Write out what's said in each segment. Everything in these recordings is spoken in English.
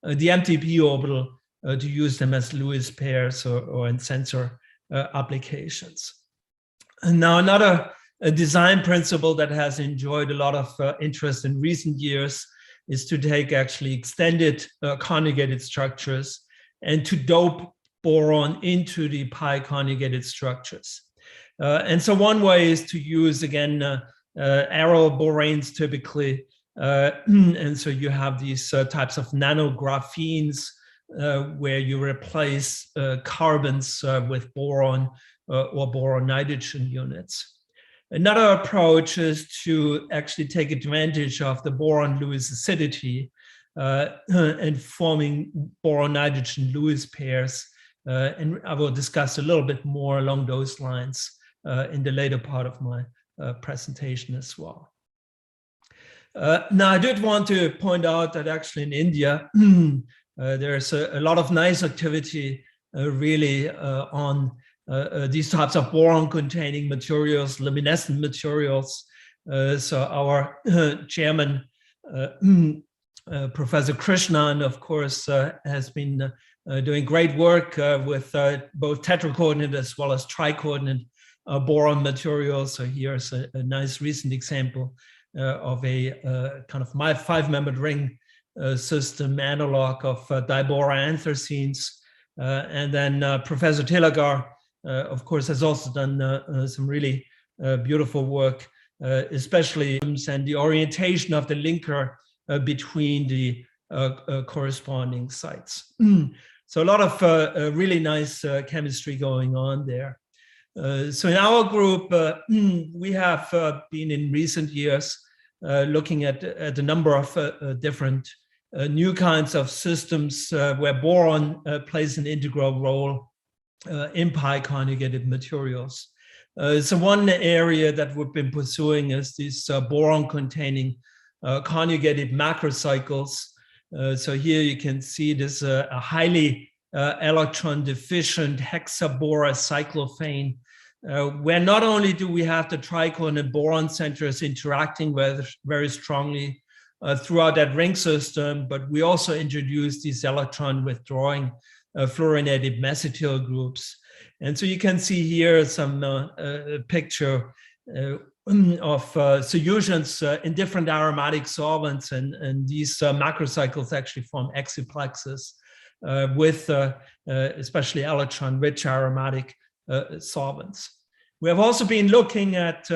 the MTP orbital to use them as Lewis pairs or in sensor applications. And now another design principle that has enjoyed a lot of interest in recent years is to take actually extended conjugated structures and to dope boron into the pi conjugated structures. And so one way is to use, again, aryl boranes typically. And so you have these types of nanographenes where you replace carbons with boron or boron nitrogen units. Another approach is to actually take advantage of the boron Lewis acidity and forming boron nitrogen Lewis pairs. And I will discuss a little bit more along those lines in the later part of my presentation as well. Now, I did want to point out that actually in India, there's a lot of nice activity really on these types of boron-containing materials, luminescent materials. So our chairman, Professor Krishnan, of course, has been doing great work with both tetracoordinate as well as tricoordinate boron materials. So here's a nice recent example of a kind of 5-membered ring system analog of diboroanthracenes. And then Professor Tilagar, of course, has also done some really beautiful work, especially and the orientation of the linker between the corresponding sites. So a lot of really nice chemistry going on there. So in our group, we have been in recent years looking at a number of different new kinds of systems where boron plays an integral role in pi conjugated materials. So one area that we've been pursuing is these boron containing conjugated macrocycles. So here you can see this a highly electron deficient hexabora cyclophane, where not only do we have the tricoordinate boron centers interacting very strongly throughout that ring system, but we also introduce these electron withdrawing fluorinated mesotyl groups. And so you can see here some picture of solutions in different aromatic solvents, and these macrocycles actually form exuplexes with especially electron-rich aromatic solvents. We have also been looking at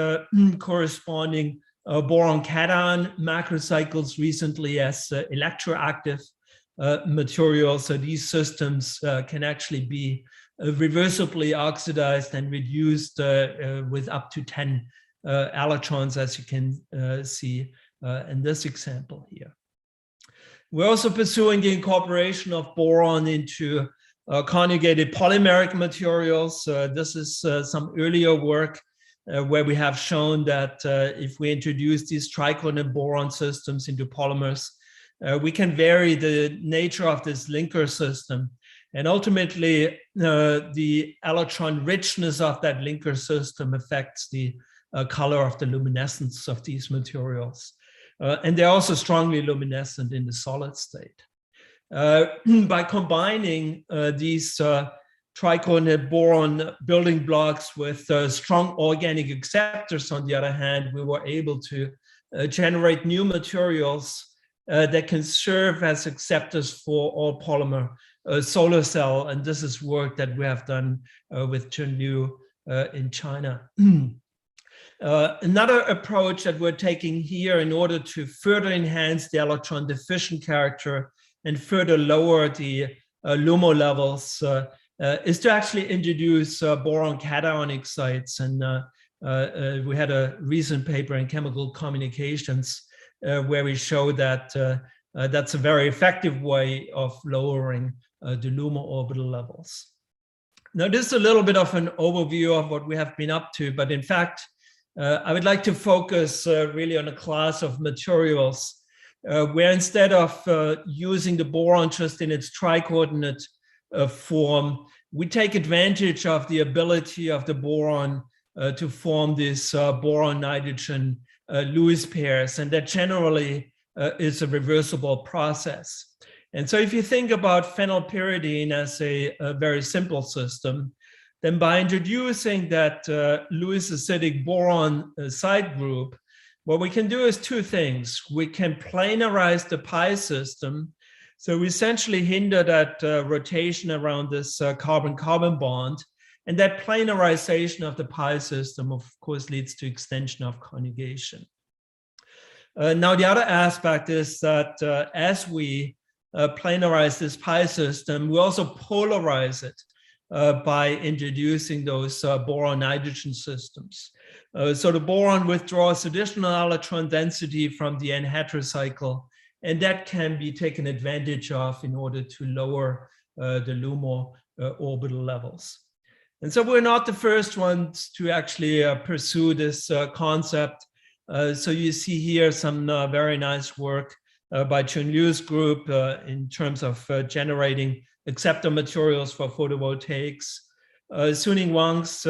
corresponding boron cation macrocycles recently as electroactive materials. So these systems can actually be reversibly oxidized and reduced with up to 10 electrons, as you can see in this example here. We're also pursuing the incorporation of boron into conjugated polymeric materials. This is some earlier work where we have shown that if we introduce these tricoordinate boron systems into polymers, we can vary the nature of this linker system. And ultimately, the electron richness of that linker system affects the color of the luminescence of these materials. And they're also strongly luminescent in the solid state. By combining these tricoordinate boron building blocks with strong organic acceptors, on the other hand, we were able to generate new materials that can serve as acceptors for all polymer solar cell. And this is work that we have done with Chunlu in China. Another approach that we're taking here in order to further enhance the electron deficient character and further lower the LUMO levels is to actually introduce boron cationic sites. And we had a recent paper in Chemical Communications where we show that that's a very effective way of lowering the LUMO orbital levels. Now, this is a little bit of an overview of what we have been up to, but in fact, I would like to focus really on a class of materials where instead of using the boron just in its tricoordinate form, we take advantage of the ability of the boron to form this boron-nitrogen Lewis pairs, and that generally is a reversible process. And so if you think about phenylpyridine as a very simple system, then by introducing that Lewis acidic boron side group, what we can do is two things. We can planarize the pi system. So we essentially hinder that rotation around this carbon-carbon bond. And that planarization of the pi system, of course, leads to extension of conjugation. Now, the other aspect is that as we planarize this pi system, we also polarize it by introducing those boron-nitrogen systems. So the boron withdraws additional electron density from the N-heterocycle, and that can be taken advantage of in order to lower the LUMO orbital levels. And so we're not the first ones to actually pursue this concept. So you see here some very nice work by Chun Liu's group in terms of generating acceptor materials for photovoltaics. Suning Wang's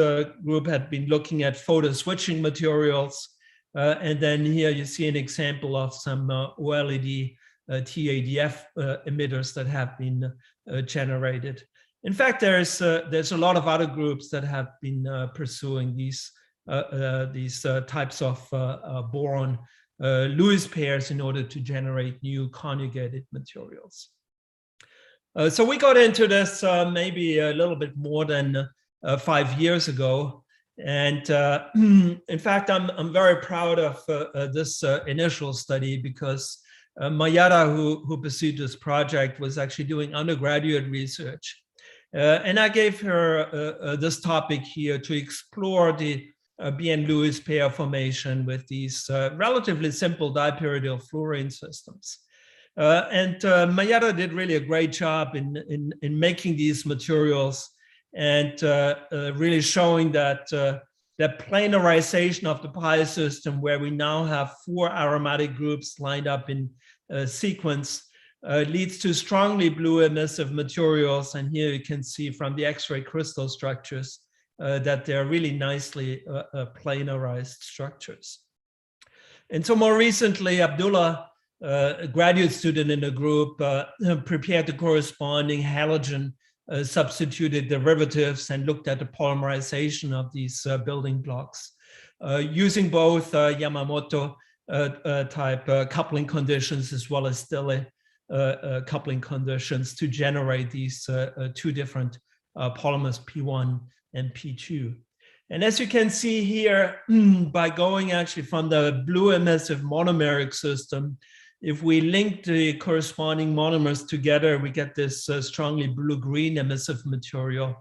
group had been looking at photo switching materials. And then here you see an example of some OLED TADF emitters that have been generated. In fact, there's a lot of other groups that have been pursuing these types of boron Lewis pairs in order to generate new conjugated materials. So we got into this maybe a little bit more than 5 years ago. And in fact, I'm very proud of this initial study because Mayara, who pursued this project, was actually doing undergraduate research. And I gave her this topic here to explore the BN Lewis pair formation with these relatively simple dipyridyl fluorine systems. And Mayara did really a great job in making these materials and really showing that that planarization of the pi system, where we now have 4 aromatic groups lined up in sequence, leads to strongly blue emissive materials. And here you can see from the X-ray crystal structures that they're really nicely planarized structures. And so more recently, Abdullah, a graduate student in the group, prepared the corresponding halogen substituted derivatives and looked at the polymerization of these building blocks using both Yamamoto type coupling conditions as well as Stille coupling conditions to generate these 2 different polymers P1 and P2. And as you can see here, by going actually from the blue emissive monomeric system, if we link the corresponding monomers together, we get this strongly blue-green emissive material.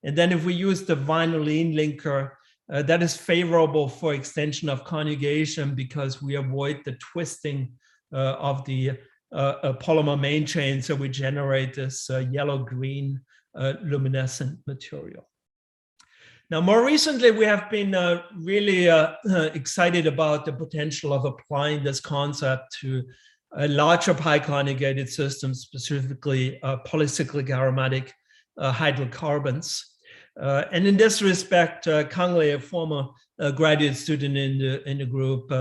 And then if we use the vinylene linker, that is favorable for extension of conjugation because we avoid the twisting of the polymer main chain. So we generate this yellow-green luminescent material. Now, more recently, we have been really excited about the potential of applying this concept to larger pi conjugated systems, specifically polycyclic aromatic hydrocarbons. And in this respect, Kang Lei, a former graduate student in the group,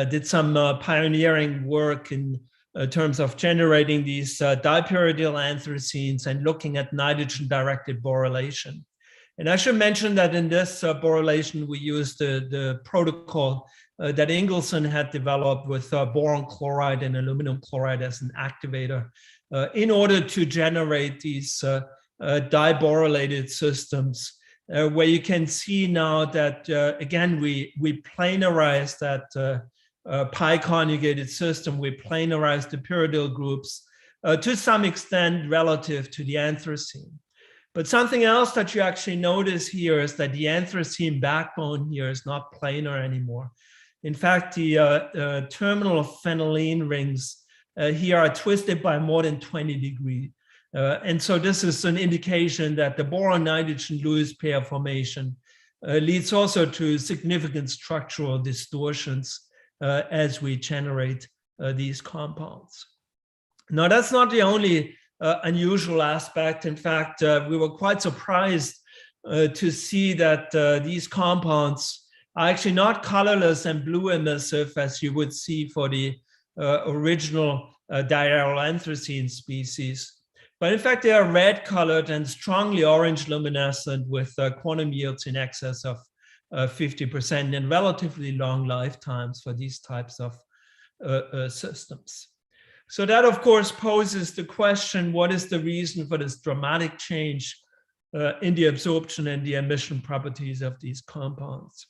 did some pioneering work in terms of generating these dipyridyl anthracenes and looking at nitrogen-directed borylation. And I should mention that in this borylation, we used the protocol that Ingelson had developed with boron chloride and aluminum chloride as an activator in order to generate these diborylated systems, where you can see now that, again, we planarize that pi conjugated system. We planarize the pyridyl groups to some extent relative to the anthracene. But something else that you actually notice here is that the anthracene backbone here is not planar anymore. In fact, the terminal phenylene rings here are twisted by more than 20 degrees. And so this is an indication that the boron-nitrogen Lewis pair formation leads also to significant structural distortions as we generate these compounds. Now, that's not the only unusual aspect. In fact, we were quite surprised to see that these compounds are actually not colorless and blue emissive as you would see for the original diaryl anthracene species. But in fact, they are red colored and strongly orange luminescent with quantum yields in excess of 50% and relatively long lifetimes for these types of systems. So that, of course, poses the question, what is the reason for this dramatic change in the absorption and the emission properties of these compounds?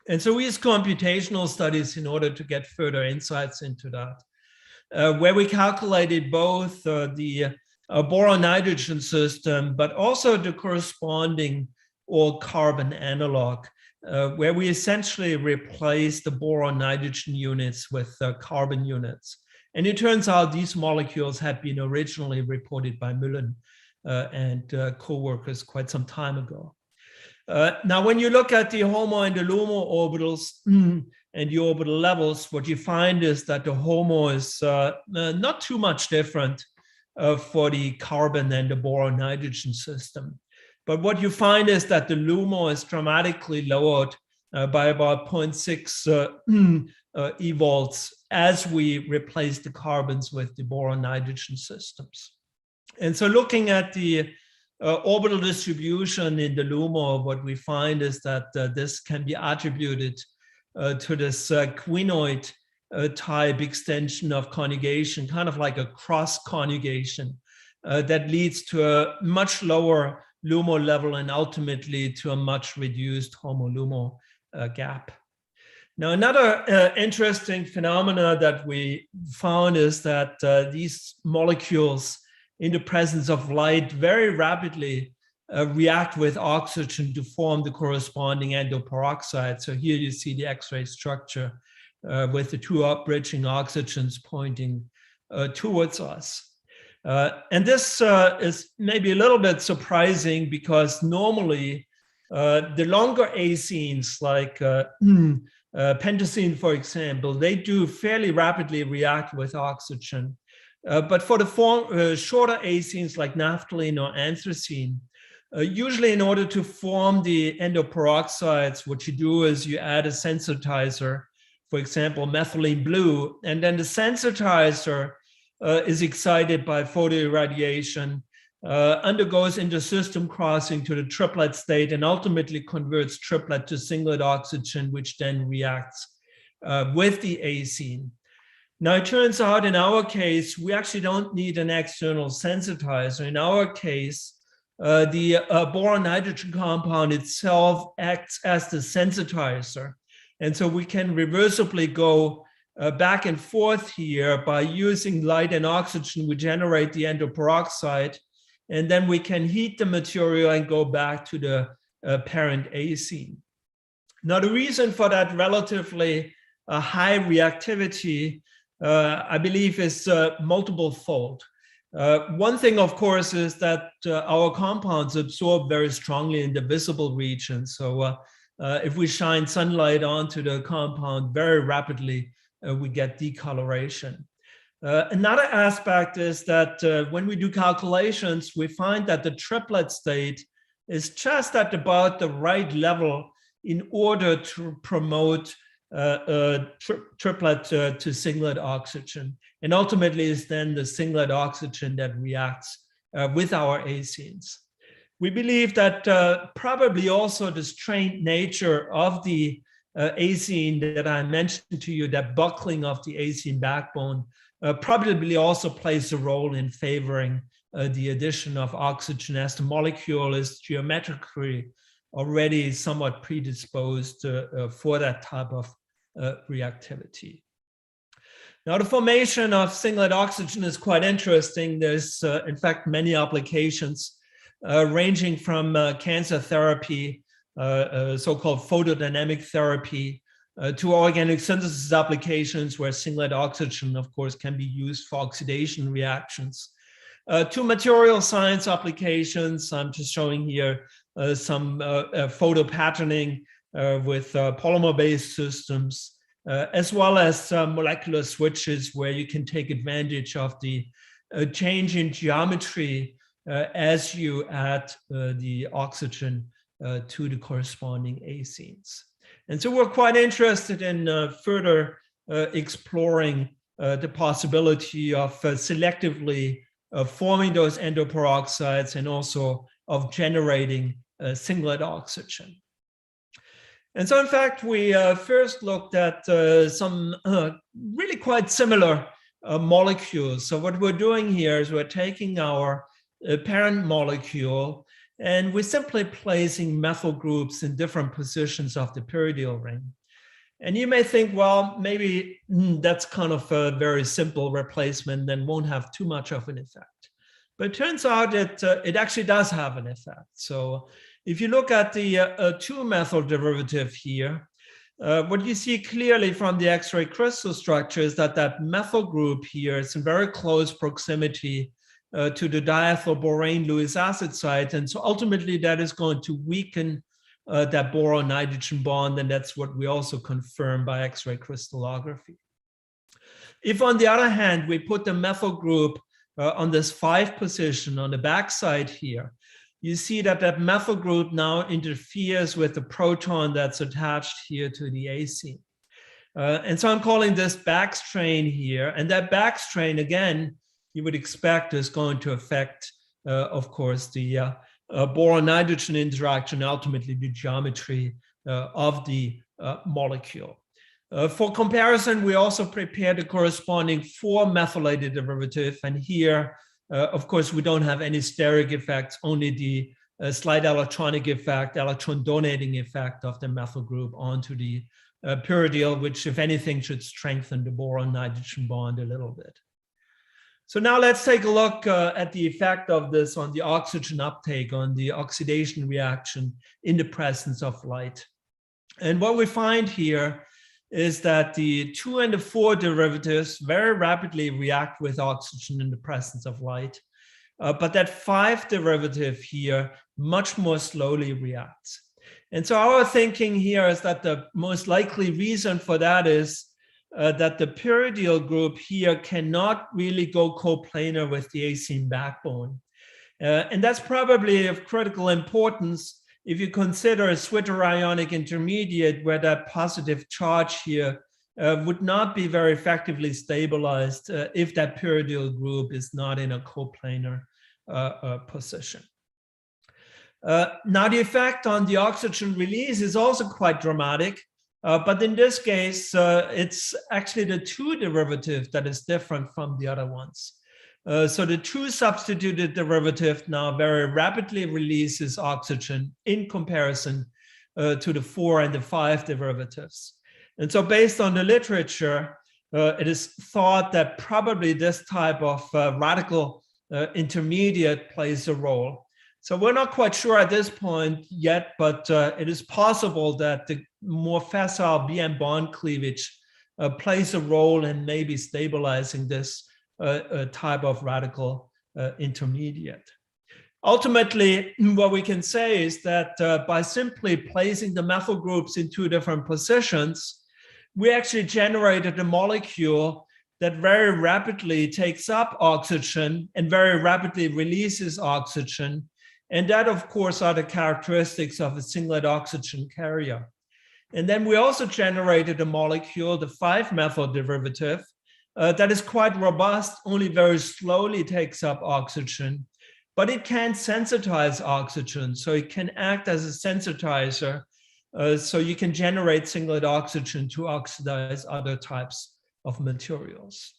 And so we use computational studies in order to get further insights into that, where we calculated both the boron-nitrogen system, but also the corresponding all-carbon analog, where we essentially replace the boron-nitrogen units with carbon units. And it turns out these molecules had been originally reported by Mullen and co-workers quite some time ago. Now, when you look at the HOMO and the LUMO orbitals and the orbital levels, what you find is that the HOMO is not too much different for the carbon and the boron-nitrogen system. But what you find is that the LUMO is dramatically lowered by about 0.6 evolts as we replace the carbons with the boron-nitrogen systems. And so looking at the orbital distribution in the LUMO, what we find is that this can be attributed to this quinoid type extension of conjugation, kind of like a cross conjugation that leads to a much lower LUMO level and ultimately to a much reduced HOMO-LUMO gap. Now, another interesting phenomena that we found is that these molecules in the presence of light very rapidly react with oxygen to form the corresponding endoperoxide. So here you see the X-ray structure with the two up-bridging oxygens pointing towards us. And this is maybe a little bit surprising because normally the longer acenes like pentacene, for example, they do fairly rapidly react with oxygen. But for the shorter acenes like naphthalene or anthracene, usually in order to form the endoperoxides, what you do is you add a sensitizer, for example, methylene blue, and then the sensitizer is excited by photoirradiation, undergoes intersystem crossing to the triplet state, and ultimately converts triplet to singlet oxygen, which then reacts with the acene. Now, it turns out in our case, we actually don't need an external sensitizer. In our case, the boron-nitrogen compound itself acts as the sensitizer. And so we can reversibly go back and forth here by using light and oxygen. We generate the endoperoxide, and then we can heat the material and go back to the parent acene. Now, the reason for that relatively high reactivity, I believe, is multiple fold. One thing, of course, is that our compounds absorb very strongly in the visible region. So if we shine sunlight onto the compound very rapidly, we get decoloration. Another aspect is that when we do calculations, we find that the triplet state is just at about the right level in order to promote triplet to singlet oxygen. And ultimately is then the singlet oxygen that reacts with our acenes. We believe that probably also the strained nature of the acene that I mentioned to you, that buckling of the acene backbone, probably also plays a role in favoring the addition of oxygen, as the molecule is geometrically already somewhat predisposed for that type of reactivity. Now, the formation of singlet oxygen is quite interesting. There's, in fact, many applications ranging from cancer therapy, so-called photodynamic therapy, to organic synthesis applications where singlet oxygen, of course, can be used for oxidation reactions, to material science applications. I'm just showing here some photo patterning with polymer-based systems, as well as molecular switches where you can take advantage of the change in geometry as you add the oxygen to the corresponding acenes. And so we're quite interested in further exploring the possibility of selectively forming those endoperoxides and also of generating singlet oxygen. And so, in fact, we first looked at some really quite similar molecules. So what we're doing here is we're taking our parent molecule and we're simply placing methyl groups in different positions of the pyridyl ring. And you may think, well, maybe that's kind of a very simple replacement and won't have too much of an effect. But it turns out that it actually does have an effect. So if you look at the 2-methyl derivative here, what you see clearly from the X-ray crystal structure is that that methyl group here is in very close proximity to the diethylborane Lewis acid site. And so ultimately that is going to weaken that boron-nitrogen bond, and that's what we also confirm by X-ray crystallography. If on the other hand, we put the methyl group on this 5 position on the backside here, you see that that methyl group now interferes with the proton that's attached here to the acene. And so I'm calling this backstrain here. And that backstrain, again, you would expect is going to affect, of course, the boron-nitrogen interaction, ultimately the geometry of the molecule. For comparison, we also prepared the corresponding 4-methylated derivative. And here, of course, we don't have any steric effects, only the slight electronic effect, electron donating effect of the methyl group onto the pyridyl, which, if anything, should strengthen the boron-nitrogen bond a little bit. So now let's take a look at the effect of this on the oxygen uptake, on the oxidation reaction in the presence of light. And what we find here is that the 2 and the 4 derivatives very rapidly react with oxygen in the presence of light. But that 5 derivative here much more slowly reacts. And so our thinking here is that the most likely reason for that is that the pyridyl group here cannot really go coplanar with the acene backbone. And that's probably of critical importance if you consider a zwitterionic intermediate where that positive charge here would not be very effectively stabilized if that pyridyl group is not in a coplanar position. Now the effect on the oxygen release is also quite dramatic, but in this case, it's actually the 2 derivative that is different from the other ones. So the 2 substituted derivative now very rapidly releases oxygen in comparison to the 4 and the 5 derivatives. And so based on the literature, it is thought that probably this type of radical intermediate plays a role. So we're not quite sure at this point yet, but it is possible that the more facile BM bond cleavage plays a role in maybe stabilizing this type of radical intermediate. Ultimately, what we can say is that by simply placing the methyl groups in 2 different positions, we actually generated a molecule that very rapidly takes up oxygen and very rapidly releases oxygen. And that, of course, are the characteristics of a singlet oxygen carrier. And then we also generated a molecule, the 5-methyl derivative, that is quite robust, only very slowly takes up oxygen, but it can sensitize oxygen. So it can act as a sensitizer. So you can generate singlet oxygen to oxidize other types of materials.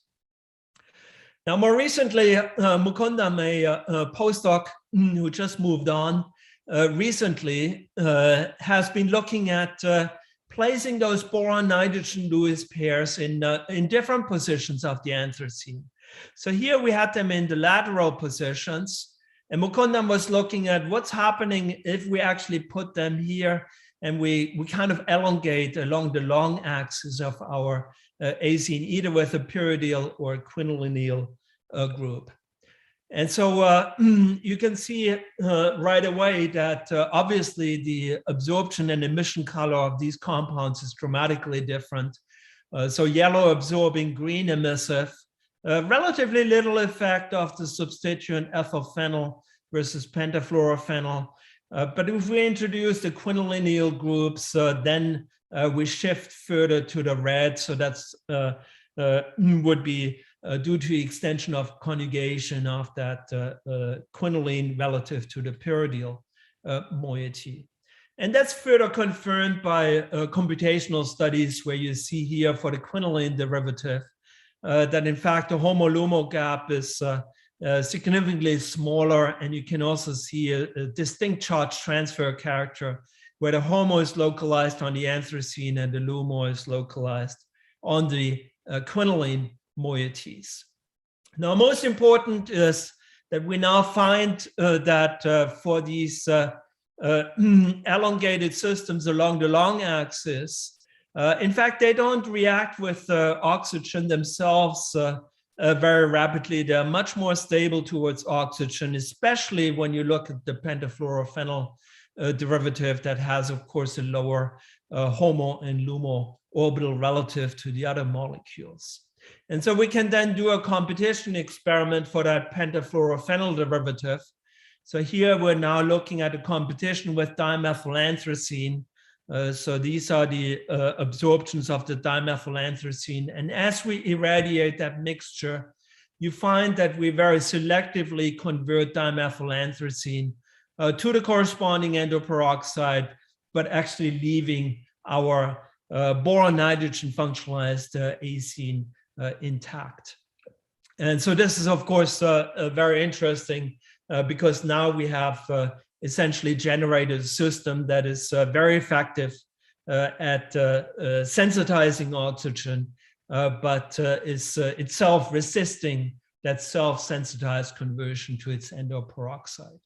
Now, more recently, Mukundam, a postdoc who just moved on recently, has been looking at placing those boron-nitrogen Lewis pairs in different positions of the anthracene. So here we had them in the lateral positions, and Mukundam was looking at what's happening if we actually put them here and we kind of elongate along the long axis of our acene, either with a pyridyl or a quinolineal group. And so you can see right away that obviously the absorption and emission color of these compounds is dramatically different. So yellow absorbing, green emissive, relatively little effect of the substituent ethylphenyl versus pentafluorophenyl. But if we introduce the quinolineal groups, then we shift further to the red. So that's would be due to the extension of conjugation of that quinoline relative to the pyridyl moiety. And that's further confirmed by computational studies where you see here for the quinoline derivative that in fact the HOMO-LUMO gap is significantly smaller, and you can also see a distinct charge transfer character where the HOMO is localized on the anthracene and the LUMO is localized on the quinoline moieties. Now, most important is that we now find that for these elongated systems along the long axis, in fact, they don't react with oxygen themselves very rapidly. They're much more stable towards oxygen, especially when you look at the pentafluorophenyl derivative that has, of course, a lower HOMO and LUMO orbital relative to the other molecules. And so we can then do a competition experiment for that pentafluorophenyl derivative. So here we're now looking at a competition with dimethylanthracene. So these are the absorptions of the dimethylanthracene. And as we irradiate that mixture, you find that we very selectively convert dimethylanthracene to the corresponding endoperoxide, but actually leaving our boron nitrogen functionalized acene intact. And so this is, of course, very interesting because now we have essentially generated a system that is very effective at sensitizing oxygen, but is itself resisting that self-sensitized conversion to its endoperoxide.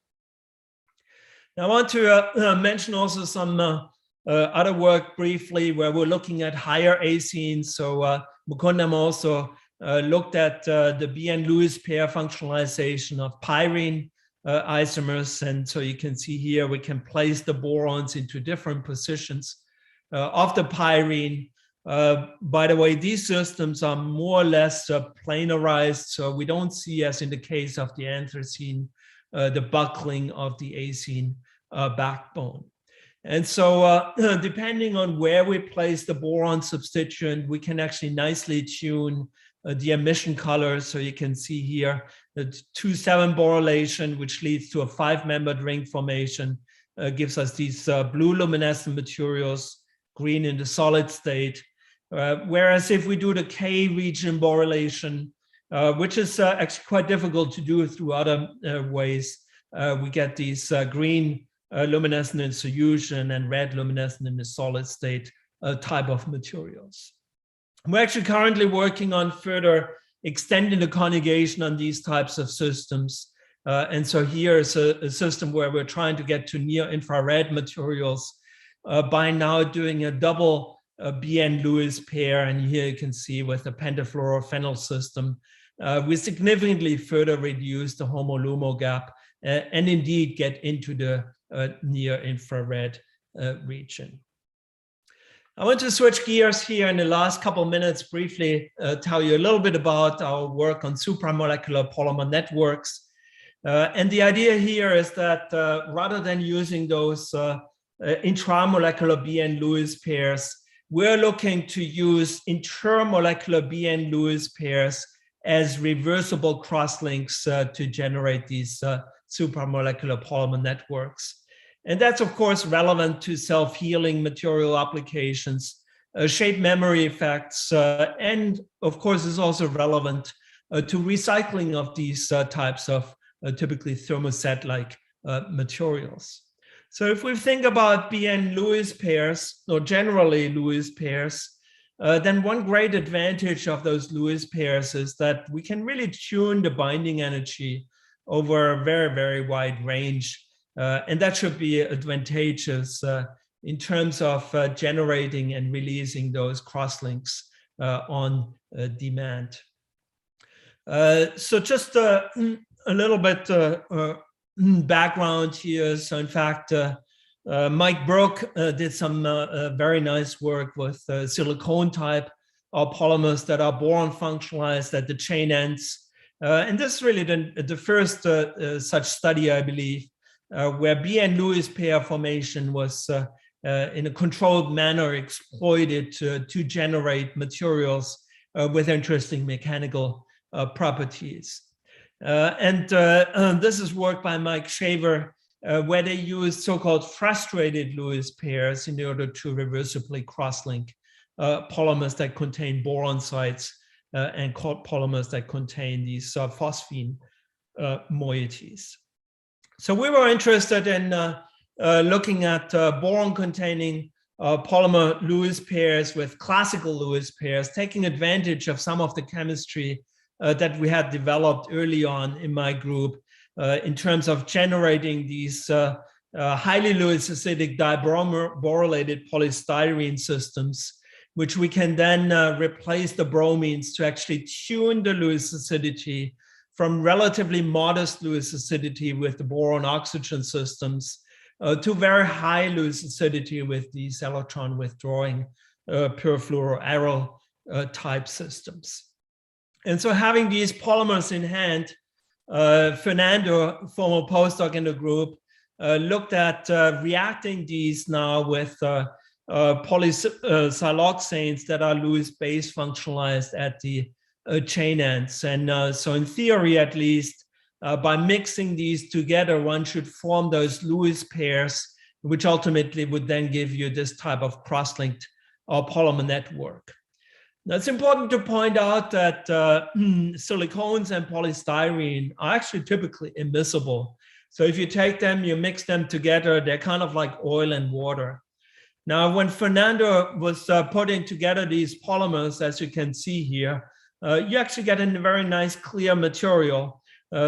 Now, I want to mention also some other work briefly where we're looking at higher acenes. So Mukundam also looked at the BN-Lewis pair functionalization of pyrene isomers. And so you can see here we can place the borons into different positions of the pyrene. By the way, these systems are more or less planarized. So we don't see, as in the case of the anthracene, the buckling of the acene backbone. And so depending on where we place the boron substituent, we can actually nicely tune the emission colors. So you can see here the 2,7 borylation, which leads to a 5-membered ring formation, gives us these blue luminescent materials, green in the solid state. Whereas if we do the K region borylation, which is actually quite difficult to do through other ways, we get these green luminescent in solution and red luminescent in the solid state type of materials. We're actually currently working on further extending the conjugation on these types of systems. And so here is a system where we're trying to get to near infrared materials by now doing a double BN-Lewis pair. And here you can see with the pentafluorophenyl system, we significantly further reduce the HOMO-LUMO gap and indeed get into the near infrared region. I want to switch gears here in the last couple of minutes, briefly tell you a little bit about our work on supramolecular polymer networks. And the idea here is that rather than using those intramolecular BN-Lewis pairs, we're looking to use intermolecular BN-Lewis pairs as reversible crosslinks to generate these supramolecular polymer networks. And that's, of course, relevant to self-healing material applications, shape memory effects, and, of course, is also relevant to recycling of these types of typically thermoset-like materials. So if we think about BN-Lewis pairs, or generally Lewis pairs, then one great advantage of those Lewis pairs is that we can really tune the binding energy over a very, very wide range. And that should be advantageous in terms of generating and releasing those crosslinks on demand. So just a little bit background here. So in fact, Mike Brook did some very nice work with silicone type of polymers that are boron functionalized at the chain ends. And this is really the first such study, I believe, where BN-Lewis pair formation was in a controlled manner exploited to generate materials with interesting mechanical properties. This is work by Mike Shaver, where they use so-called frustrated Lewis pairs in order to reversibly cross-link polymers that contain boron sites and polymers that contain these phosphine moieties. So we were interested in looking at boron-containing polymer Lewis pairs with classical Lewis pairs, taking advantage of some of the chemistry that we had developed early on in my group in terms of generating these highly Lewis acidic dibrorylated polystyrene systems, which we can then replace the bromines to actually tune the Lewis acidity from relatively modest Lewis acidity with the boron oxygen systems to very high Lewis acidity with these electron withdrawing perfluoroaryl type systems. And so having these polymers in hand, Fernando, former postdoc in the group, looked at reacting these now with polysiloxanes that are Lewis base functionalized at the chain ends. And so in theory, at least, by mixing these together, one should form those Lewis pairs, which ultimately would then give you this type of cross-linked polymer network. Now, it's important to point out that silicones and polystyrene are actually typically immiscible. So if you take them, you mix them together, they're kind of like oil and water. Now, when Fernando was putting together these polymers, as you can see here, you actually get a very nice clear material,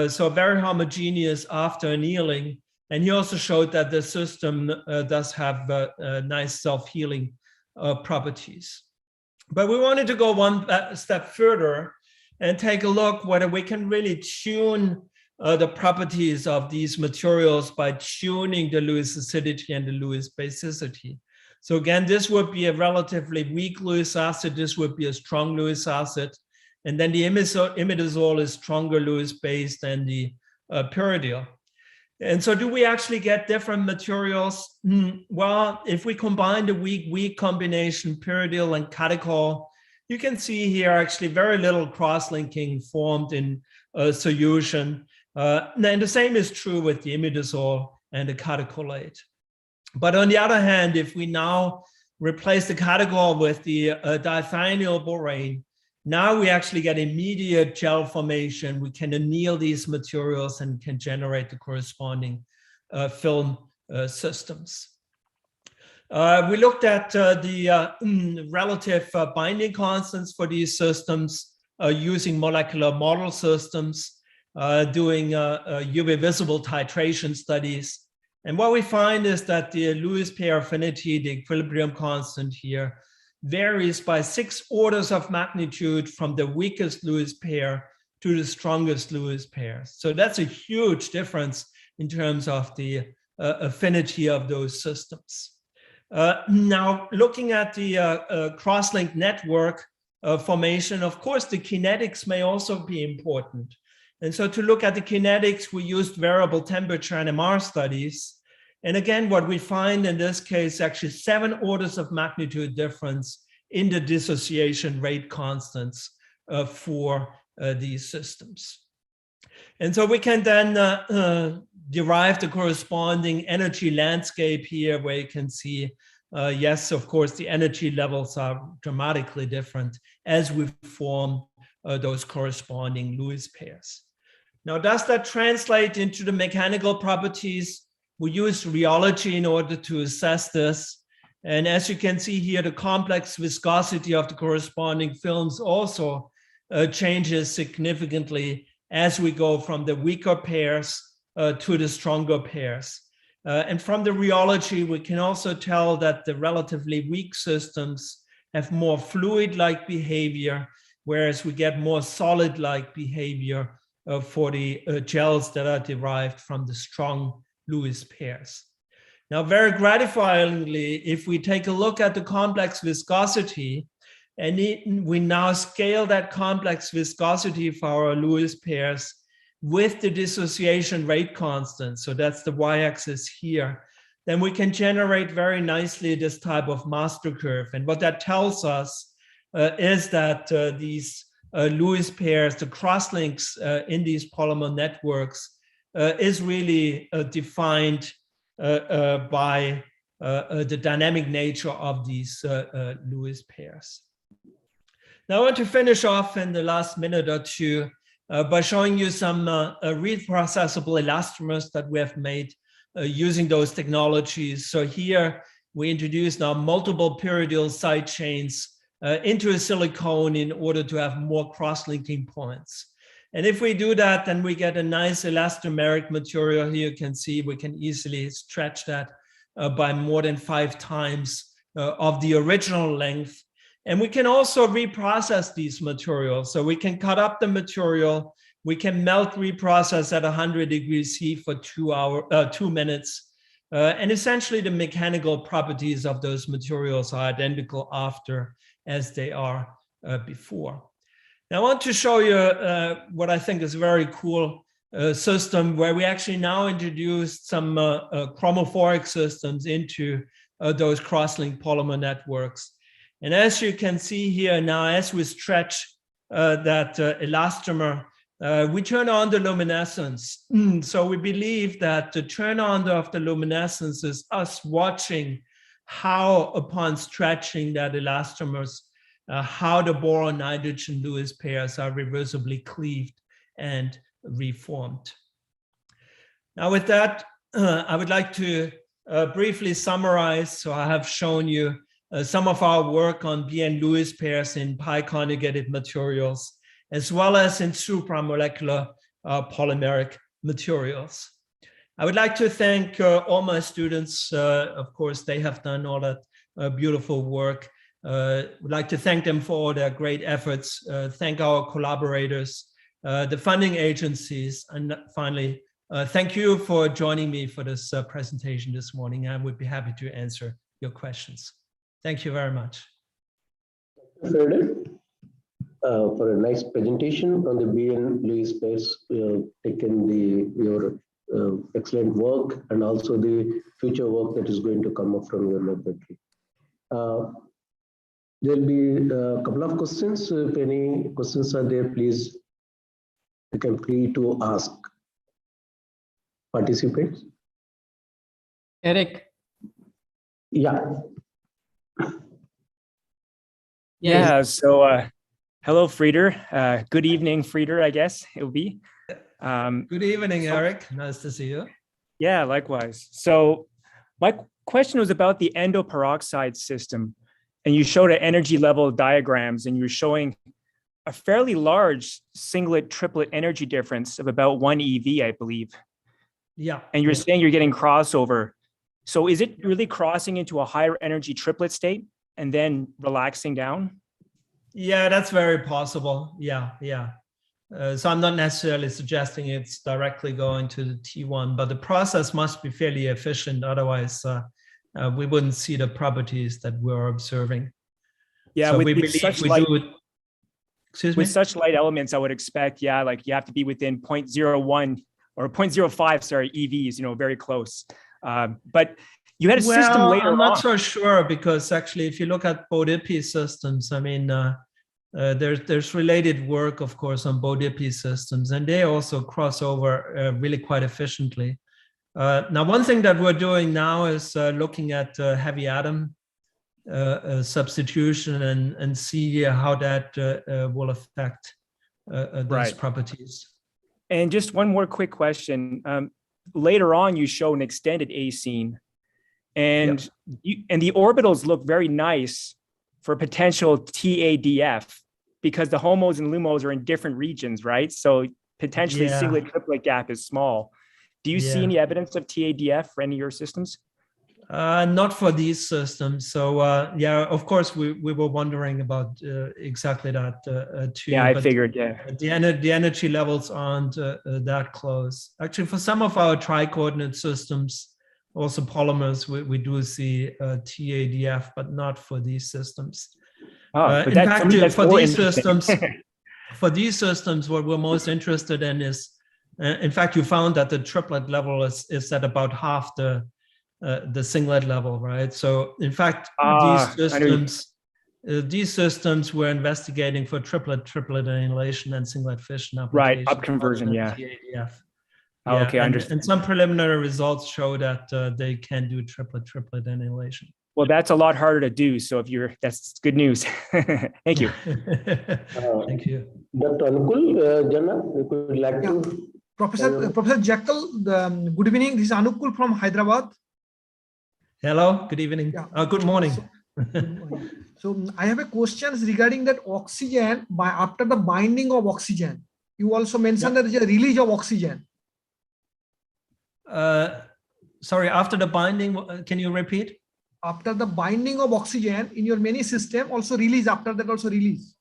so very homogeneous after annealing. And he also showed that the system does have nice self-healing properties. But we wanted to go one step further and take a look whether we can really tune the properties of these materials by tuning the Lewis acidity and the Lewis basicity. So again, this would be a relatively weak Lewis acid. This would be a strong Lewis acid. And then the imidazole is stronger Lewis base than the pyridyl. And so do we actually get different materials? Well, if we combine the weak combination pyridyl and catechol, you can see here actually very little cross-linking formed in solution. And the same is true with the imidazole and the catecholate. But on the other hand, if we now replace the catechol with the dithionyl borane, now we actually get immediate gel formation. We can anneal these materials and can generate the corresponding film systems. We looked at the relative binding constants for these systems using molecular model systems, doing UV visible titration studies. And what we find is that the Lewis pair affinity, the equilibrium constant here, varies by 6 orders of magnitude from the weakest Lewis pair to the strongest Lewis pair. So that's a huge difference in terms of the affinity of those systems. Now, looking at the cross-link network formation, of course, the kinetics may also be important. And so to look at the kinetics, we used variable temperature NMR studies. And again, what we find in this case, actually 7 orders of magnitude difference in the dissociation rate constants for these systems. And so we can then derive the corresponding energy landscape here, where you can see, yes, of course, the energy levels are dramatically different as we form those corresponding Lewis pairs. Now, does that translate into the mechanical properties? We use rheology in order to assess this. And as you can see here, the complex viscosity of the corresponding films also changes significantly as we go from the weaker pairs to the stronger pairs. And from the rheology, we can also tell that the relatively weak systems have more fluid-like behavior, whereas we get more solid-like behavior for the gels that are derived from the strong Lewis pairs. Now, very gratifyingly, if we take a look at the complex viscosity, and we now scale that complex viscosity for our Lewis pairs with the dissociation rate constant, so that's the y-axis here, then we can generate very nicely this type of master curve. And what that tells us is that these Lewis pairs, the crosslinks in these polymer networks, is really defined by the dynamic nature of these Lewis pairs. Now I want to finish off in the last minute or two by showing you some reprocessable elastomers that we have made using those technologies. So here we introduce now multiple pyridyl side chains into a silicone in order to have more cross-linking points. And if we do that, then we get a nice elastomeric material. Here you can see we can easily stretch that by more than 5 times of the original length. And we can also reprocess these materials. So we can cut up the material, we can melt reprocess at 100 degrees C for 2 minutes. And essentially the mechanical properties of those materials are identical after as they are before. Now I want to show you what I think is a very cool system where we actually now introduced some chromophoric systems into those cross-linked polymer networks. And as you can see here now, as we stretch that elastomer, we turn on the luminescence. So we believe that the turn on of the luminescence is us watching how, upon stretching that elastomers, how the boron-nitrogen Lewis pairs are reversibly cleaved and reformed. Now with that, I would like to briefly summarize. So I have shown you some of our work on BN Lewis pairs in pi-conjugated materials, as well as in supramolecular polymeric materials. I would like to thank all my students. Of course, they have done all that beautiful work. Would like to thank them for all their great efforts. Thank our collaborators, the funding agencies, and finally, thank you for joining me for this presentation this morning. I would be happy to answer your questions. Thank you very much. Frederick, for a nice presentation on the BN Lewis pairs. You have taken your excellent work and also the future work that is going to come up from your laboratory. There will be a couple of questions. If any questions are there, please, you can free to ask participants. Eric. Yeah. Yeah, so hello, Frieder. Good evening, Frieder, I guess it will be. Good evening, Eric. Nice to see you. Yeah, likewise. So my question was about the endoperoxide system. And you showed an energy level diagrams, and you're showing a fairly large singlet triplet energy difference of about 1 EV, I believe. Yeah. And you're saying you're getting crossover. So is it really crossing into a higher energy triplet state and then relaxing down? Yeah, that's very possible. Yeah. So I'm not necessarily suggesting it's directly going to the T1, but the process must be fairly efficient. Otherwise, we wouldn't see the properties that we're observing. Yeah, so with, we with believe such we light, do it. Excuse me? with such light elements, I would expect, yeah, like you have to be within 0.01 or 0.05, sorry, EVs, very close. But you had a system later on. I'm not so sure, because actually, if you look at Bodepi systems, I mean, there's related work, of course, on Bodepi systems, and they also cross over really quite efficiently. Now, one thing that we're doing now is looking at heavy atom substitution and see how that will affect those properties. And just one more quick question. Later on, you show an extended A scene, and and the orbitals look very nice for potential TADF, because the homos and lumos are in different regions, right? So potentially singlet triplet gap is small. Do you see any evidence of TADF for any of your systems? Not for these systems. So of course, we were wondering about exactly that too. Yeah, I figured, The energy levels aren't that close. Actually, for some of our tri-coordinate systems, also polymers, we do see TADF, but not for these systems. In fact, for these systems, what we're most interested in is, in fact, you found that the triplet level is at about half the singlet level, right? So in fact, these systems these systems we're investigating for triplet annihilation and singlet fission application. Right, up conversion, yeah. TADF. Oh, okay, I understand. And some preliminary results show that they can do triplet annihilation. Well, that's a lot harder to do. So that's good news. Thank you. Thank you. Dr. Anukul, Jana, would you like to? Professor Jekyll, good evening. This is Anukul from Hyderabad. Hello, good evening. Yeah. Good morning. So I have a question regarding that oxygen after the binding of oxygen. You also mentioned that there is a release of oxygen. Sorry, after the binding, can you repeat? After the binding of oxygen in your many system, also release, after that also release.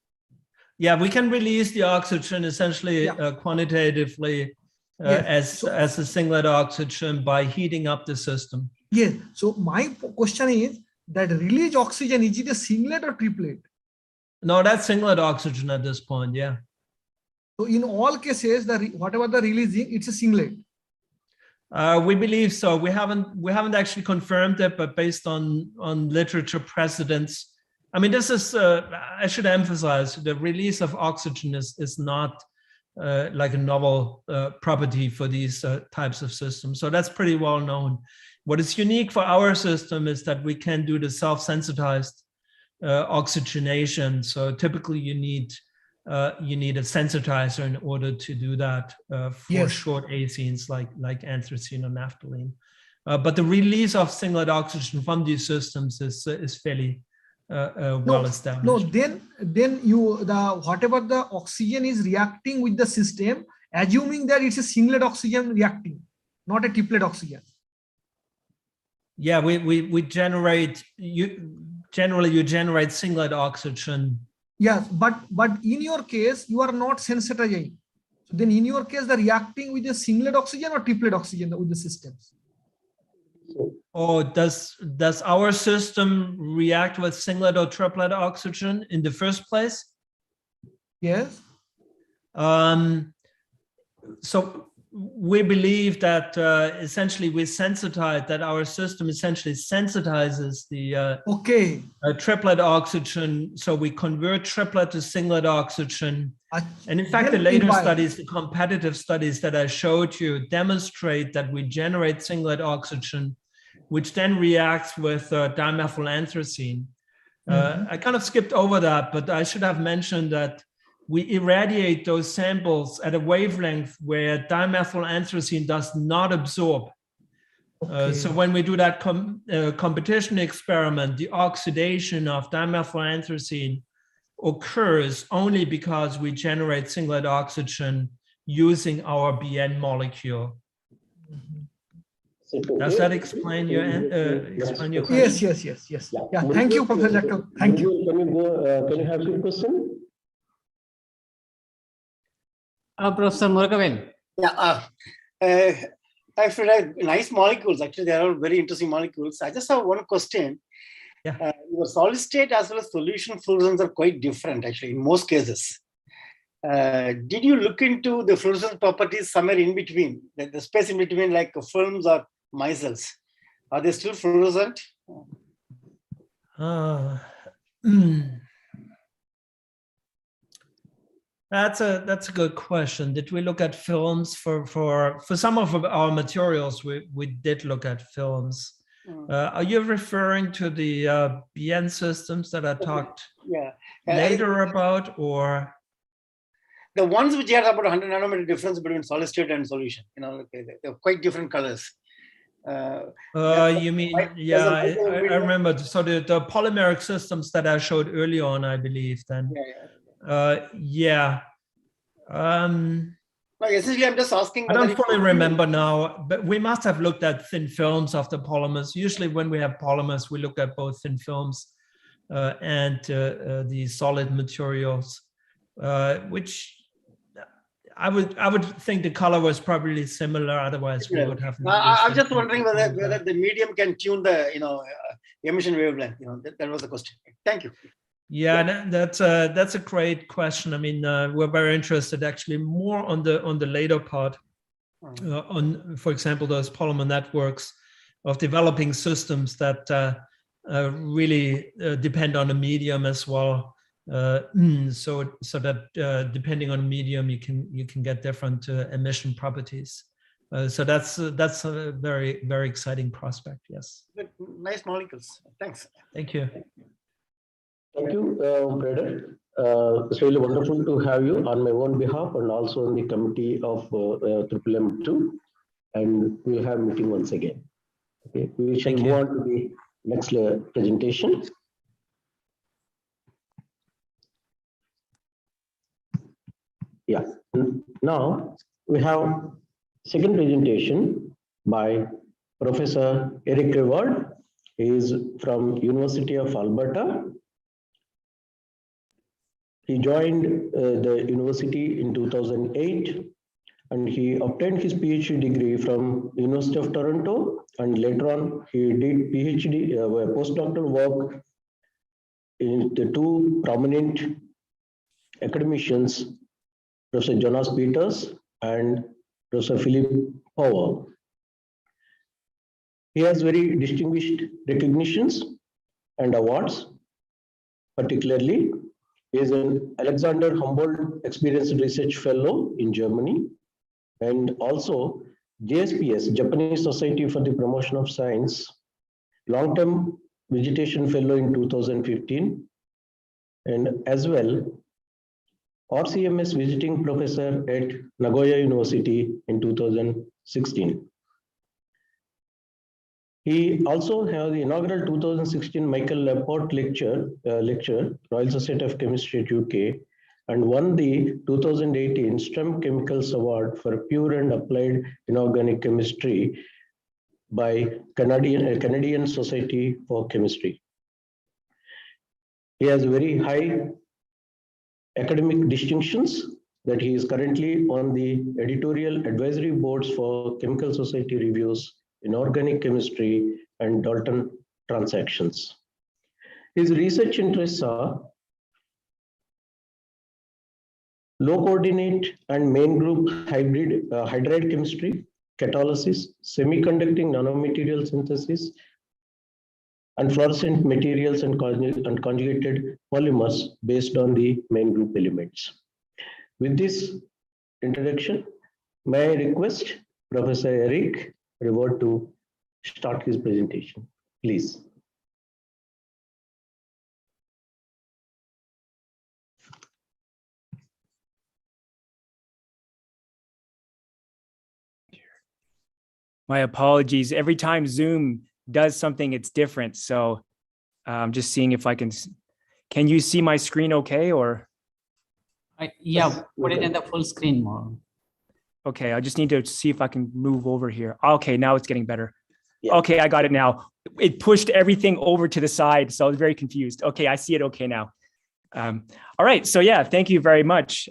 Yeah, we can release the oxygen essentially quantitatively as a singlet oxygen by heating up the system. Yes. So my question is that release oxygen, is it a singlet or triplet? No, that's singlet oxygen at this point, yeah. So in all cases, whatever the releasing, it's a singlet. We believe so. We haven't actually confirmed it, but based on literature precedents, I mean, this is I should emphasize the release of oxygen is not like a novel property for these types of systems. So that's pretty well known. What is unique for our system is that we can do the self-sensitized oxygenation. So typically you need a sensitizer in order to do that for short acenes like anthracene or naphthalene. But the release of singlet oxygen from these systems is fairly well established. No, then whatever the oxygen is reacting with the system, assuming that it's a singlet oxygen reacting, not a triplet oxygen. Yeah, we generate generally you generate singlet oxygen. Yes, but in your case, you are not sensitizing. So then in your case, they're reacting with the singlet oxygen or triplet oxygen with the systems. Oh, does our system react with singlet or triplet oxygen in the first place? Yes. So we believe that essentially we sensitize, that our system essentially sensitizes the triplet oxygen. So we convert triplet to singlet oxygen. And in fact, the later studies, the competitive studies that I showed you demonstrate that we generate singlet oxygen, which then reacts with dimethylanthracene. I kind of skipped over that, but I should have mentioned that we irradiate those samples at a wavelength where dimethylanthracene does not absorb. So when we do that competition experiment, the oxidation of dimethylanthracene occurs only because we generate singlet oxygen using our BN molecule. Does that explain your question? Yes. Yeah. Thank you, Professor Jacob. Thank you. Can you have your question? Professor Murugavel. Yeah, I feel like nice molecules. Actually, they are all very interesting molecules. I just have one question. Yeah. Your solid state as well as solution fluorescence are quite different, actually, in most cases. Did you look into the fluorescence properties somewhere in between, the space in between, like films or micelles? Are they still fluorescent? That's a good question. Did we look at films for some of our materials? We did look at films. Are you referring to the BN systems that I talked later about, or the ones which had about 100 nanometer difference between solid state and solution? You know, they're quite different colors. You mean, I remember. So the polymeric systems that I showed early on, I believe. Then. No, essentially, I'm just asking. I don't fully remember now, but we must have looked at thin films of the polymers. Usually when we have polymers, we look at both thin films and the solid materials, which I would think the color was probably similar. Otherwise, we would have. I'm just wondering whether the medium can tune the emission wavelength. That was the question. Thank you. Yeah, that's a great question. I mean, we're very interested actually more on the later part, on, for example, those polymer networks of developing systems that really depend on the medium as well. So that depending on medium, you can get different emission properties. So that's a very, very exciting prospect. Yes. Nice molecules. Thanks. Thank you. Thank you, Brother. It's really wonderful to have you on my own behalf and also on the committee of MMM2. And we'll have meeting once again. Okay, we shall move on to the next presentation. Yeah, now we have second presentation by Professor Eric Reward. He is from University of Alberta. He joined the university in 2008 and he obtained his PhD degree from University of Toronto, and later on he did PhD postdoctoral work in the two prominent academicians, Professor Jonas Peters and Professor Philip Power. He has very distinguished recognitions and awards. Particularly, he is an Alexander Humboldt Experienced Research Fellow in Germany, and also JSPS, Japanese Society for the Promotion of Science, long-term Vegetation Fellow in 2015, and as well RCMS Visiting Professor at Nagoya University in 2016. He also has the inaugural 2016 Michael Laporte lecture, Royal Society of Chemistry at UK, and won the 2018 STEM Chemicals Award for Pure and Applied Inorganic Chemistry by Canadian Society for Chemistry. He has very high academic distinctions that he is currently on the editorial advisory boards for Chemical Society Reviews, Inorganic Chemistry, and Dalton Transactions. His research interests are low coordinate and main group hydride chemistry, catalysis, semiconducting nanomaterial synthesis, and fluorescent materials and conjugated polymers based on the main group elements. With this introduction, may I request Professor Eric Reward to start his presentation, please. My apologies. Every time Zoom does something, it's different. So I'm just seeing if I can you see my screen okay, or? Yeah, put it in the full screen more. Okay, I just need to see if I can move over here. Okay, now it's getting better. Yeah. Okay, I got it now. It pushed everything over to the side, so I was very confused. Okay, I see it okay now. All right, so yeah, thank you very much,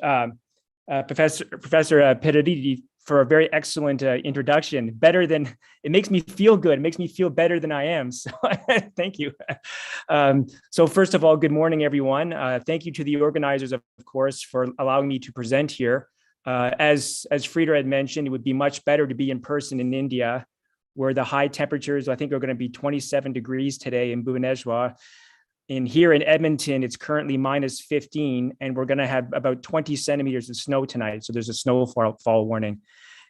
Professor Peretti, for a very excellent introduction. It makes me feel good. It makes me feel better than I am. So thank you. So first of all, good morning, everyone. Thank you to the organizers, of course, for allowing me to present here. As Frieder had mentioned, it would be much better to be in person in India, where the high temperatures, I think, are going to be 27 degrees today in Bhubaneswar. Here in Edmonton, it's currently minus 15, and we're going to have about 20 centimeters of snow tonight. So there's a snowfall warning.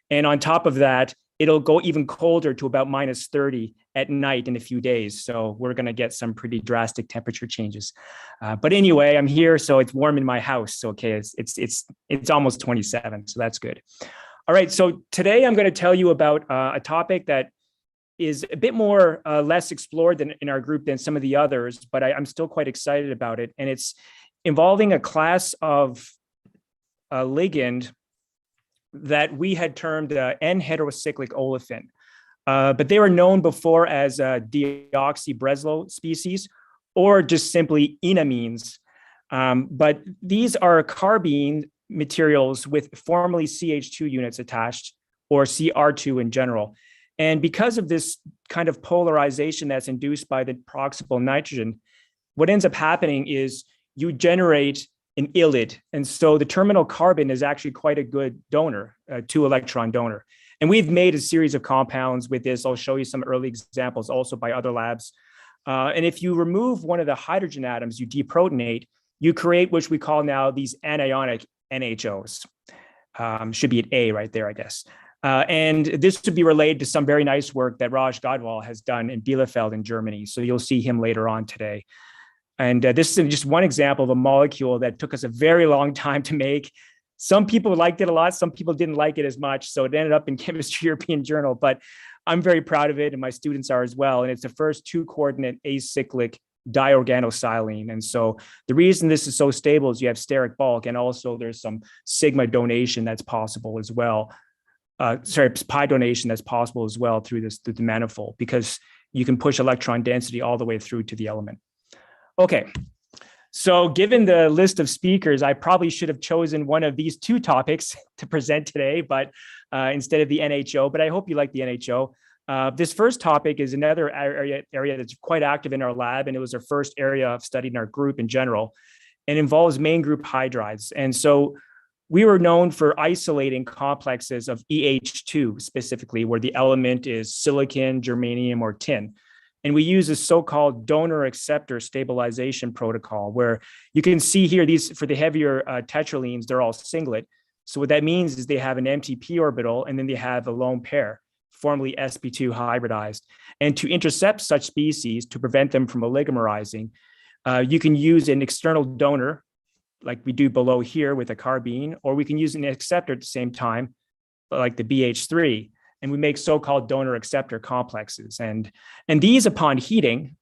And on top of that, it'll go even colder to about minus 30 at night in a few days. So we're going to get some pretty drastic temperature changes. But anyway, I'm here, so it's warm in my house. Okay, it's almost 27, so that's good. All right, so today I'm going to tell you about a topic that is a bit more less explored than in our group than some of the others, but I'm still quite excited about it. And it's involving a class of ligand that we had termed N-heterocyclic olefin. But they were known before as deoxybreslo species, or just simply enamines. But these are carbene materials with formally CH2 units attached, or CR2 in general. And because of this kind of polarization that's induced by the proximal nitrogen, what ends up happening is you generate an ylide. And so the terminal carbon is actually quite a good donor, two-electron donor. And we've made a series of compounds with this. I'll show you some early examples also by other labs. And if you remove one of the hydrogen atoms, you deprotonate, you create what we call now these anionic NHOs. Should be an A right there, I guess. And this would be related to some very nice work that Raj Gadwal has done in Bielefeld in Germany. So you'll see him later on today. And this is just one example of a molecule that took us a very long time to make. Some people liked it a lot, some people didn't like it as much. So it ended up in Chemistry European Journal, but I'm very proud of it and my students are as well. And it's the first 2-coordinate acyclic diorganosilane. And so the reason this is so stable is you have steric bulk, and also there's some sigma donation that's possible as well. Pi donation that's possible as well through the manifold, because you can push electron density all the way through to the element. Okay, so given the list of speakers, I probably should have chosen one of these 2 topics to present today, but instead of the NHO, but I hope you like the NHO. This first topic is another area that's quite active in our lab, and it was our first area of study in our group in general, and involves main group hydrides. And so we were known for isolating complexes of EH2 specifically, where the element is silicon, germanium, or tin. And we use a so-called donor acceptor stabilization protocol, where you can see here, these for the heavier tetralenes, they're all singlet. So what that means is they have an empty p orbital, and then they have a lone pair, formerly sp2 hybridized. And to intercept such species, to prevent them from oligomerizing, you can use an external donor, like we do below here with a carbene, or we can use an acceptor at the same time, like the BH3. And we make so-called donor acceptor complexes. And these, upon heating,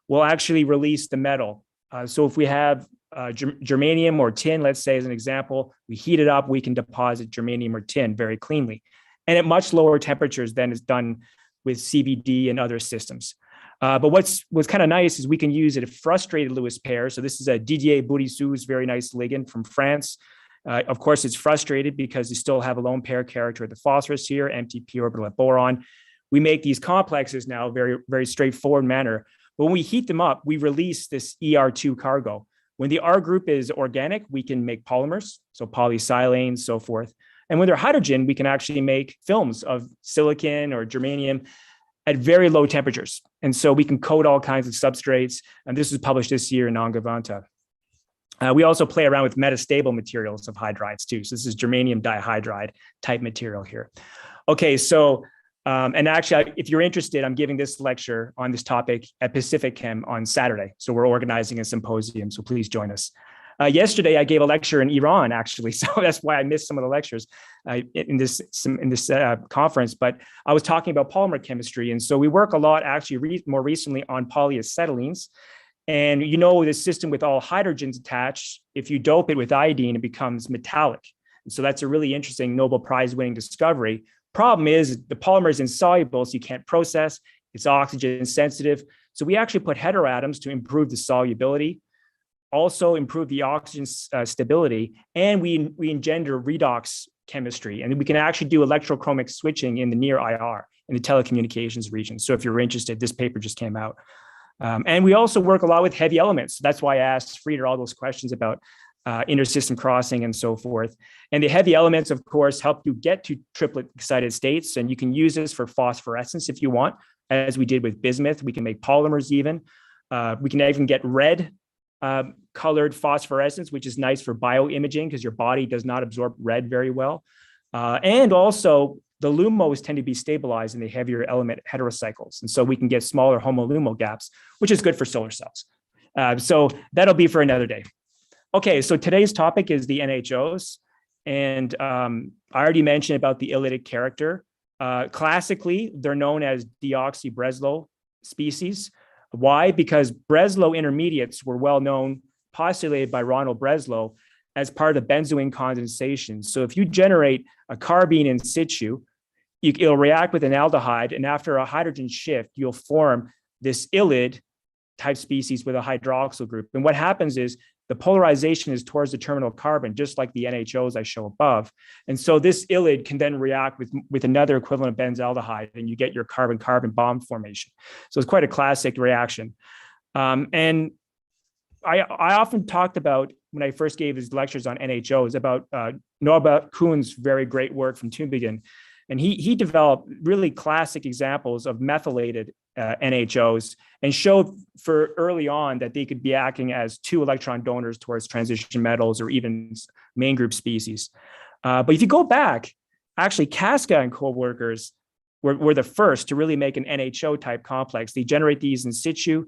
will actually release the metal. So if we have germanium or tin, let's say as an example, we heat it up, we can deposit germanium or tin very cleanly, and at much lower temperatures than is done with CVD and other systems. But what's kind of nice is we can use a frustrated Lewis pair. So this is a Didier Bourissou's very nice ligand from France. Of course, it's frustrated because you still have a lone pair character at the phosphorus here, empty p orbital at boron. We make these complexes now very, very straightforward manner. But when we heat them up, we release this ER2 cargo. When the R group is organic, we can make polymers, so polysilanes, so forth. And when they're hydrogen, we can actually make films of silicon or germanium at very low temperatures. And so we can coat all kinds of substrates. And this was published this year in Angewandte. We also play around with metastable materials of hydrides too. So this is germanium dihydride type material here. Okay, so, and actually, if you're interested, I'm giving this lecture on this topic at Pacific Chem on Saturday. So we're organizing a symposium, so please join us. Yesterday, I gave a lecture in Iran, actually, so that's why I missed some of the lectures in this conference. But I was talking about polymer chemistry, and so we work a lot, actually, more recently on polyacetylenes. And you know, this system with all hydrogens attached, if you dope it with iodine, it becomes metallic. And so that's a really interesting Nobel Prize winning discovery. Problem is the polymer is insoluble, so you can't process. It's oxygen sensitive. So we actually put heteroatoms to improve the solubility, also improve the oxygen stability, and we engender redox chemistry. And we can actually do electrochromic switching in the near IR, in the telecommunications region. So if you're interested, this paper just came out. And we also work a lot with heavy elements. That's why I asked Frieder all those questions about intersystem crossing and so forth. And the heavy elements, of course, help you get to triplet excited states. And you can use this for phosphorescence if you want, as we did with bismuth. We can make polymers even. We can even get red colored phosphorescence, which is nice for bioimaging because your body does not absorb red very well. And also, the LUMOs tend to be stabilized in the heavier element heterocycles. And so we can get smaller HOMO-LUMO gaps, which is good for solar cells. So that'll be for another day. Okay, so today's topic is the NHOs. And I already mentioned about the ylidic character. Classically, they're known as deoxy-Breslow species. Why? Because Breslow intermediates were well known, postulated by Ronald Breslow, as part of the benzoene condensation. So if you generate a carbene in situ, it'll react with an aldehyde, and after a hydrogen shift, you'll form this ylide type species with a hydroxyl group. And what happens is the polarization is towards the terminal carbon, just like the NHOs I show above. And so this ylide can then react with another equivalent of benzaldehyde, and you get your carbon-carbon bond formation. So it's quite a classic reaction. And I often talked about, when I first gave his lectures on NHOs, about Norbert Kuhn's very great work from Tübingen. And he developed really classic examples of methylated NHOs and showed for early on that they could be acting as 2 electron donors towards transition metals or even main group species. But if you go back, actually Casca and co-workers were the first to really make an NHO type complex. They generate these in situ,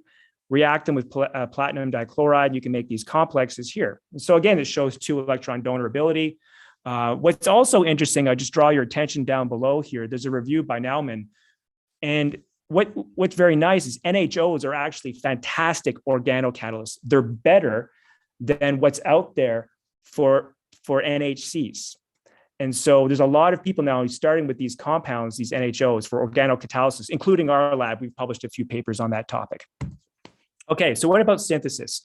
react them with platinum dichloride. You can make these complexes here. And so again, it shows 2 electron donor ability. What's also interesting, I just draw your attention down below here. There's a review by Naumann. And what's very nice is NHOs are actually fantastic organocatalysts. They're better than what's out there for NHCs. And so there's a lot of people now starting with these compounds, these NHOs for organocatalysis, including our lab. We've published a few papers on that topic. Okay, so what about synthesis?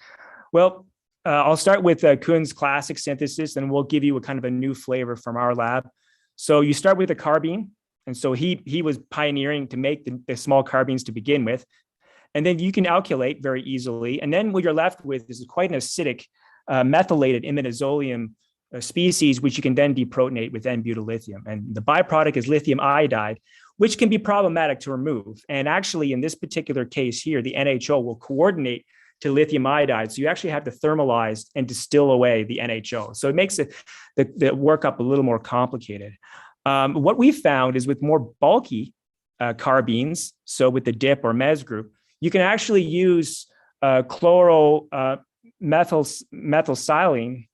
Well, I'll start with Kuhn's classic synthesis, and we'll give you a kind of a new flavor from our lab. So you start with a carbene. And so he was pioneering to make the small carbines to begin with. And then you can alkylate very easily. And then what you're left with is quite an acidic methylated imidazolium species, which you can then deprotonate with N-butyllithium. And the byproduct is lithium iodide, which can be problematic to remove. And actually, in this particular case here, the NHO will coordinate to lithium iodide. So you actually have to thermalize and distill away the NHO. So it makes the workup a little more complicated. What we found is with more bulky carbines, so with the DIP or MES group, you can actually use chloromethylsilane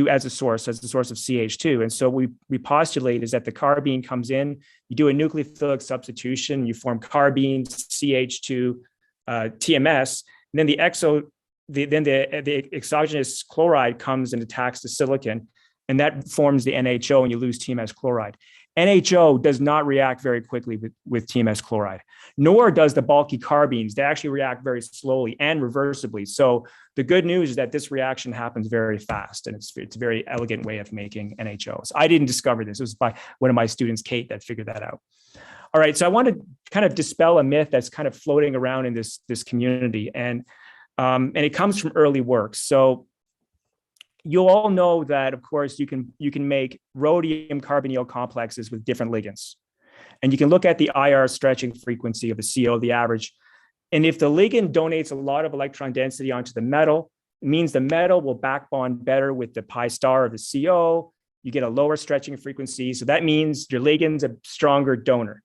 as a source of CH2. And so we postulate is that the carbene comes in, you do a nucleophilic substitution, you form carbene, CH2, TMS, and then the exogenous chloride comes and attacks the silicon, and that forms the NHO and you lose TMS chloride. NHO does not react very quickly with TMS chloride, nor does the bulky carbines. They actually react very slowly and reversibly. So the good news is that this reaction happens very fast, and it's a very elegant way of making NHOs. I didn't discover this. It was by one of my students, Kate, that figured that out. All right, so I want to kind of dispel a myth that's kind of floating around in this community, and it comes from early work. So you'll all know that, of course, you can make rhodium carbonyl complexes with different ligands. And you can look at the IR stretching frequency of the CO, the average. And if the ligand donates a lot of electron density onto the metal, it means the metal will back bond better with the pi star of the CO. You get a lower stretching frequency. So that means your ligand's a stronger donor.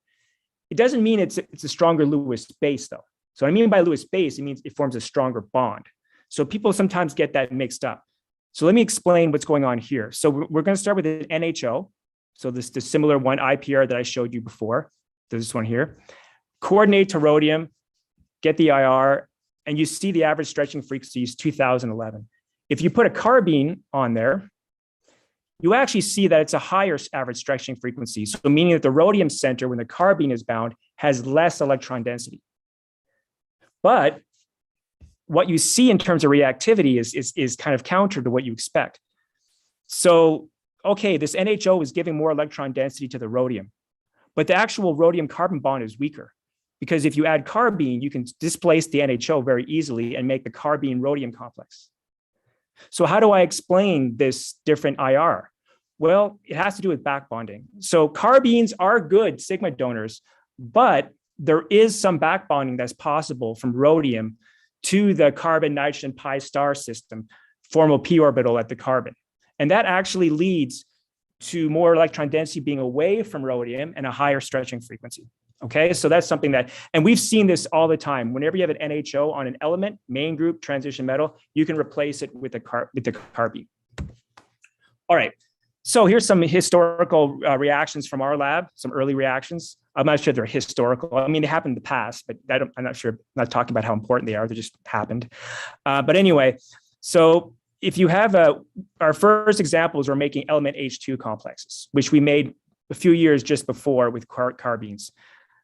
It doesn't mean it's a stronger Lewis base, though. So what I mean by Lewis base, it means it forms a stronger bond. So people sometimes get that mixed up. So let me explain what's going on here. So we're going to start with an NHO. So the similar one IPR that I showed you before, this one here. Coordinate to rhodium, get the IR, and you see the average stretching frequency is 2011. If you put a carbene on there, you actually see that it's a higher average stretching frequency. So meaning that the rhodium center, when the carbene is bound, has less electron density. But what you see in terms of reactivity is kind of counter to what you expect. So, okay, this NHO is giving more electron density to the rhodium, but the actual rhodium carbon bond is weaker, because if you add carbene, you can displace the NHO very easily and make the carbene rhodium complex. So how do I explain this different IR? Well, it has to do with back bonding. So carbenes are good sigma donors, but there is some back bonding that's possible from rhodium to the carbon nitrogen pi star system, form a p orbital at the carbon. And that actually leads to more electron density being away from rhodium and a higher stretching frequency. Okay, so that's something that, and we've seen this all the time. Whenever you have an NHO on an element, main group, transition metal, you can replace it with the carbene. All right, so here's some historical reactions from our lab, some early reactions. I'm not sure they're historical. I mean, they happened in the past, but I'm not sure, I'm not talking about how important they are. They just happened. But anyway, so if you have our first examples were making element H2 complexes, which we made a few years just before with carbenes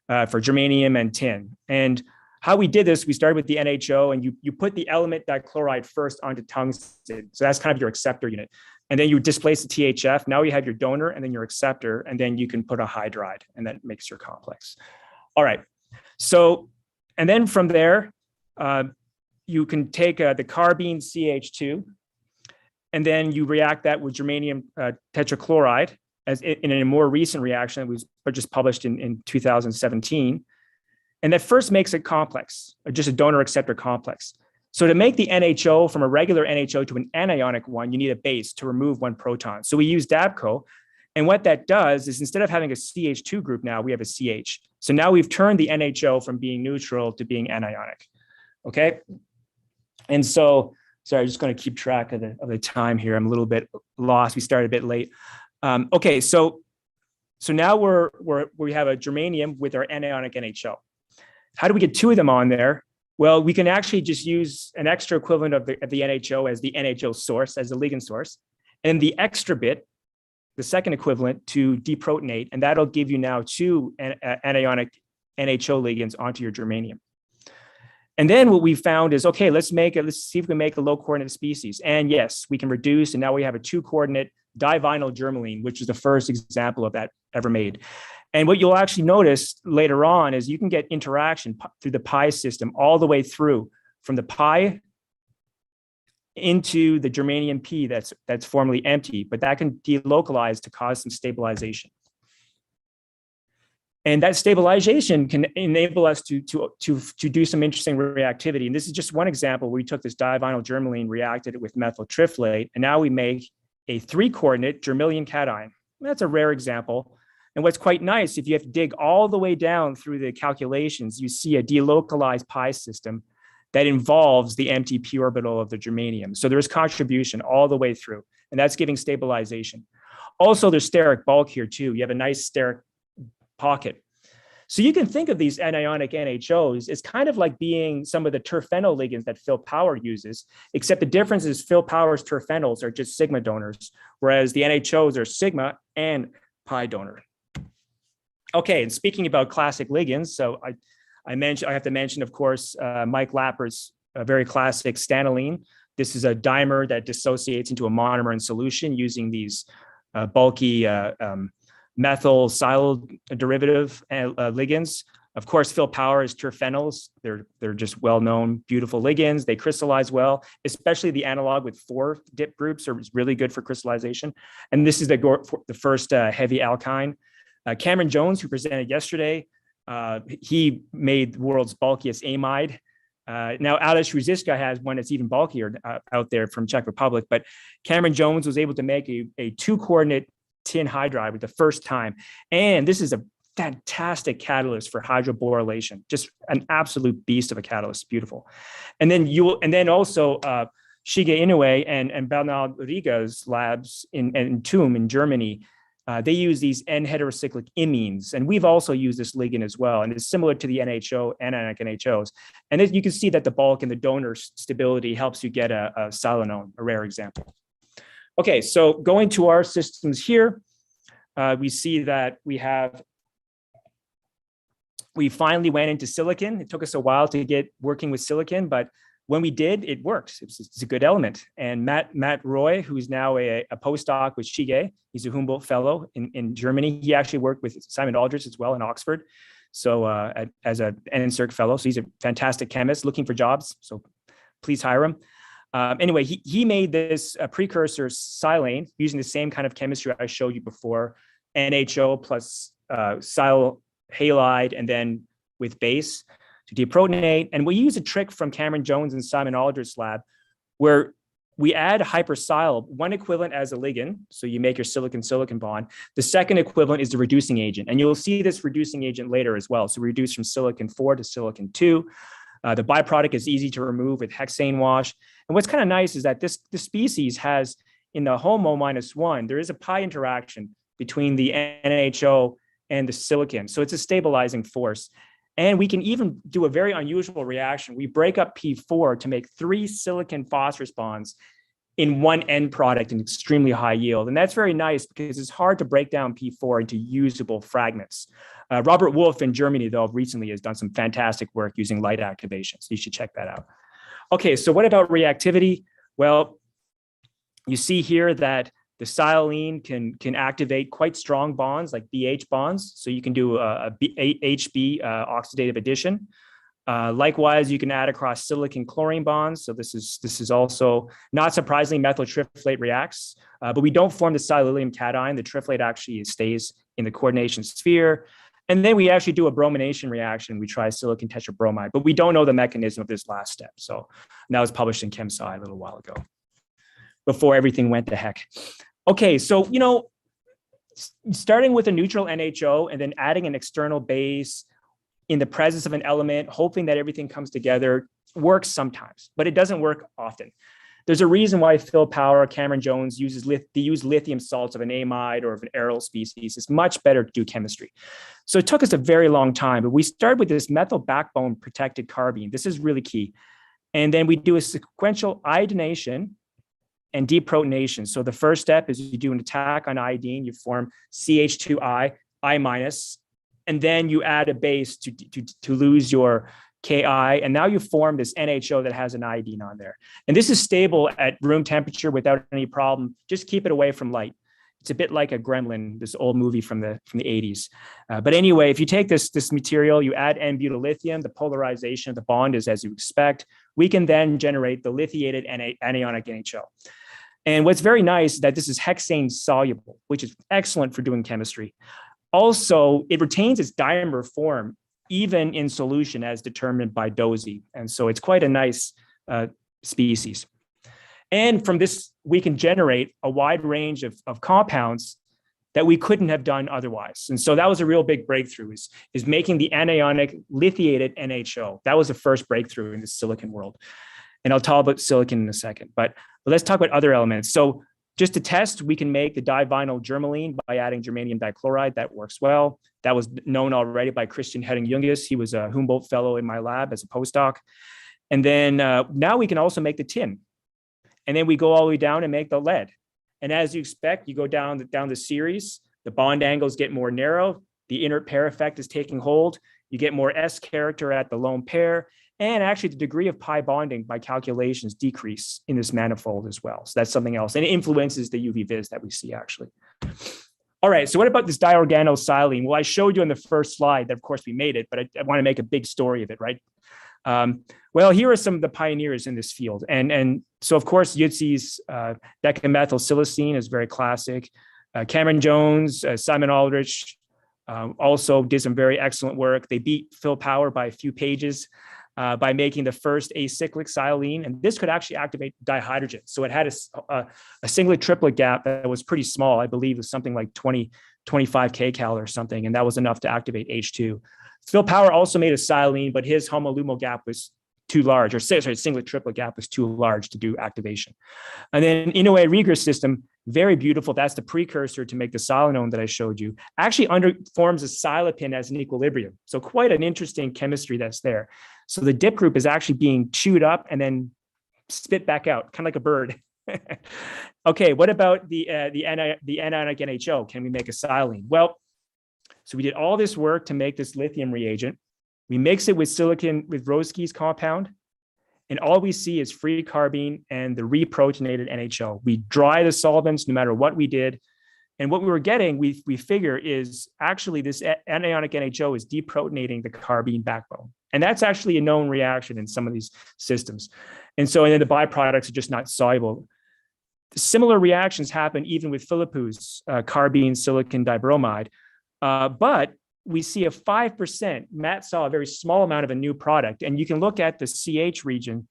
for germanium and tin. And how we did this, we started with the NHO, and you put the element dichloride first onto tungsten. So that's kind of your acceptor unit. And then you displace the THF. Now you have your donor and then your acceptor, and then you can put a hydride, and that makes your complex. All right. So, and then from there, you can take the carbene CH2, and then you react that with germanium tetrachloride as in a more recent reaction that was just published in 2017. And that first makes it complex, or just a donor acceptor complex. So to make the NHO from a regular NHO to an anionic one, you need a base to remove one proton. So we use Dabco. And what that does is instead of having a CH2 group now, we have a CH. So now we've turned the NHO from being neutral to being anionic. Okay. And so, sorry, I'm just going to keep track of the time here. I'm a little bit lost. We started a bit late. Okay. So now we have a germanium with our anionic NHO. How do we get two of them on there? Well, we can actually just use an extra equivalent of the NHO as the NHO source, as the ligand source, and the extra bit, the second equivalent, to deprotonate, and that'll give you now two anionic NHO ligands onto your germanium. And then what we found is, okay, let's see if we can make a low coordinate species. And yes, we can reduce, and now we have a 2-coordinate divinyl germaline, which is the first example of that ever made. And what you'll actually notice later on is you can get interaction through the pi system all the way through from the pi into the germanium P that's formerly empty, but that can delocalize to cause some stabilization. And that stabilization can enable us to do some interesting reactivity. And this is just one example where we took this divinyl germaline, reacted it with methyl triflate, and now we make a 3-coordinate germanium cation. That's a rare example. And what's quite nice, if you have to dig all the way down through the calculations, you see a delocalized pi system that involves the empty p orbital of the germanium. So there's contribution all the way through, and that's giving stabilization. Also, there's steric bulk here too. You have a nice steric pocket. So you can think of these anionic NHOs as kind of like being some of the terphenyl ligands that Phil Power uses, except the difference is Phil Power's terphenols are just sigma donors, whereas the NHOs are sigma and pi donor. Okay, and speaking about classic ligands, so I have to mention, of course, Mike Lapper's very classic stanoline. This is a dimer that dissociates into a monomer in solution using these bulky methyl silyl derivative ligands. Of course, Phil Power is terphenols. They're just well-known, beautiful ligands. They crystallize well, especially the analog with 4 dip groups are really good for crystallization. And this is the first heavy alkyne. Cameron Jones, who presented yesterday, he made the world's bulkiest amide. Now, Aleš Ružička has one that's even bulkier out there from Czech Republic, but Cameron Jones was able to make a 2-coordinate tin hydride with the first time. And this is a fantastic catalyst for hydroborylation, just an absolute beast of a catalyst, beautiful. And then also Shige Inoue and Bernard Riga's labs in TUM in Germany, they use these N-heterocyclic imines, and we've also used this ligand as well, and it's similar to the NHO, anionic NHOs. And you can see that the bulk and the donor stability helps you get a silanone, a rare example. Okay, so going to our systems here, we see that we finally went into silicon. It took us a while to get working with silicon, but when we did, it works. It's a good element. And Matt Roy, who's now a postdoc with Shige, he's a Humboldt fellow in Germany. He actually worked with Simon Aldrich as well in Oxford, so as an NSERC fellow. So he's a fantastic chemist looking for jobs. So please hire him. Anyway, he made this precursor silane using the same kind of chemistry I showed you before, NHO plus silyl halide, and then with base to deprotonate. And we use a trick from Cameron Jones and Simon Aldrich's lab where we add hypersilyl, one equivalent as a ligand. So you make your silicon-silicon bond. The second equivalent is the reducing agent. And you'll see this reducing agent later as well. So we reduce from silicon 4 to silicon 2. The byproduct is easy to remove with hexane wash. And what's kind of nice is that this species has, in the HOMO -1, there is a pi interaction between the NHO and the silicon. So it's a stabilizing force. And we can even do a very unusual reaction. We break up P4 to make 3 silicon phosphorus bonds in one end product in extremely high yield. And that's very nice because it's hard to break down P4 into usable fragments. Robert Wolf in Germany, though, recently has done some fantastic work using light activation. So you should check that out. Okay, so what about reactivity? Well, you see here that the silane can activate quite strong bonds like BH bonds. So you can do a HB oxidative addition. Likewise, you can add across silicon chlorine bonds. So this is also, not surprisingly, methyl triflate reacts, but we don't form the silylium cation. The triflate actually stays in the coordination sphere. And then we actually do a bromination reaction. We try silicon tetrabromide, but we don't know the mechanism of this last step. So that was published in ChemSci a little while ago, before everything went to heck. Okay, so, starting with a neutral NHO and then adding an external base in the presence of an element, hoping that everything comes together, works sometimes, but it doesn't work often. There's a reason why Phil Power, Cameron Jones they use lithium salts of an amide or of an aryl species. It's much better to do chemistry. So it took us a very long time, but we started with this methyl backbone protected carbene. This is really key. And then we do a sequential iodination and deprotonation. So the first step is you do an attack on iodine, you form CH2I, I-, and then you add a base to lose your Ki, and now you form this NHO that has an iodine on there. And this is stable at room temperature without any problem. Just keep it away from light. It's a bit like a Gremlin, this old movie from the 80s. But anyway, if you take this material, you add N-butyllithium, the polarization of the bond is as you expect. We can then generate the lithiated anionic NHO. And what's very nice is that this is hexane soluble, which is excellent for doing chemistry. Also, it retains its dimer form even in solution as determined by Dozy. And so it's quite a nice species. And from this, we can generate a wide range of compounds that we couldn't have done otherwise. And so that was a real big breakthrough, is making the anionic lithiated NHO. That was the first breakthrough in the silicon world. And I'll talk about silicon in a second, but let's talk about other elements. So just to test, we can make the divinyl germylene by adding germanium dichloride. That works well. That was known already by Christian Hedding-Jungus. He was a Humboldt fellow in my lab as a postdoc. And then now we can also make the tin. And then we go all the way down and make the lead. And as you expect, you go down the series, the bond angles get more narrow, the inert pair effect is taking hold, you get more S character at the lone pair, and actually the degree of pi bonding by calculations decrease in this manifold as well. So that's something else. And it influences the UV vis that we see actually. All right, so what about this diorganosilane? Well, I showed you in the first slide that of course we made it, but I want to make a big story of it, right? Well, here are some of the pioneers in this field. And so of course, Yutzi's decamethylsilicene is very classic. Cameron Jones, Simon Aldrich also did some very excellent work. They beat Phil Power by a few pages by making the first acyclic silane. And this could actually activate dihydrogen. So it had a singlet triplet gap that was pretty small. I believe it was something like 25 kcal or something. And that was enough to activate H2. Phil Power also made a silane, but his homolumo gap was too large, or singlet triplet gap was too large to do activation. And then Inoue Rieger's system, very beautiful. That's the precursor to make the silanone that I showed you. Actually forms a silapin as an equilibrium. So quite an interesting chemistry that's there. So the dip group is actually being chewed up and then spit back out, kind of like a bird. Okay, what about the anionic NHO? Can we make a silane? Well, so we did all this work to make this lithium reagent. We mix it with silicon, with Roski's compound, and all we see is free carbene and the reprotonated NHO. We dry the solvents no matter what we did. And what we were getting, we figure, is actually this anionic NHO is deprotonating the carbene backbone. And that's actually a known reaction in some of these systems. And then the byproducts are just not soluble. Similar reactions happen even with Philippou's carbene silicon dibromide. But we see a 5%, Matt saw a very small amount of a new product. And you can look at the CH region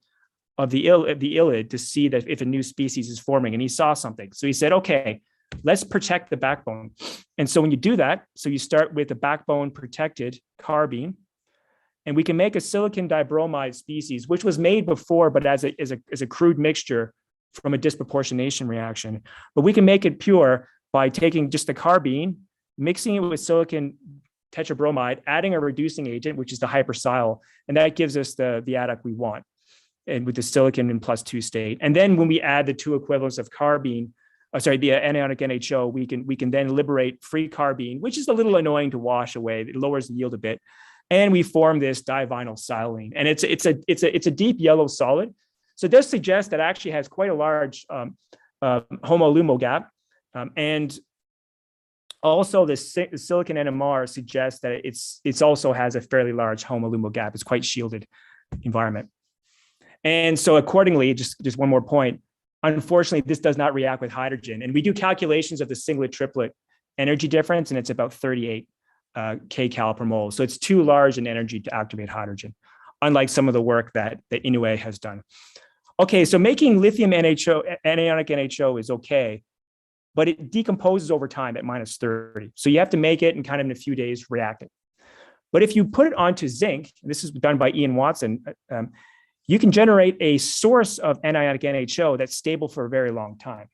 of the illid to see that if a new species is forming, and he saw something. So he said, okay, let's protect the backbone. And so when you do that, so you start with the backbone protected carbene, and we can make a silicon dibromide species, which was made before, but as a crude mixture from a disproportionation reaction. But we can make it pure by taking just the carbene, mixing it with silicon tetrabromide, adding a reducing agent, which is the hypersial, and that gives us the adduct we want, and with the silicon in +2 state. And then when we add the two equivalents of carbene, the anionic NHO, we can then liberate free carbene, which is a little annoying to wash away. It lowers the yield a bit, and we form this divinyl silane, and it's a deep yellow solid. So it does suggest that it actually has quite a large homolumo gap, and also, the silicon NMR suggests that it's also has a fairly large homolumo gap. It's quite shielded environment. And so accordingly, just one more point, unfortunately, this does not react with hydrogen. And we do calculations of the singlet triplet energy difference, and it's about 38. kcal per mole. So it's too large in energy to activate hydrogen, unlike some of the work that Inouye has done. Okay, so making lithium anionic NHO is okay, but it decomposes over time at -30. So you have to make it and kind of in a few days react it. But if you put it onto zinc, this is done by Ian Watson, you can generate a source of anionic NHO that's stable for a very long time.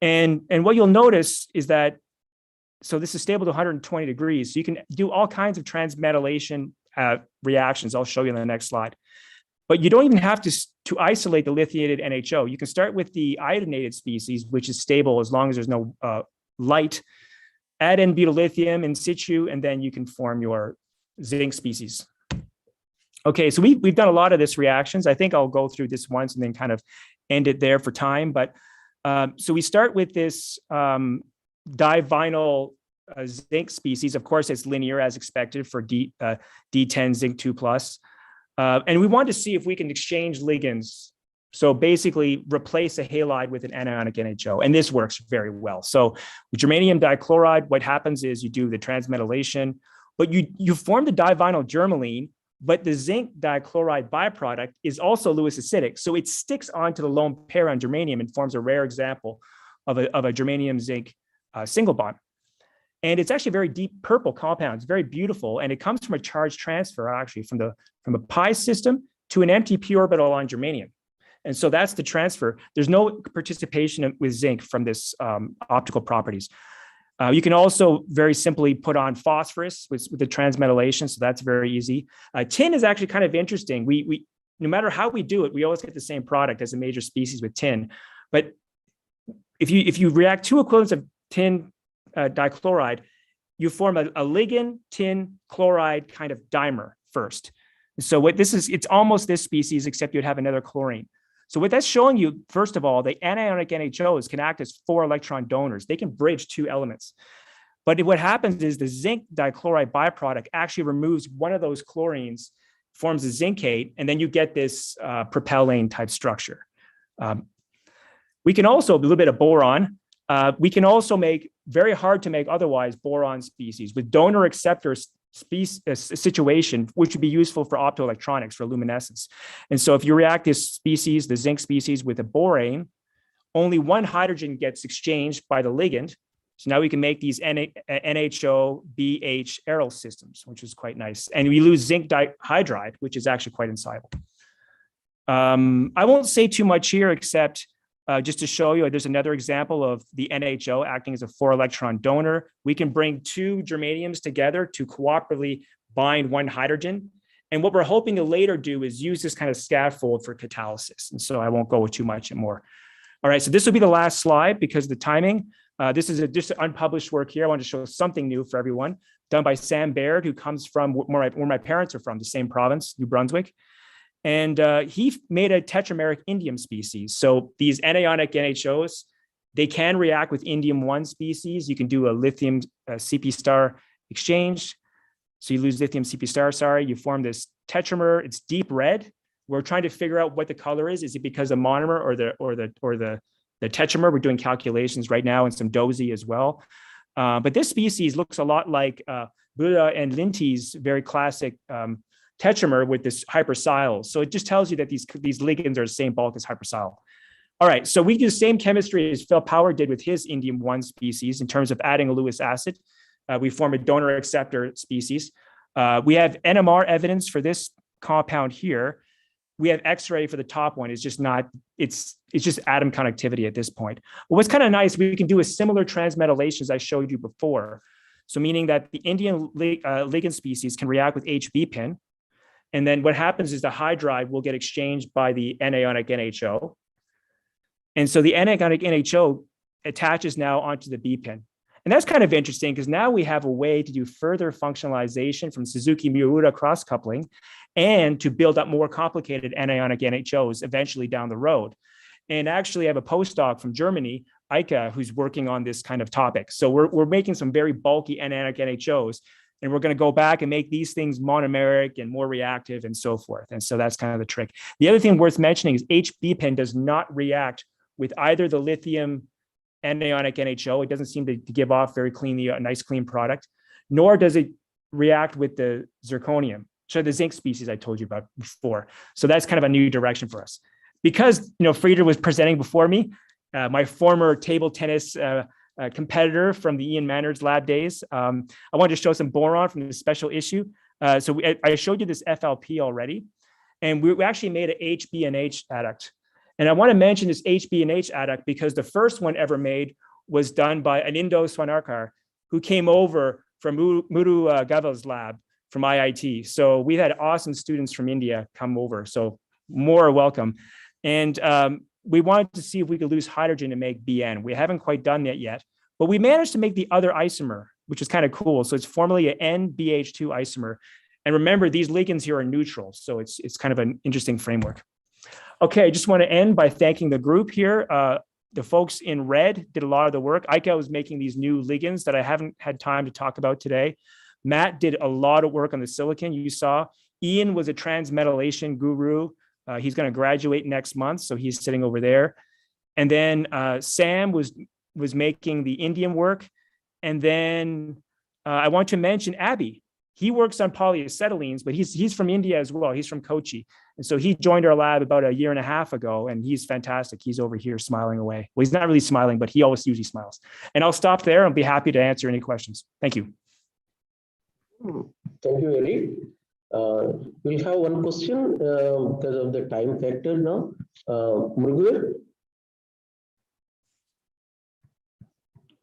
And what you'll notice is that, so this is stable to 120 degrees. So you can do all kinds of transmetallation reactions. I'll show you in the next slide. But you don't even have to isolate the lithiated NHO. You can start with the iodinated species, which is stable as long as there's no light. Add in butyllithium in situ, and then you can form your zinc species. Okay, so we've done a lot of this reactions. I think I'll go through this once and then kind of end it there for time. But so we start with this divinyl zinc species. Of course, it's linear as expected for D10 zinc 2+. And we want to see if we can exchange ligands. So basically replace a halide with an anionic NHO. And this works very well. So with germanium dichloride, what happens is you do the transmetallation, but you form the divinyl germylene, but the zinc dichloride byproduct is also Lewis acidic. So it sticks onto the lone pair on germanium and forms a rare example of a germanium zinc single bond. And it's actually a very deep purple compound. It's very beautiful. And it comes from a charge transfer actually from a pi system to an empty p orbital on germanium. And so that's the transfer. There's no participation with zinc from this optical properties. You can also very simply put on phosphorus with the transmetallation. So that's very easy. Tin is actually kind of interesting. We no matter how we do it, we always get the same product as a major species with tin. But if you react two equivalents of tin dichloride, you form a ligand tin chloride kind of dimer first. So what this is, it's almost this species, except you'd have another chlorine. So what that's showing you, first of all, the anionic NHOs can act as 4 electron donors. They can bridge 2 elements. But what happens is the zinc dichloride byproduct actually removes one of those chlorines, forms a zincate, and then you get this propellane type structure. We can also, a little bit of boron, we can also make very hard to make otherwise boron species with donor acceptor situation, which would be useful for optoelectronics, for luminescence. And so if you react this species, the zinc species, with a borane, only one hydrogen gets exchanged by the ligand. So now we can make these NHO, BH aryl systems, which is quite nice. And we lose zinc dihydride, which is actually quite insoluble. I won't say too much here, except just to show you, there's another example of the NHO acting as a 4 electron donor. We can bring 2 germaniums together to cooperatively bind 1 hydrogen. And what we're hoping to later do is use this kind of scaffold for catalysis. And so I won't go too much more. All right, so this will be the last slide because of the timing. This is just unpublished work here. I want to show something new for everyone, done by Sam Baird, who comes from where my parents are from, the same province, New Brunswick. And he made a tetrameric indium species. So these anionic NHOs, they can react with indium-1 species. You can do a lithium CP star exchange. So you lose lithium CP star, sorry, you form this tetramer. It's deep red. We're trying to figure out what the color is. Is it because of monomer or the tetramer? We're doing calculations right now and some DOSY as well. But this species looks a lot like Buddha and Linty's very classic tetramer with this hypersial. So it just tells you that these ligands are the same bulk as hypersial. All right, so we do the same chemistry as Phil Power did with his indium-1 species in terms of adding a Lewis acid. We form a donor acceptor species. We have NMR evidence for this compound here. We have X-ray for the top one. It's just not, it's just atom conductivity at this point. But what's kind of nice, we can do a similar transmetallation as I showed you before. So meaning that the indium ligand species can react with HB-pin. And then what happens is the hydride will get exchanged by the anionic NHO. And so the anionic NHO attaches now onto the B-pin. And that's kind of interesting because now we have a way to do further functionalization from Suzuki-Miura cross-coupling and to build up more complicated anionic NHOs eventually down the road. And actually I have a postdoc from Germany, Eike, who's working on this kind of topic. So we're making some very bulky anionic NHOs. And we're going to go back and make these things monomeric and more reactive and so forth. And so that's kind of the trick. The other thing worth mentioning is HB-pin does not react with either the lithium anionic NHO. It doesn't seem to give off very cleanly a nice clean product, nor does it react with the zirconium, so the zinc species I told you about before. So that's kind of a new direction for us. Because, Frieder was presenting before me, my former table tennis competitor from the Ian Manners lab days, I wanted to show some boron from the special issue. So I showed you this FLP already, and we actually made an HB&H adduct. And I want to mention this HB&H adduct because the first one ever made was done by Anindo Swanarkar, who came over from Muru Gaval's lab from IIT. So we had awesome students from India come over. So more welcome. And we wanted to see if we could lose hydrogen to make BN. We haven't quite done that yet, but we managed to make the other isomer, which is kind of cool. So it's formally an NBH2 isomer. And remember, these ligands here are neutral. So it's kind of an interesting framework. Okay, I just want to end by thanking the group here. The folks in red did a lot of the work. Eike was making these new ligands that I haven't had time to talk about today. Matt did a lot of work on the silicon you saw. Ian was a transmetallation guru. He's going to graduate next month, so he's sitting over there. And then Sam was making the indium work. And then I want to mention Abby. He works on polyacetylenes, but he's from India as well. He's from Kochi. And so he joined our lab about a year and a half ago, and he's fantastic. He's over here smiling away. Well, he's not really smiling, but he always usually smiles. And I'll stop there and be happy to answer any questions. Thank you. Thank you, Eric. We'll have one question because of the time factor now. Murugavel?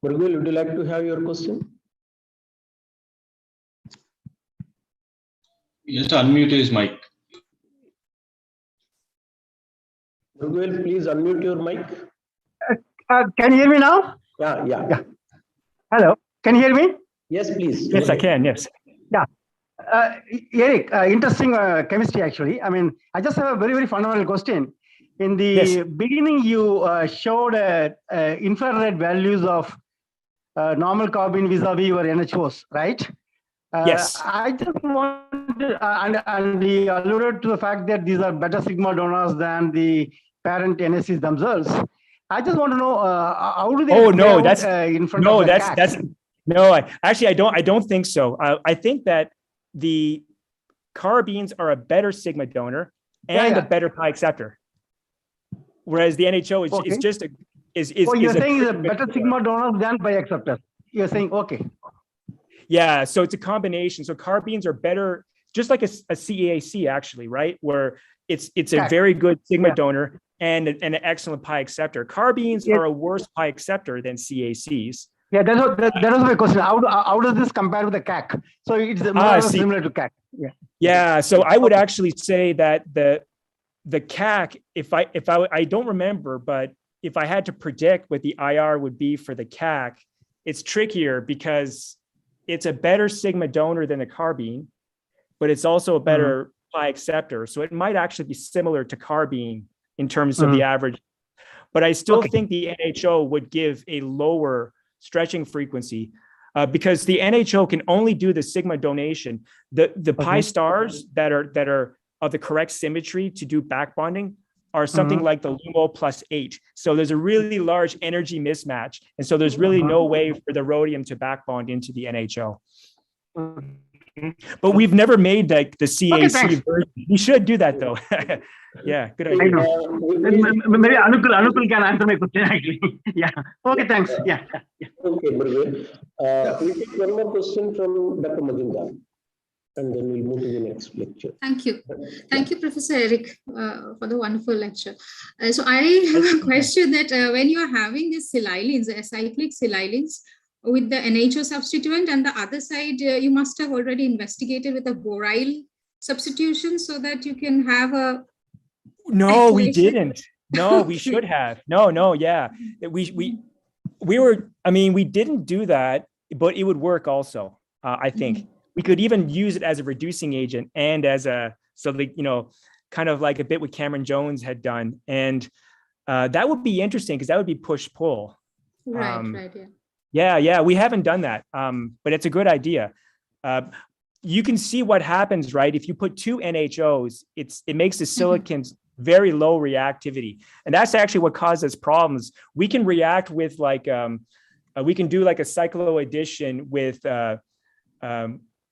Murugavel, would you like to have your question? Just unmute his mic. Murugavel, please unmute your mic. Can you hear me now? Yeah. Hello, can you hear me? Yes, please. Yes, I can. Yes. Yeah. Eric, interesting chemistry, actually. I mean, I just have a very, very fundamental question. In the beginning, you showed infrared values of normal carbon vis-a-vis your NHOs, right? Yes. I just wanted, and he alluded to the fact that these are better sigma donors than the parent NSCs themselves. I just want to know how do they? Oh no, that's in front no, of the that's no. I don't think so. I think that the carbines are a better sigma donor and a better pi acceptor, whereas the NHO is just a is. Oh, you're saying is it's a better sigma donor than pi acceptor. You're saying okay. Yeah, so it's a combination. So carbines are better, just like a CAC actually, right? Where it's a very good sigma donor and an excellent pi acceptor. Carbines are a worse pi acceptor than CACs. Yeah, that was my question. How does this compare with the CAC? So it's more similar to CAC. Yeah. So I would actually say that the CAC, if I don't remember, but if I had to predict what the IR would be for the CAC, it's trickier because it's a better sigma donor than a carbine, but it's also a better pi acceptor. So it might actually be similar to carbine in terms of the average, but I still think the NHO would give a lower stretching frequency because the NHO can only do the sigma donation. The pi stars that are of the correct symmetry to do back bonding are something like the LUMO +8. So there's a really large energy mismatch. And so there's really no way for the rhodium to back bond into the NHO. But we've never made like the CAC version. We should do that though. Yeah, good idea. Maybe Anukul can answer my question actually. Yeah. Okay, thanks. Yeah. Okay, Murugavel. We'll take one more question from Dr. Majumdar, and then we'll move to the next lecture. Thank you. Thank you, Professor Eric, for the wonderful lecture. So I have a question that when you are having these silylines, acyclic silylines with the NHO substituent, and the other side, you must have already investigated with a boryl substitution so that you can have a... No, we didn't. No, we should have. No, yeah. We were, I mean, we didn't do that, but it would work also, I think. We could even use it as a reducing agent and as kind of like a bit what Cameron Jones had done. And that would be interesting because that would be push-pull. Right, yeah. Yeah, we haven't done that, but it's a good idea. You can see what happens, right? If you put two NHOs, it makes the silicons very low reactivity. And that's actually what causes problems. We can react with we can do like a cycloaddition with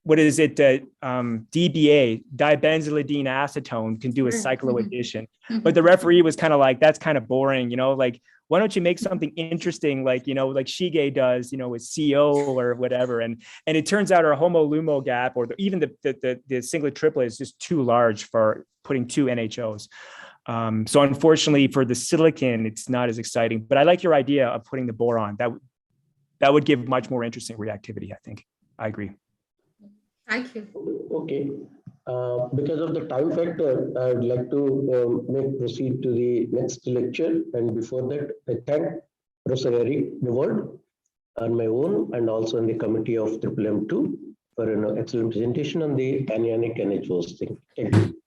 what is it? DBA, dibenzylidine acetone, can do a cycloaddition. But the referee was kind of like, that's kind of boring, like, why don't you make something interesting, like, like Shige does, with CO or whatever. And it turns out our homo-lumo gap, or even the singlet triplet, is just too large for putting two NHOs. So unfortunately for the silicon, it's not as exciting, but I like your idea of putting the boron. That would give much more interesting reactivity, I think. I agree. Thank you. Okay. Because of the time factor, I would like to proceed to the next lecture. And before that, I thank Professor Eric Newald on my own and also on the committee of MMM2 for an excellent presentation on the anionic NHOs thing. Thank you.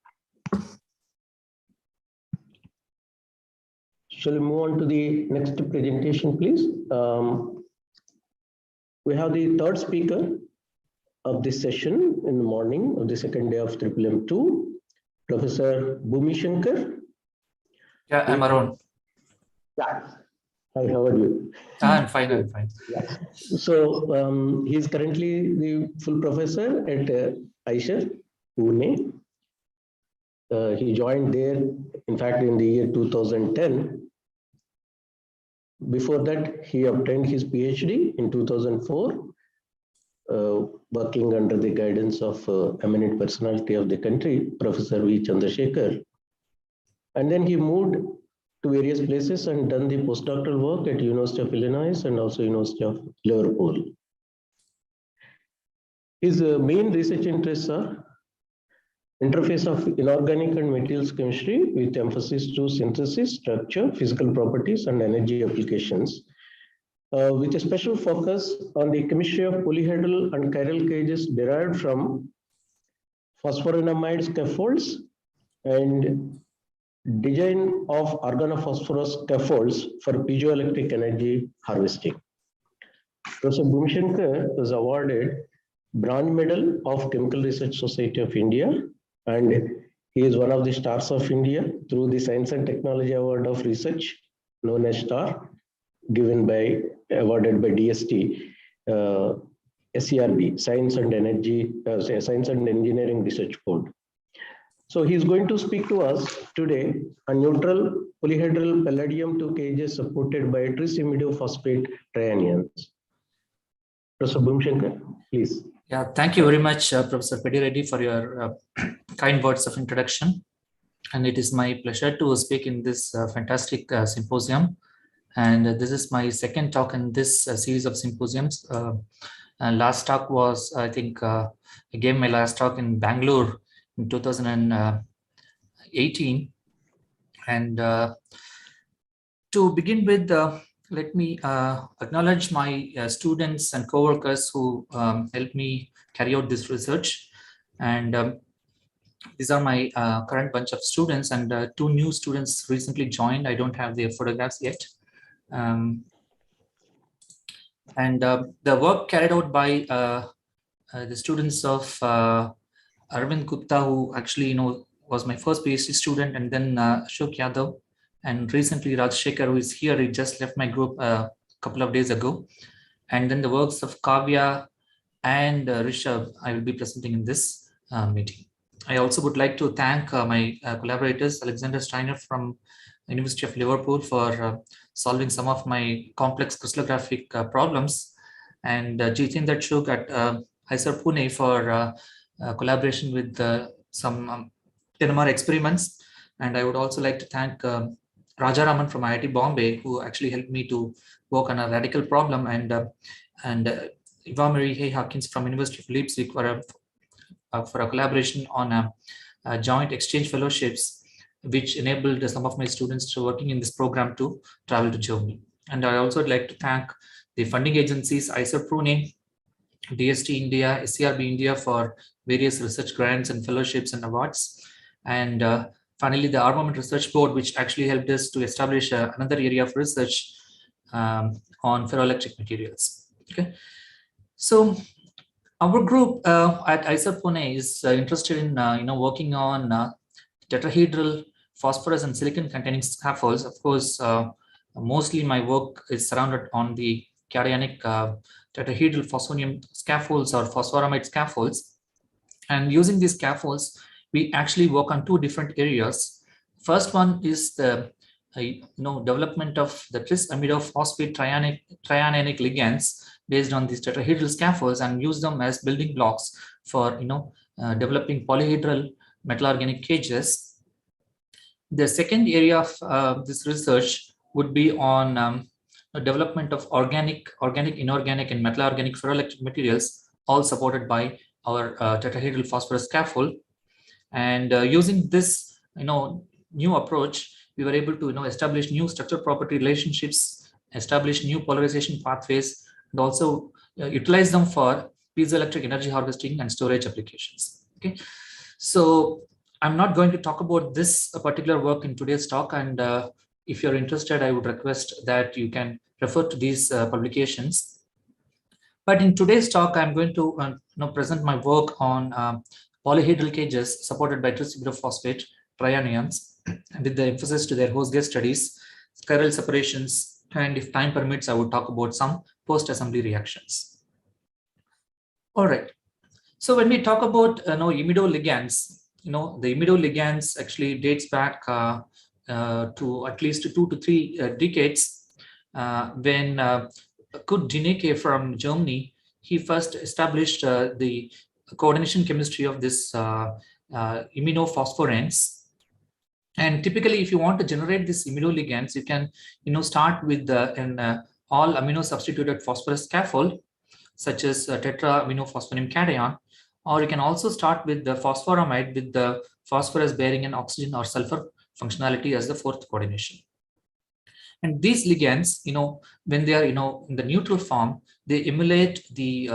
Shall we move on to the next presentation, please? We have the third speaker of this session in the morning of the second day of MMM2, Professor Bhumi Shankar. Yeah, I'm Arun. Yeah. Hi, how are you? I'm fine, I'm fine. Yeah. So he's currently the full professor at Aisher, Pune. He joined there, in fact, in the year 2010. Before that, he obtained his PhD in 2004. Working under the guidance of eminent personality of the country, Professor V. Chandrasekhar. And then he moved to various places and done the postdoctoral work at University of Illinois and also University of Liverpool. His main research interests are interface of inorganic and materials chemistry with emphasis to synthesis, structure, physical properties, and energy applications. With a special focus on the chemistry of polyhedral and chiral cages derived from phosphorinamide scaffolds and design of organophosphorus scaffolds for piezoelectric energy harvesting. Professor Bhumi Shankar was awarded Bronze Medal of Chemical Research Society of India, and he is one of the stars of India through the Science and Technology Award of Research, known as STAR, awarded by DST, SERB, Science and Engineering Research Board. So he's going to speak to us today on neutral polyhedral palladium-2 cages supported by trisimidophosphate trianions. Professor Bhumi Shankar, please. Yeah, thank you very much, Professor Pedireddy, for your kind words of introduction. And it is my pleasure to speak in this fantastic symposium. And this is my second talk in this series of symposiums. And last talk was, I think, I gave my last talk in Bangalore in 2018. And to begin with, let me acknowledge my students and co-workers who helped me carry out this research. And these are my current bunch of students, and two new students recently joined. I don't have their photographs yet. The work carried out by the students of Arvind Gupta, who actually was my first PhD student, and then Ashok Yadav, and recently Raj Shekhar, who is here. He just left my group a couple of days ago. And then the works of Kavya and Rishabh, I will be presenting in this meeting. I also would like to thank my collaborators, Alexander Steiner from University of Liverpool, for solving some of my complex crystallographic problems, and Jitendra Chugh at Aisher Pune for collaboration with some NMR experiments. And I would also like to thank Rajaraman from IIT Bombay, who actually helped me to work on a radical problem, and Eva-Marie Hay-Hawkins from University of Leipzig for a collaboration on joint exchange fellowships, which enabled some of my students to working in this program to travel to Germany. And I also would like to thank the funding agencies, Aisher Pune, DST India, SERB India for various research grants and fellowships and awards. And finally, the Armament Research Board, which actually helped us to establish another area of research on ferroelectric materials. Okay, so our group at Aisher Pune is interested in working on tetrahedral phosphorus and silicon containing scaffolds. Of course, mostly my work is surrounded on the cationic tetrahedral phosphonium scaffolds or phosphoramide scaffolds. And using these scaffolds, we actually work on two different areas. First one is the development of the tris-amidophosphate trianionic ligands based on these tetrahedral scaffolds, and use them as building blocks for developing polyhedral metal organic cages. The second area of this research would be on development of organic, inorganic, and metal organic ferroelectric materials, all supported by our tetrahedral phosphorus scaffold. And using this new approach, we were able to establish new structure property relationships, establish new polarization pathways, and also utilize them for piezoelectric energy harvesting and storage applications. Okay, so I'm not going to talk about this particular work in today's talk, and if you're interested, I would request that you can refer to these publications. But in today's talk, I'm going to present my work on polyhedral cages supported by tris-amidophosphate trianions, with the emphasis to their host gas studies, chiral separations, and if time permits, I would talk about some post-assembly reactions. All right. So when we talk about imidoligands, the imidoligands actually dates back to at least 2 to 3 decades, when Kurt Dineke from Germany, he first established the coordination chemistry of this iminophosphorants. And typically, if you want to generate these imidoligands, you can start with an all amino substituted phosphorus scaffold, such as tetra-aminophosphonium cation, or you can also start with the phosphoramide with the phosphorus bearing an oxygen or sulfur functionality as the fourth coordination. And these ligands, when they are in the neutral form, they emulate the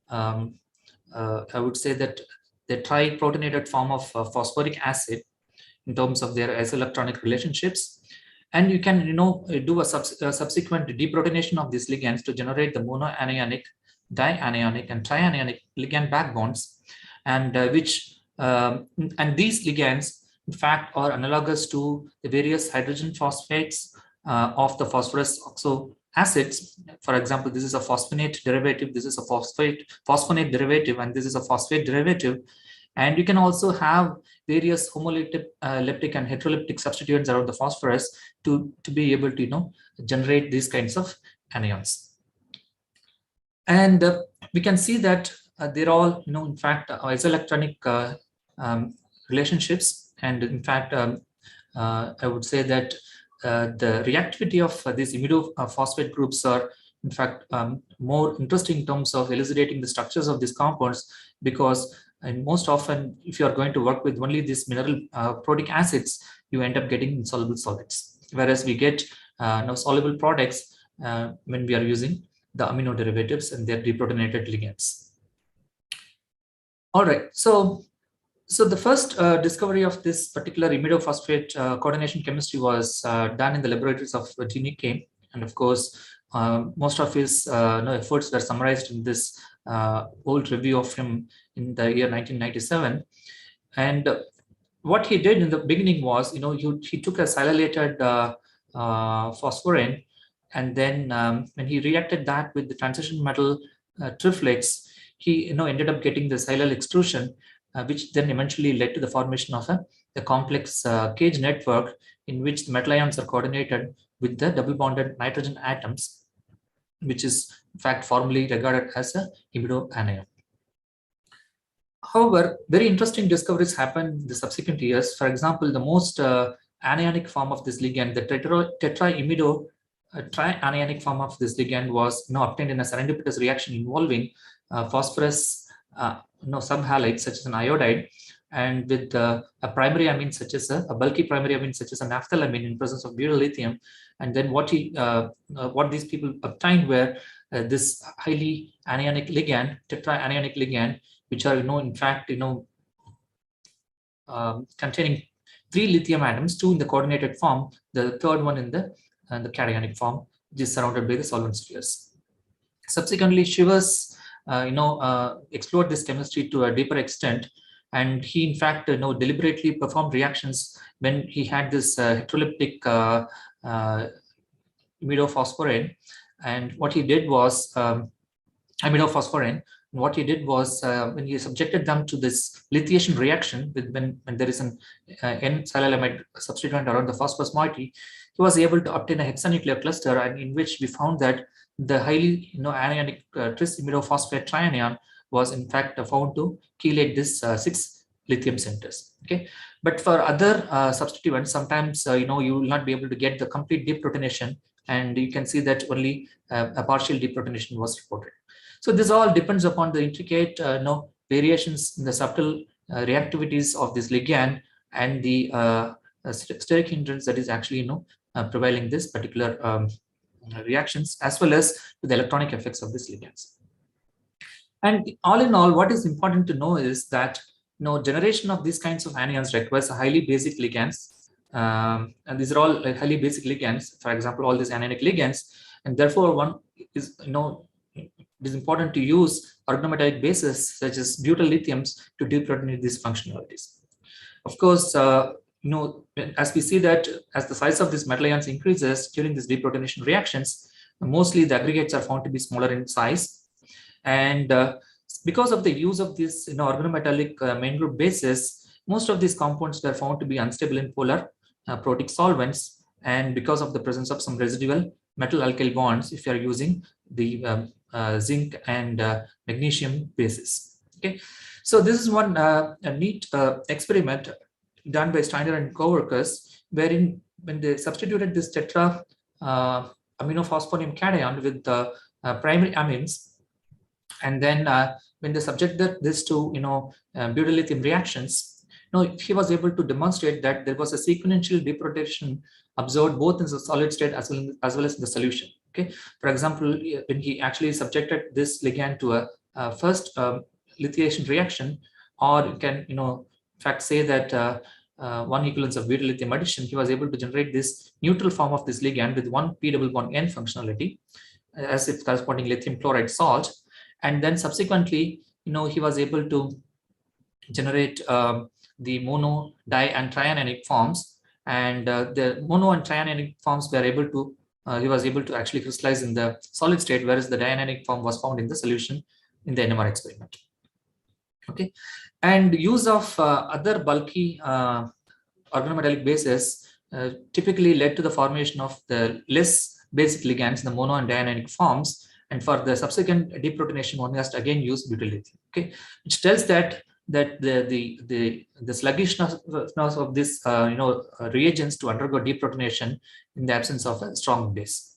I would say that the triprotonated form of phosphoric acid in terms of their isoelectronic relationships. And you can do a subsequent deprotonation of these ligands to generate the monoanionic, dianionic, and trianionic ligand backbones, and and these ligands in fact are analogous to the various hydrogen phosphates of the phosphorus oxo acids. For example, this is a phosphonate derivative, this is a phosphonate derivative, and this is a phosphate derivative. And you can also have various homoleptic and heteroleptic substituents around the phosphorus to be able to generate these kinds of anions. And we can see that they're all in fact isoelectronic relationships, and in fact I would say that the reactivity of these imidophosphate groups are in fact more interesting in terms of elucidating the structures of these compounds, because and most often, if you are going to work with only these mineral protic acids, you end up getting insoluble solids. Whereas we get soluble products when we are using the amino derivatives and their deprotonated ligands. All right, so the first discovery of this particular imidophosphate coordination chemistry was done in the laboratories of Dineke, and of course, most of his efforts were summarized in this old review of him in the year 1997. And what he did in the beginning was, he took a silylated phosphorane, and then when he reacted that with the transition metal triflex, he ended up getting the silyl extrusion, which then eventually led to the formation of the complex cage network in which the metal ions are coordinated with the double bonded nitrogen atoms, which is in fact formally regarded as a imidoanion. However, very interesting discoveries happened in the subsequent years. For example, the most anionic form of this ligand, the tetraimido trianionic form of this ligand, was obtained in a serendipitous reaction involving phosphorus subhalides such as an iodide, and with a primary amine such as a bulky primary amine such as a naphthalamine in presence of butyl lithium. And then what these people obtained were this highly anionic ligand, tetraanionic ligand, which are in fact containing 3 lithium atoms, 2 in the coordinated form, the third one in the cationic form, which is surrounded by the solvent spheres. Subsequently, Shivers explored this chemistry to a deeper extent, and he in fact deliberately performed reactions when he had this heteroleptic imidophosphorane. And what he did was imidophosphorin. What he did was when he subjected them to this lithiation reaction when there is an N-silylamide substituent around the phosphorus moiety, he was able to obtain a hexanuclear cluster, and in which we found that the highly anionic tris imidophosphate trianion was in fact found to chelate this 6 lithium centers. Okay, but for other substituents, sometimes you will not be able to get the complete deprotonation, and you can see that only a partial deprotonation was reported. So this all depends upon the intricate variations in the subtle reactivities of this ligand and the steric hindrance that is actually prevailing this particular reactions, as well as to the electronic effects of these ligands. And all in all, what is important to know is that generation of these kinds of anions requires highly basic ligands, and these are all highly basic ligands. For example, all these anionic ligands, and therefore one is it is important to use organometallic bases such as butyl lithiums to deprotonate these functionalities. Of course, as we see that as the size of these metal ions increases during these deprotonation reactions, mostly the aggregates are found to be smaller in size. And because of the use of this organometallic main group bases, most of these compounds were found to be unstable in polar protic solvents, and because of the presence of some residual metal alkyl bonds if you are using the zinc and magnesium bases. Okay, so this is one neat experiment done by Steiner and co-workers, wherein when they substituted this tetra aminophosphonium cation with the primary amines, and then when they subjected this to butyl lithium reactions, he was able to demonstrate that there was a sequential deprotonation observed both in the solid state as well as in the solution. Okay, for example, when he actually subjected this ligand to a first lithiation reaction, or you can in fact say that one equivalence of butyl lithium addition, he was able to generate this neutral form of this ligand with one p double bond N functionality as its corresponding lithium chloride salt, and then subsequently he was able to generate the mono, di and trianionic forms, and the mono and trianionic forms were able to he was able to actually crystallize in the solid state, whereas the dianionic form was found in the solution in the NMR experiment. Okay, and use of other bulky organometallic bases typically led to the formation of the less basic ligands in the mono and dianionic forms, and for the subsequent deprotonation, one has to again use butyl lithium. Okay, which tells that the sluggishness of this reagents to undergo deprotonation in the absence of a strong base.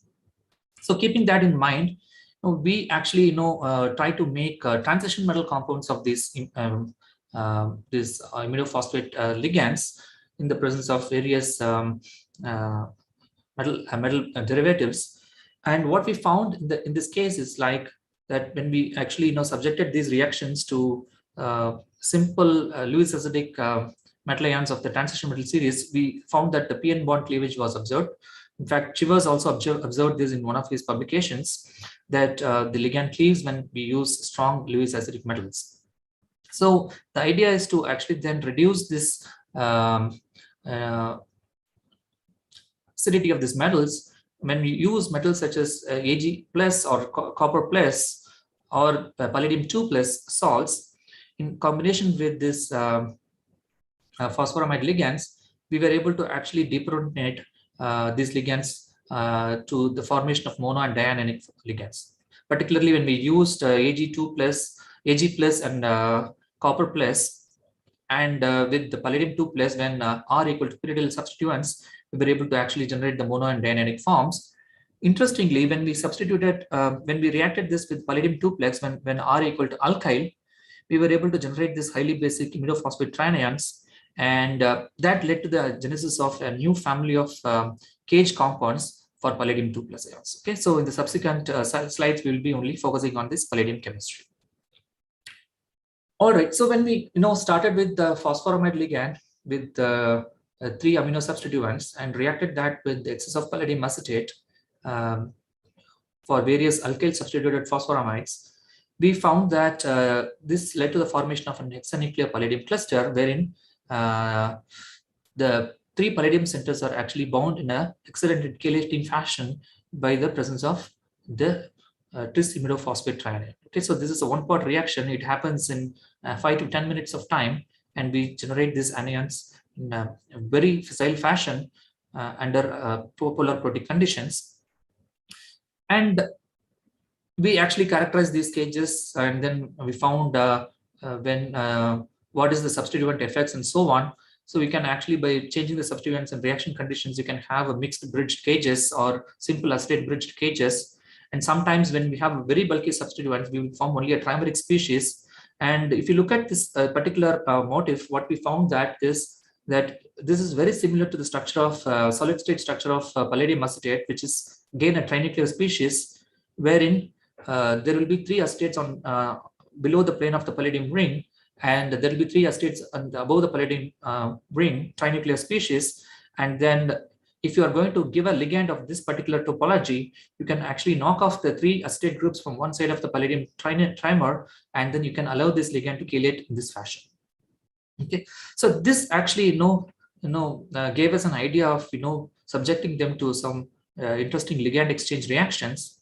So keeping that in mind, we actually try to make transition metal compounds of these imidophosphate ligands in the presence of various metal derivatives. And what we found in this case is like that when we actually subjected these reactions to simple Lewis acidic metal ions of the transition metal series, we found that the p-n bond cleavage was observed. In fact, Chivers also observed this in one of his publications, that the ligand cleaves when we use strong Lewis acidic metals. So the idea is to actually then reduce this acidity of these metals when we use metals such as Ag plus or copper plus or palladium 2 plus salts in combination with this phosphoramide ligands. We were able to actually deprotonate these ligands to the formation of mono and dianionic ligands. Particularly when we used Ag2 plus, Ag plus and copper plus, and with the palladium 2 plus, when R equal to pyridyl substituents, we were able to actually generate the mono and dianionic forms. Interestingly, when we substituted, when we reacted this with palladium 2 plus, when R equal to alkyl, we were able to generate this highly basic imidophosphate trianions, and that led to the genesis of a new family of cage compounds for palladium 2 plus ions. Okay, so in the subsequent slides, we will be only focusing on this palladium chemistry. All right, so when we started with the phosphoramide ligand with 3 amino substituents and reacted that with the excess of palladium acetate for various alkyl substituted phosphoramides, we found that this led to the formation of an hexanuclear palladium cluster, wherein the 3 palladium centers are actually bound in a accelerated chelating fashion by the presence of the tris imidophosphate trianion. Okay, so this is a one-part reaction. It happens in 5 to 10 minutes of time, and we generate these anions in a very fissile fashion under polar protic conditions. And we actually characterize these cages, and then we found what is the substituent effects and so on. So we can actually, by changing the substituents and reaction conditions, you can have a mixed bridged cages or simple acetate bridged cages. And sometimes when we have very bulky substituents, we will form only a trimeric species. And if you look at this particular motif, what we found that is that this is very similar to the structure of solid state structure of palladium acetate, which is again a trinuclear species, wherein there will be 3 acetates on below the plane of the palladium ring, and there will be 3 acetates above the palladium ring, trinuclear species. And then if you are going to give a ligand of this particular topology, you can actually knock off the 3 acetate groups from one side of the palladium trimer, and then you can allow this ligand to chelate in this fashion. Okay, so this actually gave us an idea of subjecting them to some interesting ligand exchange reactions.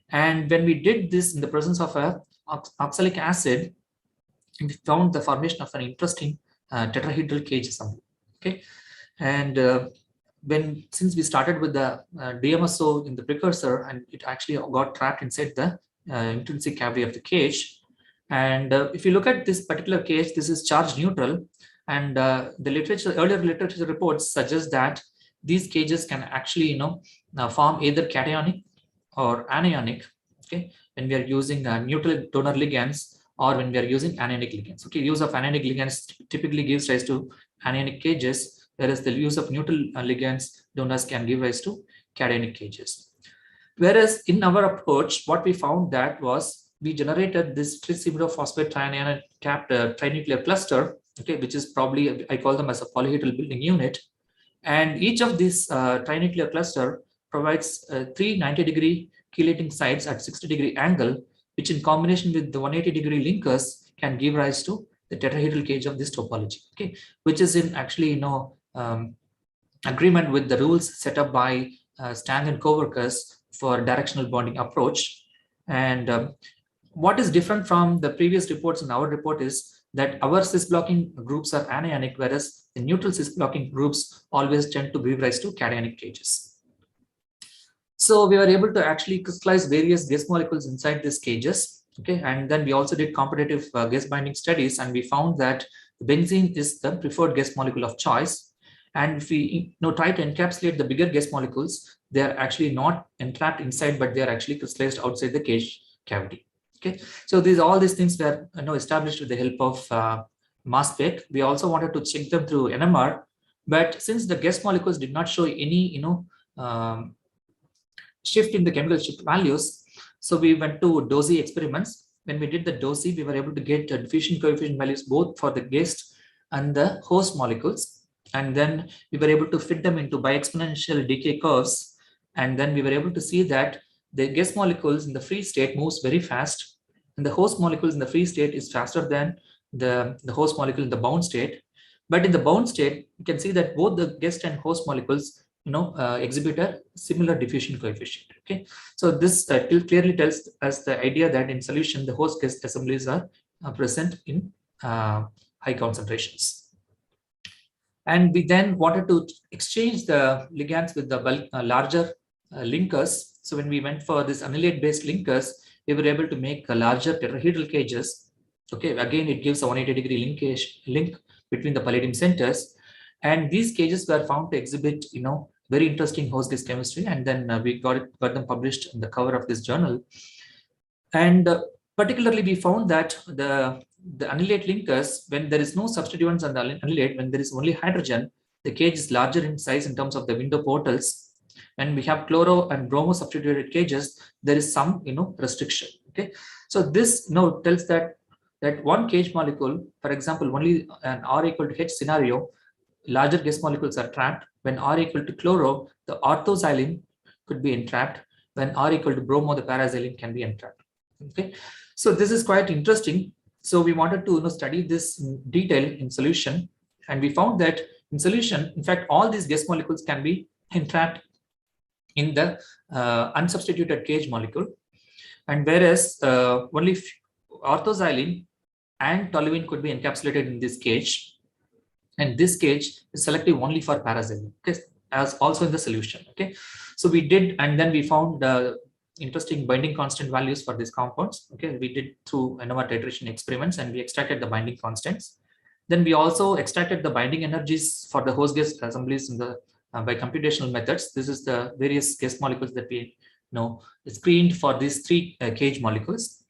And when we did this in the presence of a oxalic acid, we found the formation of an interesting tetrahedral cage assembly. Okay, and since we started with the DMSO in the precursor, and it actually got trapped inside the intrinsic cavity of the cage. And if you look at this particular cage, this is charge neutral, and the earlier literature reports suggest that these cages can actually form either cationic or anionic, okay, when we are using neutral donor ligands or when we are using anionic ligands. Okay, use of anionic ligands typically gives rise to anionic cages, whereas the use of neutral ligands donors can give rise to cationic cages. Whereas in our approach, what we found that was we generated this tris-imidophosphate trianion capped trinuclear cluster, okay, which is probably, I call them as a polyhedral building unit. And each of these trinuclear cluster provides 3 90-degree chelating sites at 60-degree angle, which in combination with the 180-degree linkers can give rise to the tetrahedral cage of this topology, okay, which is in actually agreement with the rules set up by Stang and co-workers for directional bonding approach. And what is different from the previous reports in our report is that our cis-blocking groups are anionic, whereas the neutral cis-blocking groups always tend to give rise to cationic cages. So we were able to actually crystallize various guest molecules inside these cages, okay, and then we also did comparative guest binding studies, and we found that benzene is the preferred guest molecule of choice. And if we try to encapsulate the bigger guest molecules, they are actually not entrapped inside, but they are actually crystallized outside the cage cavity. Okay, so all these things were established with the help of mass spec. We also wanted to check them through NMR, but since the guest molecules did not show any shift in the chemical shift values, so we went to DOSI experiments. When we did the DOSI, we were able to get diffusion coefficient values both for the guest and the host molecules, and then we were able to fit them into bi-exponential decay curves, and then we were able to see that the guest molecules in the free state moves very fast, and the host molecules in the free state is faster than the host molecule in the bound state. But in the bound state, you can see that both the guest and host molecules exhibit a similar diffusion coefficient. Okay, so this clearly tells us the idea that in solution the host guest assemblies are present in high concentrations. And we then wanted to exchange the ligands with the larger linkers. So when we went for this anilate based linkers, we were able to make larger tetrahedral cages. Okay, again it gives a 180-degree link between the palladium centers, and these cages were found to exhibit very interesting host guest chemistry, and then we got them published in the cover of this journal. And particularly we found that the anilate linkers, when there is no substituents on the anilate, when there is only hydrogen, the cage is larger in size in terms of the window portals. When we have chloro and bromo substituted cages, there is some restriction. Okay, so this tells that one cage molecule, for example, only an R equal to H scenario, larger guest molecules are trapped. When R equal to chloro, the orthoxylene could be entrapped. When R equal to bromo, the paraxylene can be entrapped. Okay, so this is quite interesting. So we wanted to study this in detail in solution, and we found that in solution, in fact, all these guest molecules can be entrapped in the unsubstituted cage molecule. And whereas only orthoxylene and toluene could be encapsulated in this cage, and this cage is selective only for paraxylene, okay, as also in the solution. Okay, so we did, and then we found interesting binding constant values for these compounds. Okay, we did through NMR titration experiments, and we extracted the binding constants. Then we also extracted the binding energies for the host gas assemblies in the by computational methods. This is the various gas molecules that we screened for these 3 cage molecules.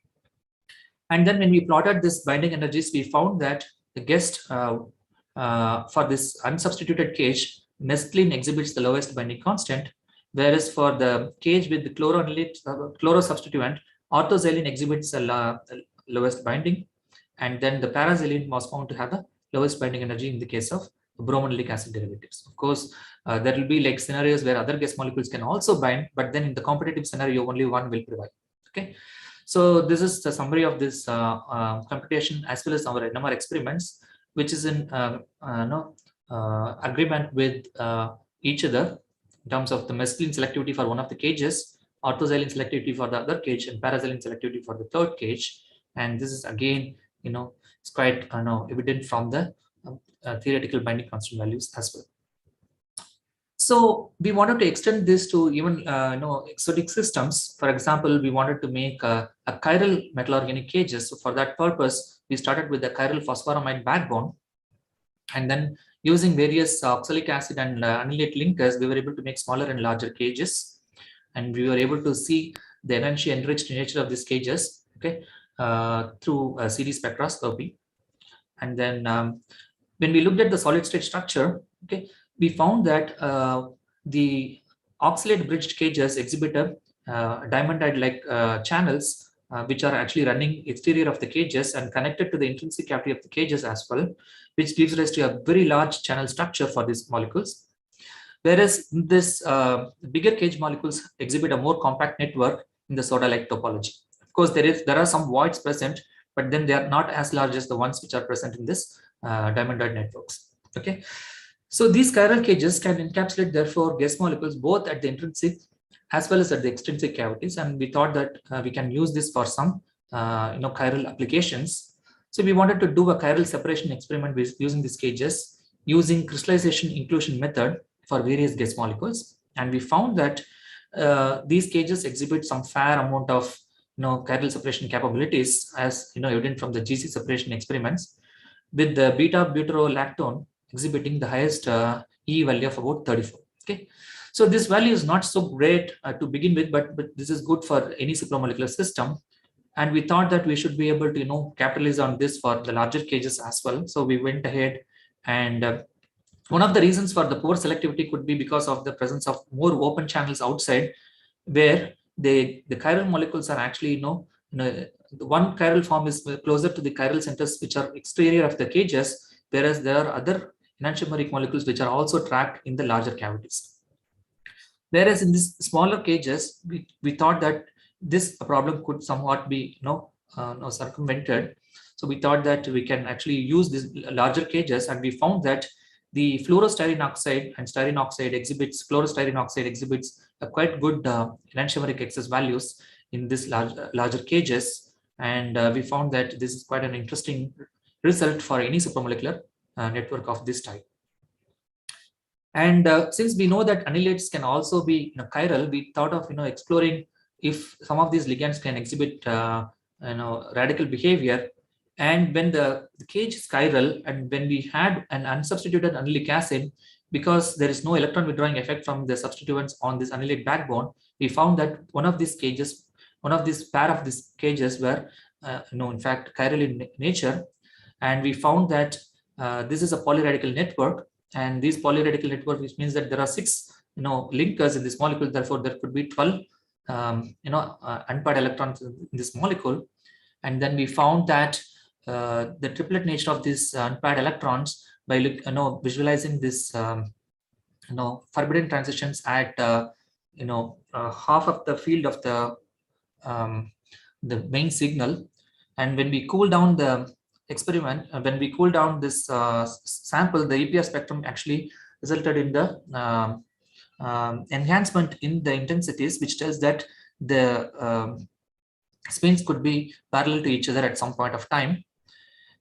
And then when we plotted this binding energies, we found that the guest for this unsubstituted cage, mescaline exhibits the lowest binding constant, whereas for the cage with the chloro substituent, orthoxylene exhibits the lowest binding, and then the paraxylene was found to have the lowest binding energy in the case of bromonoic acid derivatives. Of course, there will be like scenarios where other gas molecules can also bind, but then in the competitive scenario, only one will prevail. Okay, so this is the summary of this computation as well as our NMR experiments, which is in agreement with each other in terms of the mescaline selectivity for one of the cages, orthoxylene selectivity for the other cage, and paraxylene selectivity for the third cage. And this is again, it's quite evident from the theoretical binding constant values as well. So we wanted to extend this to even exotic systems. For example, we wanted to make a chiral metal organic cages. So for that purpose, we started with the chiral phosphoramide backbone, and then using various oxalic acid and anilate linkers, we were able to make smaller and larger cages, and we were able to see the energy enriched nature of these cages, okay, through CD spectroscopy. And then when we looked at the solid state structure, okay, we found that the oxalate bridged cages exhibit a diamondite-like channels, which are actually running exterior of the cages and connected to the intrinsic cavity of the cages as well, which gives rise to a very large channel structure for these molecules. Whereas this bigger cage molecules exhibit a more compact network in the soda-like topology. Of course, there are some voids present, but then they are not as large as the ones which are present in this diamondite networks. Okay, so these chiral cages can encapsulate therefore gas molecules both at the intrinsic as well as at the extrinsic cavities, and we thought that we can use this for some chiral applications. So we wanted to do a chiral separation experiment with using these cages using crystallization inclusion method for various gas molecules, and we found that these cages exhibit some fair amount of chiral separation capabilities, as evident from the GC separation experiments, with the beta butyrolactone exhibiting the highest E value of about 34. Okay, so this value is not so great to begin with, but this is good for any supramolecular system, and we thought that we should be able to capitalize on this for the larger cages as well. So we went ahead, and one of the reasons for the poor selectivity could be because of the presence of more open channels outside, where the chiral molecules are actually the one chiral form is closer to the chiral centers which are exterior of the cages, whereas there are other enantiomeric molecules which are also trapped in the larger cavities. Whereas in these smaller cages, we thought that this problem could somewhat be circumvented. So we thought that we can actually use these larger cages, and we found that the fluorostyrene oxide and styrene oxide exhibits, fluorostyrene oxide exhibits a quite good enantiomeric excess values in this larger cages, and we found that this is quite an interesting result for any supramolecular network of this type. And since we know that anilates can also be chiral, we thought of exploring if some of these ligands can exhibit radical behavior. And when the cage is chiral, and when we had an unsubstituted anilic acid, because there is no electron withdrawing effect from the substituents on this anilate backbone, we found that one of these pair of these cages were in fact chiral in nature, and we found that this is a polyradical network, and this polyradical network, which means that there are 6 linkers in this molecule, therefore there could be 12 unpaired electrons in this molecule. And then we found that the triplet nature of these unpaired electrons by visualizing this forbidden transitions at half of the field of the main signal. And when we cool down the experiment, when we cool down this sample, the EPR spectrum actually resulted in the enhancement in the intensities, which tells that the spins could be parallel to each other at some point of time.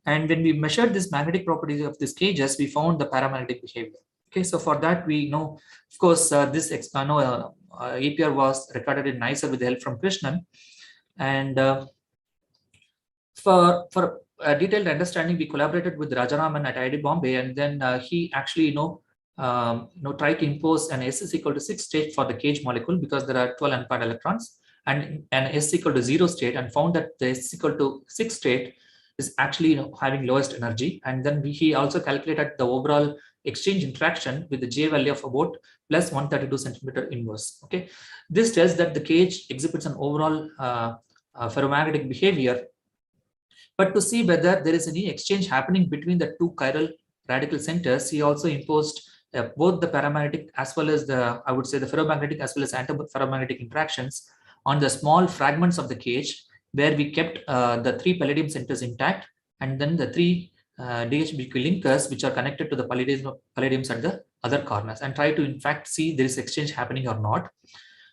And when we measured this magnetic properties of these cages, we found the paramagnetic behavior. Okay, so for that we know, of course, this APR was recorded in NICER with the help from Krishnan. And for a detailed understanding, we collaborated with Rajaraman at IIT Bombay, and then he actually tried to impose an S is equal to 6 state for the cage molecule, because there are 12 unpaired electrons, and an S equal to 0 state, and found that the S equal to 6 state is actually having lowest energy. And then he also calculated the overall exchange interaction with the J value of about plus 132 centimeter inverse. Okay, this tells that the cage exhibits an overall ferromagnetic behavior. But to see whether there is any exchange happening between the two chiral radical centers, he also imposed both the paramagnetic as well as the, I would say, the ferromagnetic as well as antiferromagnetic interactions on the small fragments of the cage, where we kept the 3 palladium centers intact, and then the 3 DHBQ linkers which are connected to the palladiums at the other corners, and try to in fact see there is exchange happening or not.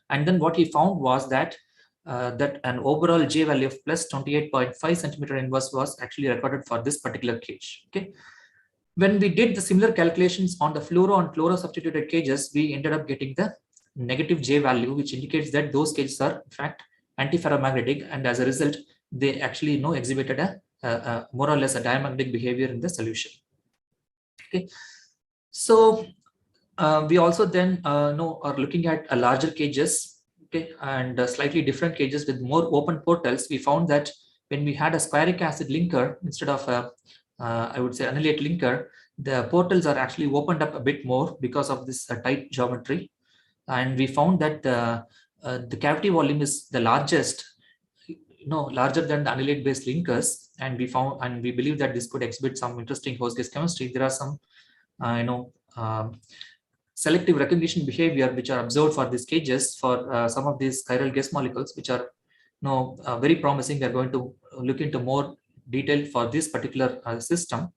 And then what he found was that that an overall J value of plus 28.5 centimeter inverse was actually recorded for this particular cage. Okay, when we did the similar calculations on the fluoro and chloro substituted cages, we ended up getting the negative J value, which indicates that those cages are in fact antiferromagnetic, and as a result they actually exhibited a more or less a diamagnetic behavior in the solution. Okay, so we also then are looking at a larger cages, okay, and slightly different cages with more open portals. We found that when we had a squaric acid linker instead of a I would say annulate linker, the portals are actually opened up a bit more because of this tight geometry. And we found that the cavity volume is the largest, larger than the annulate based linkers. And we believe that this could exhibit some interesting host gas chemistry. There are some, selective recognition behavior which are observed for these cages for some of these chiral gas molecules, which are very promising. We are going to look into more detail for this particular system.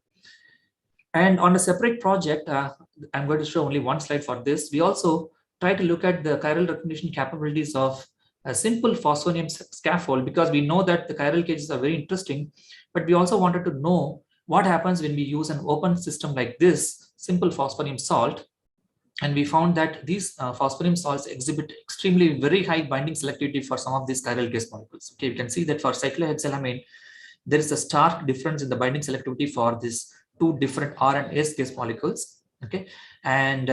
And on a separate project, I'm going to show only one slide for this. We also try to look at the chiral recognition capabilities of a simple phosphonium scaffold, because we know that the chiral cages are very interesting, but we also wanted to know what happens when we use an open system like this, simple phosphonium salt. And we found that these phosphonium salts exhibit extremely very high binding selectivity for some of these chiral gas molecules. Okay, you can see that for cyclohexylamine, there is a stark difference in the binding selectivity for these 2 different R and S gas molecules. Okay, and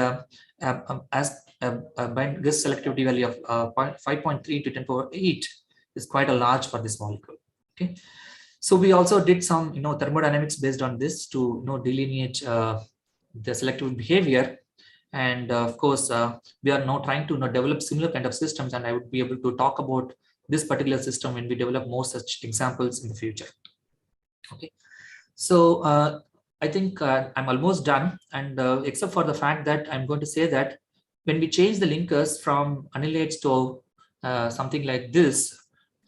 as gas selectivity value of 5.3 to 10 power 8 is quite a large for this molecule. Okay, so we also did some thermodynamics based on this to delineate the selective behavior. And of course, we are now trying to develop similar kind of systems, and I would be able to talk about this particular system when we develop more such examples in the future. Okay, so I think I'm almost done, and except for the fact that I'm going to say that when we change the linkers from annulates to something like this,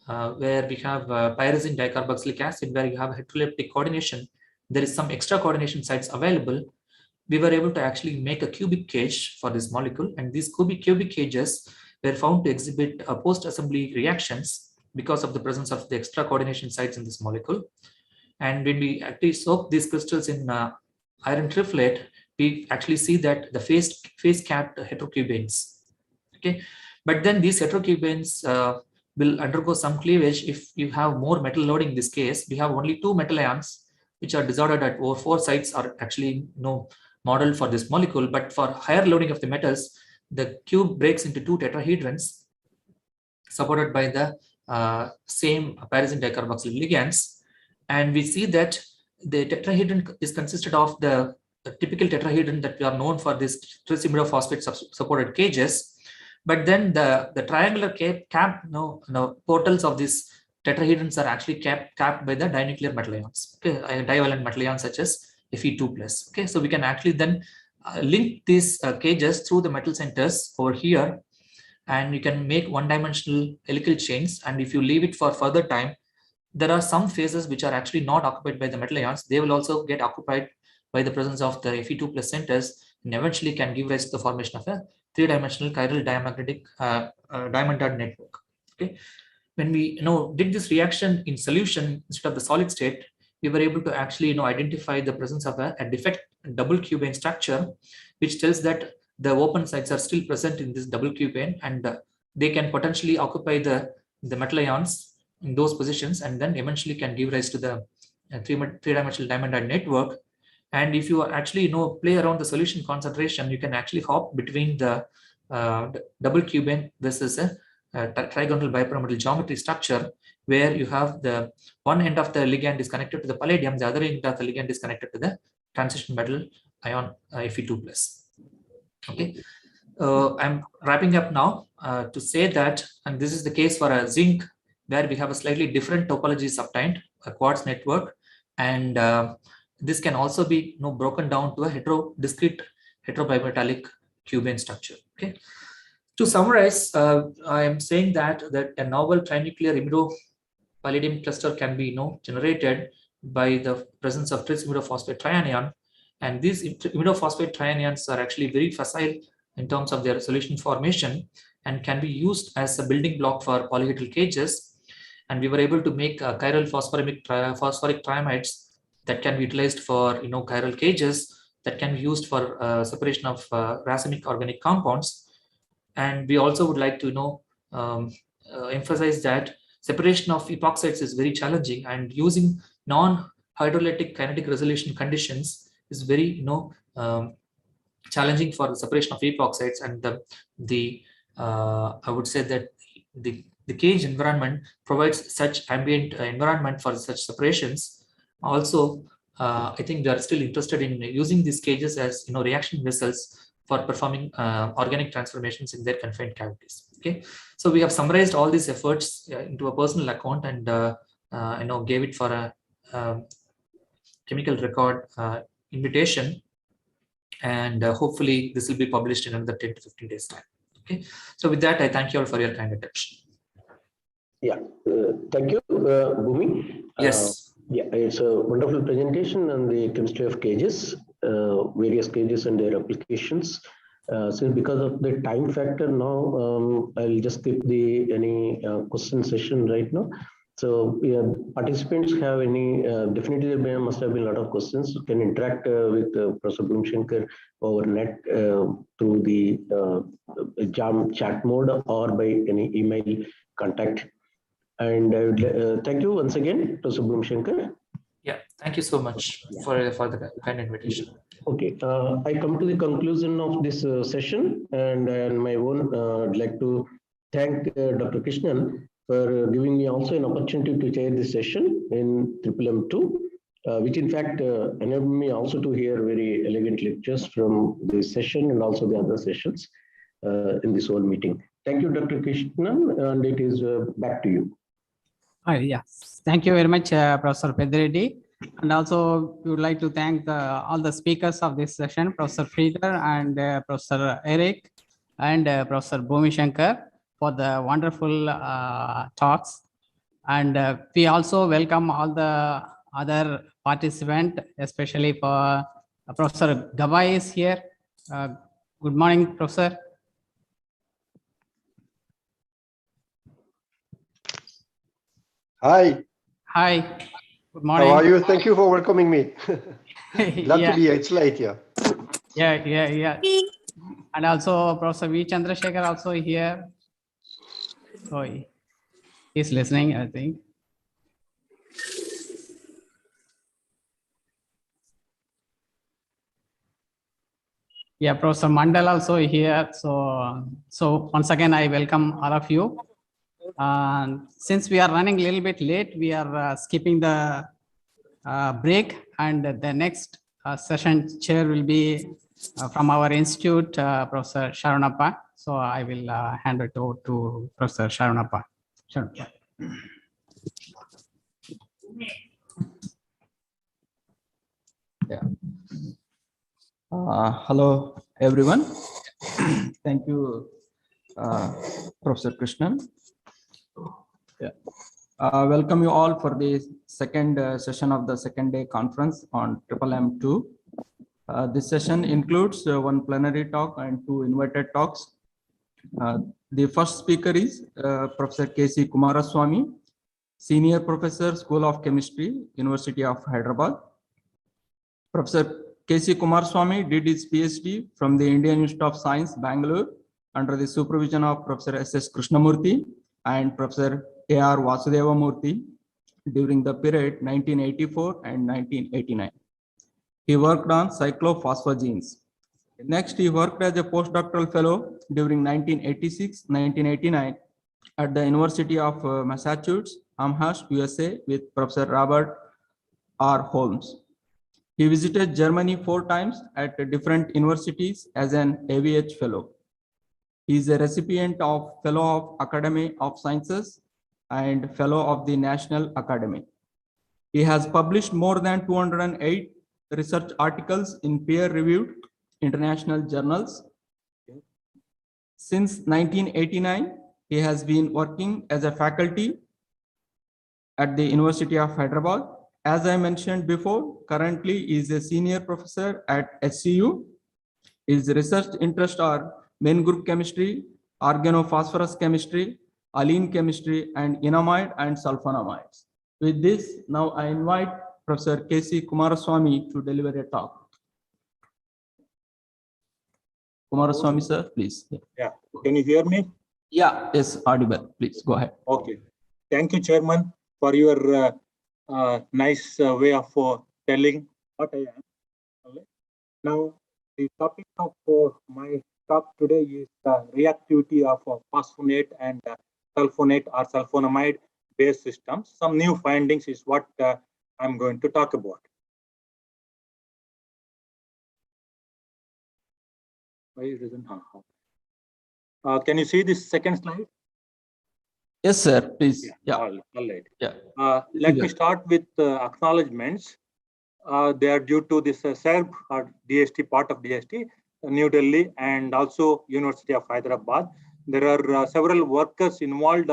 where we have pyrazine dicarboxylic acid, where you have heteroleptic coordination, there is some extra coordination sites available. We were able to actually make a cubic cage for this molecule, and these cubic cages were found to exhibit post-assembly reactions because of the presence of the extra coordination sites in this molecule. And when we actually soak these crystals in iron triflate, we actually see that the phase-capped heterocubanes. Okay, but then these heterocubanes will undergo some cleavage if you have more metal loading. In this case, we have only 2 metal ions which are disordered at over 4 sites are actually modeled for this molecule. But for higher loading of the metals, the cube breaks into 2 tetrahedrons supported by the same pyrazine dicarboxyl ligands. And we see that the tetrahedron is consisted of the typical tetrahedron that we are known for this tris-imidophosphate supported cages. But then the triangular portals of these tetrahedrons are actually capped by the dinuclear metal ions, okay, divalent metal ions such as Fe2+. Okay, so we can actually then link these cages through the metal centers over here, and you can make one-dimensional helical chains. And if you leave it for further time, there are some phases which are actually not occupied by the metal ions. They will also get occupied by the presence of the Fe2+ centers, and eventually can give rise to the formation of a 3-dimensional chiral diamagnetic diamond dot network. Okay, when we did this reaction in solution instead of the solid state, we were able to actually identify the presence of a defect double cubane structure, which tells that the open sites are still present in this double cubane, and they can potentially occupy the metal ions in those positions, and then eventually can give rise to the three-dimensional diamond network. And if you actually play around the solution concentration, you can actually hop between the double cubane versus a trigonal bipyramidal geometry structure, where you have the one end of the ligand is connected to the palladium, the other end of the ligand is connected to the transition metal ion Fe2+. Okay, I'm wrapping up now to say that, and this is the case for a zinc, where we have a slightly different topology is obtained, a quartz network, and this can also be broken down to a discrete heterobimetallic cubane structure. Okay. To summarize, I am saying that a novel trinuclear imidopalladium cluster can be generated by the presence of tris imidophosphate trianion, and these imidophosphate trianions are actually very facile in terms of their solution formation and can be used as a building block for polyhedral cages. And we were able to make chiral phosphoric triamides that can be utilized for chiral cages that can be used for separation of racemic organic compounds. And we also would like to emphasize that separation of epoxides is very challenging, and using non-hydrolytic kinetic resolution conditions is very challenging for the separation of epoxides. And I would say that the cage environment provides such ambient environment for such separations. Also, I think they are still interested in using these cages as reaction vessels for performing organic transformations in their confined cavities. Okay, so we have summarized all these efforts into a personal account and gave it for a chemical record invitation, and hopefully this will be published in another 10 to 15 days time. Okay, so with that, I thank you all for your kind attention. Yeah, thank you, Bhumi. Yes. Yeah, it's a wonderful presentation on the chemistry of cages, various cages and their applications. So because of the time factor now, I'll just skip any question session right now. So participants have any, definitely there must have been a lot of questions. You can interact with Professor Boomshankar over net through the Jam chat mode or by any email contact. And I would thank you once again, Professor Boomshankar. Yeah, thank you so much for the kind invitation. Okay, I come to the conclusion of this session, and on my own, I'd like to thank Dr. Krishnan for giving me also an opportunity to chair this session in MMM2, which in fact enabled me also to hear very elegant lectures from this session and also the other sessions in this whole meeting. Thank you, Dr. Krishnan, and it is back to you. Yes, thank you very much, Professor Pedretti. And also, we would like to thank all the speakers of this session, Professor Frieder and Professor Eric and Professor Boomshankar, for the wonderful talks. And we also welcome all the other participants, especially for Professor Gavai is here. Good morning, Professor. Hi. Hi. Good morning. How are you? Thank you for welcoming me. Glad to be here. It's late here. Yeah. And also Professor V. Chandrasekhar also here. So he's listening, I think. Yeah, Professor Mandal also here. So once again, I welcome all of you. Since we are running a little bit late, we are skipping the break, and the next session chair will be from our institute, Professor Sharanappa. So I will hand it over to Professor Sharanappa. Sure. Yeah. Hello, everyone. Thank you, Professor Krishnan. Yeah. Welcome you all for the second session of the second day conference on MMM2. This session includes one plenary talk and two invited talks. The first speaker is Professor K.C. Kumaraswamy, Senior Professor, School of Chemistry, University of Hyderabad. Professor K.C. Kumaraswamy did his PhD from the Indian Institute of Science, Bangalore, under the supervision of Professor S.S. Krishnamurthy and Professor A.R. Vasudeva Murthy during the period 1984 and 1989. He worked on cyclophosphogenes. Next, he worked as a postdoctoral fellow during 1986-1989 at the University of Massachusetts, Amherst, USA, with Professor Robert R. Holmes. He visited Germany 4 times at different universities as an AVH fellow. He is a recipient of Fellow of Academy of Sciences and Fellow of the National Academy. He has published more than 208 research articles in peer-reviewed international journals. Since 1989, he has been working as a faculty at the University of Hyderabad. As I mentioned before, currently he is a senior professor at SCU. His research interests are main group chemistry, organophosphorus chemistry, alene chemistry, and enamide and sulfonamides. With this, now I invite Professor K.C. Kumaraswamy to deliver a talk. Kumaraswamy, sir, please. Yeah, can you hear me? Yeah, yes, audible. Please go ahead. Okay. Thank you, Chairman, for your nice way of telling what I am. Okay. Now, the topic of my talk today is the reactivity of phosphonate and sulfonate or sulfonamide base systems. Some new findings is what I'm going to talk about. Why it isn't? Can you see this second slide? Yes, sir. Please. Yeah. All right. Yeah. Let me start with acknowledgements. They are due to this SERB or DST, part of DST, New Delhi, and also University of Hyderabad. There are several workers involved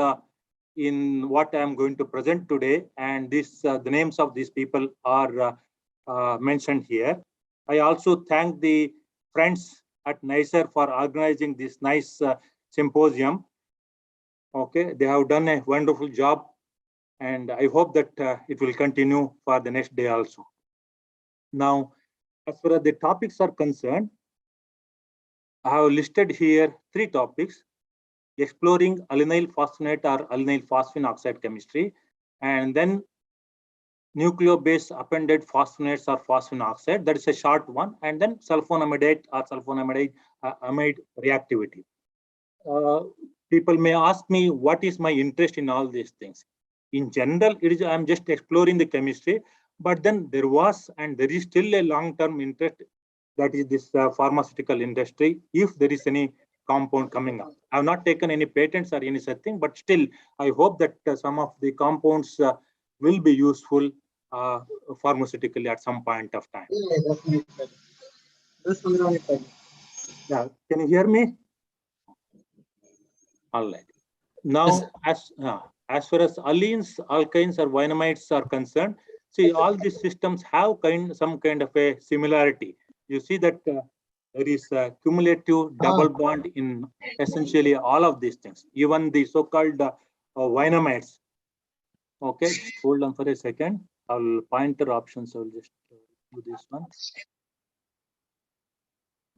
in what I am going to present today, and this the names of these people are mentioned here. I also thank the friends at NICER for organizing this nice symposium. Okay, they have done a wonderful job, and I hope that it will continue for the next day also. Now, as far as the topics are concerned, I have listed here 3 topics: exploring alanyl phosphonate or alanyl phosphine oxide chemistry, and then nucleobase appended phosphonates or phosphine oxide, that is a short one, and then sulfonamide or sulfonamide amide reactivity. People may ask me what is my interest in all these things. In general, it is I'm just exploring the chemistry, but then there was and there is still a long-term interest, that is this pharmaceutical industry, if there is any compound coming up. I have not taken any patents or any such thing, but still I hope that some of the compounds will be useful pharmaceutically at some point of time. Yeah, can you hear me? All right. Now, as far as allenes, alkynes, or vinamides are concerned, see, all these systems have some kind of a similarity. You see that there is a cumulative double bond in essentially all of these things, even the so-called vinamides. Okay, just hold on for a second. I'll pointer options. I'll just do this one.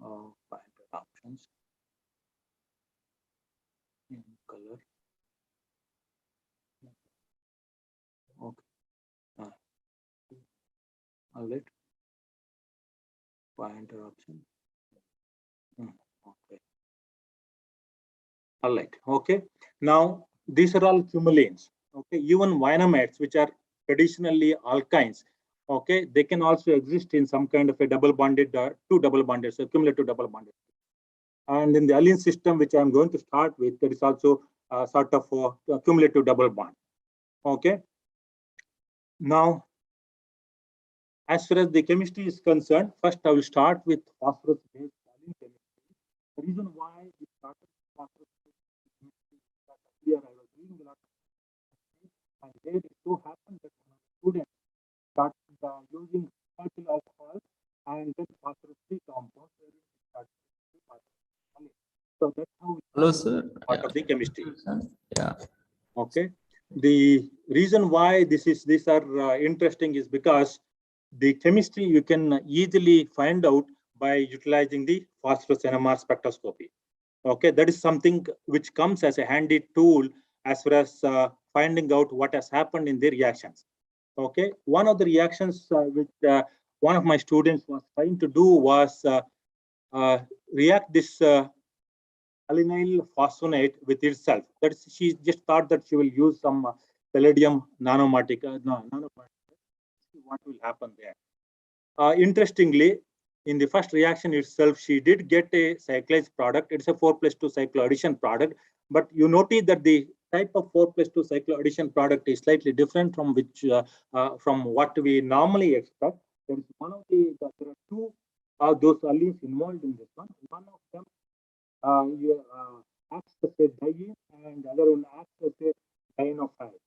Pointer options. In color. Okay. All right. Pointer option. Okay. All right. Okay. Now these are all cumulanes. Okay. Even vinamides, which are traditionally alkynes, okay, they can also exist in some kind of a double bonded, 2 double bonded, so cumulative double bonded. And in the allene system, which I'm going to start with, there is also a sort of a cumulative double bond. Okay. Now, as far as the chemistry is concerned, first I will start with phosphorus-based allene chemistry. The reason why we started with phosphorus-based chemistry is that earlier I was doing a lot of chemistry, and there it so happened that my students started using methyl alcohol and then phosphorus-free compounds. So So that's how Hello, sir. part of the chemistry. Yeah. Okay. The reason why these are interesting is because the chemistry you can easily find out by utilizing the phosphorus NMR spectroscopy. Okay, that is something which comes as a handy tool as far as finding out what has happened in the reactions. Okay, one of the reactions which one of my students was trying to do was react this allynyl phosphonate with itself. That is, she just thought that she will use some palladium nanomatic. What will happen there? Interestingly, in the first reaction itself, she did get a cyclase product. It's a 4+2 cycloaddition product, but you notice that the type of 4+2 cycloaddition product is slightly different from from what we normally expect. There is there are two of those alleles involved in this one. One of them acts as a diene, and the other one acts as a dienophile,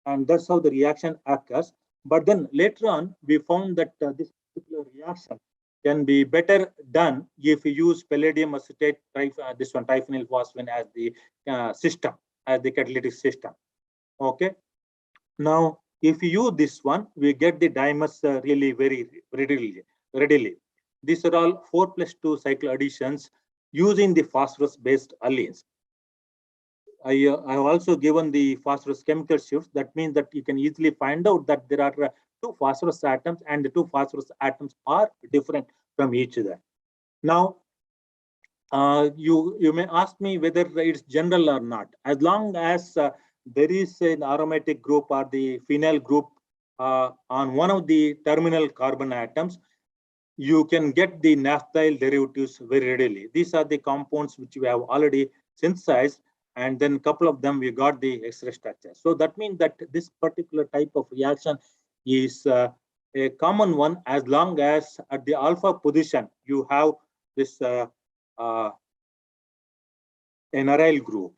and that's how the reaction occurs. But then later on, we found that this particular reaction can be better done if you use palladium acetate, this one triphenyl phosphine as the system, as the catalytic system. Okay. Now, if you use this one, we get the dimers really very readily. These are all 4+2 cycloadditions using the phosphorus-based allenes. I have also given the phosphorus chemical shifts. That means that you can easily find out that there are two phosphorus atoms, and the two phosphorus atoms are different from each other. Now, you may ask me whether it's general or not. As long as there is an aromatic group or the phenyl group on one of the terminal carbon atoms, you can get the naphthyl derivatives very readily. These are the compounds which we have already synthesized, and then a couple of them we got the X-ray structure. So that means that this particular type of reaction is a common one as long as at the alpha position you have this an aryl group.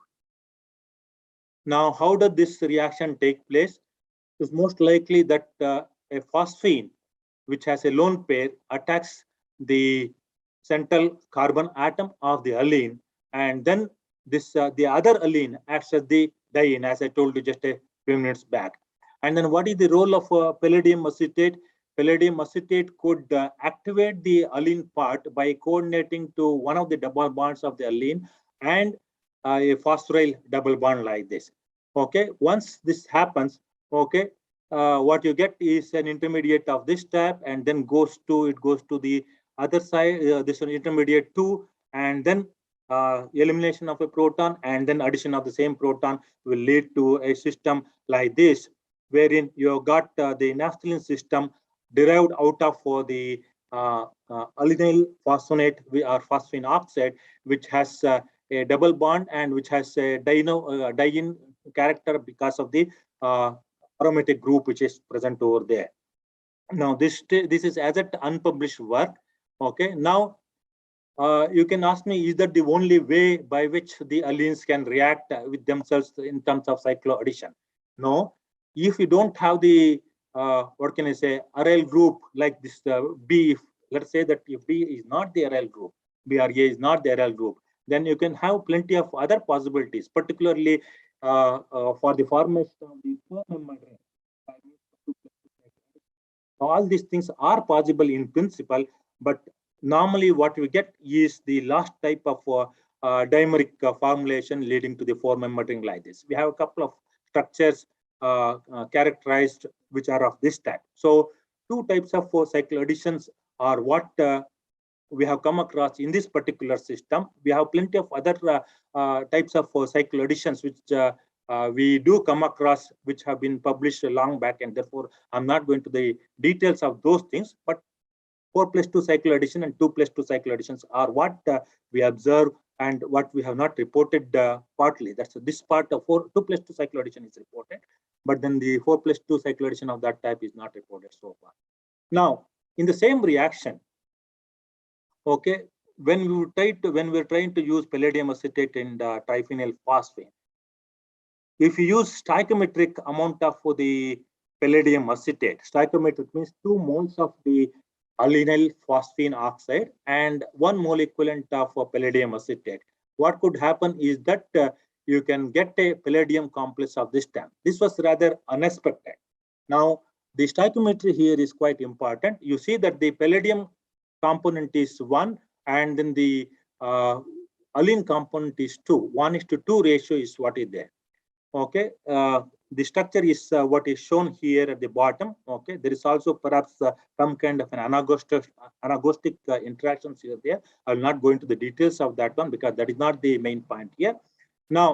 Now, how does this reaction take place? It's most likely that a phosphine which has a lone pair attacks the central carbon atom of the allene, and then this the other allene acts as the diene, as I told you just a few minutes back. And then what is the role of palladium acetate? Palladium acetate could activate the allene part by coordinating to one of the double bonds of the allene and a phosphoryl double bond like this. Okay, once this happens, okay, what you get is an intermediate of this type, and then goes to the other side, this one intermediate 2, and then elimination of a proton and then addition of the same proton will lead to a system like this, wherein you got the naphthalene system derived out of the allynyl phosphonate or phosphine oxide, which has a double bond and which has a diene character because of the aromatic group which is present over there. Now this is as an unpublished work. Okay, now you can ask me, is that the only way by which the allenes can react with themselves in terms of cycloaddition? No. If you don't have the what can I say, aryl group like this B, let's say that if B is not the aryl group, BRA is not the aryl group, then you can have plenty of other possibilities, particularly for the formation of the 4-membered ring. All these things are possible in principle, but normally what we get is the last type of dimeric formulation leading to the 4-membered ring like this. We have a couple of structures characterized which are of this type. So two types of cycloadditions are what we have come across in this particular system. We have plenty of other types of cycloadditions which we do come across, which have been published long back, and therefore I'm not going to the details of those things, but 4+2 cycloaddition and 2+2 cycloadditions are what we observe and what we have not reported partly. That's this part of 2+2 cycloaddition is reported, but then the 4+2 cycloaddition of that type is not reported so far. Now, in the same reaction, okay, when we're trying to use palladium acetate and triphenyl phosphine, if you use stoichiometric amount of the palladium acetate, stoichiometric means 2 moles of the allynyl phosphine oxide and 1 mole equivalent of palladium acetate. what could happen is that you can get a palladium complex of this time. This was rather unexpected. Now, the stoichiometry here is quite important. You see that the palladium component is 1, and then the allene component is 2. 1:2 ratio is what is there. Okay, the structure is what is shown here at the bottom. Okay, there is also perhaps some kind of an anagostic interactions here there. I will not go into the details of that one because that is not the main point here. Now,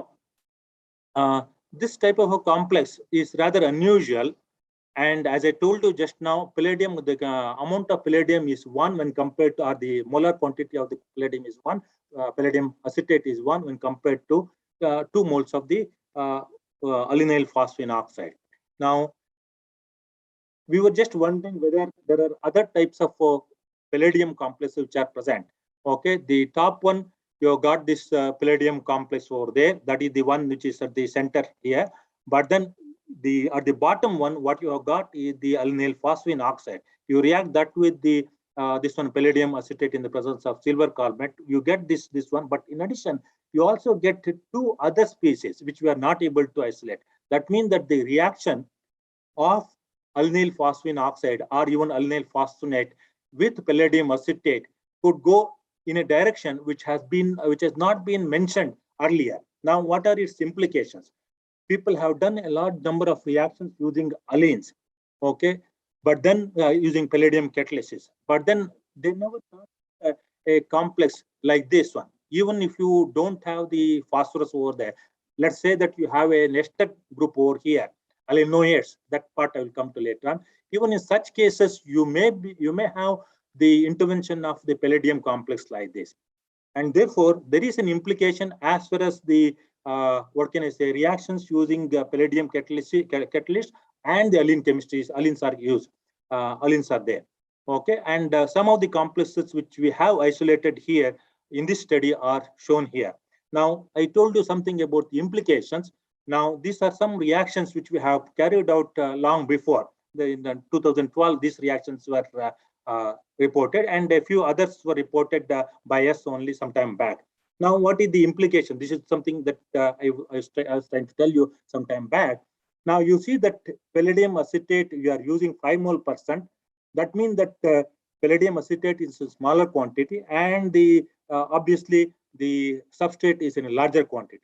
this type of a complex is rather unusual. And as I told you just now, palladium, the amount of palladium is 1 when compared to, or the molar quantity of the palladium is 1. Palladium acetate is 1 when compared to 2 moles of the allynyl phosphine oxide. Now, we were just wondering whether there are other types of palladium complexes which are present. Okay, the top one, you have got this palladium complex over there. That is the one which is at the center here. But then at the bottom one, what you have got is the allynyl phosphine oxide. You react that with the this one, palladium acetate, in the presence of silver carbonate, you get this one. But in addition, you also get 2 other species which we are not able to isolate. That means that the reaction of allynyl phosphine oxide or even allynyl phosphonate with palladium acetate could go in a direction which has not been mentioned earlier. Now, what are its implications? People have done a large number of reactions using allenes, okay, but then using palladium catalysis, but then they never thought a complex like this one. Even if you don't have the phosphorus over there, let's say that you have a nested group over here, allynoids. That part I will come to later on. Even in such cases, you may have the intervention of the palladium complex like this, and therefore there is an implication as far as the what can I say, reactions using palladium catalyst and the allyne chemistries. Allenes are used. Allenes are there. Okay, and some of the complexes which we have isolated here in this study are shown here. Now, I told you something about the implications. Now, these are some reactions which we have carried out long before. In 2012, these reactions were reported, and a few others were reported by us only some time back. Now, what is the implication? This is something that I was trying to tell you some time back. Now, you see that palladium acetate, we are using 5 mole%. That means that palladium acetate is a smaller quantity, and obviously the substrate is in a larger quantity.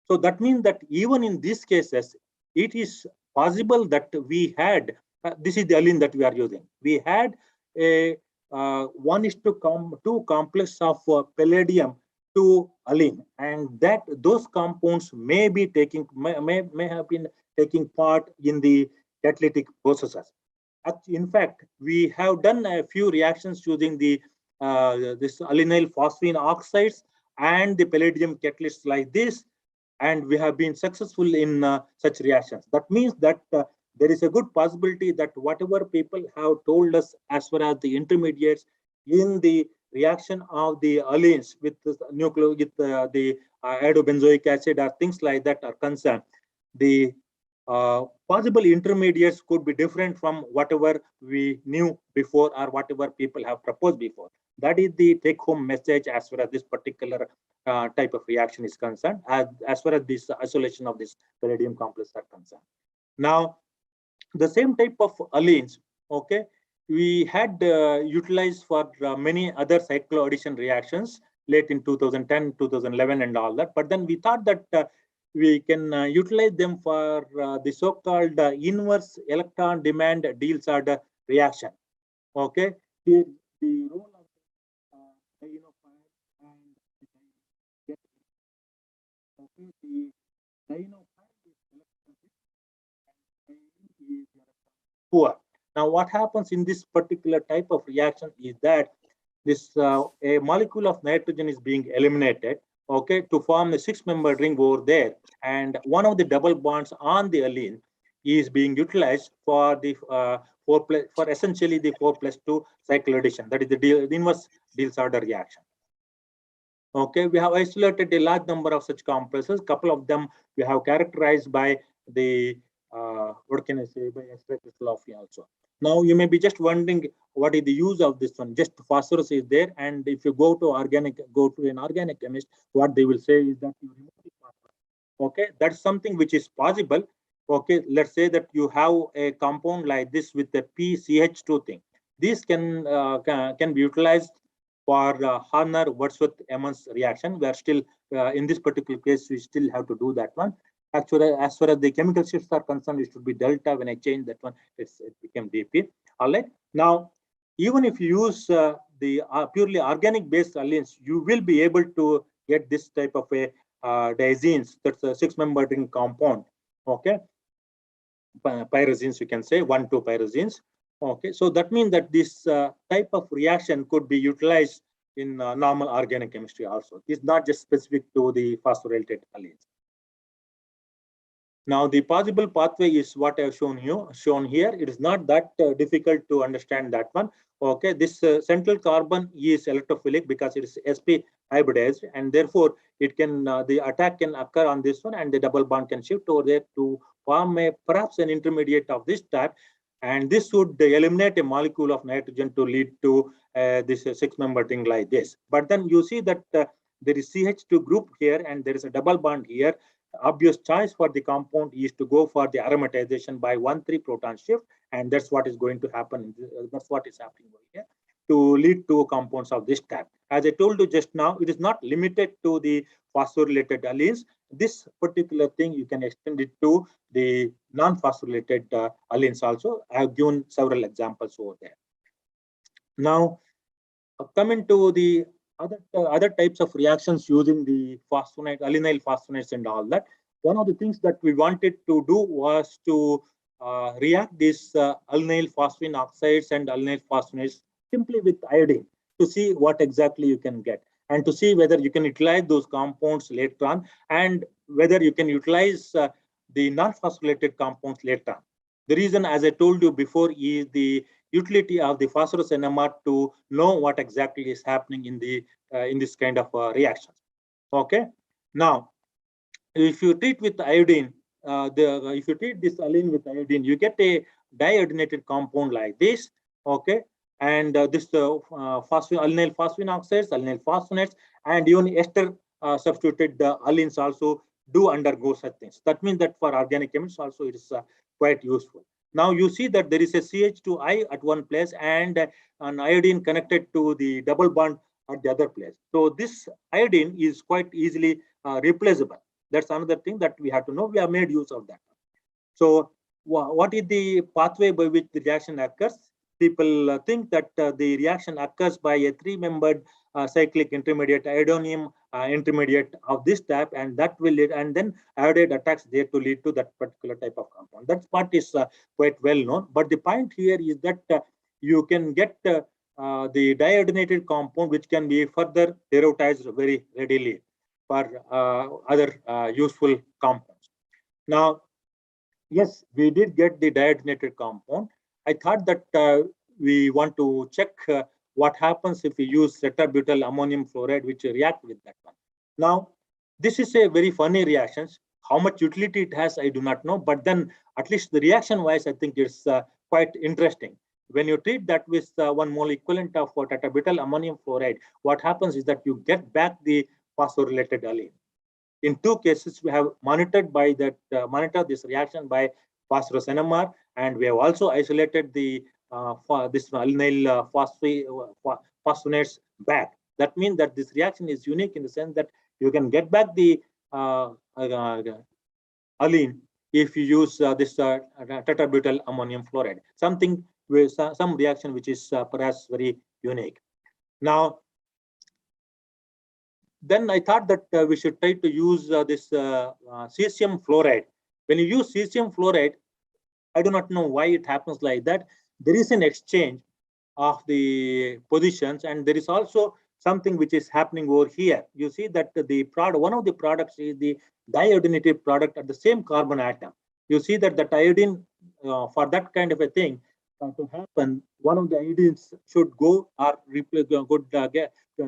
So that means that even in these cases, it is possible that we had, this is the allene that we are using. We had a 1:2 complex of palladium to allene, and that those compounds may have been taking part in the catalytic processes. In fact, we have done a few reactions using the this allynyl phosphine oxides and the palladium catalysts like this, and we have been successful in such reactions. That means that there is a good possibility that whatever people have told us as far as the intermediates in the reaction of the allenes with the iodobenzoic acid or things like that are concerned, the possible intermediates could be different from whatever we knew before or whatever people have proposed before. That is the take-home message as far as this particular type of reaction is concerned, as far as this isolation of this palladium complex are concerned. Now, the same type of allenes, okay, we had utilized for many other cycloaddition reactions late in 2010, 2011 and all that. But then we thought that we can utilize them for the so-called inverse electron demand Diels-Alder reaction. Okay, the role of dienophile and the dienophile is poor. Now, what happens in this particular type of reaction is that this a molecule of nitrogen is being eliminated, okay, to form a 6-membered ring over there, and one of the double bonds on the allene is being utilized for the for essentially the 4+2 cycloaddition. That is the inverse Diels-Alder reaction. Okay, we have isolated a large number of such complexes. Couple of them we have characterized by the what can I say, by S-Crystallography also. Now you may be just wondering what is the use of this one. Just phosphorus is there, and if you go to an organic chemist, what they will say is that you remove the phosphorus. Okay, that's something which is possible. Okay, let's say that you have a compound like this with the PCH2 thing. This can be utilized for Horner-Wordsworth-Emmons reaction. We are still in this particular case, we still have to do that one. Actually, as far as the chemical shifts are concerned, it should be delta. When I change that one, it became dp. All right. Now, even if you use the purely organic based allenes, you will be able to get this type of a diazenes. That's a 6-membered ring compound. Okay, pyrazines, you can say 1,2 pyrazines. Okay, so that means that this type of reaction could be utilized in normal organic chemistry also. It's not just specific to the phosphorylated allenes. Now, the possible pathway is what I've shown here. It is not that difficult to understand that one. Okay, this central carbon is electrophilic because it is sp hybridized, and therefore it can the attack can occur on this one, and the double bond can shift over there to form perhaps an intermediate of this type, and this would eliminate a molecule of nitrogen to lead to this 6-membered ring like this. But then you see that there is CH2 group here, and there is a double bond here. Obvious choice for the compound is to go for the aromatization by 1,3 proton shift, and that's what is going to happen. That's what is happening over here to lead to compounds of this type. As I told you just now, it is not limited to the phosphorylated allenes. This particular thing you can extend it to the non-phosphorylated allenes also. I have given several examples over there. Now, coming to the other types of reactions using the phosphonate, alynyl phosphonates and all that. One of the things that we wanted to do was to react these alynyl phosphine oxides and alynyl phosphonates simply with iodine to see what exactly you can get, and to see whether you can utilize those compounds later on, and whether you can utilize the non-phosphorylated compounds later on. The reason, as I told you before, is the utility of the phosphorus NMR to know what exactly is happening in the in this kind of reactions. Okay. Now, if you treat with iodine, if you treat this allene with iodine, you get a diiodinated compound like this. Okay, and this alynyl phosphine oxides, alynyl phosphonates, and even ester substituted allenes also do undergo such things. That means that for organic chemists also it is quite useful. Now you see that there is a CH2I at one place and an iodine connected to the double bond at the other place. So this iodine is quite easily replaceable. That's another thing that we have to know. We have made use of that. So what is the pathway by which the reaction occurs? People think that the reaction occurs by a 3-membered cyclic intermediate, iodonium intermediate of this type, and that will lead, and then iodide attacks there to lead to that particular type of compound. That part is quite well known. But the point here is that you can get the diiodinated compound, which can be further derivatized very readily for other useful compounds. Now, yes, we did get the diiodinated compound. I thought that we want to check what happens if we use tetrabutyl ammonium fluoride, which react with that one. Now, this is a very funny reaction. How much utility it has, I do not know. But then, at least the reaction-wise, I think it's quite interesting. When you treat that with 1 mole equivalent of tetrabutyl ammonium fluoride, what happens is that you get back the phosphorylated allene. In 2 cases, we have monitored by that monitor this reaction by phosphorus NMR, and we have also isolated the this alynyl phosphonates back. That means that this reaction is unique in the sense that you can get back the allene if you use this tetrabutyl ammonium fluoride. Something with some reaction which is perhaps very unique. Now, then I thought that we should try to use this cesium fluoride. When you use cesium fluoride, I do not know why it happens like that. There is an exchange of the positions, and there is also something which is happening over here. You see that the product, one of the products is the diiodinated product at the same carbon atom. You see that the iodine, for that kind of a thing to happen, one of the iodines should go or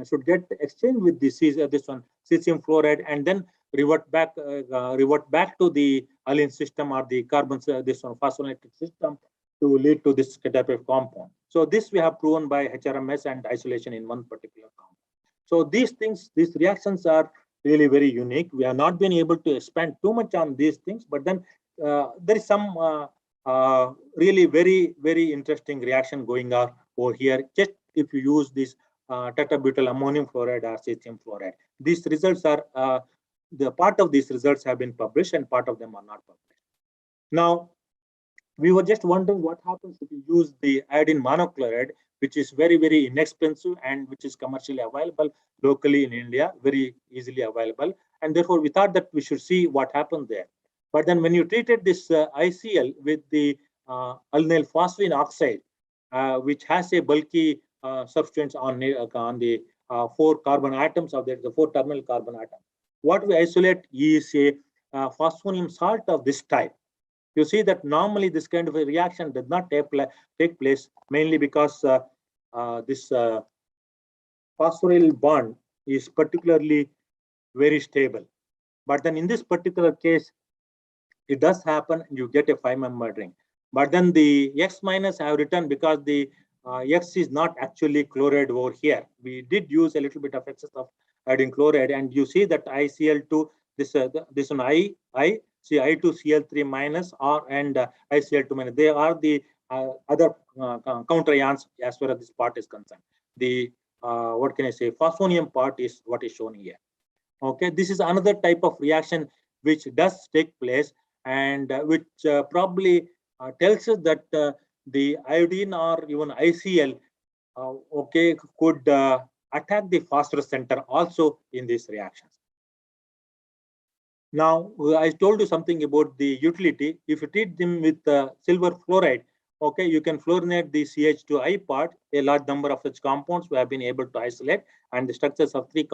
should get exchanged with this one cesium fluoride, and then revert back to the allene system or the carbon this one phosphonated system to lead to this type of compound. So this we have proven by HRMS and isolation in one particular compound. So these things, these reactions are really very unique. We have not been able to expand too much on these things, but then there is some really very, very interesting reaction going on over here. Just if you use this tetrabutyl ammonium fluoride or cesium fluoride, these results are the part of these results have been published and part of them are not published. Now, we were just wondering what happens if you use the iodine monochloride, which is very, very inexpensive and which is commercially available locally in India, very easily available. And therefore, we thought that we should see what happened there. But then when you treated this ICl with the alanyl phosphine oxide, which has a bulky substance on the 4 carbon atoms of the 4 terminal carbon atom, what we isolate is a phosphonium salt of this type. You see that normally this kind of a reaction does not take place, mainly because this phosphoryl bond is particularly very stable. But then in this particular case, it does happen, you get a 5-member ring. But then the X minus I have written because the X is not actually chloride over here. We did use a little bit of excess of iodine chloride, and you see that ICl2, this one I see I2Cl3 minus and ICl2 minus. They are the other counter ions as far as this part is concerned. The what can I say? Phosphonium part is what is shown here. Okay, this is another type of reaction which does take place, and which probably tells us that the iodine or even ICl okay, could attack the phosphorus center also in these reactions. Now, I told you something about the utility. If you treat them with silver fluoride, okay, you can fluorinate the CH2I part. A large number of such compounds we have been able to isolate, and the structures of 3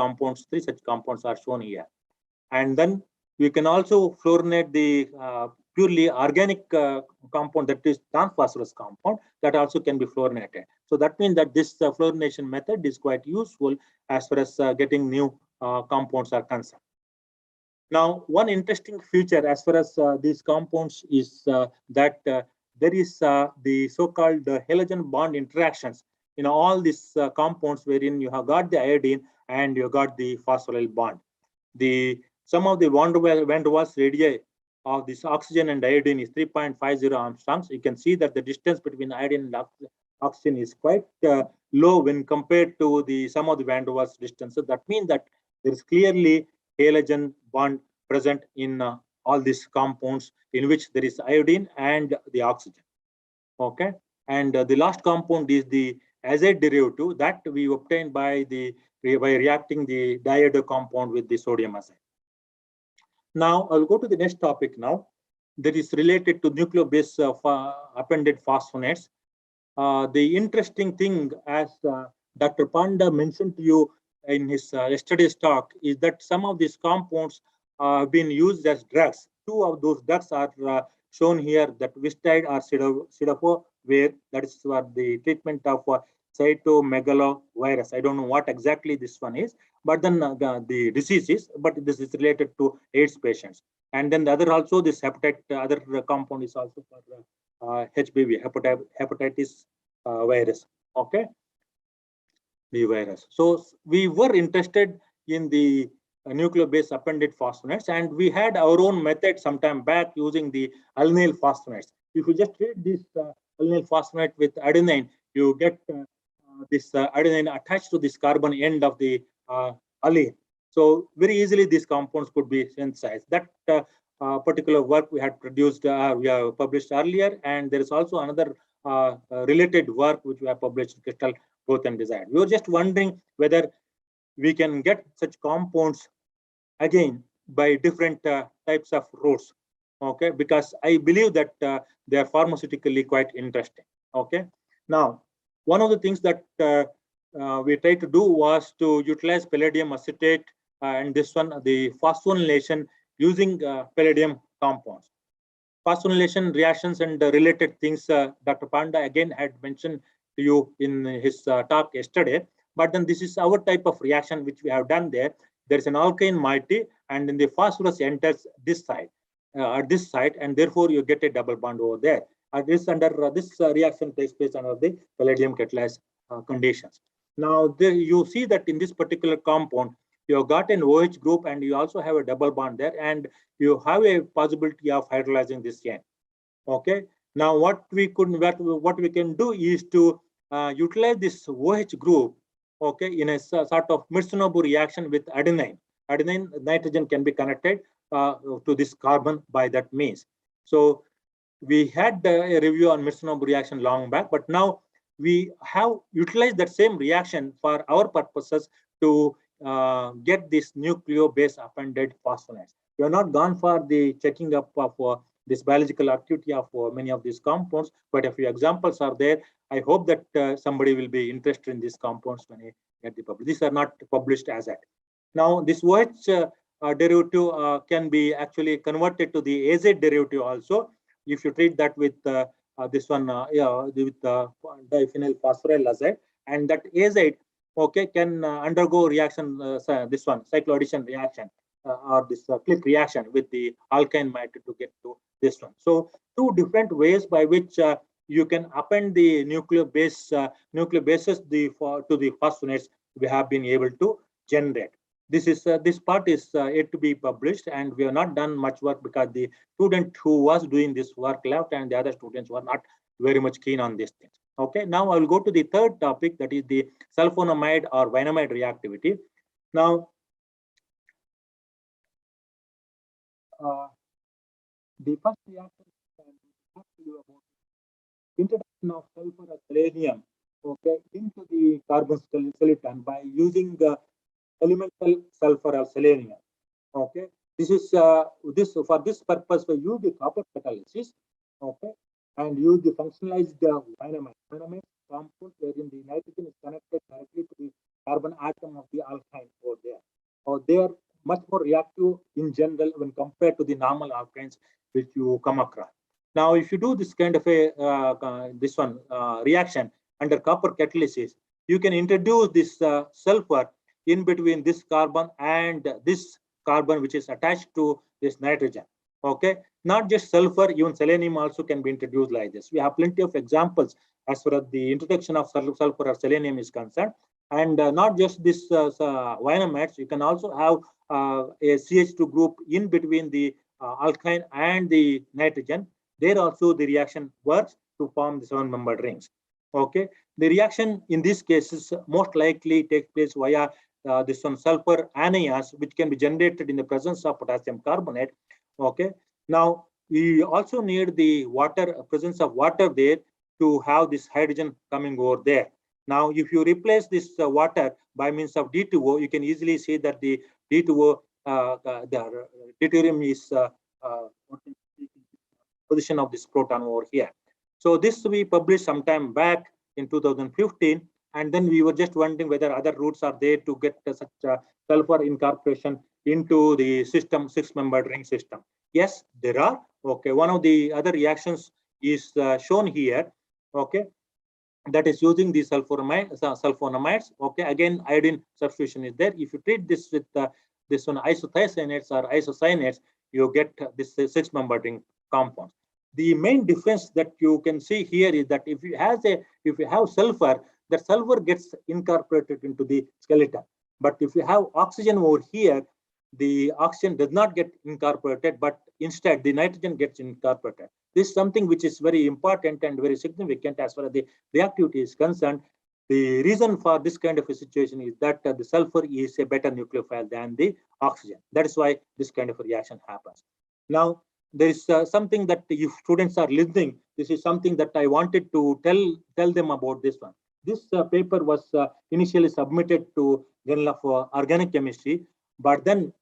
such compounds are shown here. And then you can also fluorinate the purely organic compound, that is non-phosphorus compound, that also can be fluorinated. So that means that this fluorination method is quite useful as far as getting new compounds are concerned. Now, one interesting feature as far as these compounds is that there is the so-called halogen bond interactions in all these compounds, wherein you have got the iodine and you got the phosphoryl bond. Some of the van der Waals radii of this oxygen and iodine is 3.50 Angstroms. You can see that the distance between iodine and oxygen is quite low when compared to some of the van der Waals distances. That means that there is clearly halogen bond present in all these compounds in which there is iodine and the oxygen. Okay, and the last compound is the azide derivative that we obtain by reacting the diiodo compound with the sodium azide. Now I'll go to the next topic now, that is related to nucleobase appended phosphonates. The interesting thing, as Dr. Panda mentioned to you in his yesterday's talk, is that some of these compounds have been used as drugs. 2 of those drugs are shown here, that Vistide or Cidofovir, that is for the treatment of cytomegalovirus. I don't know what exactly this one is, but then the disease is, but this is related to AIDS patients. And then the other also, this other compound is also for HBV, hepatitis virus. Okay, the virus. So we were interested in the nucleobase appended phosphonates, and we had our own method sometime back using the alanyl phosphonates. If you just treat this alanyl phosphonate with adenine, you get this adenine attached to this carbon end of the allene. So very easily these compounds could be synthesized. That particular work we had produced, we have published earlier, and there is also another related work which we have published, Crystal Growth and Design. We were just wondering whether we can get such compounds again by different types of routes. Okay, because I believe that they are pharmaceutically quite interesting. Okay, now one of the things that we tried to do was to utilize palladium acetate and this one, the phosphorylation using palladium compounds. Phosphorylation reactions and related things, Dr. Panda again had mentioned to you in his talk yesterday. But then this is our type of reaction which we have done there. There is an alkyne moiety, and then the phosphorus enters this side, at this side, and therefore you get a double bond over there. this reaction takes place under the palladium catalyzed conditions. Now you see that in this particular compound, you have got an OH group and you also have a double bond there, and you have a possibility of hydrolyzing this chain. Okay. Now what we can do is to utilize this OH group, okay, in a sort of Mitsunobu reaction with adenine. Adenine nitrogen can be connected to this carbon by that means. So we had a review on Mitsunobu reaction long back, but now we have utilized that same reaction for our purposes to get this nucleobase appended phosphonates. We have not gone for the checking up of this biological activity of many of these compounds, but a few examples are there. I hope that somebody will be interested in these compounds when I get the published. These are not published as yet. Now, this OH derivative can be actually converted to the AZ derivative also, if you treat that with this one, with diphenyl phosphoryl azide, and that azide, okay, can undergo reaction, this one, cycloaddition reaction, or this click reaction with the alkyne matter to get to this one. So, two different ways by which you can append the nucleobases to the phosphonates we have been able to generate. This part is yet to be published, and we have not done much work because the student who was doing this work left, and the other students were not very much keen on these things. Okay, now I will go to the third topic, that is the sulfonamide or vinamide reactivity. Now, the first reaction about introduction of sulfur or selenium, okay, into the carbon skeleton by using the elemental sulfur or selenium. Okay, this is for this purpose we use the copper catalysis, okay, and use the functionalized vinamide compound wherein the nitrogen is connected directly to the carbon atom of the alkyne over there. Or they are much more reactive in general when compared to the normal alkynes which you come across. Now, if you do this kind of a reaction under copper catalysis, you can introduce this sulfur in between this carbon and this carbon which is attached to this nitrogen. Okay, not just sulfur, even selenium also can be introduced like this. We have plenty of examples as far as the introduction of sulfur or selenium is concerned. And not just this vinamides, you can also have a CH2 group in between the alkyne and the nitrogen. There also the reaction works to form the 7-membered rings. Okay, the reaction in these cases most likely takes place via this one sulfur anions, which can be generated in the presence of potassium carbonate. Okay, now we also need the presence of water there to have this hydrogen coming over there. Now, if you replace this water by means of D2O, you can easily see that the D2O, the deuterium is position of this proton over here. So this we published sometime back in 2015, and then we were just wondering whether other routes are there to get such sulfur incorporation into the system, 6-membered ring system. Yes, there are. Okay, one of the other reactions is shown here. Okay, that is using the sulfonamides. Okay, again, iodine substitution is there. If you treat this with this one isothiocyanates or isocyanates, you get this 6-membered ring compound. The main difference that you can see here is that if you have sulfur, that sulfur gets incorporated into the skeleton. But if you have oxygen over here, the oxygen does not get incorporated, but instead the nitrogen gets incorporated. This is something which is very important and very significant as far as the reactivity is concerned. The reason for this kind of a situation is that the sulfur is a better nucleophile than the oxygen. That is why this kind of a reaction happens. Now, there is something that if students are listening, this is something that I wanted to tell them about this one. This paper was initially submitted to Journal of Organic Chemistry, but then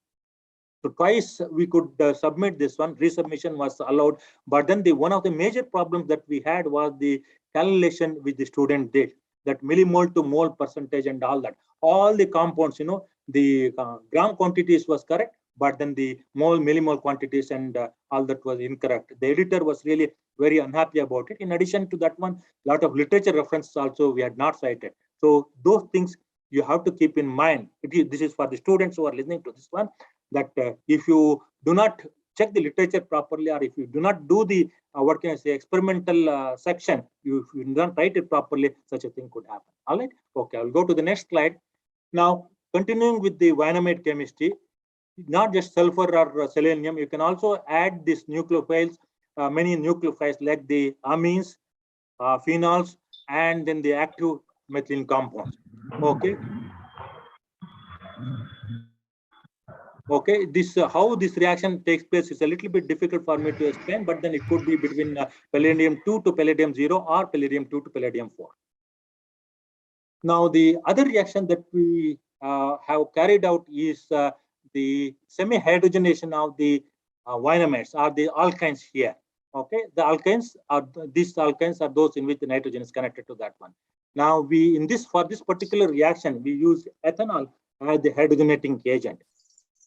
twice we could submit this one. Resubmission was allowed, but then one of the major problems that we had was the calculation which the student did, that millimole to mole percentage and all that. All the compounds, the gram quantities was correct, but then the millimole quantities and all that was incorrect. The editor was really very unhappy about it. In addition to that one, a lot of literature references also we had not cited. So those things you have to keep in mind. This is for the students who are listening to this one, that if you do not check the literature properly, or if you do not do the what can I say, experimental section, if you don't write it properly, such a thing could happen. All right. Okay, I'll go to the next slide. Now, continuing with the Vinamide chemistry, not just sulfur or selenium, you can also add these nucleophiles, many nucleophiles like the amines, phenols, and then the active methylene compounds. Okay. Okay, this how this reaction takes place is a little bit difficult for me to explain, but then it could be between palladium 2 to palladium 0 or palladium 2 to palladium 4. Now, the other reaction that we have carried out is the semi-hydrogenation of the vinamides or the alkynes here. Okay, the alkynes are these alkynes are those in which the nitrogen is connected to that one. Now, we in this for this particular reaction we use ethanol as the hydrogenating agent.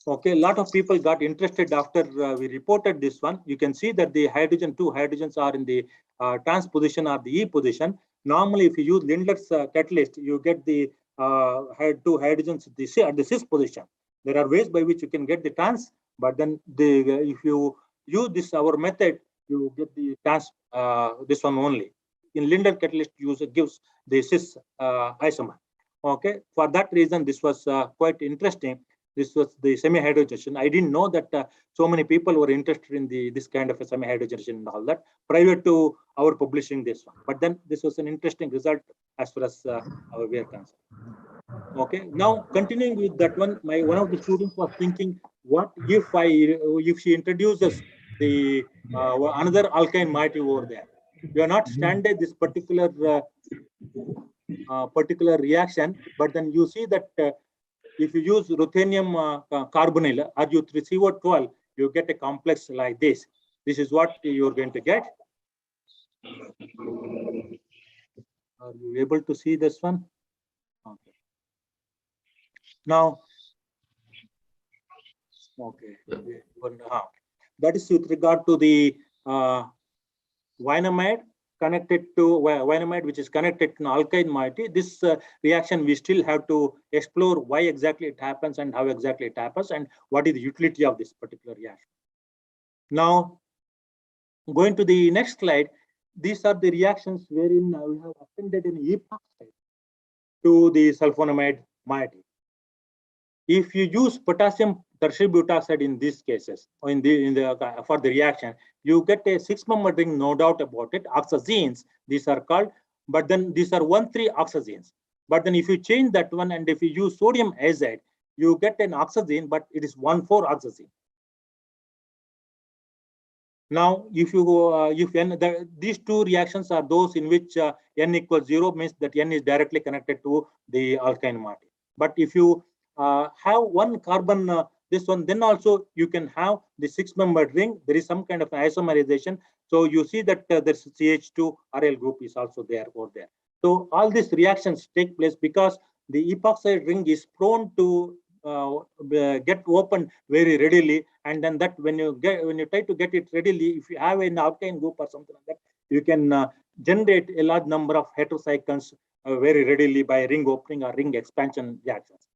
Okay, a lot of people got interested after we reported this one. You can see that the two hydrogens are in the trans position or the E position. Normally, if you use Lindlar's catalyst, you get the two hydrogens at the cis position. There are ways by which you can get the trans, but then if you use this our method, you get the trans this one only. In Lindlar catalyst gives the cis isomer. Okay, for that reason, this was quite interesting. This was the semi-hydrogenation. I didn't know that so many people were interested in this kind of a semi-hydrogenation and all that prior to our publishing this one. But then this was an interesting result as far as we are concerned. Okay, now continuing with that one, one of the students was thinking, what if she introduces the another alkyne moiety over there? We are not standard this particular reaction, but then you see that if you use ruthenium carbonyl or U3CO12, you get a complex like this. This is what you're going to get. Are you able to see this one? Okay. Now, okay, that is with regard to the vinamide connected to vinamide, which is connected to an alkyne moiety. This reaction we still have to explore why exactly it happens and how exactly it happens and what is the utility of this particular reaction. Now, going to the next slide, these are the reactions wherein we have appended an epoxide to the sulfonamide moiety. If you use potassium tertiary butoxide in these cases, or for the reaction, you get a 6-member ring, no doubt about it. Oxazenes, these are called, but then these are 1,3 oxazenes. But then if you change that one and if you use sodium azide, you get an oxazine, but it is 1,4 oxazine. Now, if you go, these two reactions are those in which N equals 0, means that N is directly connected to the alkyne moiety. But if you have one carbon, this one, then also you can have the 6-membered ring. There is some kind of isomerization. So you see that there's CH2 RL group is also there over there. So all these reactions take place because the epoxide ring is prone to get open very readily, and then that when you try to get it readily, if you have an alkyne group or something like that, you can generate a large number of heterocycles very readily by ring opening or ring expansion reactions.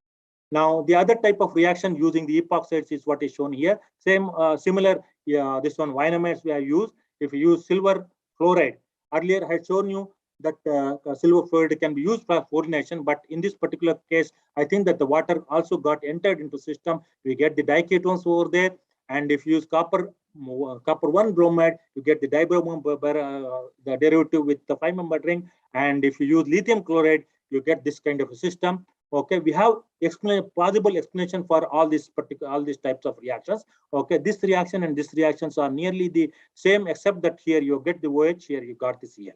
Now, the other type of reaction using the epoxides is what is shown here. Same, similar, this one, vinamides we have used. If you use silver fluoride, earlier I had shown you that silver fluoride can be used for fluorination, but in this particular case, I think that the water also got entered into system. We get the diketones over there, and if you use copper 1 bromide, you get the dibromine, the derivative with the 5-membered ring, and if you use lithium chloride, you get this kind of a system. Okay, we have possible explanation for all these types of reactions. Okay, this reaction and this reactions are nearly the same, except that here you get the OH, here you got this here.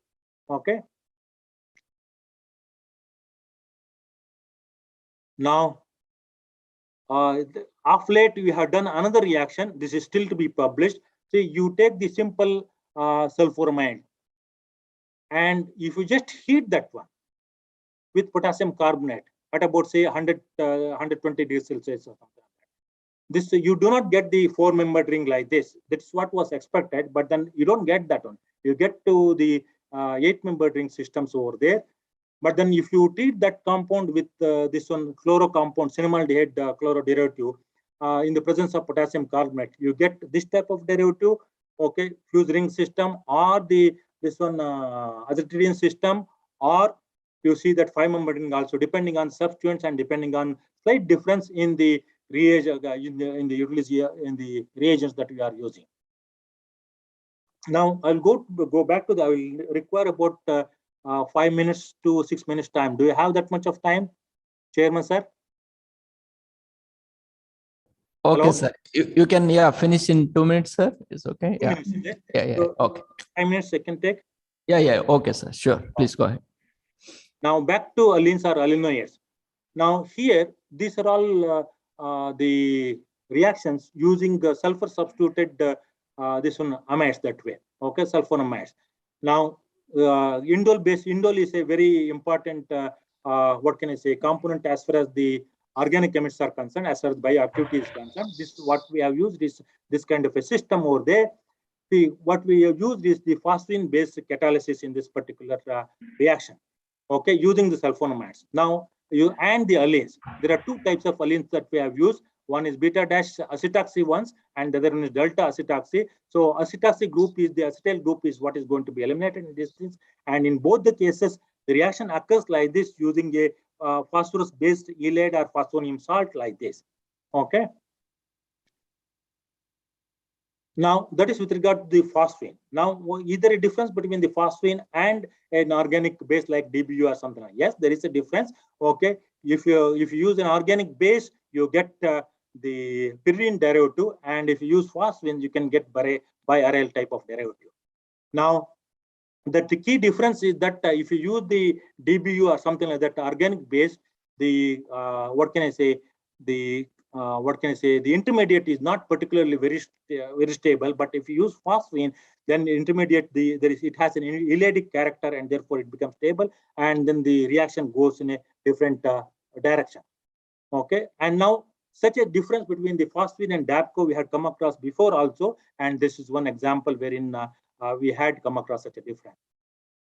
Okay. Now, of late we have done another reaction. This is still to be published. See, you take the simple sulforamide, and if you just heat that one with potassium carbonate at about say 120 degrees Celsius or something like that. This you do not get the 4-membered ring like this. That's what was expected, but then you don't get that one. You get to the 8-membered ring systems over there. But then if you treat that compound with this one chloro compound, cinnamaldehyde chloro derivative, in the presence of potassium carbonate, you get this type of derivative, okay, fused ring system, or this one azotarian system, or you see that 5-membered ring also, depending on substituents and depending on slight difference in the reagent in the reagents that we are using. Now I'll go back to the. I will require about 5 minutes to 6 minutes time. Do you have that much of time, Chairman sir? Okay, Hello? sir. You can finish in 2 minutes, sir. It's okay. 2 Yeah. minutes, is it? Yeah. So, Okay. 5 minutes I can take. Yeah. Okay, sir. Sure. Please go ahead. Now back to allenes or alinoids. Now here, these are all the reactions using sulfur substituted this one amides that way. Okay, sulfonamides. Now indole is a very important what can I say, component as far as the organic amides are concerned, as far as bioactivity is concerned. This what we have used is this kind of a system over there. What we have used is the phosphine based catalysis in this particular reaction. Okay, using the sulfonamides. Now you and the allenes. There are two types of allenes that we have used. One is beta-acetoxy ones, and the other one is delta-acetoxy. So acetoxy group is the acetyl group is what is going to be eliminated in this things. And in both the cases, the reaction occurs like this using a phosphorus-based halide or phosphonium salt like this. Okay. Now that is with regard to the phosphine. Now either a difference between the phosphine and an organic base like DBU or something like yes, there is a difference. Okay, if you use an organic base, you get the pyridine derivative, and if you use phosphine, you can get biaryl type of derivative. Now the key difference is that if you use the DBU or something like that organic base, the what can I say, the intermediate is not particularly very stable. But if you use phosphine, then intermediate it has an elydic character, and therefore it becomes stable, and then the reaction goes in a different direction. Okay, and now such a difference between the phosphine and DAPCO we had come across before also, and this is one example wherein we had come across such a difference.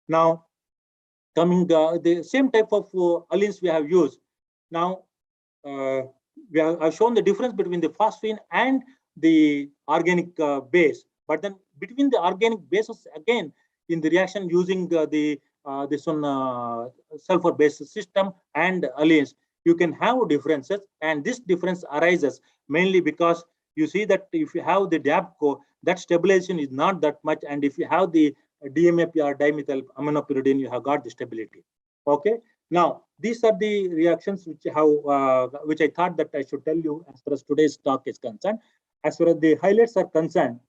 Now coming the same type of allenes we have used. Now I've shown the difference between the phosphine and the organic base, but then between the organic bases again in the reaction using this one sulfur based system and allenes, you can have differences, and this difference arises mainly because you see that if you have the DAPCO, that stabilization is not that much, and if you have the DMAP or dimethyl aminopyridine, you have got the stability. Okay. Now, these are the reactions which I thought that I should tell you as far as today's talk is concerned. As far as the highlights are concerned,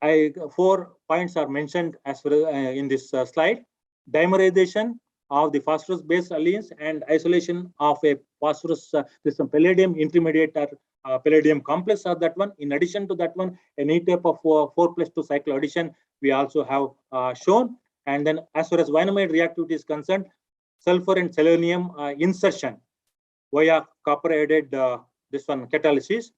4 points are mentioned as far as, in this slide. Dimerization of the phosphorus-based allenes and isolation of a phosphorus, this palladium intermediate or palladium complex of that one. In addition to that one, any type of 4+2 cycle addition we also have shown. And then as far as vinamide reactivity is concerned, sulfur and selenium insertion via copper added this one catalysis,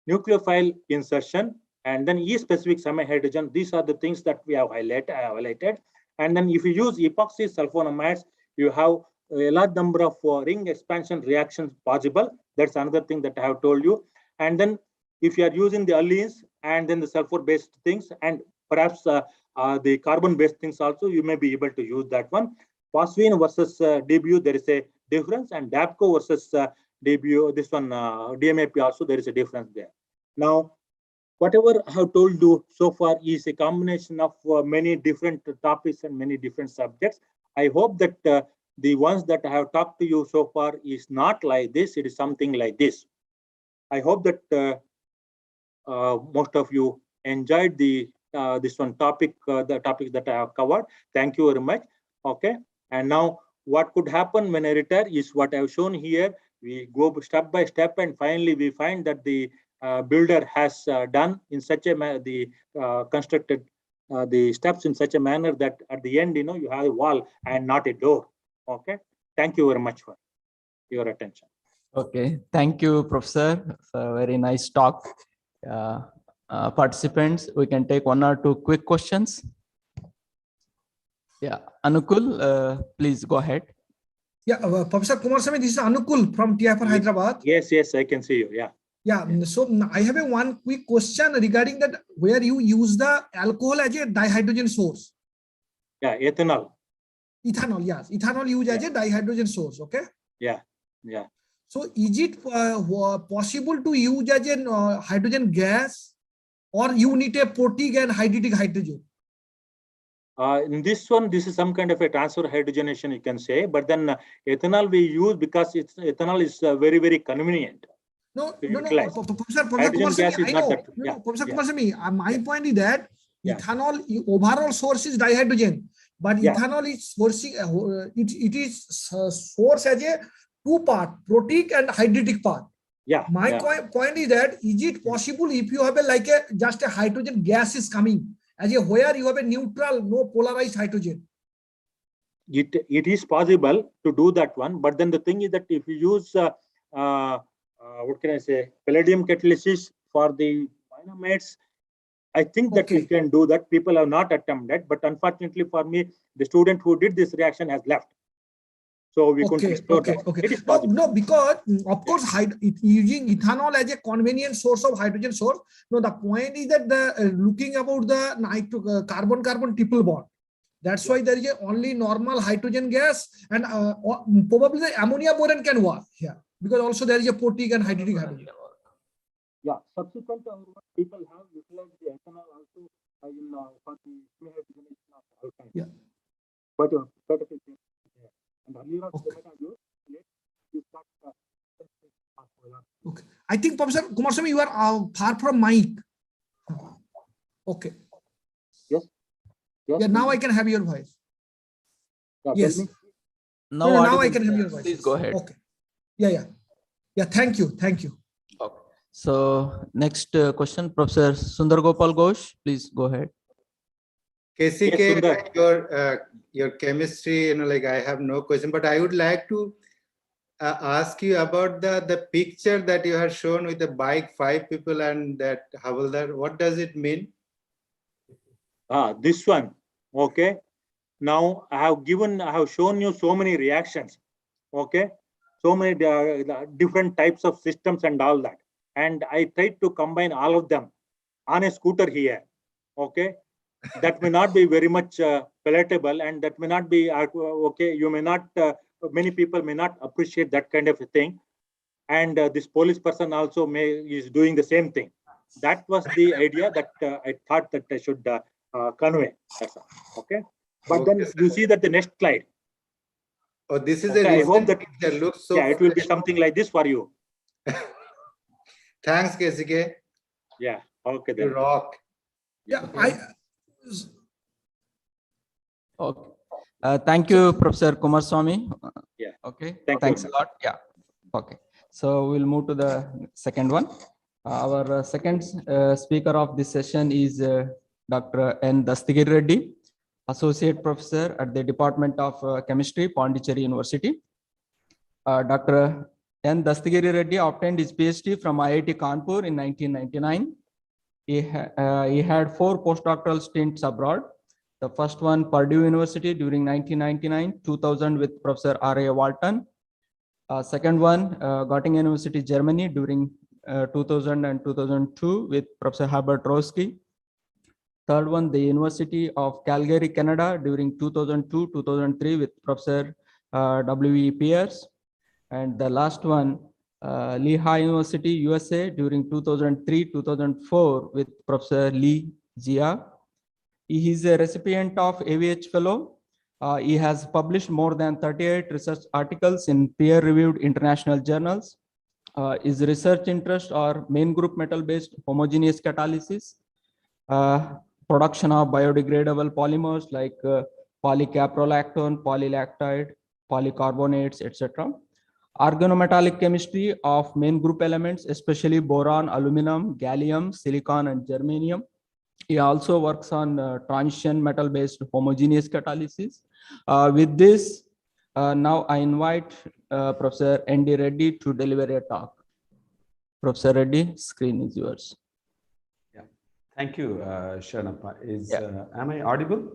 nucleophile insertion, and then E-specific semi-hydrogen. These are the things that we have highlighted. And then if you use epoxy sulfonamides, you have a large number of ring expansion reactions possible. That's another thing that I have told you. And then if you are using the allenes and then the sulfur-based things and perhaps the carbon-based things also, you may be able to use that one. Phosphine versus DBU, there is a difference, and DAPCO versus DBU, this one DMAP also, there is a difference there. Now, whatever I have told you so far is a combination of many different topics and many different subjects. I hope that the ones that I have talked to you so far is not like this, it is something like this. I hope that most of you enjoyed this one topic, the topics that I have covered. Thank you very much. Okay. And now what could happen when I retire is what I have shown here. We go step by step, and finally we find that the builder has done in such a constructed the steps in such a manner that at the end, you have a wall and not a door. Okay. Thank you very much for your attention. Okay. Thank you, Professor. It's a very nice talk. Participants, we can take 1 or 2 quick questions. Yeah, Anukul, please go ahead. Yeah, Professor Kumarasamy, this is Anukul from TIFR Hyderabad. Yes, I can see you. Yeah. Yeah, so I have one quick question regarding that, where you use the alcohol as a dihydrogen source. Yeah, ethanol. Ethanol, yes. Ethanol used as a dihydrogen source, okay? Yeah, yeah. So is it possible to use as a hydrogen gas, or you need a protic and hydridic hydrogen? In this one, this is some kind of a transfer hydrogenation, you can say. But then ethanol we use because ethanol is very, very convenient. No, Professor Kumarswamy, gas is I not know. that. No, Yeah, Professor yeah. Kumarswamy, my point is that Yeah. ethanol overall source is dihydrogen, but Yeah. ethanol is sourcing it is source as a two-part, protic and hydridic part. Yeah. My point is that is it possible if you have just a hydrogen gas is coming as a where you have a neutral, no polarized hydrogen? It is possible to do that one, but then the thing is that if you use what can I say, palladium catalysis for the dynamites, I think that you can do that. People have not attempted, but unfortunately for me, the student who did this reaction has left. So we couldn't explore that. It is possible. No, because of course using ethanol as a convenient source of hydrogen source. No, the point is that the looking about the carbon-carbon triple bond. That's why there is only normal hydrogen gas, and probably the ammonia boron can work here, because also there is a protic and hydridic hydrogen. Yeah, subsequent people have utilized the ethanol also in for the hydrogenation of alkynes. Yeah. But and earlier you start. Okay, I think Professor Kumarswamy, you are far from mic. Okay. Yes. Yeah, now I can have your voice. Yeah, yes. Now I can have your voice. Please go ahead. Okay. Yeah. Thank you. Okay. So next question, Professor Sundar Gopal Ghosh, please go ahead. KCK, yes, your chemistry, I have no question, but I would like to ask you about the picture that you have shown with the bike, 5 people and that Havaldar. What does it mean? This one. Okay. Now I have shown you so many reactions. Okay. So many different types of systems and all that. And I tried to combine all of them on a scooter here. Okay. That may not be very much palatable, and that may not be okay. You may not, many people may not appreciate that kind of a thing. And this police person also is doing the same thing. That was the idea that I thought that I should convey. Okay. But then you see that the next slide. Oh, this is I hope that looks so. Yeah, it will be something like this for you. Thanks, KCK. Yeah. Okay. Then. You rock. Yeah. Okay. Thank you, Professor Kumarswamy. Yeah. Okay. Thanks a lot. Yeah. Okay. So we'll move to the second one. Our second speaker of this session is Dr. N. Dastagiri Reddy, Associate Professor at the Department of Chemistry, Pondicherry University. Dr. N. Dastagiri Reddy obtained his PhD from IIT Kanpur in 1999. He had 4 postdoctoral stints abroad. The first one, Purdue University during 1999, 2000 with Professor R.A. Walton. Second one, Göttingen University, Germany during 2000 and 2002 with Professor Herbert Roeske. Third one, the University of Calgary, Canada during 2002-2003 with Professor W.E. Pierce. And the last one, Lehigh University, USA during 2003-2004 with Professor Li Jia. He is a recipient of AVH Fellow. He has published more than 38 research articles in peer-reviewed international journals. His research interests are main group metal-based homogeneous catalysis, production of biodegradable polymers like polycaprolactone, polylactide, polycarbonates, etc. Organometallic chemistry of main group elements, especially boron, aluminum, gallium, silicon, and germanium. He also works on transition metal-based homogeneous catalysis. With this, now I invite Professor N.D. Reddy to deliver a talk. Professor Reddy, screen is yours. Yeah, thank you, Sharnappa. Am I audible?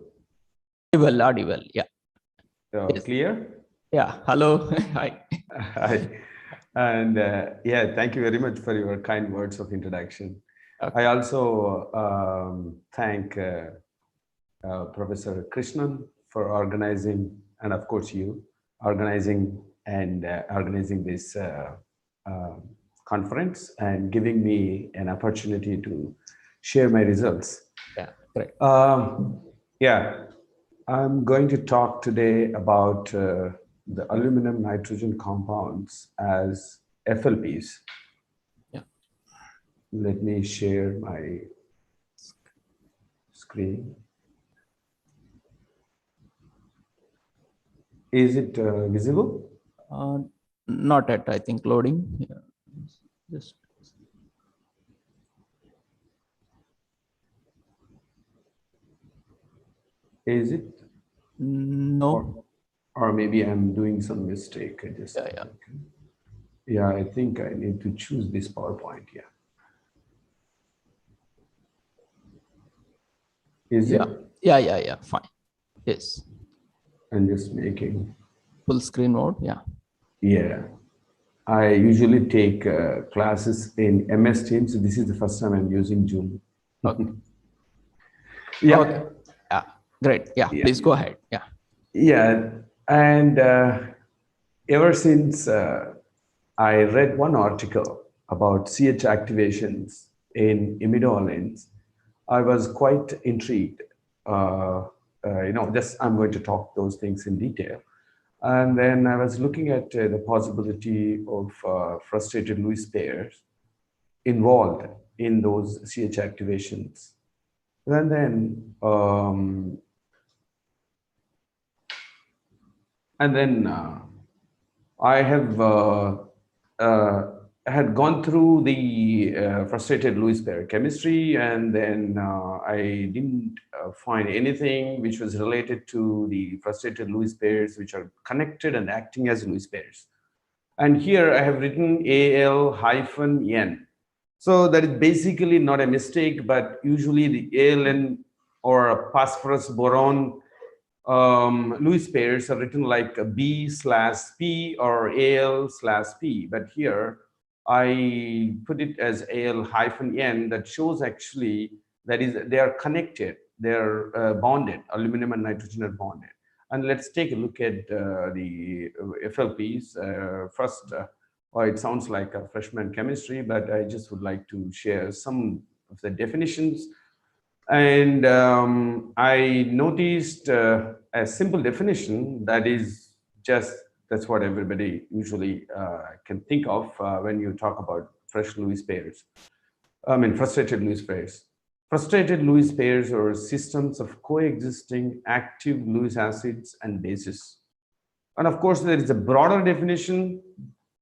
Audible, yeah. Clear? Yeah, hello. Hi. Hi. And yeah, thank you very much for your kind words of introduction. Okay. I also thank Professor Krishnan for organizing, and of course you, organizing this conference and giving me an opportunity to share my results. Yeah, great. Yeah, I'm going to talk today about the aluminum nitrogen compounds as FLPs. Yeah. Let me share my screen. Is it visible? Not yet, I think, loading. Yeah. Just. Is it? No. Or maybe I'm doing some mistake. Yeah, I think I need to choose this PowerPoint. Yeah. Is it? Yeah. Fine. Yes. I'm just making full screen mode. Yeah. Yeah. I usually take classes in MS Teams. So this is the first time I'm using Zoom. Okay. Yeah. Okay. Yeah. Great. Yeah. Please go ahead. Yeah. Yeah. And ever since I read one article about CH activations in imidolins, I was quite intrigued. Just I'm going to talk those things in detail. And then I was looking at the possibility of frustrated Lewis pairs involved in those CH activations. And then I have had gone through the frustrated Lewis pair chemistry, and then I didn't find anything which was related to the frustrated Lewis pairs which are connected and acting as Lewis pairs. And here I have written Al-N. So that is basically not a mistake, but usually the ALN or a phosphorus boron Lewis pairs are written like B/P or Al/P, but here I put it as Al-N. That shows actually that is they are connected, they're bonded, aluminum and nitrogen are bonded. And let's take a look at the FLPs. First, it sounds like a freshman chemistry, but I just would like to share some of the definitions. And I noticed a simple definition that is that's what everybody usually can think of when you talk about frustrated Lewis pairs. Frustrated Lewis pairs are systems of coexisting active Lewis acids and bases. And of course, there is a broader definition.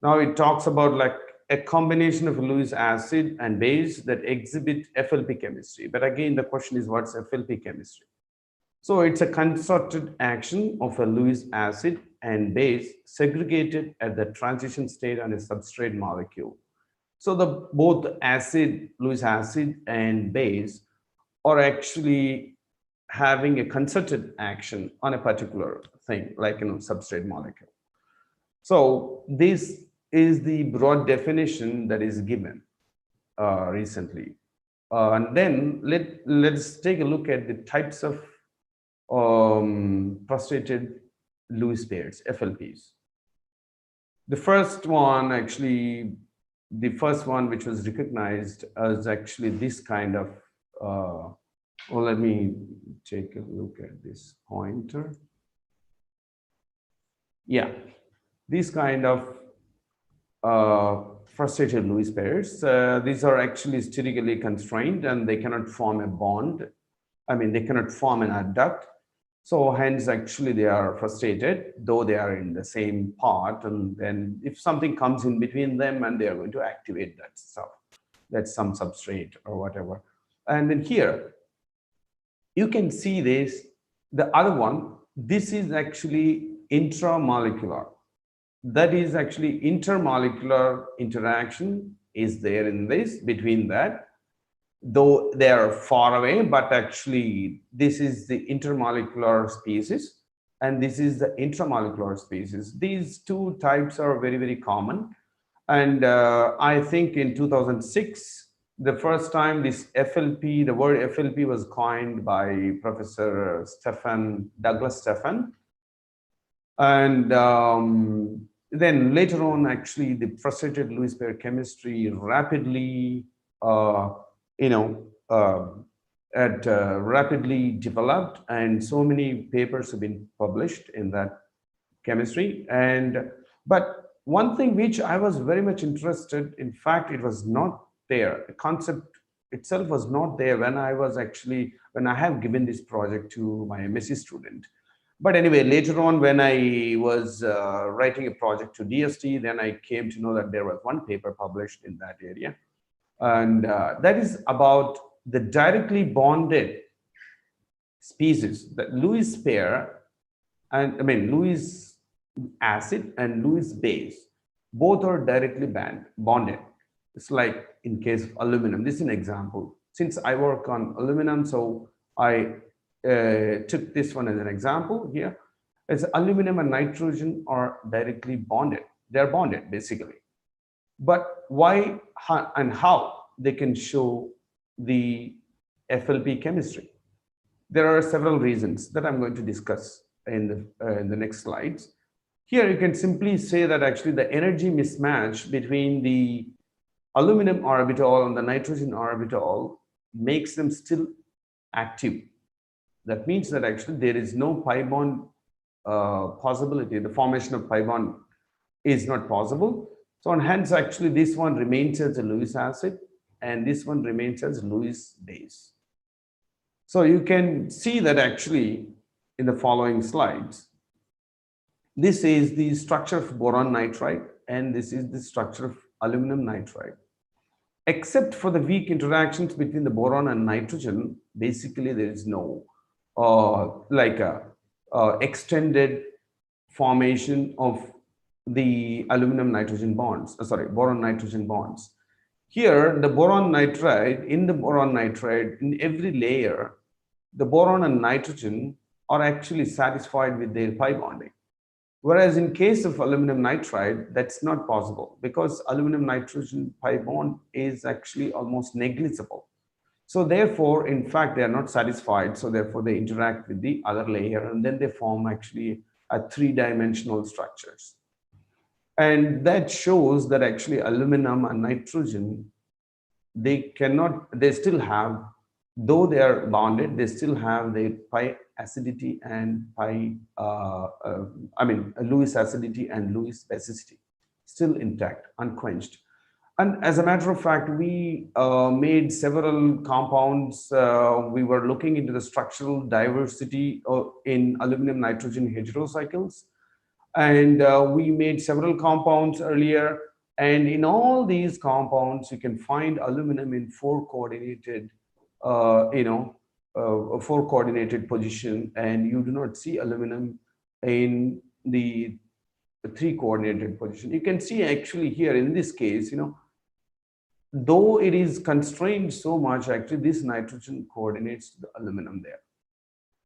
Now it talks about like a combination of Lewis acid and base that exhibit FLP chemistry. But again, the question is, what's FLP chemistry? So it's a concerted action of a Lewis acid and base segregated at the transition state on a substrate molecule. So both acid, Lewis acid and base are actually having a concerted action on a particular thing, like substrate molecule. So this is the broad definition that is given recently. And then let's take a look at the types of frustrated Lewis pairs, FLPs. The first one which was recognized as actually this kind of, let me take a look at this pointer. Yeah, this kind of frustrated Lewis pairs. These are actually sterically constrained and they cannot form a bond. They cannot form an adduct. So hence actually they are frustrated, though they are in the same part. And then if something comes in between them and they are going to activate that stuff, that's some substrate or whatever. And then here, you can see this, the other one, this is actually intramolecular. That is actually intermolecular interaction is there in this, between that, though they are far away, but actually this is the intermolecular species and this is the intramolecular species. These two types are very, very common. And I think in 2006, the first time this FLP, the word FLP was coined by Professor Douglas Stephan. And then later on, actually, the frustrated Lewis pair chemistry rapidly, rapidly developed, and so many papers have been published in that chemistry. But one thing which I was very much interested, in fact, it was not there. The concept itself was not there when I have given this project to my MSc student. But anyway, later on, when I was writing a project to DST, then I came to know that there was one paper published in that area. And that is about the directly bonded species, the Lewis pair, and Lewis acid and Lewis base, both are directly bonded. It's like in case of aluminum. This is an example. Since I work on aluminum, so I took this one as an example here. As aluminum and nitrogen are directly bonded. They're bonded basically. But why and how they can show the FLP chemistry? There are several reasons that I'm going to discuss in the next slides. Here you can simply say that actually the energy mismatch between the aluminum orbital and the nitrogen orbital makes them still active. That means that actually there is no pi bond possibility. The formation of pi bond is not possible. So and hence actually this one remains as a Lewis acid and this one remains as Lewis base. So you can see that actually in the following slides. This is the structure of boron nitride and this is the structure of aluminum nitride. Except for the weak interactions between the boron and nitrogen, basically there is no extended formation of the aluminum nitrogen bonds, boron nitrogen bonds. Here, the boron nitride, in every layer, the boron and nitrogen are actually satisfied with their pi bonding. Whereas in case of aluminum nitride, that's not possible because aluminum nitrogen pi bond is actually almost negligible. So therefore, in fact, they are not satisfied. So therefore they interact with the other layer and then they form actually a three-dimensional structures. And that shows that actually aluminum and nitrogen, they still have, though they are bonded, they still have their pi acidity and Lewis acidity and Lewis basicity still intact, unquenched. And as a matter of fact, we made several compounds. We were looking into the structural diversity in aluminum nitrogen heterocycles. And we made several compounds earlier. And in all these compounds, you can find aluminum in four coordinated position, and you do not see aluminum in the three coordinated position. You can see actually here in this case, though it is constrained so much, actually this nitrogen coordinates the aluminum there.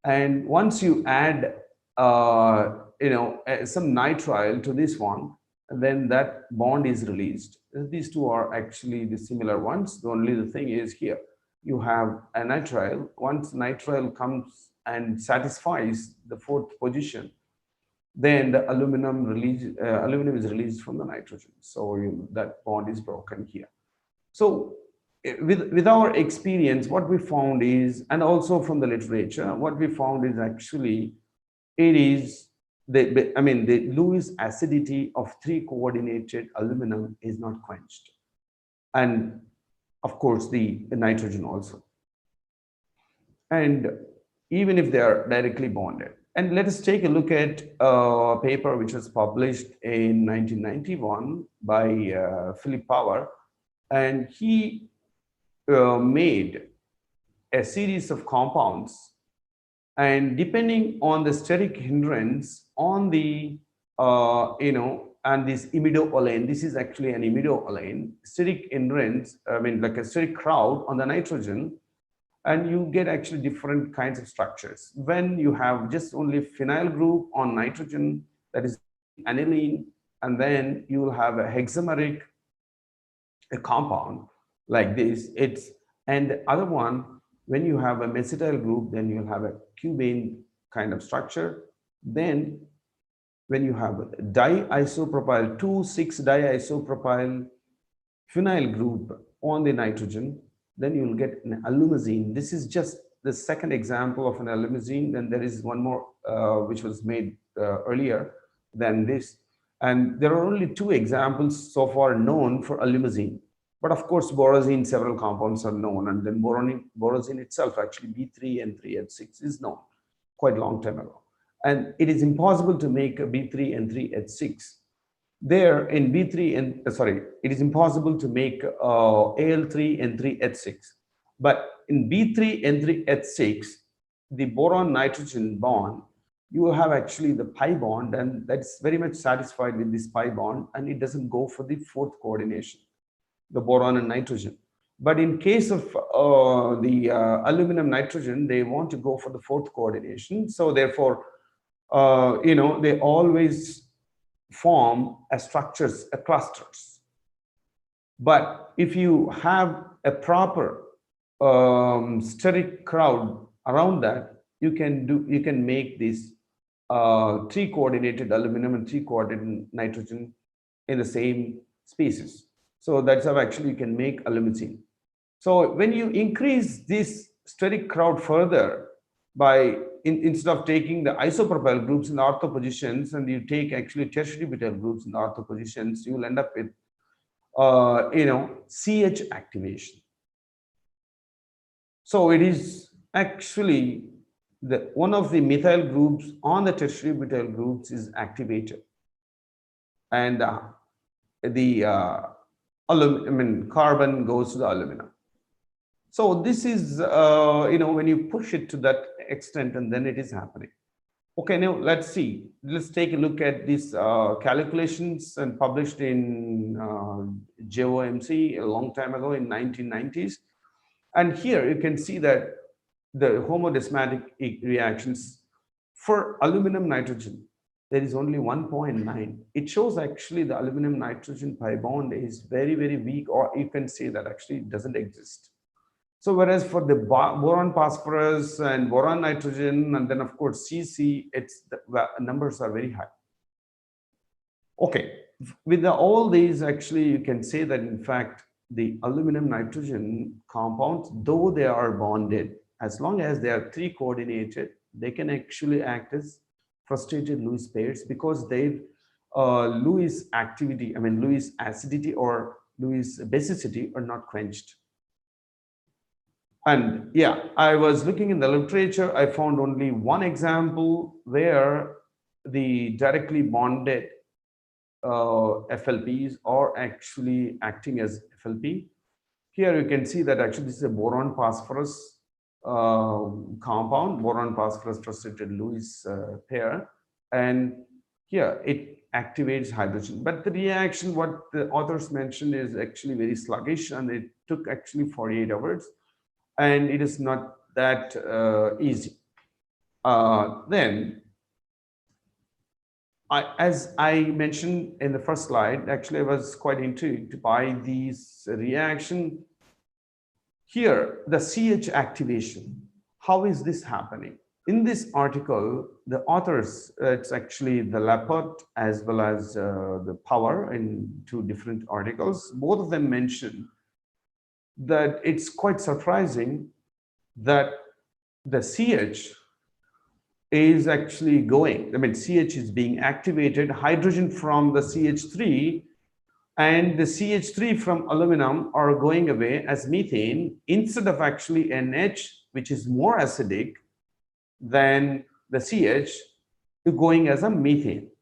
And once you add some nitrile to this one, then that bond is released. These two are actually the similar ones. The only thing is here you have a nitrile. Once nitrile comes and satisfies the fourth position, then the aluminum is released from the nitrogen. So that bond is broken here. So with our experience, what we found is, and also from the literature, what we found is actually it is the Lewis acidity of three coordinated aluminum is not quenched, and of course the nitrogen also, and even if they are directly bonded. And let us take a look at a paper which was published in 1991 by Philip Power, and he made a series of compounds, and depending on the steric hindrance on the and this imidoolane, this is actually an imidoolane, steric hindrance, like a steric crowd on the nitrogen, and you get actually different kinds of structures. When you have just only phenyl group on nitrogen, that is aniline, and then you will have a hexameric compound like this. And the other one, when you have a mesytyl group, then you'll have a cubane kind of structure. Then when you have a diisopropyl 2,6-diisopropyl phenyl group on the nitrogen, then you'll get an alumazine. This is just the second example of an alumazine. Then there is one more which was made earlier than this. And there are only 2 examples so far known for alumazine. But of course, borosine, several compounds are known. And then borosine itself, actually B3N3H6 is known quite a long time ago. And it is impossible to make a B3N3H6. There in it is impossible to make Al3N3H6. But in B3N3H6, the boron nitrogen bond, you will have actually the pi bond, and that's very much satisfied with this pi bond, and it doesn't go for the 4th coordination, the boron and nitrogen. But in case of the aluminum nitrogen, they want to go for the 4th coordination. So therefore, they always form a clusters. But if you have a proper steric crowd around that, you can make this 3-coordinated aluminum and 3-coordinated nitrogen in the same species. So that's how actually you can make alumazine. So when you increase this steric crowd further by instead of taking the isopropyl groups in the ortho positions, and you take actually tertiary butyl groups in the ortho positions, you will end up with CH activation. So it is actually one of the methyl groups on the tertiary butyl groups is activated, and carbon goes to the aluminum. So this is when you push it to that extent, and then it is happening. Okay, now let's see. Let's take a look at these calculations and published in JOMC a long time ago in 1990s. And here you can see that the homodesmatic reactions for aluminum nitrogen, there is only 1.9. It shows actually the aluminum nitrogen pi bond is very, very weak, or you can say that actually it doesn't exist. So whereas for the boron phosphorus and boron nitrogen, and then of course CC, the numbers are very high. Okay, with all these, actually you can say that in fact the aluminum nitrogen compounds, though they are bonded, as long as they are 3-coordinated, they can actually act as frustrated Lewis pairs, because their Lewis activity, Lewis acidity or Lewis basicity are not quenched. And yeah, I was looking in the literature, I found only one example where the directly bonded FLPs are actually acting as FLP. Here you can see that actually this is a boron phosphorus compound, boron phosphorus frustrated Lewis pair, and here it activates hydrogen. But the reaction, what the authors mentioned, is actually very sluggish, and it took actually 48 hours. And it is not that easy. Then, as I mentioned in the first slide, actually I was quite intrigued by these reaction. Here, the CH activation, how is this happening? In this article, the authors, it's actually the Laporte as well as the Power in 2 different articles, both of them mention that it's quite surprising that the CH is actually going, CH is being activated, hydrogen from the CH3 and the CH3 from aluminum are going away as methane instead of actually NH, which is more acidic than the CH, going as a methane.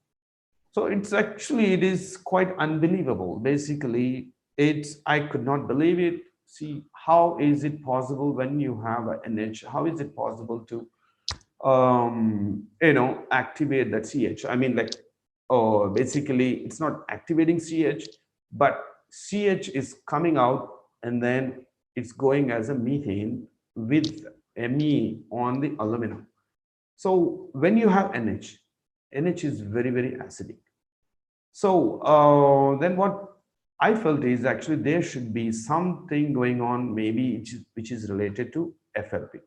So it is quite unbelievable. Basically, I could not believe it. See, how is it possible when you have an NH? How is it possible to, activate that CH? Basically, it's not activating CH, but CH is coming out and then it's going as a methane with Me on the aluminum. So when you have NH is very, very acidic. So then what I felt is actually there should be something going on, maybe which is related to FLP.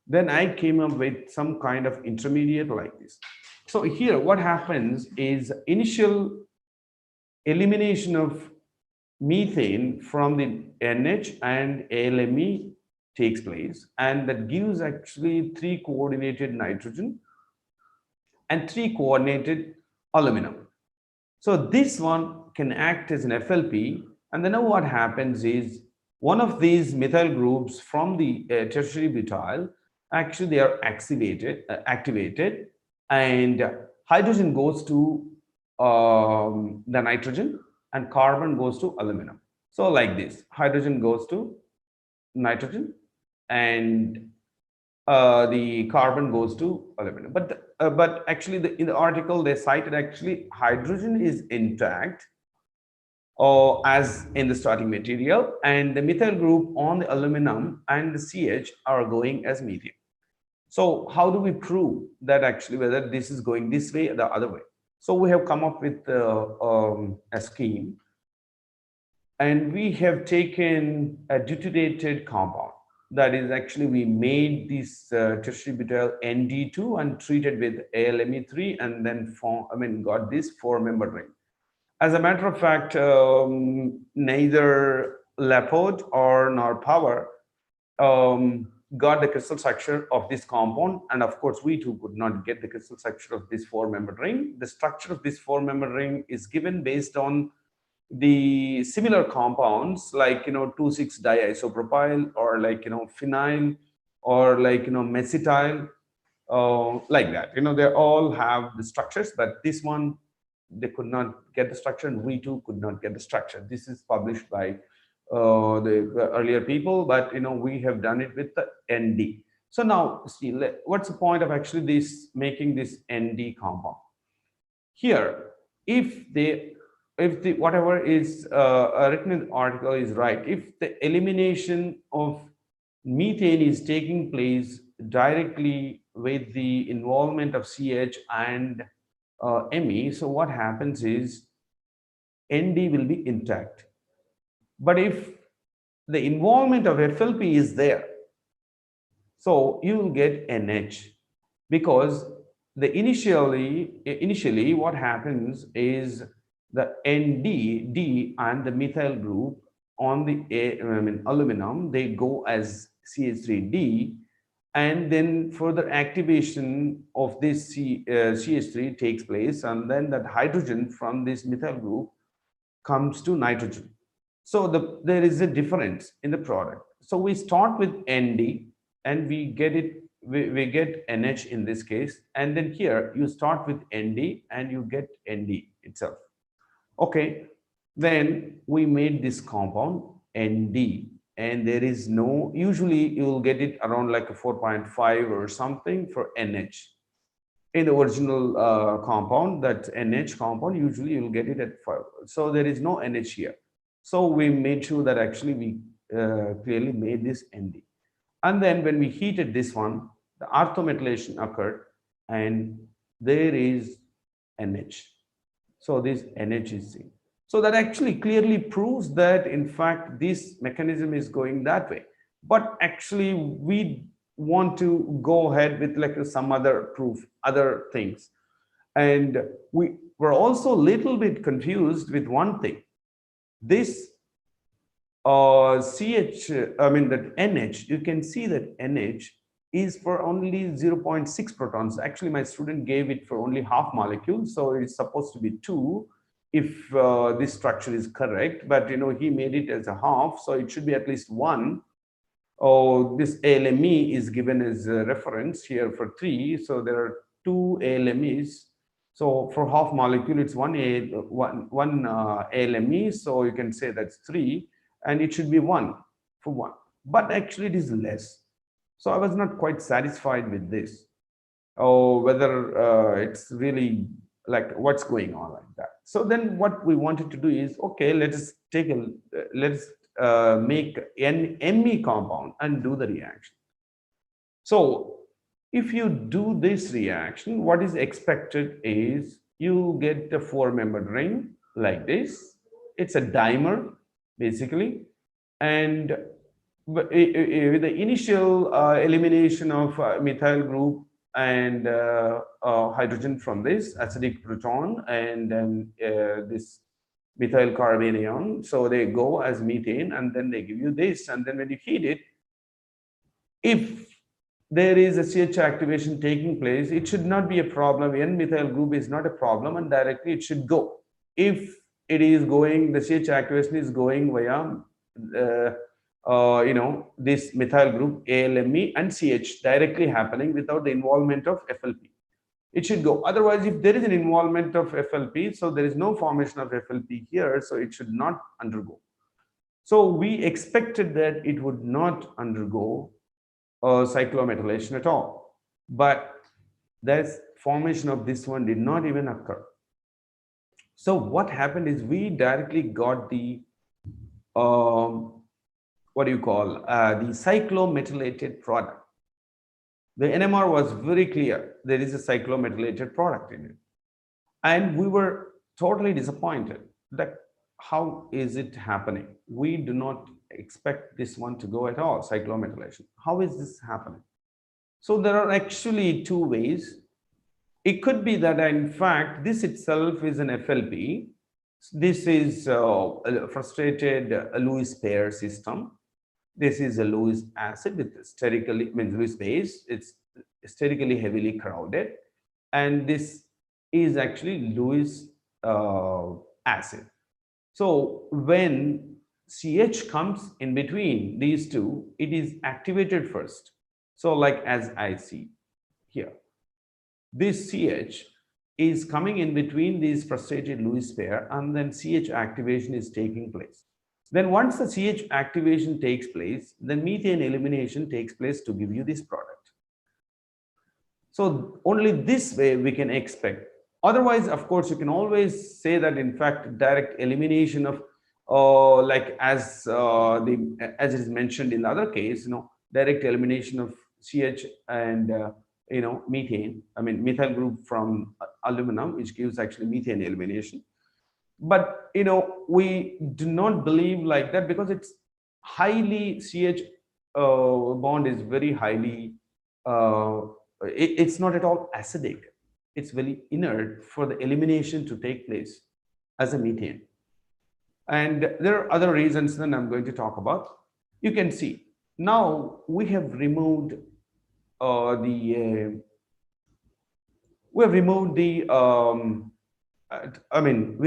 Then I came up with some kind of intermediate like this. So here what happens is initial elimination of methane from the NH and ALME takes place, and that gives actually 3 coordinated nitrogen and 3 coordinated aluminum. So this one can act as an FLP, and then now what happens is one of these methyl groups from the tertiary butyl, actually they are activated, and hydrogen goes to the nitrogen and carbon goes to aluminum. So like this, hydrogen goes to nitrogen and the carbon goes to aluminum. But actually in the article they cited actually hydrogen is intact as in the starting material, and the methyl group on the aluminum and the CH are going as methane. So how do we prove that actually whether this is going this way or the other way? So we have come up with a scheme, and we have taken a deuterated compound. That is actually we made this tertiary butyl ND2 and treated with ALME3 and then got this 4-member ring. As a matter of fact, neither Laporte nor Power got the crystal structure of this compound, and of course we too could not get the crystal structure of this 4-member ring. The structure of this 4-member ring is given based on the similar compounds like 2,6-diisopropyl or like phenyl or like mesitile, like that. They all have the structures, but this one they could not get the structure, and we too could not get the structure. This is published by the earlier people, but we have done it with the ND. So now see, what's the point of actually making this ND compound? Here, if whatever is written in the article is right, if the elimination of methane is taking place directly with the involvement of CH and Me, so what happens is ND will be intact. But if the involvement of FLP is there, so you will get NH, because initially what happens is the ND, D and the methyl group on the aluminum, they go as CH3D, and then further activation of this CH3 takes place, and then that hydrogen from this methyl group comes to nitrogen. So there is a difference in the product. So we start with ND and we get NH in this case, and then here you start with ND and you get ND itself. Okay, then we made this compound ND, and there is no, usually you will get it around like a 4.5 or something for NH. In the original compound, that NH compound, usually you will get it at 5. So there is no NH here. So we made sure that actually we clearly made this ND. And then when we heated this one, the orthomethylation occurred and there is NH. So this NH is seen. So that actually clearly proves that in fact this mechanism is going that way. But actually we want to go ahead with like some other proof, other things. And we were also a little bit confused with one thing. This that NH, you can see that NH is for only 0.6 protons. Actually, my student gave it for only half molecule, so it's supposed to be 2 if this structure is correct, but he made it as a half, so it should be at least 1. This ALME is given as a reference here for 3, so there are 2 ALMEs. So for half molecule, it's one ALME, so you can say that's 3, and it should be 1 for 1. But actually it is less. So I was not quite satisfied with this, or whether it's really like what's going on like that. So then what we wanted to do is, okay, let's make an Me compound and do the reaction. So if you do this reaction, what is expected is you get a 4-membered ring like this. It's a dimer, basically. And with the initial elimination of methyl group and hydrogen from this acidic proton, and then this methyl carbanion, so they go as methane, and then they give you this. And then when you heat it, if there is a CH activation taking place, it should not be a problem. N-methyl group is not a problem, and directly it should go. If it is going, the CH activation is going via this methyl group ALME and CH directly happening without the involvement of FLP. It should go. Otherwise, if there is an involvement of FLP, so there is no formation of FLP here, so it should not undergo. So we expected that it would not undergo cyclometallation at all, but that formation of this one did not even occur. So what happened is we directly got the what do you call the cyclometylated product. The NMR was very clear. There is a cyclometylated product in it. And we were totally disappointed that how is it happening? We do not expect this one to go at all, cyclometallation. How is this happening? So there are actually two ways. It could be that in fact, this itself is an FLP. This is a frustrated Lewis pair system. This is a Lewis acid with sterically, means Lewis base. It's sterically heavily crowded. And this is actually Lewis acid. So when CH comes in between these two, it is activated first. So like as I see here, this CH is coming in between these frustrated Lewis pair, and then CH activation is taking place. Then once the CH activation takes place, then methane elimination takes place to give you this product. So only this way we can expect. Otherwise, of course, you can always say that in fact, direct elimination of like as it is mentioned in the other case, direct elimination of CH and methane, methyl group from aluminum, which gives actually methane elimination. But we do not believe like that, because it's highly CH bond is very highly it's not at all acidic. It's very inert for the elimination to take place as a methane. And there are other reasons that I'm going to talk about. You can see now we have removed we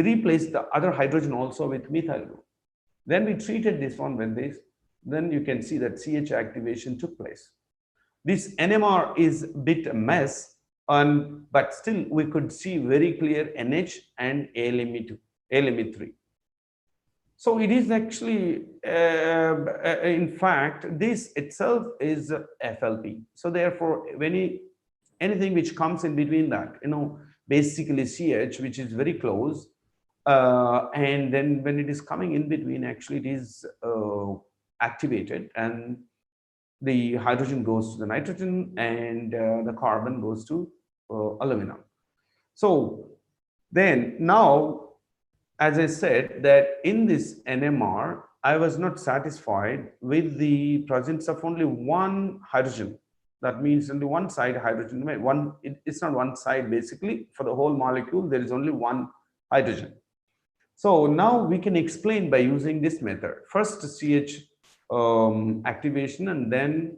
replaced the other hydrogen also with methyl group. Then we treated this one with this. Then you can see that CH activation took place. This NMR is a bit a mess, but still we could see very clear NH and ALME2, ALME3. So it is actually, in fact, this itself is FLP. So therefore, anything which comes in between that, basically CH, which is very close, and then when it is coming in between, actually it is activated, and the hydrogen goes to the nitrogen, and the carbon goes to aluminum. So then now, as I said, that in this NMR, I was not satisfied with the presence of only one hydrogen. That means only one side hydrogen. It's not one side basically. For the whole molecule, there is only one hydrogen. So now we can explain by using this method. First CH activation and then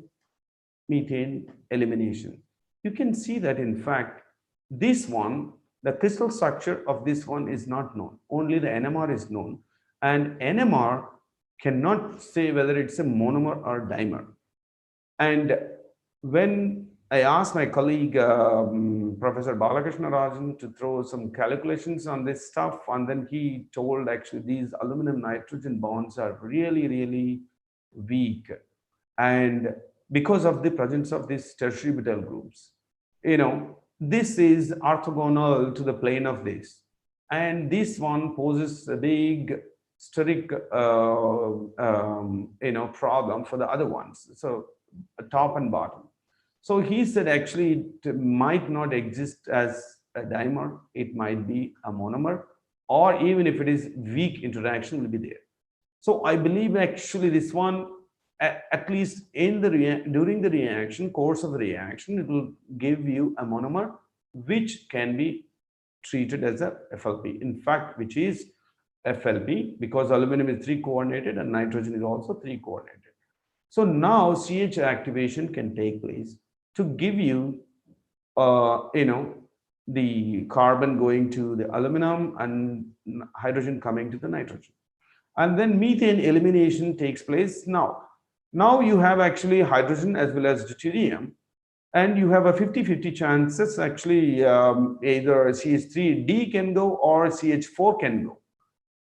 methane elimination. You can see that in fact, this one, the crystal structure of this one is not known. Only the NMR is known. And NMR cannot say whether it's a monomer or dimer. And when I asked my colleague, Professor Balakrishna Rajan, to throw some calculations on this stuff, and then he told actually these aluminum nitrogen bonds are really, really weak. And because of the presence of these tertiary butyl groups, this is orthogonal to the plane of this. And this one poses a big steric problem for the other ones. So top and bottom. So he said actually it might not exist as a dimer, it might be a monomer, or even if it is weak interaction will be there. So I believe actually this one, at least in the during the reaction, course of the reaction, it will give you a monomer which can be treated as a FLP. In fact, which is FLP because aluminum is 3 coordinated and nitrogen is also 3 coordinated. So now CH activation can take place to give you, the carbon going to the aluminum and hydrogen coming to the nitrogen. And then methane elimination takes place now. Now you have actually hydrogen as well as deuterium, and you have a 50-50 chances actually either CH3D can go or CH4 can go.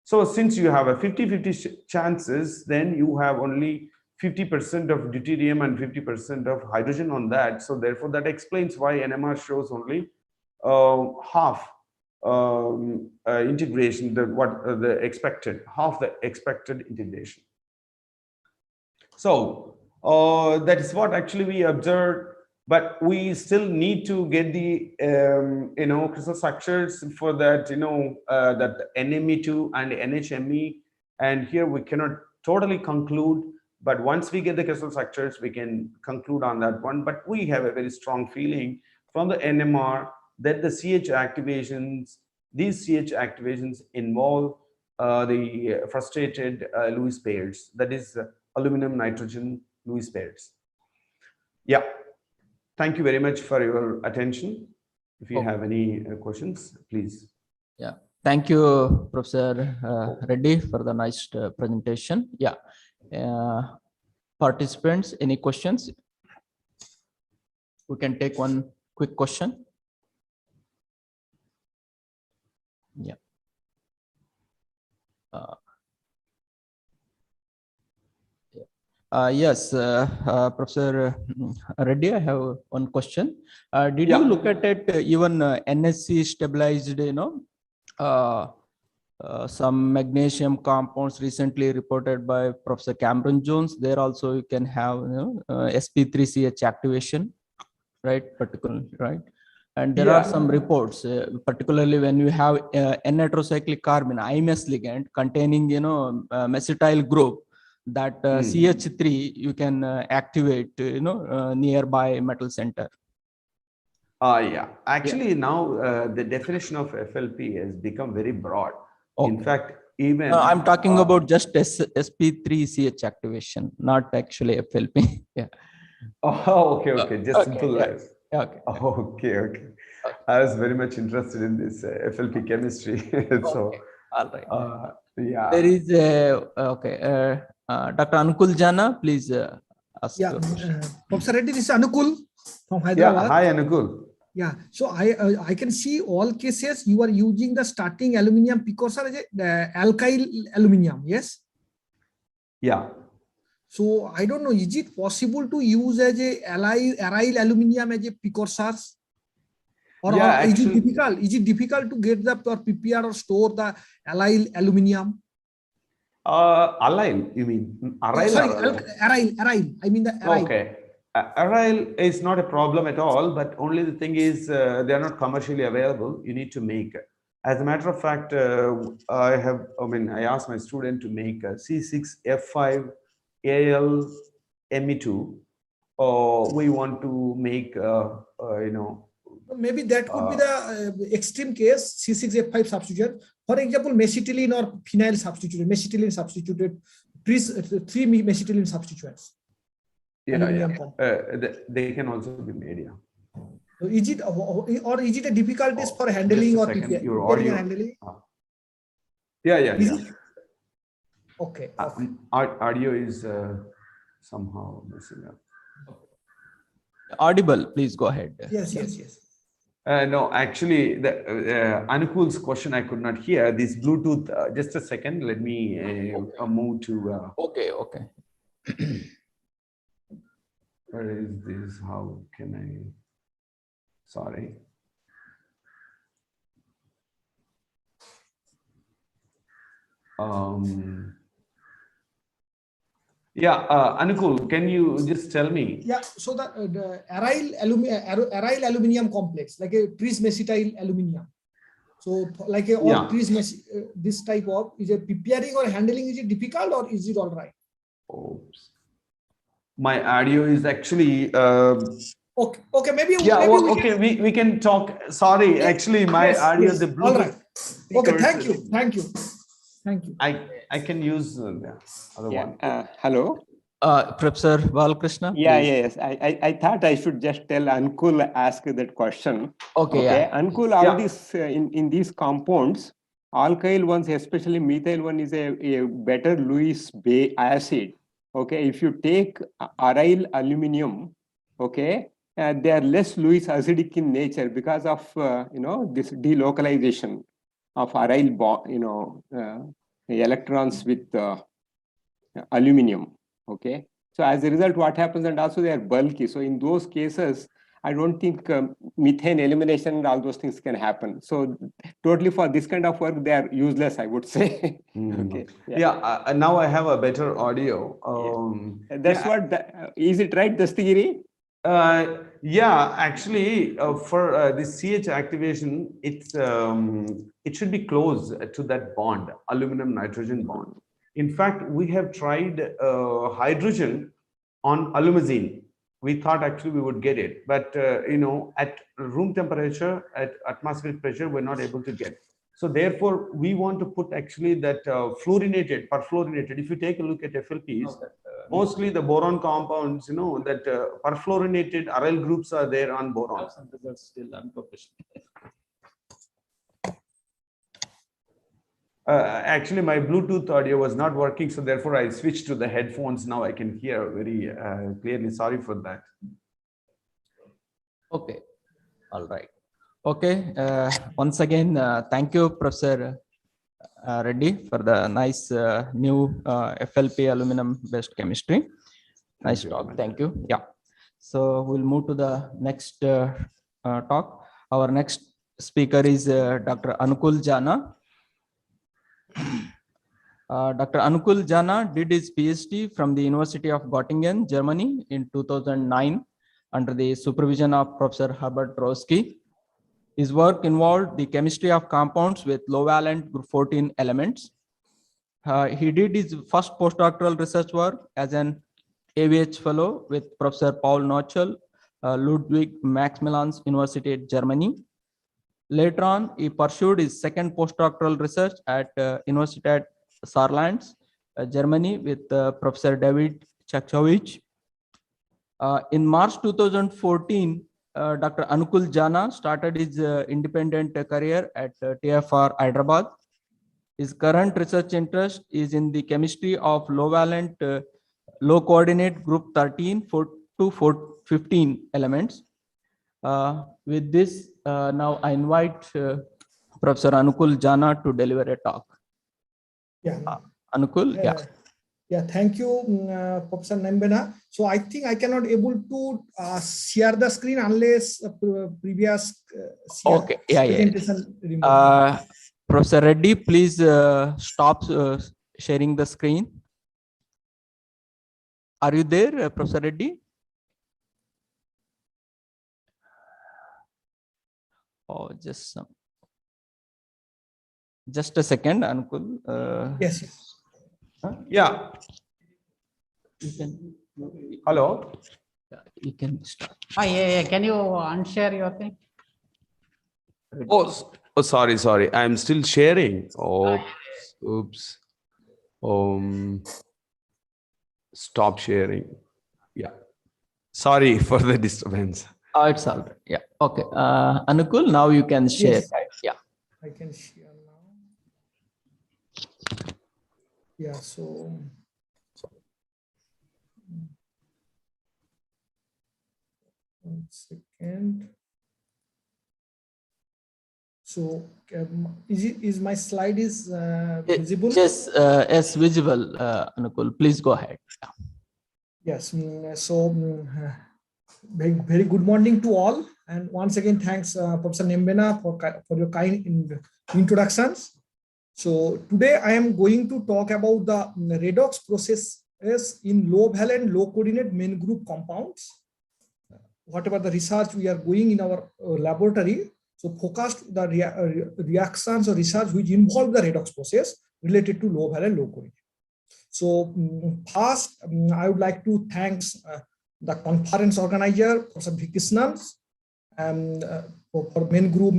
So since you have a 50-50 chances, then you have only 50% of deuterium and 50% of hydrogen on that. So therefore that explains why NMR shows only half integration, half the expected integration. So that is what actually we observed, but we still need to get the crystal structures for that, that NME2 and NHME, and here we cannot totally conclude, but once we get the crystal structures we can conclude on that one. But we have a very strong feeling from the NMR that the CH activations, these CH activations involve the frustrated Lewis pairs, that is aluminum nitrogen Lewis pairs. Yeah, thank you very much for your attention. If you have any questions, please. Yeah, thank you, Professor Reddy, for the nice presentation. Yeah, participants, any questions? We can take one quick question. Yeah. Yes, Professor Reddy, I have one question. Did you look at it, even NSC stabilized, some magnesium compounds recently reported by Professor Cameron Jones? There also you can have sp3ch activation, right? Particularly, right? And there are some reports, particularly when you have N-nitrocyclic carbon, IMS ligand containing, mesitile group, that CH3 you can activate, nearby metal center. Yeah, actually now the definition of FLP has become very broad. Okay. In fact, even I'm talking about just sp3ch activation, not actually FLP. Yeah. Oh, okay. Just simple. Yeah. Okay. Okay. I was very much interested in this FLP chemistry. So, all right. Yeah. There is Dr. Anukul Jana, please ask. Yeah, Professor Reddy, this is Anukul from Hyderabad. Yeah, hi Anukul. Yeah, so I can see all cases you are using the starting aluminium precursor as a alkyl aluminium, yes? Yeah. So I don't know, is it possible to use as a aryl aluminium as a precursors? Or is it difficult? Is it difficult to get the PPR or store the aryl aluminium? Aryl, you mean? Aryl? Sorry, aryl. I mean the aryl. Okay. Aryl is not a problem at all, but only the thing is they are not commercially available. You need to make. As a matter of fact, I asked my student to make a C6F5 Al Me2. We want to make, maybe that could be the extreme case, C6F5 substitute. For example, mesitylene or phenyl substituted, mesitylene substituted, three mesitylene substituents. Yeah. They can also be made, yeah. So is it, or is it a difficulties for handling or your audio handling? Yeah. Okay. Audio is somehow messing up. Audible, please go ahead. Yes. No, actually, the Anukul's question I could not hear. This Bluetooth, just a second, let me move to... Okay. Where is this? How can I... Sorry. Yeah, Anukul, can you just tell me? Yeah, so the aryl aluminium complex, like a trismecytyl aluminium. So like a Yeah. this type of, is it preparing or handling, is it difficult or is it all right? Oops. My audio is actually Okay, maybe we can talk. Sorry, actually my yes, audio, yes. the Bluetooth. All right. Okay, speakers, thank you. I can use the other one. Hello. Professor Balakrishna. Yeah, please. yes. I thought I should just tell Ankul ask that question. Okay. Yeah. Ankul, all these in these compounds, alkyl ones, especially methyl one, is a better Lewis acid. Okay, if you take aryl aluminium, okay, they are less Lewis acidic in nature because of this delocalization of aryl electrons with aluminum. Okay, so as a result, what happens, and also they are bulky. So in those cases, I don't think methane elimination and all those things can happen. So totally for this kind of work, they are useless, I would say. Okay. Yeah. Now I have a better audio. That's what. Is it right, Dastagiri? Yeah, actually, for the CH activation, it should be close to that bond, aluminum nitrogen bond. In fact, we have tried hydrogen on alumazine. We thought actually we would get it, but at room temperature, at atmospheric pressure, we're not able to get. So therefore, we want to put actually that fluorinated, perfluorinated. If you take a look at FLPs, mostly the boron compounds, that perfluorinated aryl groups are there on boron. Still unpublished. Actually, my Bluetooth audio was not working, so therefore I switched to the headphones. Now I can hear very clearly. Sorry for that. Okay. All right. Okay. Once again, thank you, Professor Reddy, for the nice new FLP aluminum-based chemistry. Nice talk. Thank you. Yeah. So we'll move to the next talk. Our next speaker is Dr. Anukul Jana. Dr. Anukul Jana did his PhD from the University of Göttingen, Germany in 2009 under the supervision of Professor Herbert Roeske. His work involved the chemistry of compounds with low-valent group 14 elements. He did his first postdoctoral research work as an AVH fellow with Professor Paul Nöchel, Ludwig Maximilians University at Germany. Later on, he pursued his second postdoctoral research at Universität Saarland, Germany with Professor David Chakhovich. In March 2014, Dr. Anukul Jana started his independent career at TFR Hyderabad. His current research interest is in the chemistry of low-valent, low-coordinate group 13 to 15 elements. With this, now I invite Professor Anukul Jana to deliver a talk. Yeah. Anukul, yeah. Yeah, thank you, Professor Nembena. So I think I cannot able to share the screen unless previous okay. Yeah. Professor Reddy, please stop sharing the screen. Are you there, Professor Reddy? Oh, just a second, Anukul. Yes. Yeah. You can. Hello. You can start. Yeah. Can you unshare your thing? Oh, sorry. I'm still sharing. Oh, oops. Stop sharing. Yeah. Sorry for the disturbance. Oh, it's all right. Yeah. Okay. Anukul, now you can share. Yes. Right? Yeah. I can share now. Yeah, so one second. So is my slide visible? Yes, yes, visible. Anukul, please go ahead. Yeah. Yes. So very good morning to all, and once again thanks Professor Nembena for your kind introductions. So today I am going to talk about the redox process is in low valent, low coordinate main group compounds. Whatever the research we are going in our laboratory, so focused the reactions or research which involve the redox process related to low valent, low coordinate. So first, I would like to thank the conference organizer, Professor V. Krishnan, for main group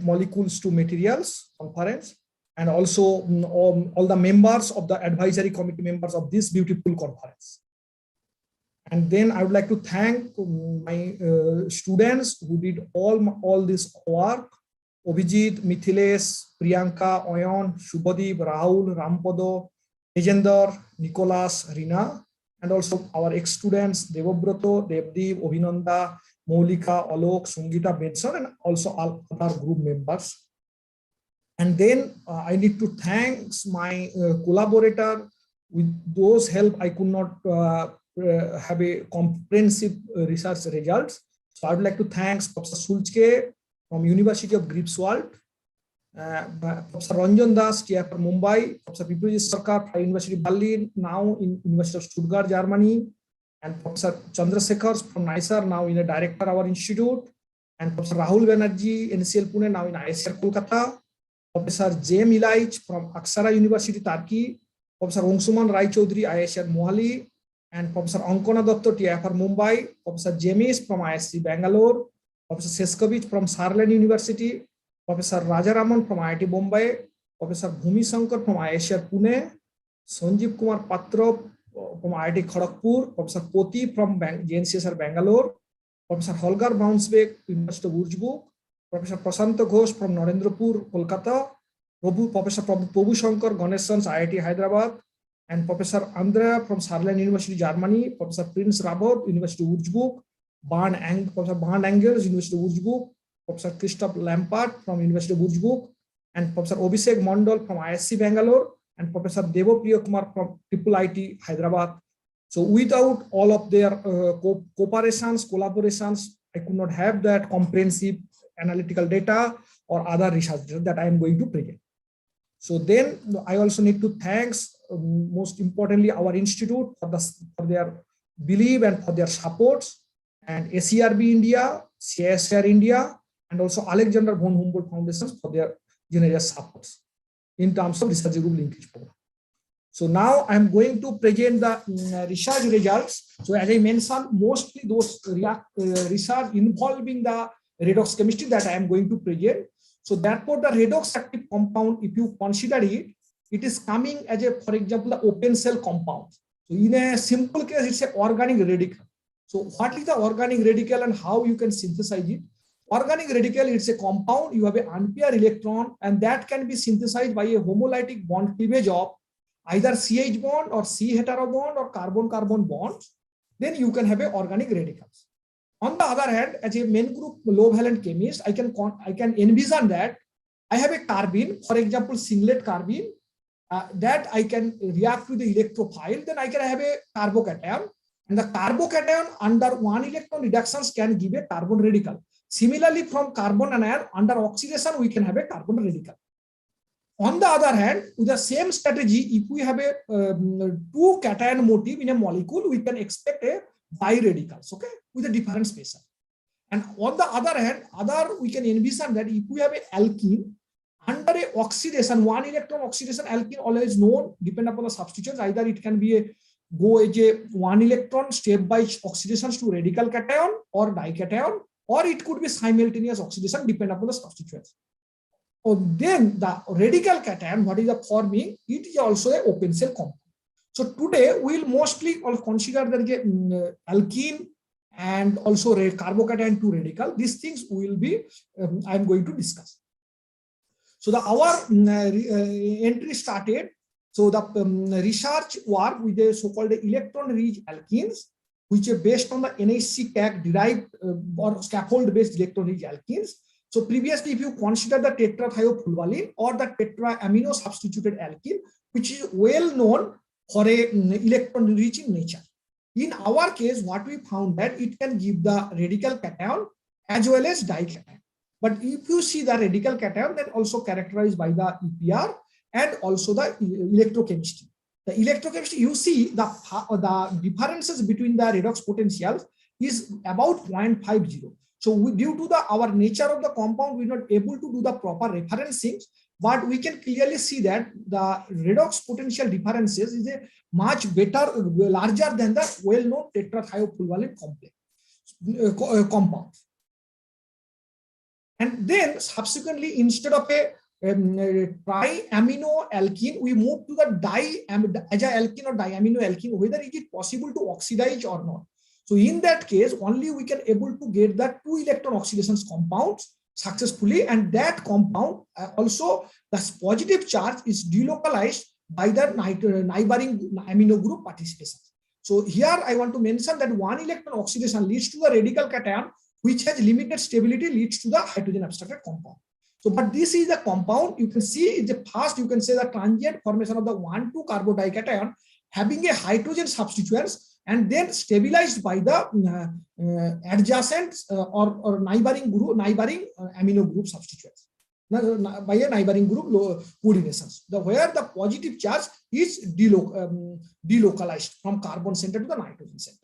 molecules to materials conference, and also all the members of the advisory committee members of this beautiful conference. And then I would like to thank my students who did all this work: Abhijit, Mithilesh, Priyanka, Oyon, Shubhadeep, Rahul, Rampodo, Tejender, Nicholas, Rina, and also our ex-students Devabrato, Devdeep, Obhinanda, Moulika, Alok, Sungita, Benson, and also all other group members. And then I need to thank my collaborator. With those help, I could not have a comprehensive research results. So I would like to thank Professor Sulke from University of Greifswald, Professor Ranjan Das, TFR Mumbai, Professor Pipulji Sarkar from University of Berlin, now in University of Stuttgart, Germany, and Professor Chandrasekhar from NICER, now in a director of our institute, and Professor Rahul Banerjee, NCL Pune, now in ISR Kolkata, Professor J. Milaich from Aksara University, Turkey, Professor Ongsuman Rai Chaudhary, ISR Mohali, and Professor Ankona Dotto, TFR Mumbai, Professor James from ISC Bangalore, Professor Seskovich from Sarlan University, Professor Rajaraman from IIT Bombay, Professor Bhumi Shankar from ISR Pune, Sanjeev Kumar Patra from IIT Kharagpur, Professor Poti from JNCSR Bangalore, Professor Holger Braunsbeck, University of Würzburg, Professor Prasanta Ghosh from Narendrapur, Kolkata, Professor Prabhu Shankar Ganeshans, IIT Hyderabad, and Professor Andrea from Sarlan University, Germany, Professor Prince Rabat, University of Würzburg, Professor Bernd Engels, University of Würzburg, Professor Christoph Lampard from University of Würzburg, and Professor Abhishek Mondal from ISC Bangalore, and Professor Devo Priya Kumar from IIT Hyderabad. So without all of their cooperations, collaborations, I could not have that comprehensive analytical data or other research that I am going to present. So then I also need to thank, most importantly, our institute for their belief and for their supports, and ACRB India, CSR India, and also Alexander von Humboldt Foundations for their generous supports in terms of research group linkage program. So now I'm going to present the research results. So as I mentioned, mostly those research involving the redox chemistry that I am going to present. So therefore, the redox active compound, if you consider it, it is coming as a, for example, the open cell compound. So in a simple case, it's an organic radical. So what is the organic radical and how you can synthesize it? Organic radical, it's a compound, you have an unpaired electron, and that can be synthesized by a homolytic bond cleavage of either CH bond or C hetero bond or carbon-carbon bonds. Then you can have an organic radicals. On the other hand, as a main group low valent chemist, I can envision that I have a carbene, for example, singlet carbene, that I can react with the electrophile. Then I can have a carbocation, and the carbocation under one electron reductions can give a carbon radical. Similarly, from carbon anion under oxidation, we can have a carbon radical. On the other hand, with the same strategy, if we have a two cation motif in a molecule, we can expect a biradicals, okay, with a different spacer. And on the other hand, we can envision that if we have a alkene under a oxidation, one electron oxidation, alkene always known, depend upon the substituents, either it can be a one electron stepwise oxidations to radical cation or dication, or it could be simultaneous oxidation, depend upon the substituents. Then the radical cation, what is the forming, it is also an open cell compound. So today we will mostly consider the alkene and also carbocation to radical. These things will be, I am going to discuss. So our entry started. So the research work with the so-called electron-rich alkenes, which are based on the NHC CAC derived or scaffold-based electron-rich alkenes. So previously, if you consider the tetrathiophulvalene or the tetra-amino substituted alkene, which is well known for a electron-rich in nature. In our case, what we found that it can give the radical cation as well as dication. But if you see the radical cation, then also characterized by the EPR and also the electrochemistry. The electrochemistry, you see the differences between the redox potentials is about 0.50. So due to our nature of the compound, we're not able to do the proper referencing, but we can clearly see that the redox potential differences is a much better, larger than the well-known tetrathiophulvalent complex compound. And then subsequently, instead of a triamino alkene, we move to the diazylalkene or diamino alkene, whether it is possible to oxidize or not. So in that case, only we can able to get the 2 electron oxidations compounds successfully, and that compound also the positive charge is delocalized by the neighboring amino group participation. So here I want to mention that 1 electron oxidation leads to the radical cation, which has limited stability, leads to the hydrogen abstracted compound. So, but this is the compound, you can see in the past, you can say the transient formation of the 1,2 carbocation having a hydrogen substituents and then stabilized by the adjacent or neighboring amino group substituents, by a neighboring group coordinations, where the positive charge is delocalized from carbon center to the nitrogen center.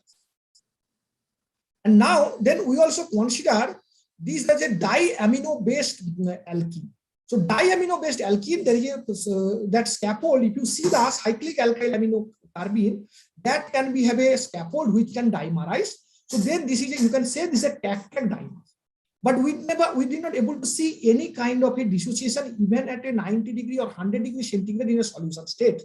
And now, then we also consider these as a diamino based alkene. So diamino based alkene, there is that scaffold. If you see the cyclic alkyl amino carbene, that can be have a scaffold which can dimerize. So then this is you can say this is a tactile dimer. But we did not able to see any kind of a dissociation even at a 90 degree or 100 degree centigrade in a solution state.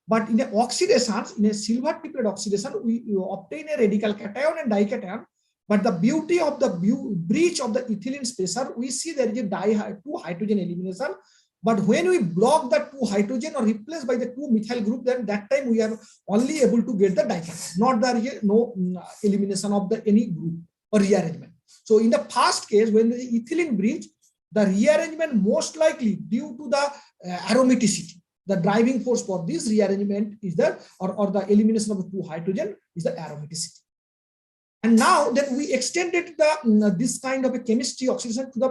But in a oxidation, in a silver triplet oxidation, we obtain a radical cation and dication. But the beauty of the breach of the ethylene spacer, we see there is a 2 hydrogen elimination. But when we block the 2 hydrogen or replace by the 2 methyl group, then that time we are only able to get the dication, not the no elimination of the any group or rearrangement. So in the past case, when the ethylene breach, the rearrangement most likely due to the aromaticity. The driving force for this rearrangement is the or the elimination of the 2 hydrogen is the aromaticity. And now that we extended this kind of a chemistry oxidation to the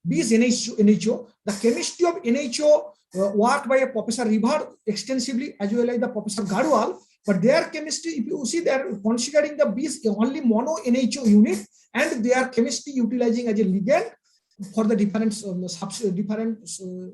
bis NHO, the chemistry of NHO worked by a Professor Rivard extensively as well as the Professor Garwal, but their chemistry, if you see, they are considering the bis only mono NHO unit, and their chemistry utilizing as a ligand for the different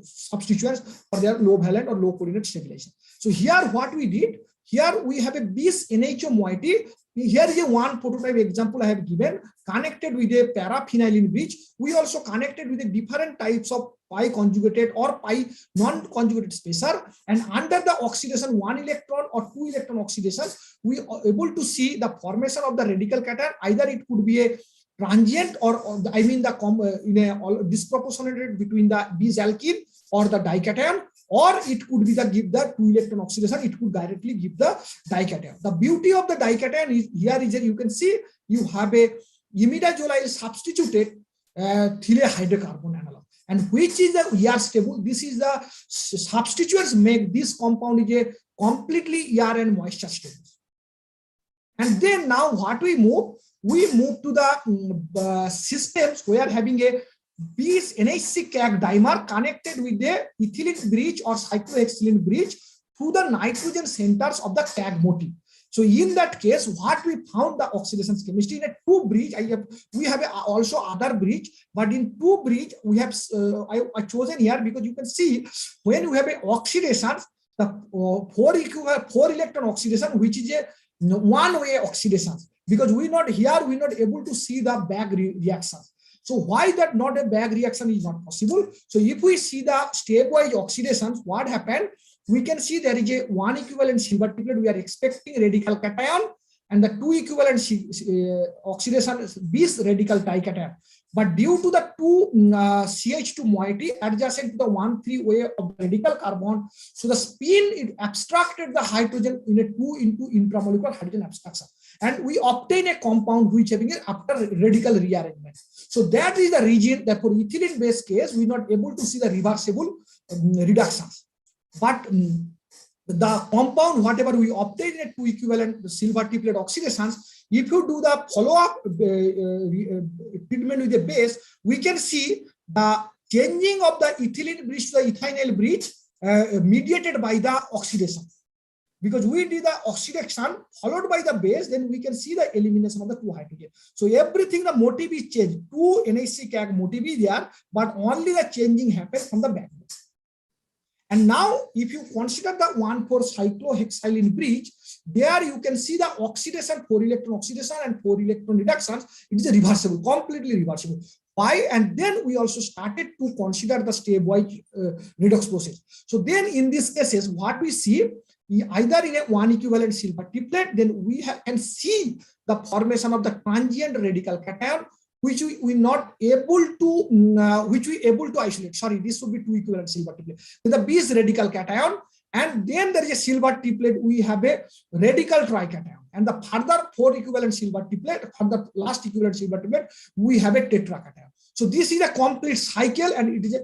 substituents for their low valent or low coordinate stabilization. So here what we did, here we have a bis NHO moiety. Here is a one prototype example I have given, connected with a paraphenylene bridge. We also connected with the different types of pi conjugated or pi non-conjugated spacer, and under the oxidation 1 electron or 2 electron oxidation, we are able to see the formation of the radical cation. Either it could be a transient or I mean the in a disproportionate between the bis alkene or the dication, or it could be give the 2 electron oxidation, it could directly give the dication. The beauty of the dication is here is that you can see you have a imidazolide substituted thiol hydrocarbon analog, and which is the ER stable. This is the substituents make this compound is a completely ER and moisture stable. And then now what we move to the systems where having a bis NHC CAG dimer connected with the ethylene bridge or cyclohexylene bridge through the nitrogen centers of the CAG motif. So in that case, what we found the oxidation chemistry in a 2 bridge, we have also other bridge, but in 2 bridge we have I chosen here because you can see when we have a oxidation, the 4 electron oxidation, which is a one-way oxidation, because we're not able to see the back reactions. So why that not a back reaction is not possible? So if we see the stepwise oxidations, what happened? We can see there is a 1 equivalent silver triplet. We are expecting radical cation, and the 2 equivalent oxidation bis radical dication. But due to the 2 CH2 moiety adjacent to the 1,3 way of radical carbon, so the spin it abstracted the hydrogen in a 2 into intramolecular hydrogen abstraction, and we obtain a compound which having after radical rearrangement. So that is the region that for ethylene based case we are not able to see the reversible reductions. But the compound whatever we obtain at 2 equivalent silver triplet oxidations, if you do the follow-up treatment with the base, we can see the changing of the ethylene bridge to the ethynyl bridge mediated by the oxidation. Because we did the oxidation followed by the base, then we can see the elimination of the 2 hydrogen. So everything, the motif is changed. 2 NH3 motif is there, but only the changing happens from the backbone. And now, if you consider the 1,4-cyclohexylene bridge, there you can see the oxidation, 4 electron oxidation and 4 electron reductions. It is a reversible, completely reversible. Why? And then we also started to consider the stepwise redox process. So then in these cases, what we see, either in a 1 equivalent silver triplet, then we can see the formation of the transient radical cation, which we not able to, which we able to isolate. Sorry, this would be 2 equivalent silver triplet. With the bis radical cation, and then there is a silver triplet, we have a radical trication. And the further 4 equivalent silver triplet, from the last equivalent silver triplet, we have a tetracation. So this is a complete cycle, and it is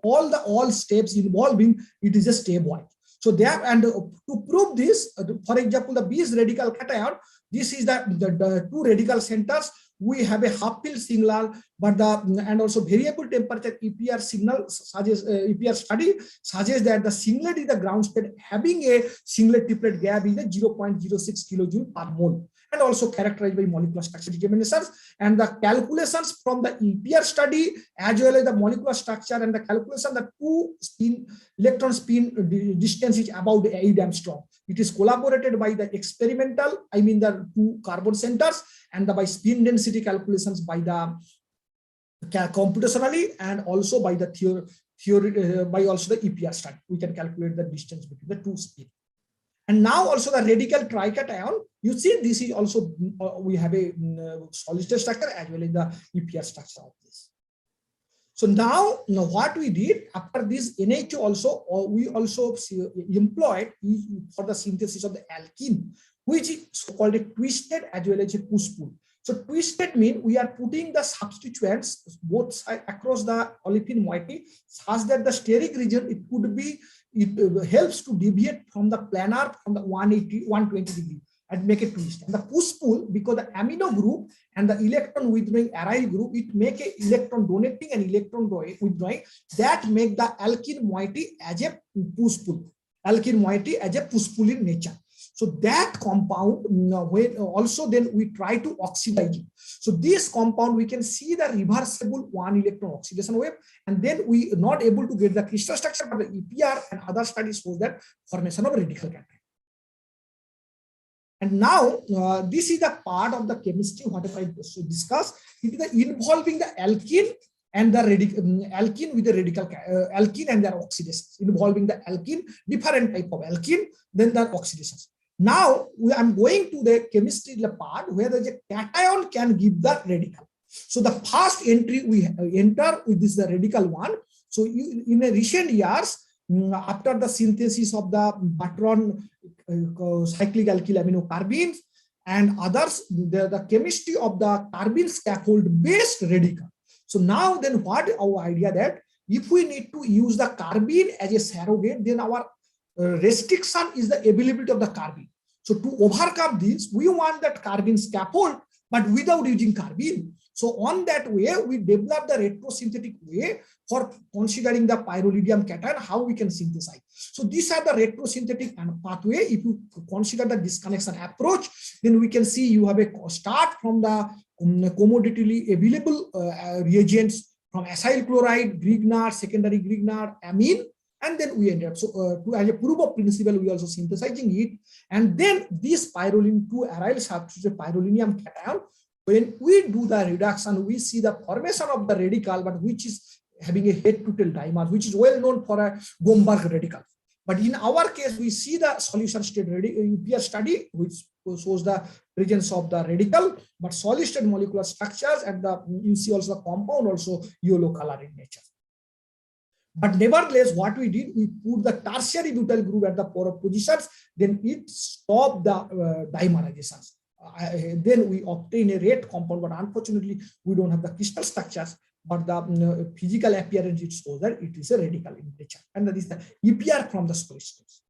all steps involving, it is a stepwise. So there, and to prove this, for example, the bis radical cation, this is the 2 radical centers. We have a half-filled signal, but and also variable temperature EPR signal suggests EPR study suggests that the singlet is the ground state having a singlet triplet gap is a 0.06 kilojoule per mole, and also characterized by molecular structure determinations. And the calculations from the EPR study, as well as the molecular structure and the calculation, the 2 electron spin distance is about 8 Angstrom. It is collaborated by the experimental, I mean the 2 carbon centers, and by spin density calculations by the computationally, and also by the theory by also the EPR study. We can calculate the distance between the 2 spin. And now also the radical trication, you see this is also, we have a solid state structure as well as the EPR structure of this. So now what we did after this NH2 also, we also employed for the synthesis of the alkene, which is called a twisted as well as a push-pull. So twisted means we are putting the substituents both sides across the olefin moiety such that the steric region, it could be, it helps to deviate from the planar from the 180, 120 degree and make a twist. And the push-pull, because the amino group and the electron withdrawing aryl group, it make a electron donating and electron withdrawing, that make the alkene moiety as a push-pull. Alkene moiety as a push-pull in nature. So that compound, when also then we try to oxidize it. So this compound, we can see the reversible 1 electron oxidation wave, and then we are not able to get the crystal structure, but the EPR and other studies shows that formation of radical cation. And now this is the part of the chemistry what I discussed. It is the involving the alkene and the alkene with the radical alkene and their oxidations, involving the alkene, different type of alkene, then the oxidations. Now I'm going to the chemistry part where the cation can give the radical. So the first entry we enter with this the radical one. So in the recent years, after the synthesis of the Batron cyclic alkyl aminocarbenes and others, the chemistry of the carbene scaffold based radical. So now then what our idea that if we need to use the carbene as a surrogate, then our restriction is the availability of the carbene. So to overcome this, we want that carbene scaffold, but without using carbene. So on that way, we develop the retrosynthetic way for considering the pyrrolidium cation, how we can synthesize. So these are the retrosynthetic pathway. If you consider the disconnection approach, then we can see you have a start from the commoditily available reagents from acyl chloride, Grignard, secondary Grignard, amine, and then we end up. So as a proof of principle, we also synthesizing it. And then this pyrroline 2 aryl substitute pyrrolinium cation. When we do the reduction, we see the formation of the radical, but which is having a head-to-tail dimer, which is well known for a Gomberg radical. But in our case, we see the solution state EPR study, which shows the presence of the radical, but solid state molecular structures, and you see also the compound also yellow color in nature. But nevertheless, what we did, we put the tertiary butyl group at the pore positions, then it stopped the dimerizations. Then we obtain a red compound, but unfortunately we don't have the crystal structures, but the physical appearance it shows that it is a radical in nature, and that is the EPR from the solid states.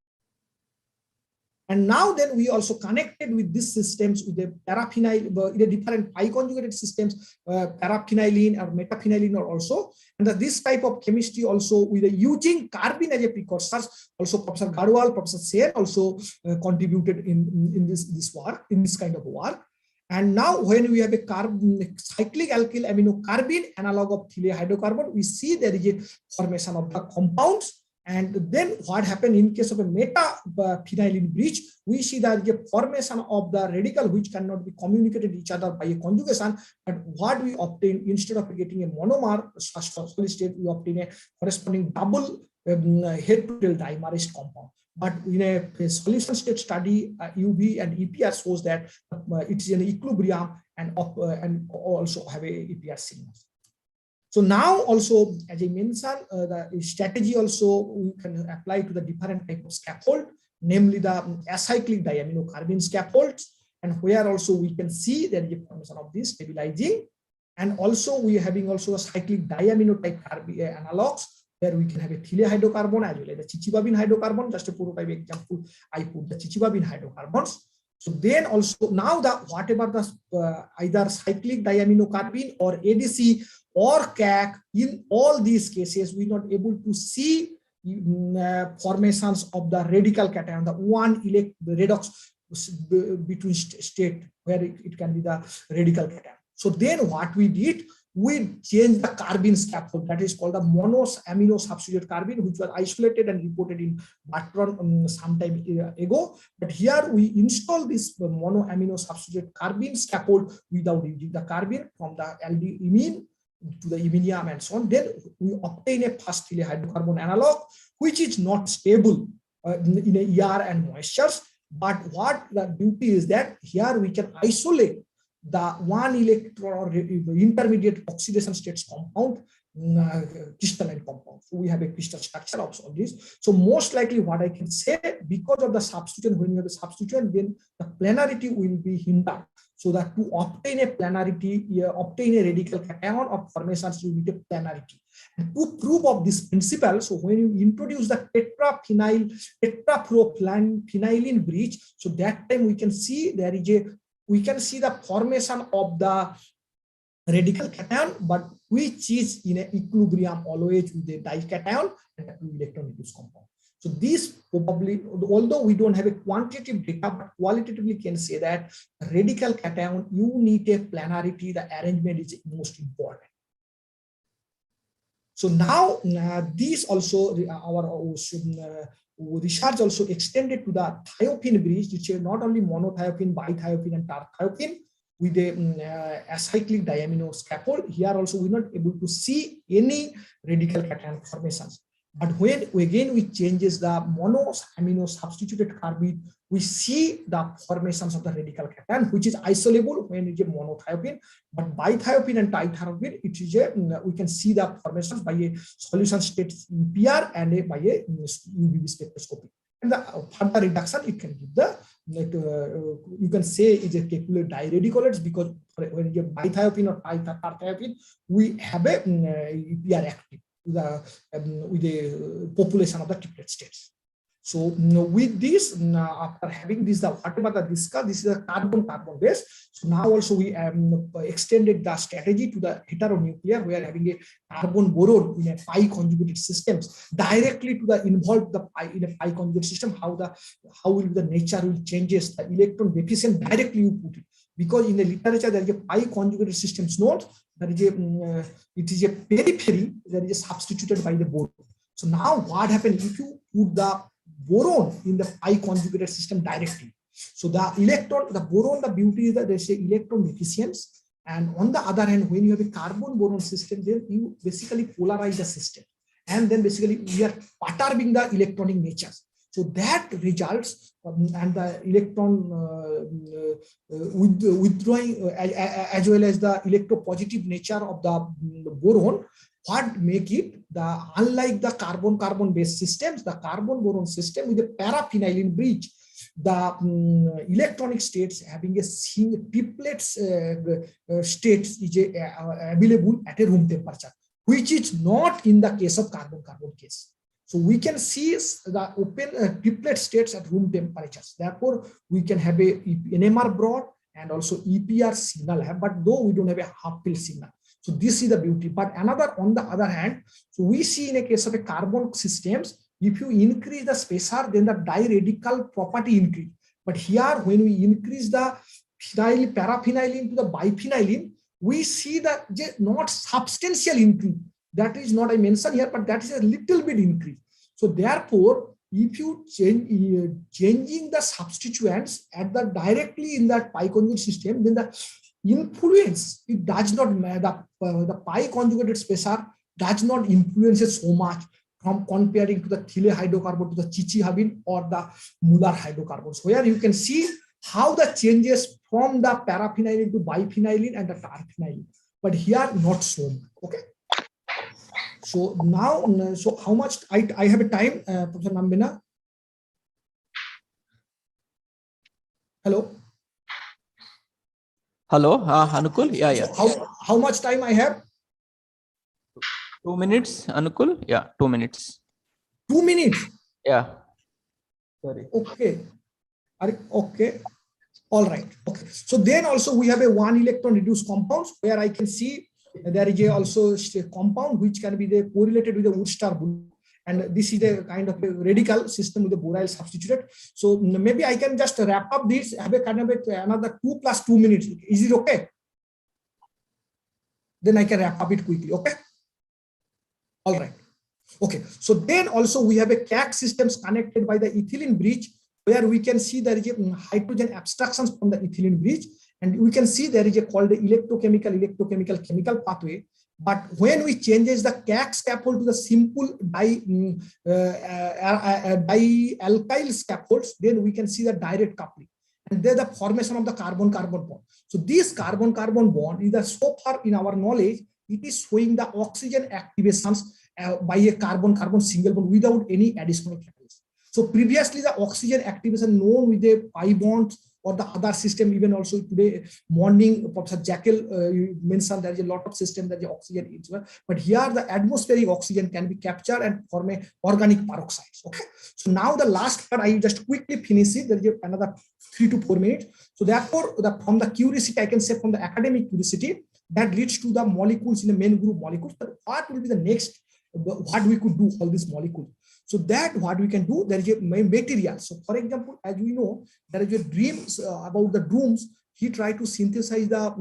And now then we also connected with these systems with the paraphenyl, in a different pi conjugated systems, paraphenylene or metaphenylene or also, and this type of chemistry also with using carbene as a precursor. Also Professor Garwal, Professor Sen also contributed in this work, in this kind of work. And now when we have a cyclic alkyl amino carbene analog of thilia hydrocarbon, we see there is a formation of the compounds. And then what happened in case of a meta-phenylene breach, we see that the formation of the radical which cannot be communicated each other by a conjugation. But what we obtain, instead of getting a monomer solid state, we obtain a corresponding double head-to-tail dimerized compound. But in a solution state study, UV and EPR shows that it is in equilibrium and also have a EPR signal. So now also, as I mentioned, the strategy also we can apply to the different type of scaffold, namely the acyclic diaminocarbene scaffolds, and where also we can see there is a formation of this stabilizing, and also we are having also a cyclic diamino type analogs where we can have a thilia hydrocarbon as well as the chichibabine hydrocarbon. Just a prototype example, I put the chichibabine hydrocarbons. So then also now the whatever the either cyclic diaminocarbene or ADC or CAC, in all these cases, we're not able to see formations of the radical cation, the one redox between state where it can be the radical cation. So then what we did, we changed the carbene scaffold, that is called the mono-amino substitute carbene, which was isolated and reported in Batron some time ago. But here we install this mono-amino substitute carbene scaffold without using the carbene from the aldehyde to the iminium and so on. Then we obtain a fast thilia hydrocarbon analog, which is not stable in a ER and moistures. But what the beauty is that here we can isolate the one electron or intermediate oxidation states compound, crystalline compound. So we have a crystal structure of all this. So most likely what I can say, because of the substituent, when you have a substituent, then the planarity will be hindered. So that to obtain a planarity, obtain a radical cation or formations, you need a planarity. And to prove of this principle, so when you introduce the tetraprophenylene breach, so that time we can see there is we can see the formation of the radical cation, but which is in an equilibrium always with the dication and the electron reduced compound. So this probably, although we don't have a quantitative data, but qualitatively can say that radical cation, you need a planarity, the arrangement is most important. So now this also, our research also extended to the thiophene breach, which is not only monothiophene, bithiophene and tarthiophene with a acyclic diamino scaffold. Here also we're not able to see any radical cation formations. But when again we changes the mono-amino substituted carbene, we see the formations of the radical cation, which is isolable when it is a monothiophene. But bithiophene and trithiophene, it is we can see the formations by a solution state EPR and by a UV spectroscopy. And the further reduction, it can give the you can say is a capillary diradicolate, because when you have bithiophene or trithiophene, we have a EPR active with the population of the triplet states. So with this, after having this, whatever the discuss, this is a carbon-carbon base. So now also we extended the strategy to the heteronuclear, where having a carbon-boron in a pi conjugated systems directly to the involved the pi in a pi conjugate system. How will the nature will changes the electron deficient directly you put it, because in the literature there is a pi conjugated systems note. There is a it is a periphery that is substituted by the boron. So now what happens if you put the boron in the pi conjugated system directly? So the electron, the boron, the beauty is that there is a electron deficiency, and on the other hand, when you have a carbon boron system, then you basically polarize the system, and then basically we are perturbing the electronic natures. So that results and the electron withdrawing as well as the electropositive nature of the boron, what make it the unlike the carbon-carbon based systems, the carbon boron system with a paraphenylene breach, the electronic states having a triplets states is available at a room temperature, which is not in the case of carbon-carbon case. So we can see the open triplet states at room temperatures. Therefore, we can have a NMR broad and also EPR signal, but though we don't have a half field signal. So this is the beauty. But on the other hand, so we see in a case of a carbon systems, if you increase the spacer, then the diradical property increase. But here, when we increase the paraphenylene to the biphenylene, we see that not substantial increase. That is not I mentioned here, but that is a little bit increase. So therefore, if you changing the substituents at the directly in that pi conjugate system, then the influence, it does not matter. The pi conjugated spacer does not influence it so much from comparing to the Thiele hydrocarbon to the Chichi-Havin or the Muller hydrocarbons, where you can see how the changes from the paraphenylene to biphenylene and the terphenylene. But here, not so much. Okay. So now, so how much I have a time, Professor Nambina? Hello. Hello, Anukul. Yeah. So how much time I have? 2 minutes, Anukul. Yeah, 2 minutes. 2 minutes. Yeah. Sorry. Okay. Okay. All right. Okay. So then also we have a 1 electron reduced compounds where I can see there is also a compound which can be correlated with the Wood-Star blue. And this is the kind of a radical system with the boryl substituted. So maybe I can just wrap up this, have a kind of another 2 + 2 minutes. Is it okay? Then I can wrap up it quickly. Okay. All right. Okay. So then also we have a CAC systems connected by the ethylene bridge, where we can see there is a hydrogen abstractions from the ethylene bridge. And we can see there is a called the electrochemical chemical pathway. But when we changes the CAC scaffold to the simple dialkyl scaffolds, then we can see the direct coupling. And then the formation of the carbon-carbon bond. So this carbon-carbon bond is so far in our knowledge, it is showing the oxygen activations by a carbon-carbon single bond without any additional catalyst. So previously the oxygen activation known with the pi bonds or the other system, even also today morning, Professor Jekyll you mentioned there is a lot of system that the oxygen is, but here the atmospheric oxygen can be captured and form a organic peroxides. Okay. So now the last part, I just quickly finish it. There is another 3 to 4 minutes. So therefore, from the curiosity, I can say from the academic curiosity, that leads to the molecules in the main group molecules. But what will be the next, what we could do all these molecules? So that what we can do, there is a material. So for example, as we know, there is a dreams about the Drooms. He tried to synthesize the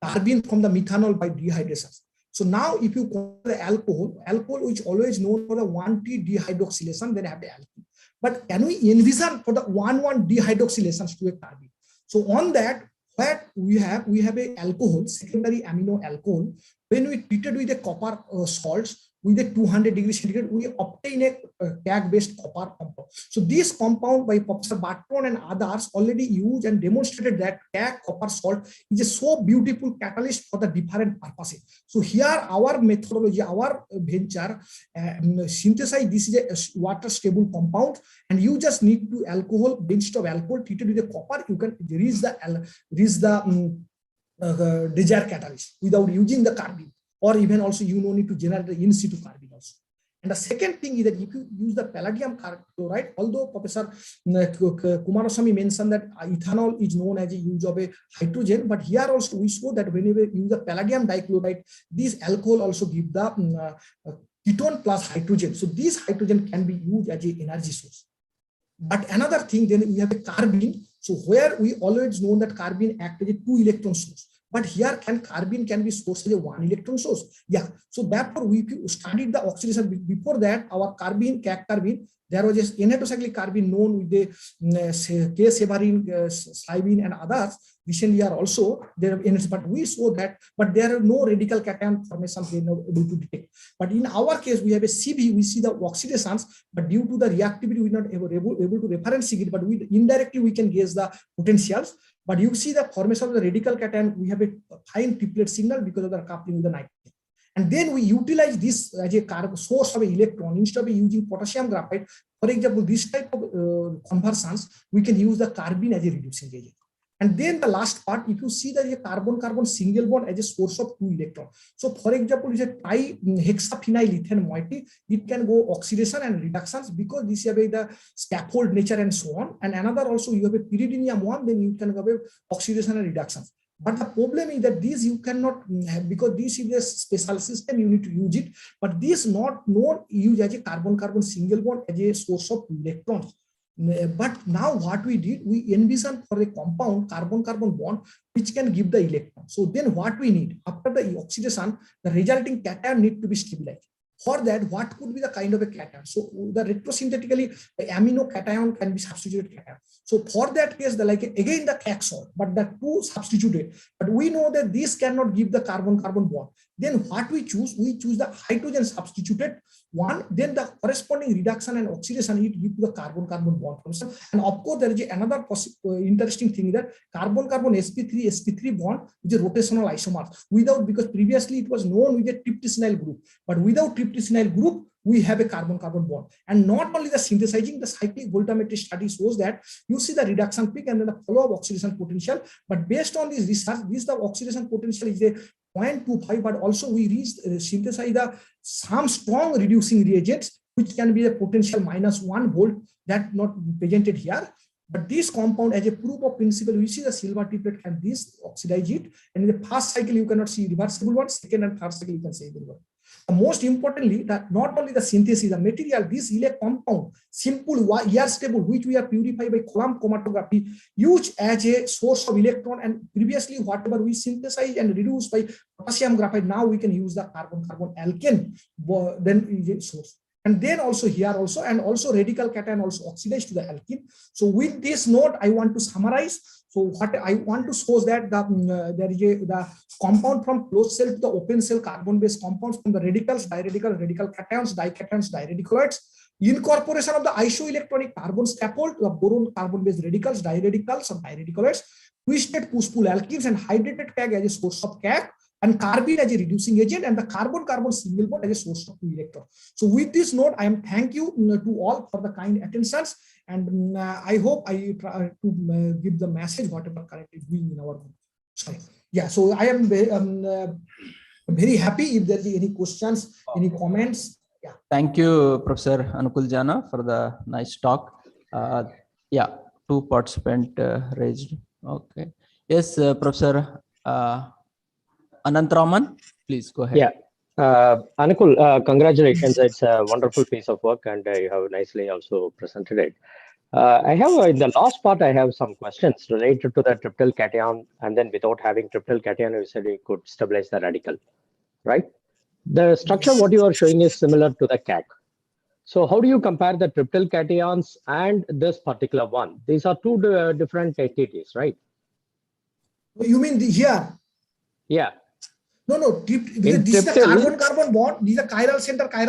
carbene from the methanol by dehydration. So now if you call the alcohol which always known for the 1,T dehydroxylation, then have the alcohol. But can we envision for the 1,1 dehydroxylations to a carbene? So on that, what we have a alcohol, secondary amino alcohol. When we treated with the copper salts, with a 200 degrees centigrade, we obtain a CAC-based copper compound. So this compound by Professor Barton and others already used and demonstrated that CAC copper salt is a so beautiful catalyst for the different purposes. So here our methodology, our venture synthesize this is a water stable compound, and you just need to alcohol, bench of alcohol treated with a copper, you can reach the desired catalyst without using the carbene. Or even also you no need to generate the in situ carbene also. And the second thing is that if you use the palladium chloride, although Professor Kumaraswamy mentioned that ethanol is known as a use of a hydrogen, but here also we show that whenever you use the palladium dichloride, this alcohol also give the ketone plus hydrogen. So this hydrogen can be used as an energy source. But another thing, then we have a carbene. So where we always know that carbene acts as a 2 electron source. But here carbene can be sourced as a 1 electron source. Yeah. So therefore we studied the oxidation. Before that, our carbene, CAC carbene, there was a N-heterocyclic carbene known with the K-severin, Slivine and others. Recently are also there, but we saw that, but there are no radical cation formations we are not able to detect. But in our case, we have a CV, we see the oxidations, but due to the reactivity, we are not able to reference it, but indirectly we can guess the potentials. But you see the formation of the radical cation, we have a fine triplet signal because of the coupling with the nitrogen. And then we utilize this as a source of an electron instead of using potassium graphite. For example, this type of conversions, we can use the carbene as a reducing agent. And then the last part, if you see that a carbon-carbon single bond as a source of 2 electrons. So for example, is a trihexaphenylethan moiety, it can go oxidation and reductions because this have the scaffold nature and so on. And another also you have a pyridinium one, then you can have a oxidation and reductions. But the problem is that this you cannot have, because this is a special system, you need to use it. But this not use as a carbon-carbon single bond as a source of electrons. But now what we did, we envisioned for a compound carbon-carbon bond which can give the electron. So then what we need after the oxidation, the resulting cation need to be stabilized. For that, what could be the kind of a cation? So the retrosynthetically, the amino cation can be substituted cation. So for that case, the again the CAC, but the 2 substituted. But we know that this cannot give the carbon-carbon bond. Then what we choose the hydrogen substituted one. Then the corresponding reduction and oxidation it gives the carbon-carbon bond. And of course, there is another interesting thing that carbon-carbon sp3 bond is a rotational isomer. Because previously it was known with a tryptophenyl group, but without tryptophenyl group, we have a carbon-carbon bond. And not only the synthesizing, the cyclic voltammetry study shows that you see the reduction peak and then the follow-up oxidation potential. But based on this research, the oxidation potential is a 0.25, but also we synthesize some strong reducing reagents, which can be a potential -1 volt that not presented here. But this compound as a proof of principle, we see the silver triplet can this oxidize it. And in the first cycle, you cannot see reversible one, second and third cycle, you can see everyone. Most importantly, that not only the synthesis, the material, this compound, simple air stable, which we are purified by column chromatography, used as a source of electron. And previously, whatever we synthesize and reduce by potassium graphite, now we can use the carbon-carbon alkane, then is a source. And then also here also, and also radical cation also oxidized to the alkene. So with this note, I want to summarize. So what I want to show that there is the compound from closed cell to the open cell carbon-based compounds from the radicals, diradical, radical cations, dications, diradicaloids, incorporation of the isoelectronic carbon scaffold to the boron carbon-based radicals, diradicals, and diradicaloids, twisted push-pull alkenes, and hydrated CAG as a source of CAG, and carbene as a reducing agent, and the carbon-carbon single bond as a source of 2 electrons. So with this note, I am thank you to all for the kind attentions, and I hope I try to give the message whatever currently doing in our group. Sorry. Yeah, so I am very happy if there is any questions, any comments. Yeah. Thank you, Professor Anukul Jana, for the nice talk. Yeah, 2 participants raised. Okay. Yes, Professor Anantharaman, please go ahead. Yeah, Anukul, congratulations. It's a wonderful piece of work, and you have nicely also presented it. I have in the last part, I have some questions related to the triple cation, and then without having triple cation, you said you could stabilize the radical, right? The structure what you are showing is similar to the CAC. So how do you compare the triple cations and this particular one? These are 2 different entities, right? You mean here? Yeah. No, this is the carbon-carbon bond. These are chiral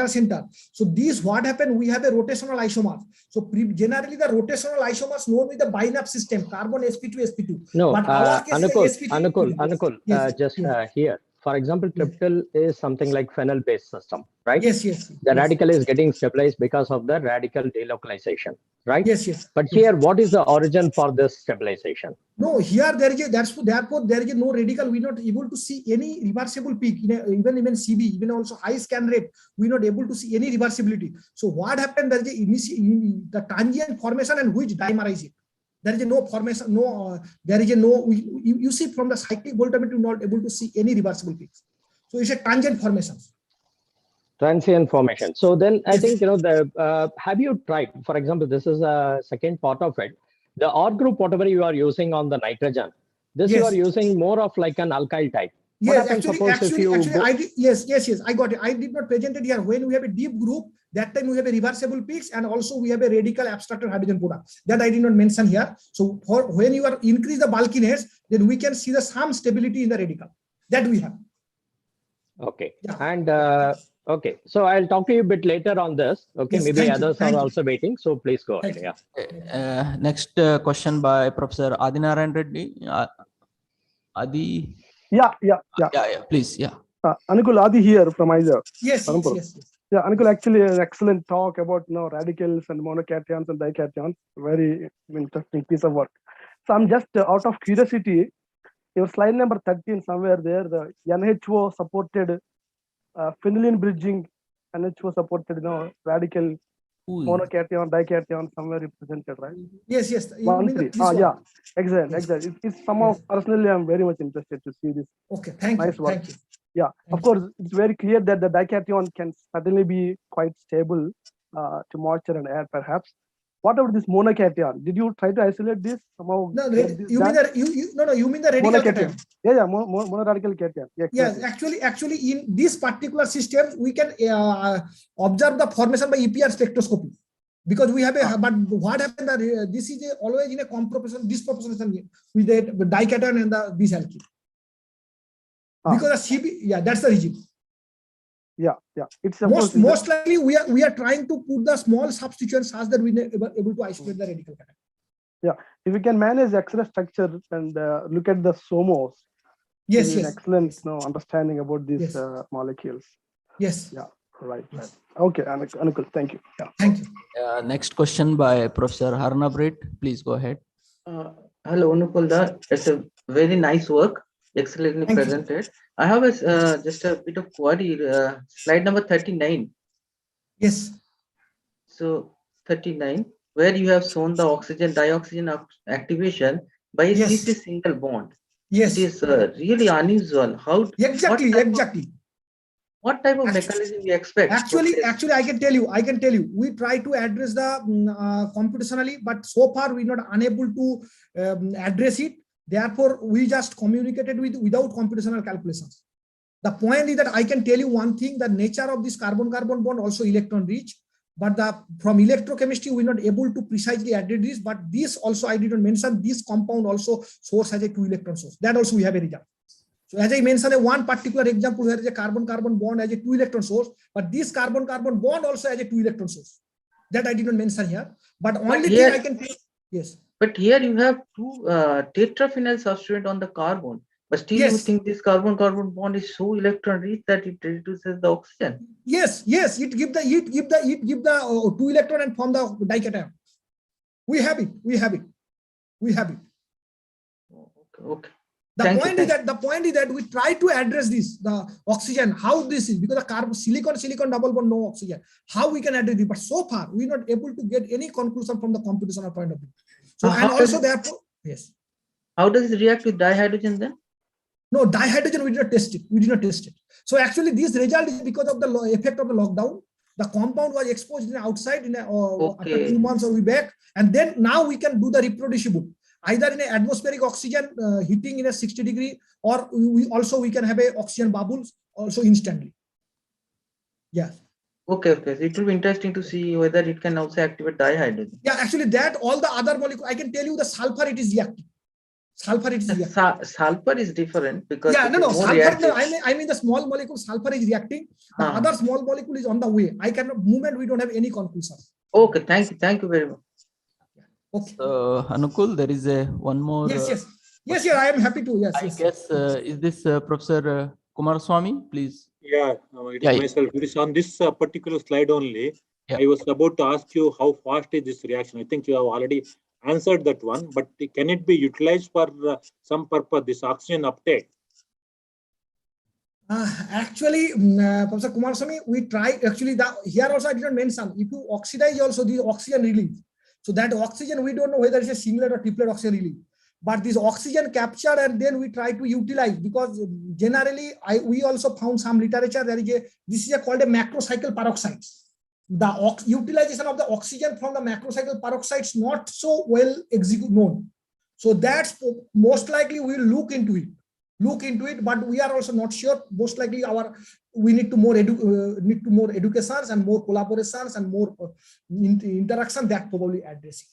center. So these what happened? We have a rotational isomer. So generally the rotational isomers known with the binary system, carbon sp2, No, but our case Anukul, yes, just here. For example, triple is something like phenyl-based system, right? Yes. The radical is getting stabilized because of the radical delocalization, right? Yes. But here, what is the origin for this stabilization? No, here there is therefore there is no radical. We're not able to see any reversible peak. Even CB, even also high scan rate, we're not able to see any reversibility. So what happened? There is the transient formation and which dimerize it. There is no formation, you see from the cyclic voltammetry, you're not able to see any reversible peaks. So it's a transient formation. Transient formation. So then I think, have you tried, for example, this is a second part of it, the R group, whatever you are using on the nitrogen, this you are using more of like an alkyl type. Yes, yes, I got it. I did not present it here. When we have a deep group, that time we have a reversible peaks, and also we have a radical abstracted hydrogen product that I did not mention here. So for when you are increase the bulkiness, then we can see the some stability in the radical that we have. Okay. Yeah. And okay, so I'll talk to you a bit later on this. Okay, yes, maybe others are also waiting. So please go ahead. Yeah. Next question by Professor Adinarayan Reddy. Adi. Yeah. Please, yeah. Anukul, Adi here from ISA. Yes. Yeah, Anukul, actually an excellent talk about radicals and monocations and dications. Very interesting piece of work. So I'm just out of curiosity, your slide number 13 somewhere there, the NHO supported phenylene bridging, NHO supported, radical monocation, dication somewhere represented, right? Yes, yes. You One, mean three. this one? Yeah, exactly, Yes. exactly. It's somehow personally, I'm very much interested to see this. Okay, thank Nice you, work. thank you. Yeah, of course, it's very clear that the dication can certainly be quite stable to moisture and air, perhaps. What about this monocation? Did you try to isolate this somehow? No, get this you mean done? that you mean the radical Monocation. cation? Yeah, monoradical cation. Yeah, Yes, exactly. actually, in this particular system, we can observe the formation by EPR spectroscopy, because we have a. But what happened? That this is always in a disproportion with the dication and the bis alkyl. Because the CB, yeah, that's the region. Yeah. It's most likely we are trying to put the small substituents such that we are able to isolate the radical cation. Yeah, if we can manage X-ray structure and look at the SOMOS, yes, an excellent understanding about these molecules. Yes. Yeah. Right. Okay, Anukul, thank you. Yeah. Thank you. Next question by Professor Harnavret. Please go ahead. Hello, Anukulda. It's a very nice work, excellently presented. I have just a bit of query. Slide number 39. Yes. So 39, where you have shown the oxygen dioxygen activation by a CC single bond. Yes. It is really unusual. How exactly. What type of mechanism you expect? Actually, I can tell you. We try to address the computationally, but so far we're not unable to address it. Therefore, we just communicated without computational calculations. The point is that I can tell you one thing: the nature of this carbon-carbon bond also electron rich, but from electrochemistry we're not able to precisely address this. But this also I didn't mention. This compound also source has a 2 electron source. That also we have a result. So as I mentioned, one particular example where is a carbon-carbon bond has a 2 electron source, but this carbon-carbon bond also has a 2 electron source. That I didn't mention here. But only thing I can tell, yes. But here you have 2 tetraphenyl substrate on the carbon, but still you think this carbon-carbon bond is so electron rich that it reduces the oxygen. Yes, it give the 2 electron and form the dication. We have it. Okay. The point is that we try to address this, the oxygen, how this is, because the silicon double bond, no oxygen, how we can address it. But so far, we're not able to get any conclusion from the computational point of view. So, and also therefore, yes. How does it react with dihydrogen then? No, dihydrogen, we did not test it. So actually, this result is because of the effect of the lockdown. The compound was exposed in outside after 2 months or we back, and then now we can do the reproducible. Either in an atmospheric oxygen heating in a 60 degree, or we can have a oxygen bubbles also instantly. Yes. Okay. So it will be interesting to see whether it can also activate dihydrogen. Yeah, actually that all the other molecules, I can tell you the sulfur it is reacting. Sulfur is different because sulfur. No, I mean the small molecule sulfur is reacting. The other small molecule is on the way. Moment we don't have any conclusion. Okay, thank you very much. Okay. So Anukul, there is one more. Yes, I am happy to. Yes. I guess is this Professor Kumaraswamy? Please. Yeah, it is myself. It is on this particular slide only. Yeah. I was about to ask you how fast is this reaction. I think you have already answered that one, but can it be utilized for some purpose, this oxygen uptake? Actually, Professor Kumaraswamy, we try. Actually, here also I didn't mention. If you oxidize, also the oxygen release. So that oxygen, we don't know whether it's a singlet or triplet oxygen release. But this oxygen capture and then we try to utilize, because generally we also found some literature there is this is called a macrocycle peroxides. The utilization of the oxygen from the macrocycle peroxides not so well known. So that's most likely we'll look into it, but we are also not sure. Most likely we need to more educations and more collaborations and more interaction that probably address it.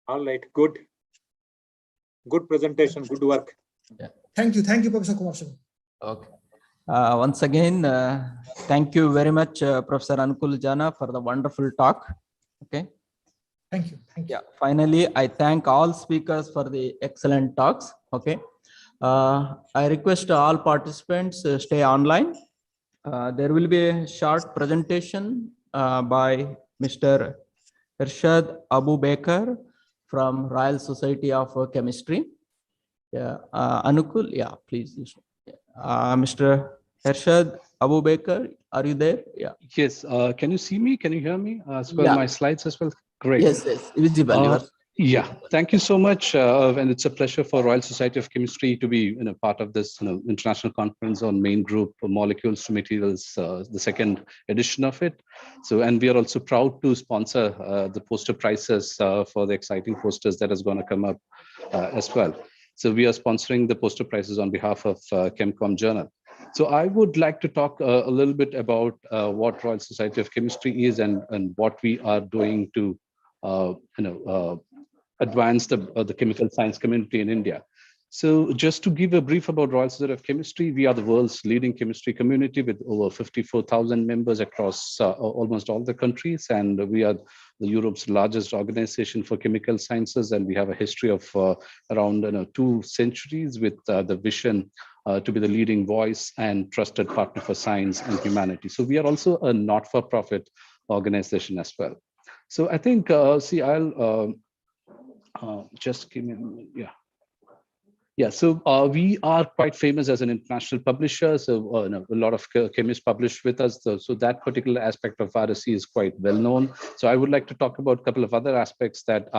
All right, good presentation, good work. Yeah. Thank you, Professor Kumaraswamy. Okay. Once again, thank you very much, Professor Anukul Jana, for the wonderful talk. Okay. Thank you. Yeah. Finally, I thank all speakers for the excellent talks. Okay. I request all participants stay online. There will be a short presentation by Mr. Irshad Abu Bakr from Royal Society of Chemistry. Yeah, Anukul, yeah, please. Mr. Hershad Abu Baker, are you there? Yeah. Yes. Can you see me? Can you hear me as well? Yeah. My slides as well. Great. Yes, yes, visible. You are Yeah, thank you so much. And it's a pleasure for Royal Society of Chemistry to be part of this international conference on main group molecules to materials, the second edition of it. So, and we are also proud to sponsor the poster prizes for the exciting posters that is going to come up as well. So we are sponsoring the poster prizes on behalf of ChemCom Journal. So I would like to talk a little bit about what Royal Society of Chemistry is and what we are doing to advance the chemical science community in India. So just to give a brief about Royal Society of Chemistry, we are the world's leading chemistry community with over 54,000 members across almost all the countries. And we are the Europe's largest organization for chemical sciences. And we have a history of around 2 centuries with the vision to be the leading voice and trusted partner for science and humanity. So we are also a not-for-profit organization as well. So I think, see, I'll just give me a moment. Yeah. Yeah, so we are quite famous as an international publisher. So a lot of chemists publish with us. So that particular aspect of RSC is quite well known. So I would like to talk about a couple of other aspects that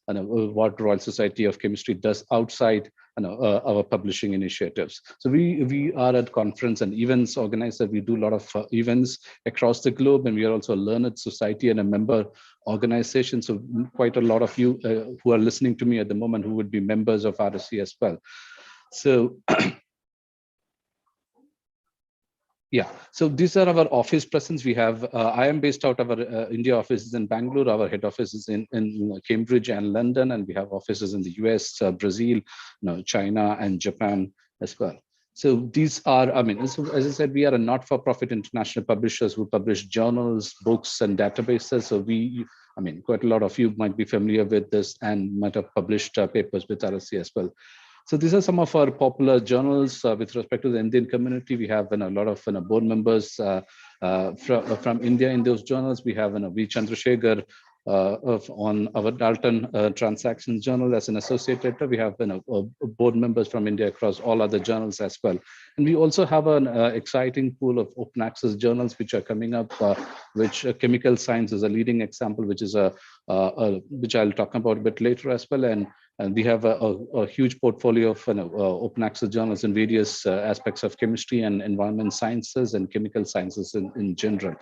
what Royal Society of Chemistry does outside our publishing initiatives. So we are at conference and events organizer. We do a lot of events across the globe, and we are also a learned society and a member organization. So quite a lot of you who are listening to me at the moment who would be members of RSC as well. So yeah, so these are our office presence. We have, I am based out of our India offices in Bangalore. Our head office is in Cambridge and London, and we have offices in the US, Brazil, China, and Japan as well. So these are, I mean, as I said, we are a not-for-profit international publishers who publish journals, books, and databases. So I mean, quite a lot of you might be familiar with this and might have published papers with RSC as well. So these are some of our popular journals with respect to the Indian community. We have a lot of board members from India in those journals. We have V. Chandrasekhar on our Dalton Transactions Journal as an associate editor. We have board members from India across all other journals as well. And we also have an exciting pool of open access journals which are coming up, which Chemical Science is a leading example, which is which I'll talk about a bit later as well. And we have a huge portfolio of open access journals in various aspects of chemistry and environment sciences and chemical sciences in general.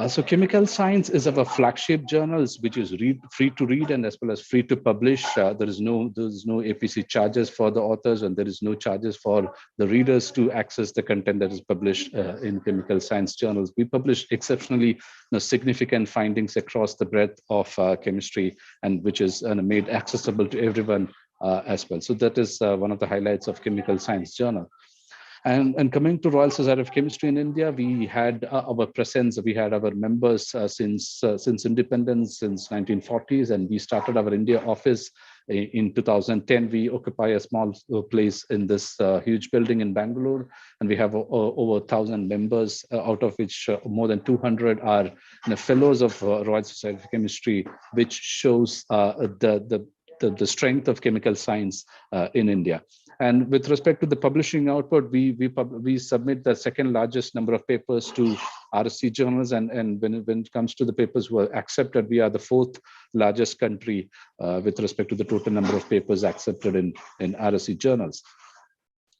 So Chemical Science is our flagship journals, which is free to read and as well as free to publish. There is no APC charges for the authors, and there is no charges for the readers to access the content that is published in Chemical Science journals. We publish exceptionally significant findings across the breadth of chemistry, and which is made accessible to everyone as well. So that is one of the highlights of Chemical Science journal. And coming to Royal Society of Chemistry in India, we had our presence, we had our members since independence, since 1940s, and we started our India office in 2010. We occupy a small place in this huge building in Bangalore, and we have over 1,000 members, out of which more than 200 are fellows of Royal Society of Chemistry, which shows the strength of chemical science in India. And with respect to the publishing output, we submit the second largest number of papers to RSC journals, and when it comes to the papers who are accepted, we are the 4th largest country with respect to the total number of papers accepted in RSC journals.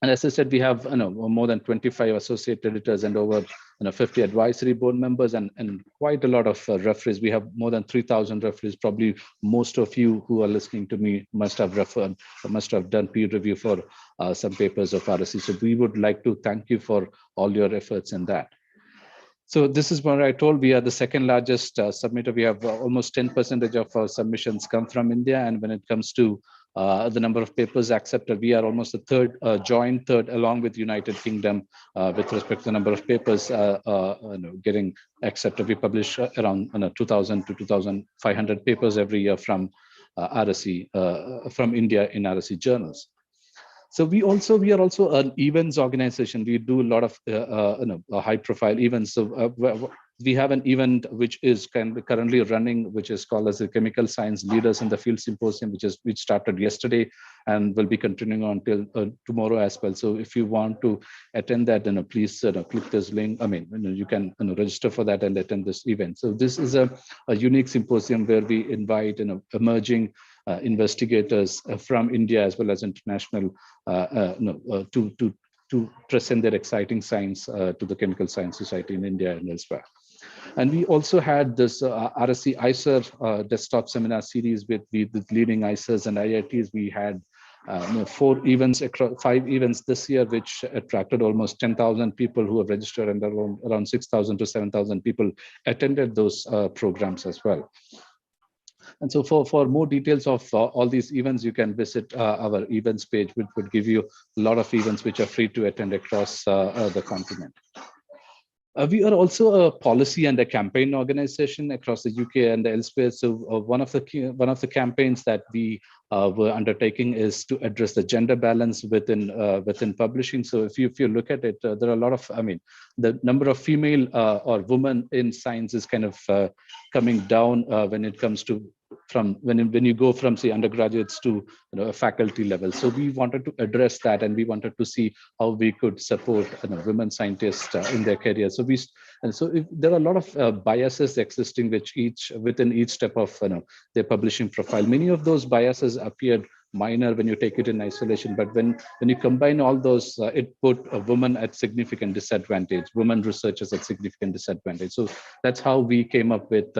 And as I said, we have more than 25 associate editors and over 50 advisory board members and quite a lot of referees. We have more than 3,000 referees. Probably most of you who are listening to me must have referred, must have done peer review for some papers of RSC. So we would like to thank you for all your efforts in that. So this is what I told. We are the second largest submitter. We have almost 10% of our submissions come from India. And when it comes to the number of papers accepted, we are almost a joint third along with United Kingdom with respect to the number of papers getting accepted. We publish around 2,000 to 2,500 papers every year from RSC, from India in RSC journals. So we are also an events organization. We do a lot of high-profile events. So We have an event which is currently running, which is called as the Chemical Science Leaders in the Field Symposium, which started yesterday and will be continuing on till tomorrow as well. So if you want to attend that, please click this link. I mean, you can register for that and attend this event. So this is a unique symposium where we invite emerging investigators from India as well as international to present their exciting science to the Chemical Science Society in India and elsewhere. And we also had this RSC ICER desktop seminar series with leading ICERs and IITs. We had 5 events this year, which attracted almost 10,000 people who have registered, and around 6,000 to 7,000 people attended those programs as well. And so for more details of all these events, you can visit our events page, which would give you a lot of events which are free to attend across the continent. We are also a policy and a campaign organization across the UK and elsewhere. So one of the campaigns that we were undertaking is to address the gender balance within publishing. So if you look at it, there are a lot of, the number of female or women in science is kind of coming down when it comes to when you go from, say, undergraduates to a faculty level. So we wanted to address that, and we wanted to see how we could support women scientists in their career. So there are a lot of biases existing within each step of their publishing profile. Many of those biases appeared minor when you take it in isolation, but when you combine all those, it put a woman at significant disadvantage, women researchers at significant disadvantage. So that's how we came up with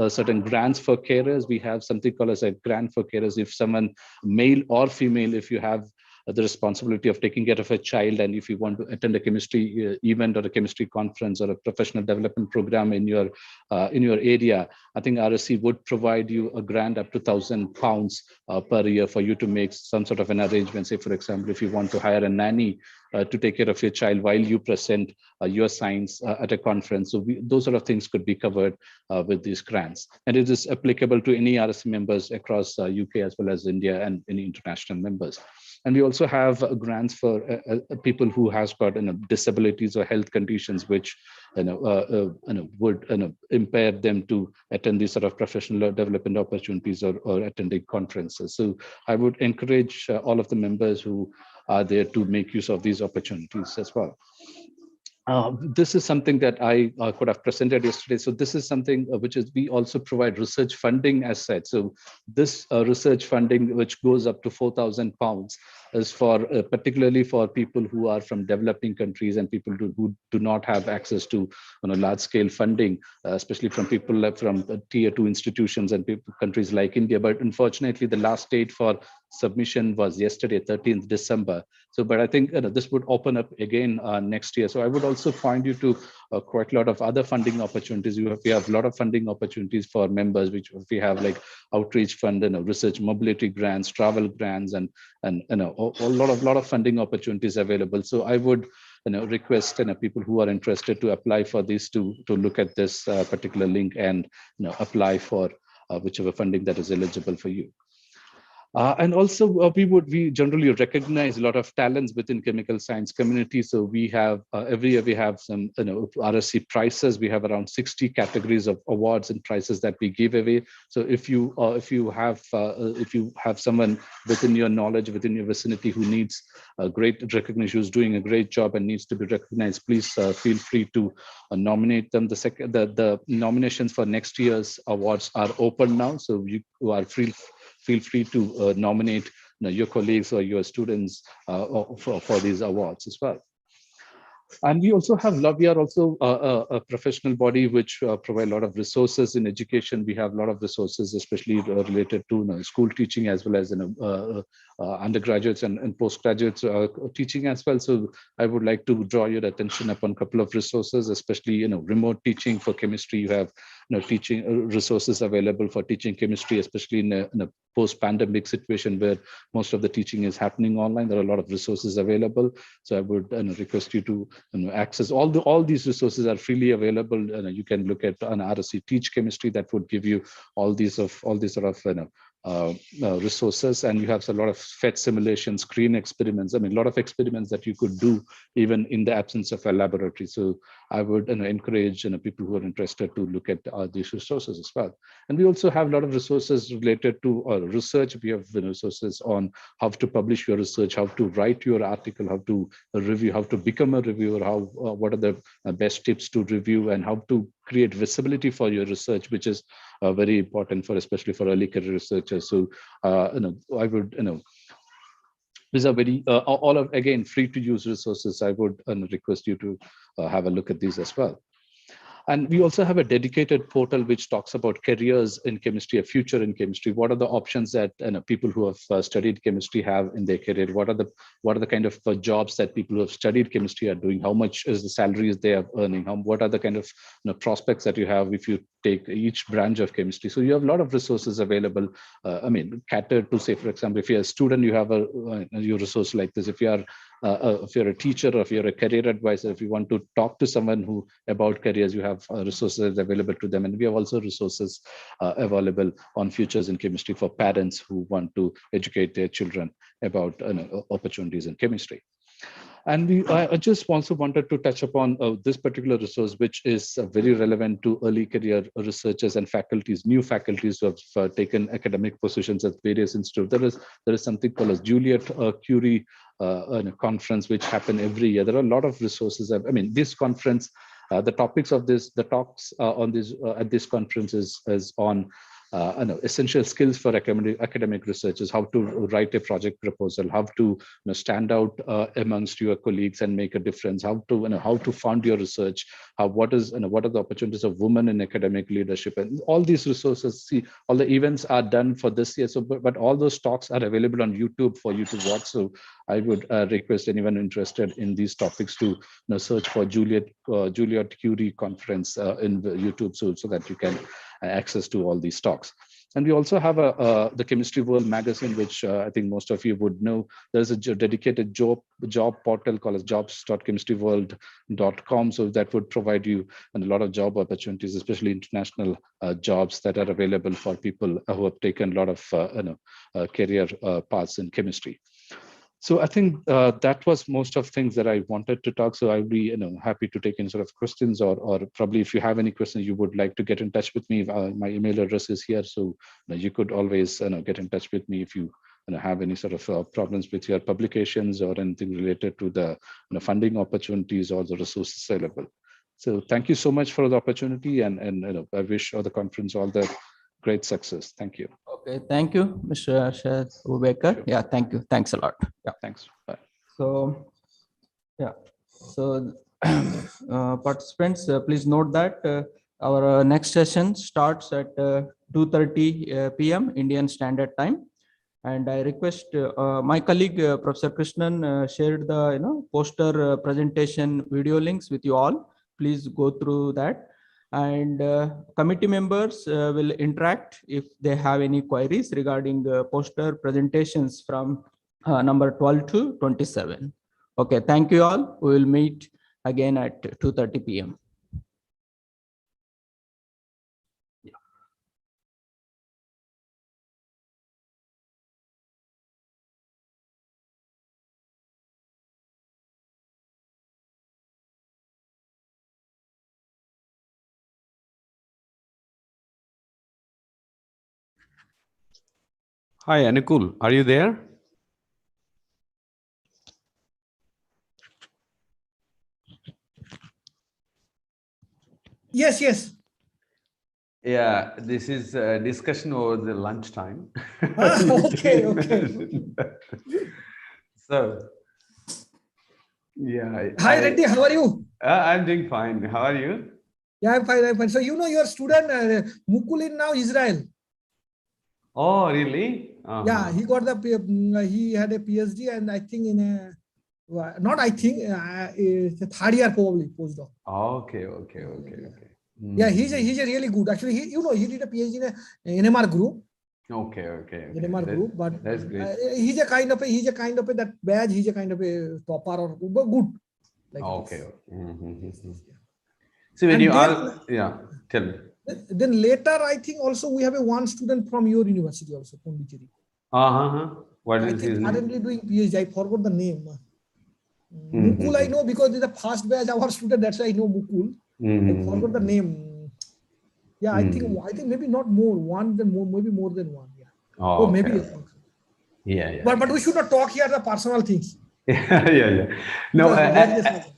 certain grants for carers. We have something called as a grant for carers. If someone, male or female, if you have the responsibility of taking care of a child, and if you want to attend a chemistry event or a chemistry conference or a professional development program in your area, I think RSC would provide you a grant up to £1,000 per year for you to make some sort of an arrangement. Say, for example, if you want to hire a nanny to take care of your child while you present your science at a conference. So those sort of things could be covered with these grants. And it is applicable to any RSC members across UK as well as India and any international members. And we also have grants for people who has got disabilities or health conditions which would impair them to attend these sort of professional development opportunities or attending conferences. So I would encourage all of the members who are there to make use of these opportunities as well. This is something that I could have presented yesterday. So this is something which is, we also provide research funding as such. So this research funding, which goes up to £4,000, is for particularly for people who are from developing countries and people who do not have access to large scale funding, especially from people from tier 2 institutions and countries like India. But unfortunately, the last date for submission was yesterday, 13th December. So, but I think this would open up again next year. So I would also point you to quite a lot of other funding opportunities. We have a lot of funding opportunities for members, which we have like outreach fund and research mobility grants, travel grants, and a lot of funding opportunities available. So I would request people who are interested to apply for these to look at this particular link and apply for whichever funding that is eligible for you. And also we generally recognize a lot of talents within chemical science community. So we have every year we have some RSC prizes. We have around 60 categories of awards and prizes that we give away. So if you have someone within your knowledge, within your vicinity who needs a great recognition, who's doing a great job and needs to be recognized, please feel free to nominate them. The nominations for next year's awards are open now, so you are feel free to nominate your colleagues or your students for these awards as well. And we also have, we are also a professional body which provide a lot of resources in education. We have a lot of resources, especially related to school teaching as well as undergraduates and postgraduates teaching as well. So I would like to draw your attention upon a couple of resources, especially remote teaching for chemistry. You have teaching resources available for teaching chemistry, especially in a post-pandemic situation where most of the teaching is happening online. There are a lot of resources available. So I would request you to access all these resources are freely available. You can look at an RSC Teach Chemistry that would give you all these sort of resources, and you have a lot of PhET simulations, screen experiments. I mean, a lot of experiments that you could do even in the absence of a laboratory. So I would encourage people who are interested to look at these resources as well. And we also have a lot of resources related to research. We have resources on how to publish your research, how to write your article, how to review, how to become a reviewer, how what are the best tips to review, and how to create visibility for your research, which is very important for, especially for early career researchers. So, I would, these are very, all of, again, free to use resources. I would request you to have a look at these as well. And we also have a dedicated portal which talks about careers in chemistry, a future in chemistry. What are the options that people who have studied chemistry have in their career? What are the kind of jobs that people who have studied chemistry are doing? How much is the salaries they are earning? What are the kind of prospects that you have if you take each branch of chemistry? So you have a lot of resources available. Catered to, say, for example, if you're a student, you have your resource like this. If you're a teacher, or if you're a career advisor, if you want to talk to someone about careers, you have resources available to them. And we have also resources available on futures in chemistry for parents who want to educate their children about opportunities in chemistry. And I just also wanted to touch upon this particular resource, which is very relevant to early career researchers and faculties, new faculties who have taken academic positions at various institutes. There is something called as Juliet Curie conference, which happen every year. There are a lot of resources. I mean, this conference, the topics of the talks on this at this conference is on essential skills for academic researchers, how to write a project proposal, how to stand out amongst your colleagues and make a difference, how to fund your research, what are the opportunities of women in academic leadership, and all these resources. See, all the events are done for this year, so but all those talks are available on YouTube for you to watch. So I would request anyone interested in these topics to search for Juliet Curie conference in YouTube, so that you can access to all these talks. And we also have the Chemistry World magazine, which I think most of you would know. There's a dedicated job portal called as jobs.chemistryworld.com. So that would provide you a lot of job opportunities, especially international jobs that are available for people who have taken a lot of career paths in chemistry. So I think that was most of things that I wanted to talk. So I'll be happy to take any sort of questions, or probably if you have any questions you would like to get in touch with me, my email address is here. So you could always get in touch with me if you have any sort of problems with your publications or anything related to the funding opportunities or the resources available. So thank you so much for the opportunity, and I wish the conference all the great success. Thank you. Okay, thank you, Mr. Ubekar. Yeah, thank you. Thanks a lot. Yeah, thanks. Bye. So, yeah. So, participants, please note that our next session starts at 2:30 p.m. Indian Standard Time. And I request my colleague, Professor Krishnan, shared the poster presentation video links with you all. Please go through that. And committee members will interact if they have any queries regarding poster presentations from number 12 to 27. Okay, thank you all. We will meet again at 2:30 p.m. Hi, Anukul, are you there? Yes, yes. Yeah, this is a discussion over the lunchtime. Okay. So, yeah. Hi, Reddy, how are you? I'm doing fine. How are you? Yeah, I'm fine. So, your student, Mukul, in now Israel. Oh, really? Yeah, he got he had a PhD, and I think it's a third year probably postdoc. Okay. Yeah, he's a really good. Actually, he did a PhD in NMR group. Okay. NMR group, but that's great. He's a kind of that badge. He's a kind of a topper or good. Like okay. So when you are, yeah, tell me. Then later, I think also we have one student from your university also, Pondicherry. What I is his think name? currently doing PhD. I forgot the name. Mukul, I know because he's the first batch our student. That's why I know Mukul. I forgot the name. Yeah, I think maybe not more. Maybe more than one. Yeah. Oh, maybe. okay. Yeah. But we should not talk here the personal things. Yeah. No,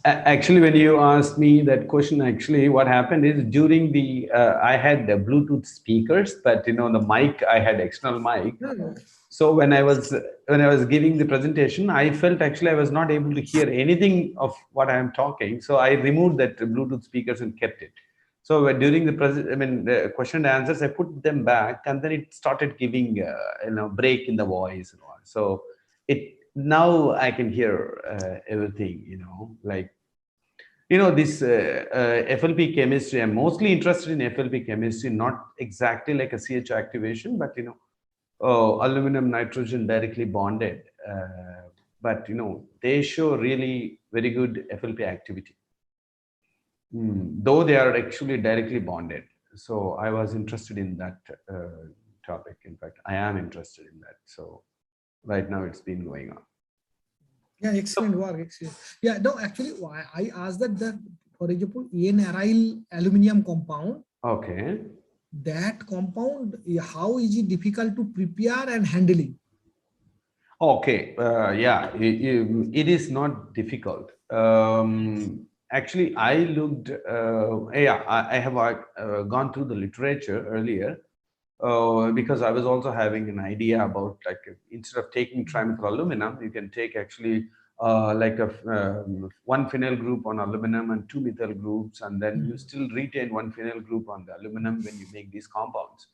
actually, when you asked me that question, actually, what happened is during the I had the Bluetooth speakers, but the mic, I had external mic. So when I was giving the presentation, I felt actually I was not able to hear anything of what I am talking. So I removed that Bluetooth speakers and kept it. So during the question and answers, I put them back, and then it started giving break in the voice and all. So now I can hear everything. This FLP chemistry. I'm mostly interested in FLP chemistry, not exactly like a CH activation, but aluminum nitrogen directly bonded. But they show really very good FLP activity. Though they are actually directly bonded. So I was interested in that topic. In fact, I am interested in that. So right now it's been going on. Yeah, excellent work. Excellent. Yeah, no, actually, I asked that for example, N-aryl aluminum compound. Okay. That compound, how is it difficult to prepare and handling? Okay. Yeah, it is not difficult. Actually, I looked. I have gone through the literature earlier. Because I was also having an idea about instead of taking trimethyl aluminum, you can take actually one phenyl group on aluminum and 2 methyl groups, and then you still retain one phenyl group on the aluminum when you make these compounds.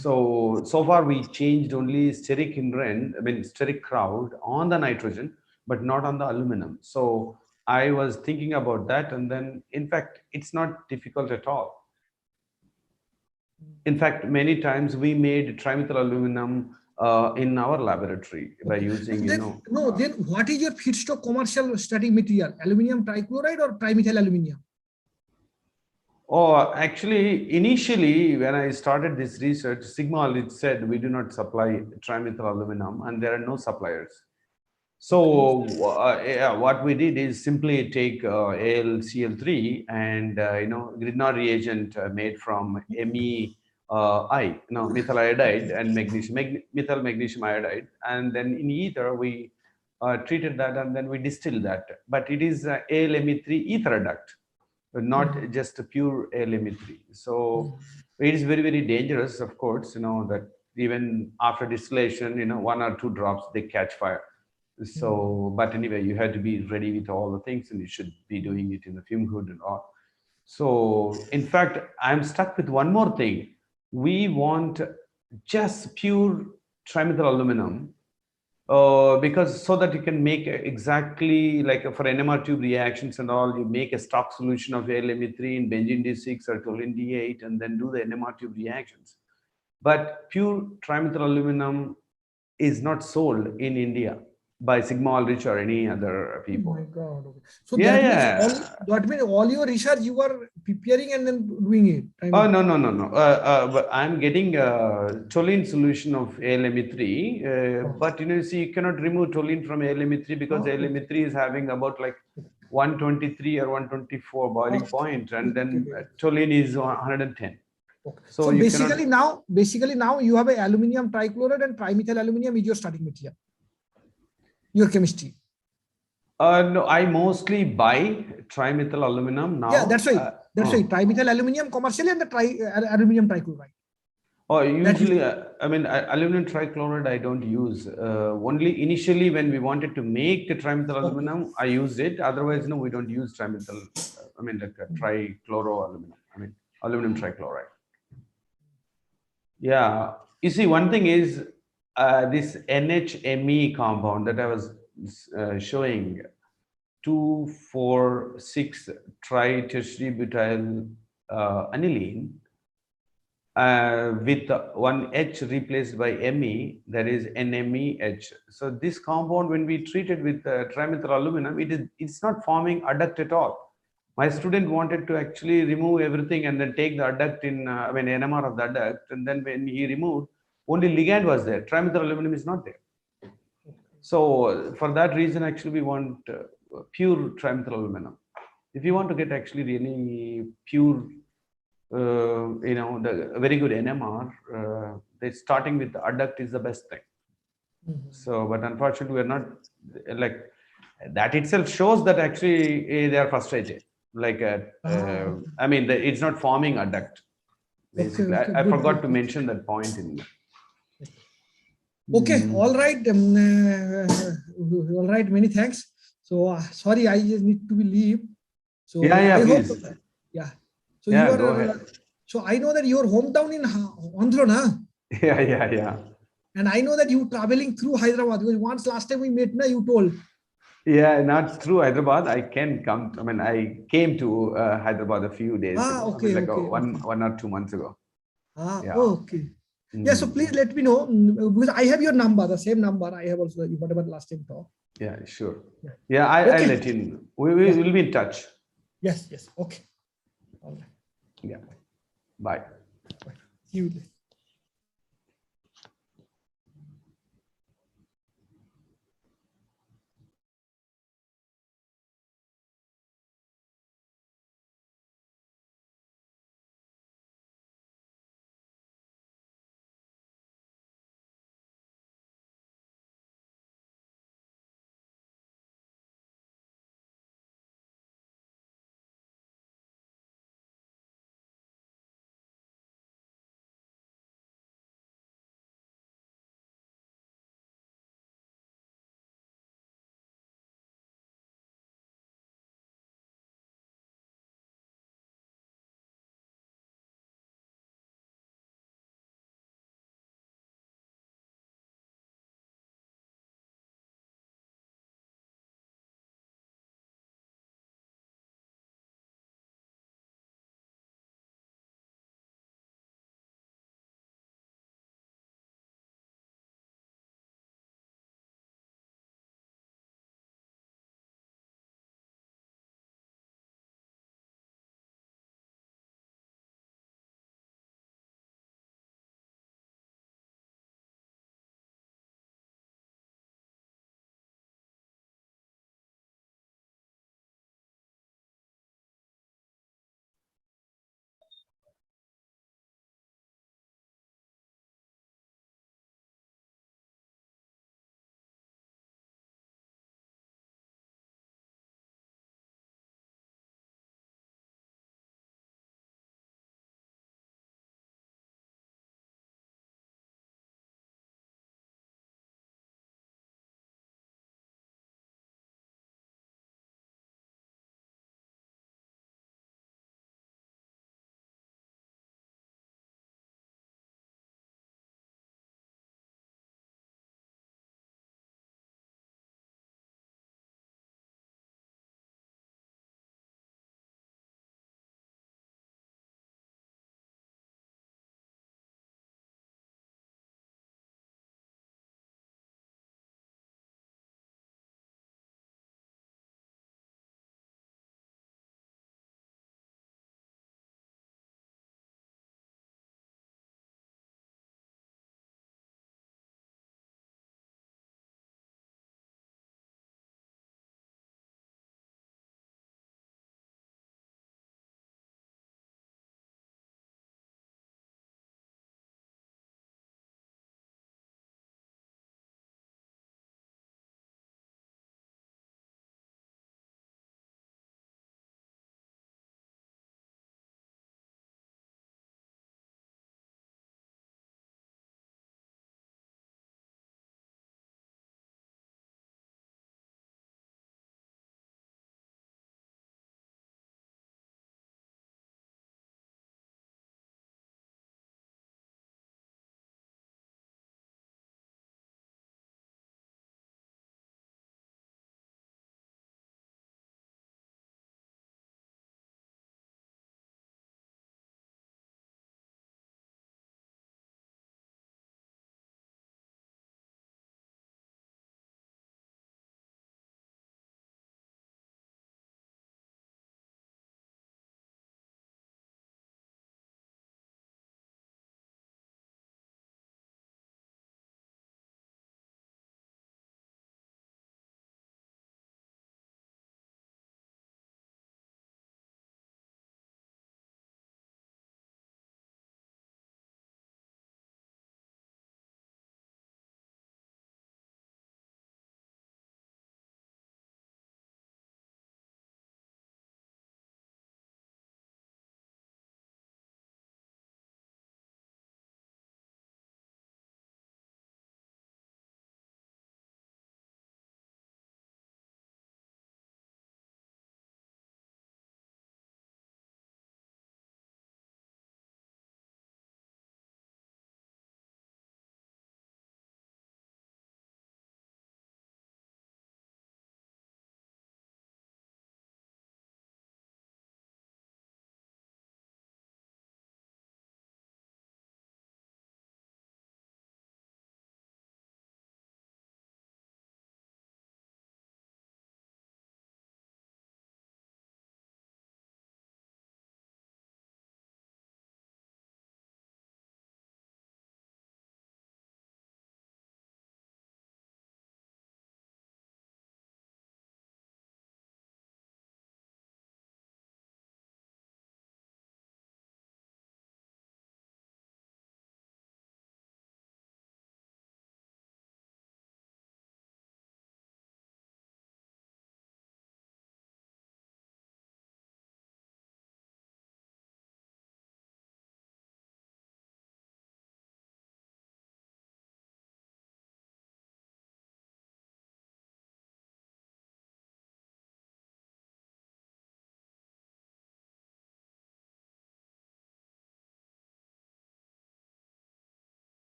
So far we changed only steric crowd on the nitrogen, but not on the aluminum. So I was thinking about that, and then in fact it's not difficult at all. In fact, many times we made trimethyl aluminum in our laboratory by using, Then what is your feedstock commercial starting material? Aluminum trichloride or trimethyl aluminum? Oh, actually, initially, when I started this research, Sigma, it said we do not supply trimethyl aluminum, and there are no suppliers. So what we did is simply take AlCl3 and Grignard reagent made from methyl iodide and methyl magnesium iodide, and then in ether we treated that, and then we distilled that. But it is AlMe3 ether adduct, not just a pure AlMe3. So it is very, very dangerous, of course. That even after distillation, 1 or 2 drops they catch fire. So, but anyway, you had to be ready with all the things, and you should be doing it in the fume hood and all. So, in fact, I'm stuck with one more thing. We want just pure trimethyl aluminum because so that you can make exactly like for NMR tube reactions and all, you make a stock solution of AlMe3 in benzene D6 or toluene D8 and then do the NMR tube reactions. But pure trimethyl aluminum is not sold in India by Sigma Aldrich or any other people. Oh my God. Okay. So that means all your research you were preparing and then doing it. Oh, no. But I'm getting a toluene solution of AlMe3. But you cannot remove toluene from AlMe3 because AlMe3 is having about like 123 or 124 boiling point, and then toluene is 110. Okay. So basically now you have a aluminum trichloride and trimethyl aluminum is your starting material. Your chemistry. No, I mostly buy trimethyl aluminum now. Yeah, that's right. Right. Trimethyl aluminum commercially and the aluminum trichloride. Oh, usually, aluminum trichloride I don't use. Only initially when we wanted to make the trimethyl aluminum, I used it. Otherwise, no, we don't use trimethyl. Trichloroaluminum. Aluminum trichloride. Yeah. You see, one thing is this NHMe compound that I was showing, 2,4,6 tri-tertiary butyl aniline with one H replaced by Me, that is NMeH. So this compound, when we treat it with trimethyl aluminum, it's not forming adduct at all. My student wanted to actually remove everything and then take the adduct in, NMR of the adduct. And then when he removed, only ligand was there. Trimethyl aluminum is not there. So for that reason, actually, we want pure trimethyl aluminum. If you want to get actually really pure, the very good NMR, starting with the adduct is the best thing. So, but unfortunately, we're not like that itself shows that actually they are frustrated. Like, it's not forming adduct. Basically, Okay, I good, forgot good, to good. mention that point in. Okay, all right. All right, many thanks. So sorry, I just need to leave. So Yeah, I please. hope, yeah. So Yeah, you go are, ahead. so I know that your hometown in Andhra, na? Yeah. And I know that you traveling through Hyderabad because once last time we met, na, you told. Yeah, not through Hyderabad. I can come. I came to Hyderabad a few days ago. Okay, like okay, one or 2 months ago. Yeah. Okay. Yeah, so please let me know because I have your number, the same number I have also, whatever last time talk. Yeah, sure. Yeah, I'll let you know. We will be in touch. Yes. Okay. All right. Yeah. Bye. See you later.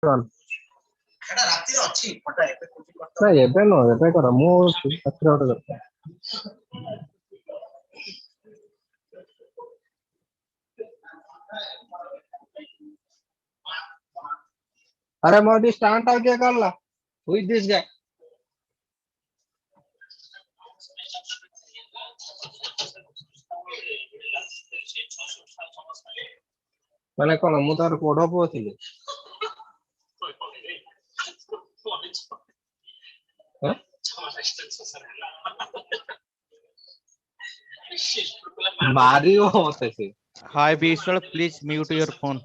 ନା ଏବେ ନୁହଁ ଏବେ କର ମୁଁ ରାତିରେ ଗୋଟେ ଦରକାର अरे मोदी स्टार्ट आगे कर ला who is this guy ମାନେ କଣ ମୁଁ ତାର ବଡ ପୁଅ ଥିଲି मारियो होते थे Hi, Vishal, please mute your phone.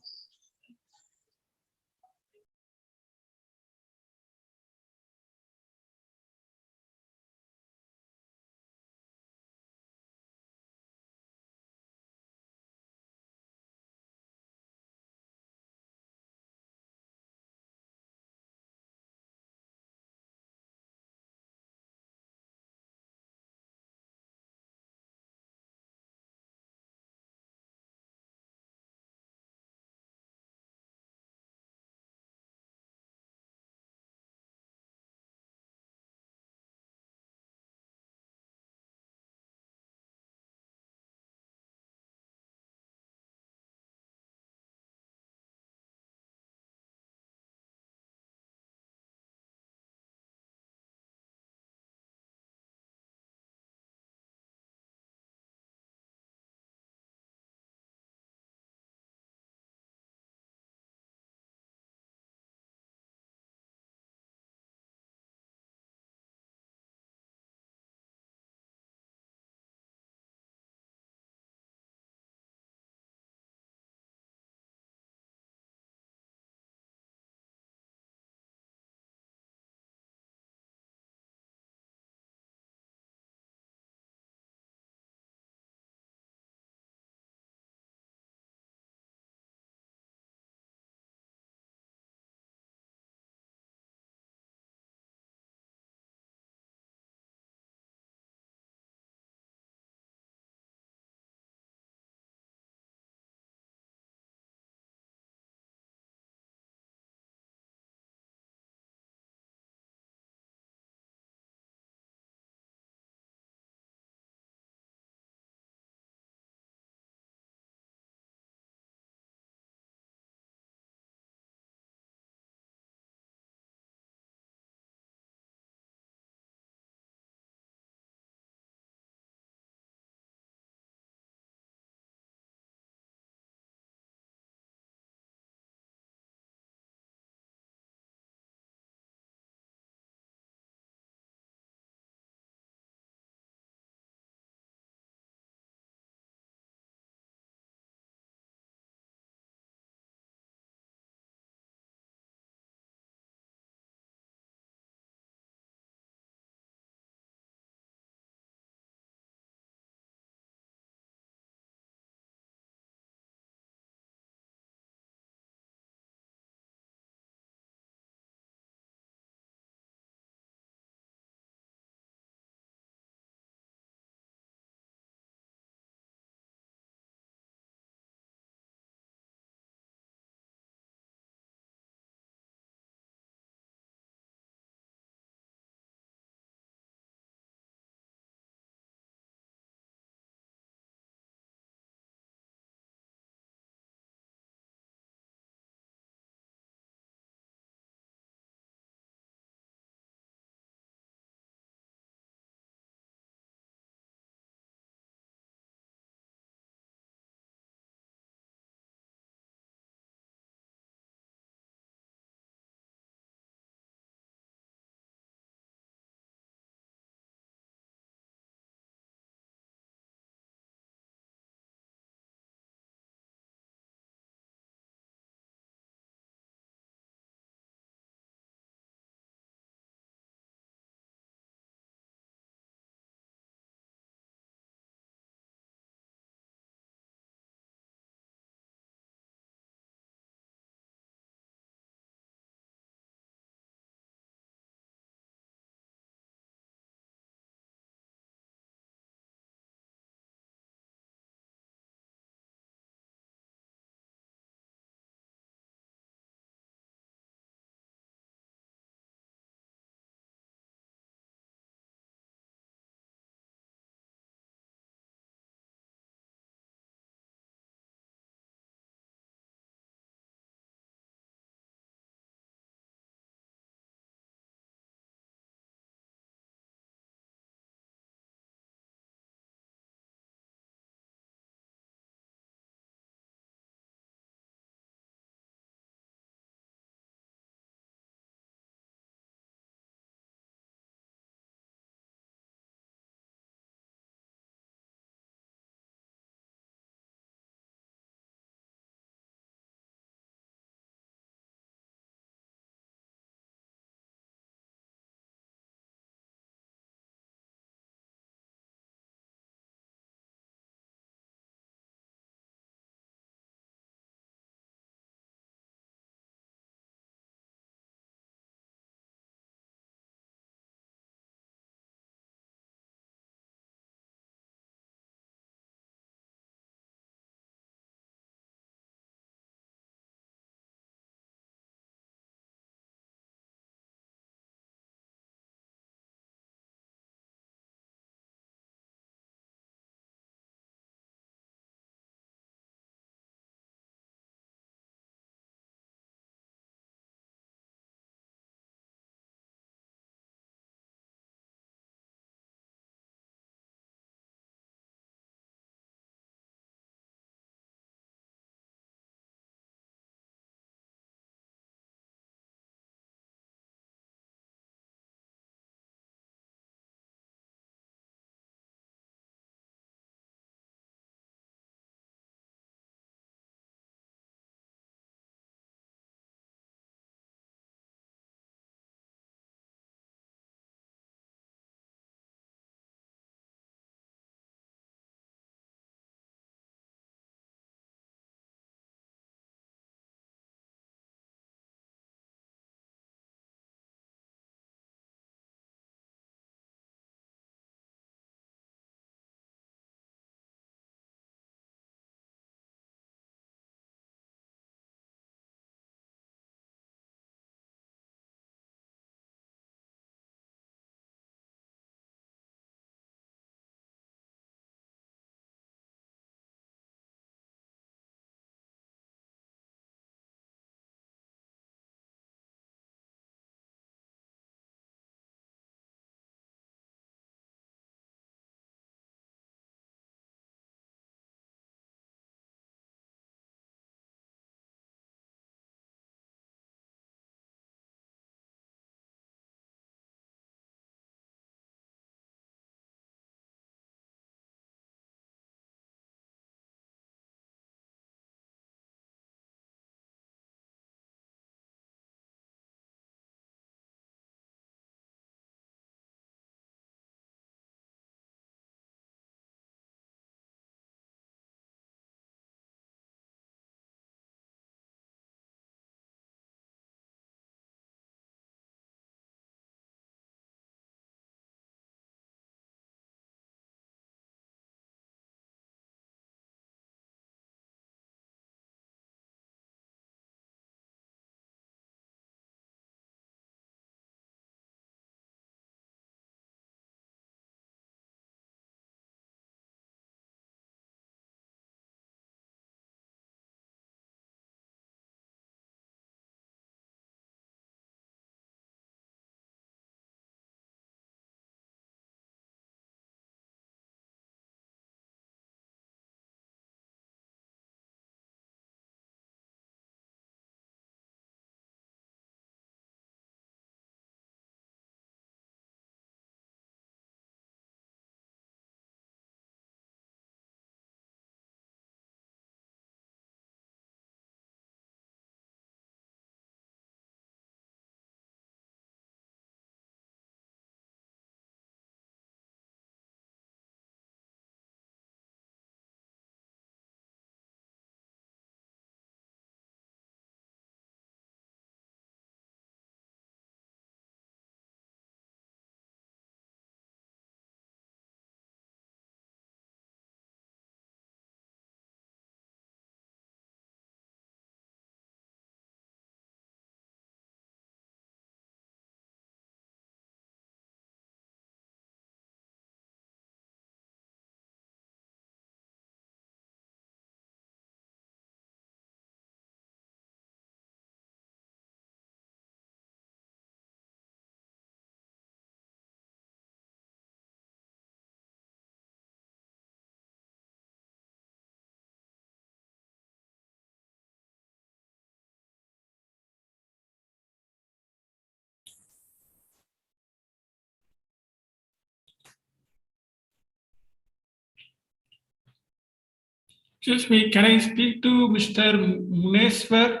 Excuse me, can I speak to Mr. Muneswar?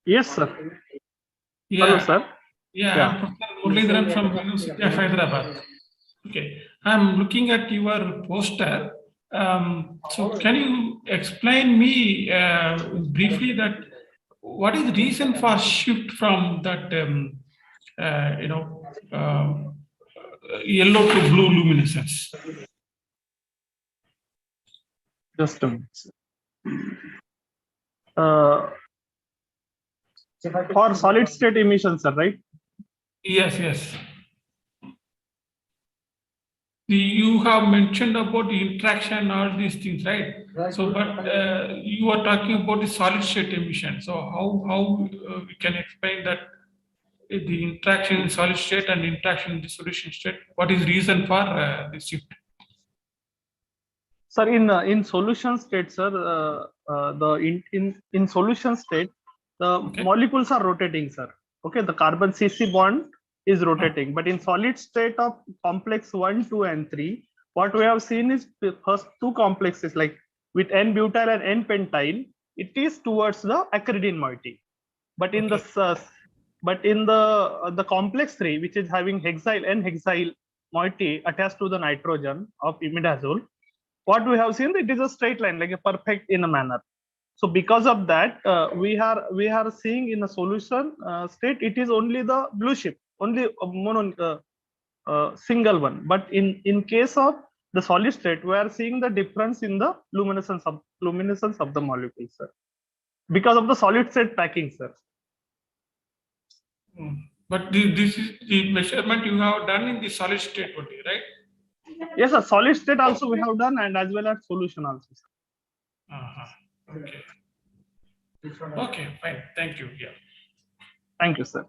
Yes, sir. Yeah. Hello, sir. Yeah, Yeah. I'm Professor Muralidharan from University of Hyderabad. Okay, I'm looking at your poster. So can you explain me briefly that what is the reason for shift from that yellow to blue luminescence? Just a minute. For solid state emissions, sir, right? Yes, yes. You have mentioned about the interaction, all these things, right? So, but you are talking about the solid state emission. So, how we can explain that the interaction in solid state and interaction in the solution state? What is reason for this shift? Sir, in solution state, sir, in solution state, the molecules are rotating, sir. Okay, the carbon CC bond is rotating, but in solid state of complex 1, 2, and 3, what we have seen is the first two complexes, like with N-butyl and N-pentyl, it is towards the acridine moiety. But in the complex 3, which is having hexyl and hexyl moiety attached to the nitrogen of imidazole, what we have seen, it is a straight line, like a perfect in a manner. So because of that, we are seeing in a solution state, it is only the blue shift, only single one. But in case of the solid state, we are seeing the difference in the luminescence of the molecules, sir, because of the solid state packing, sir. But this is the measurement you have done in the solid state only, right? Yes, sir. Solid state also we have done, and as well as solution also, sir. Okay. Okay, fine. Thank you. Yeah. Thank you, sir.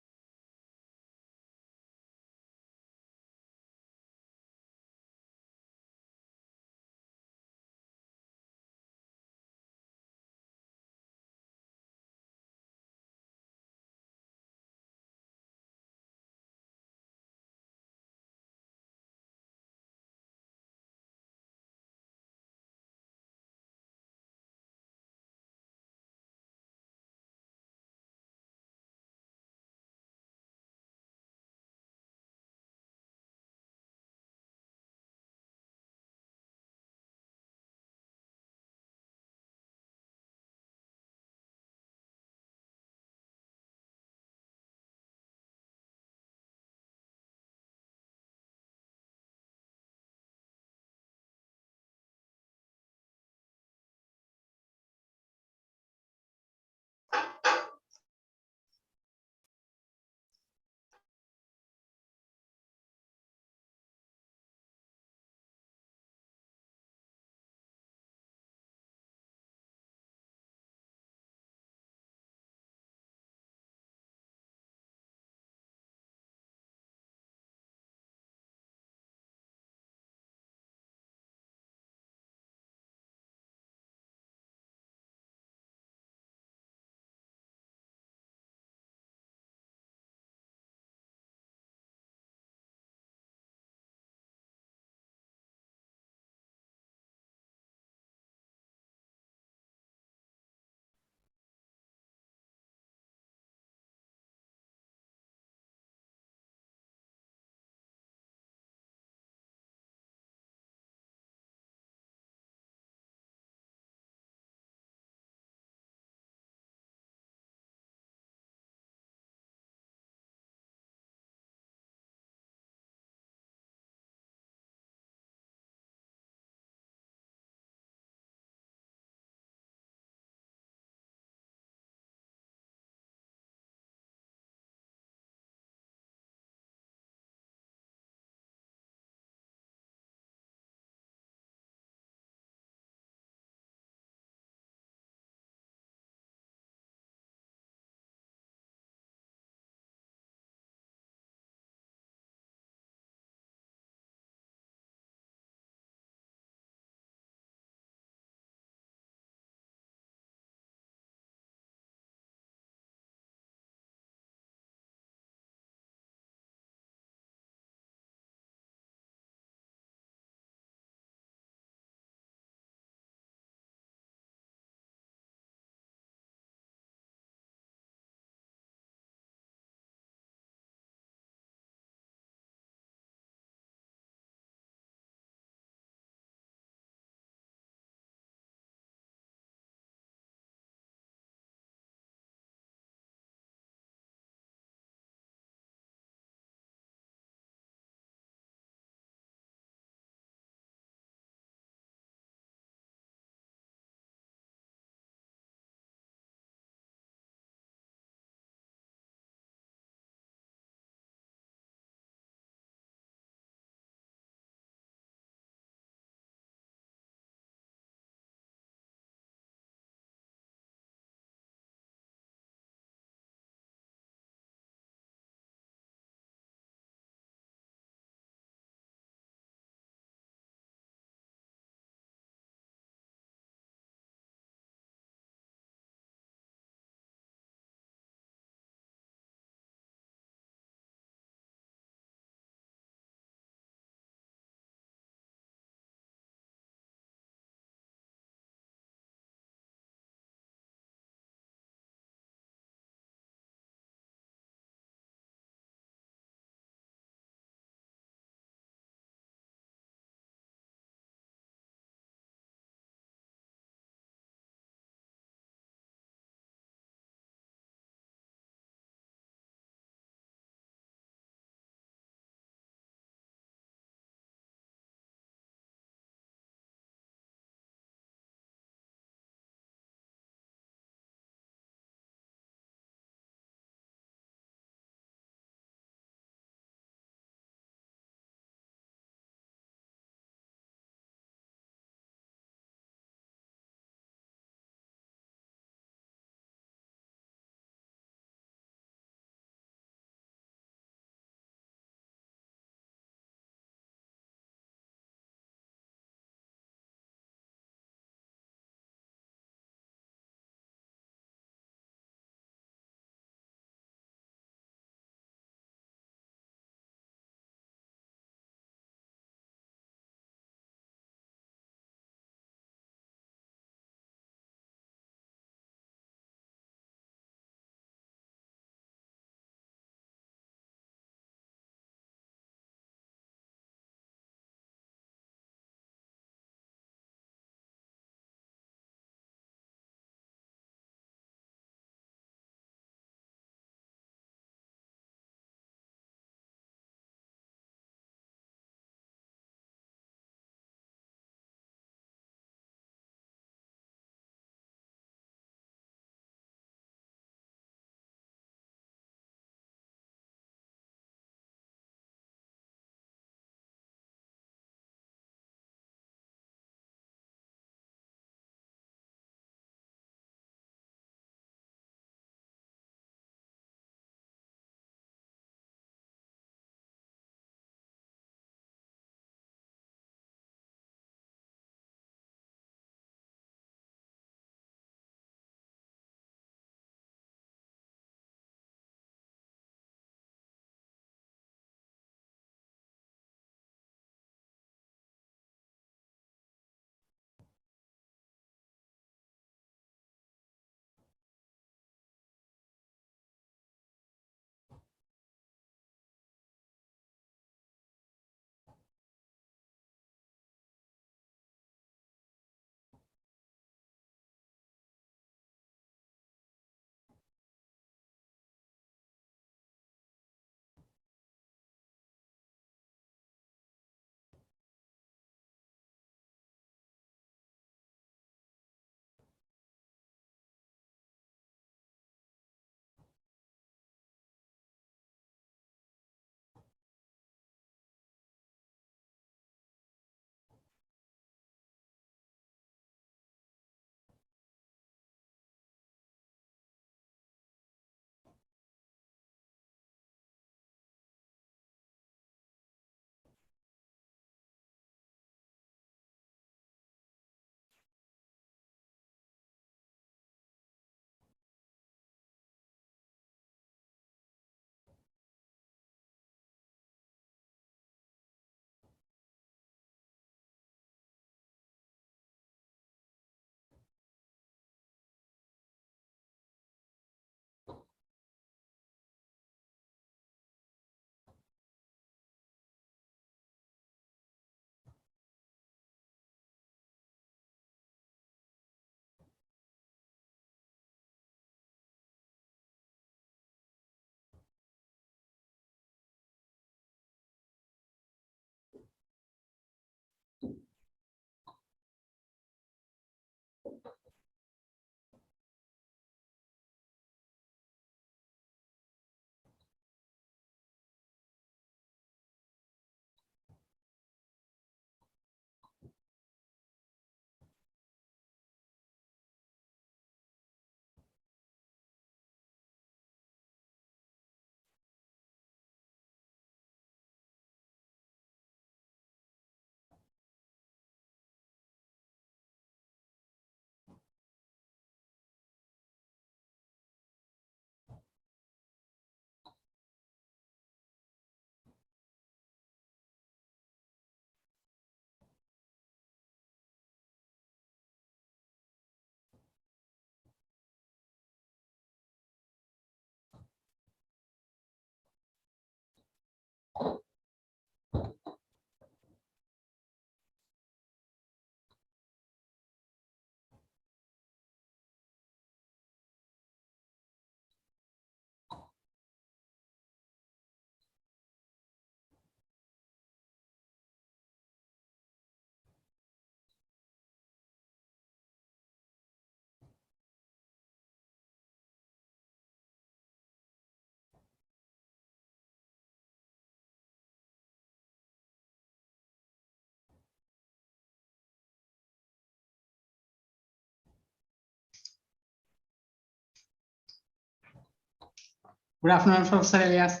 Good afternoon, Professor Elias.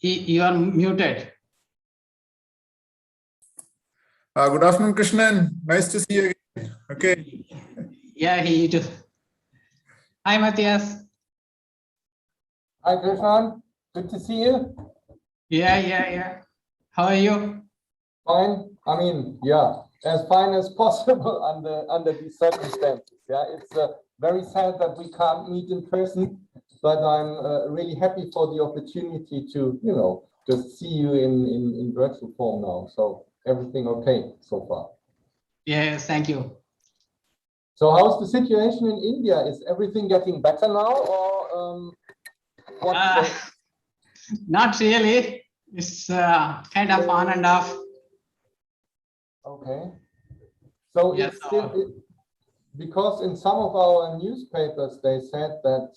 You are muted. Good afternoon, Krishnan. Nice to see you again. Okay. Yeah, you too. Hi, Matthias. Hi, Krishnan. Good to see you. Yeah. How are you? Fine. I mean, yeah, as fine as possible under these circumstances. Yeah, it's very sad that we can't meet in person, but I'm really happy for the opportunity to, just see you in virtual form now. So everything okay so far? Yes, thank you. So how's the situation in India? Is everything getting better now, or not really. It's kind of on and off. Okay. So yes, it's still, because in some of our newspapers they said that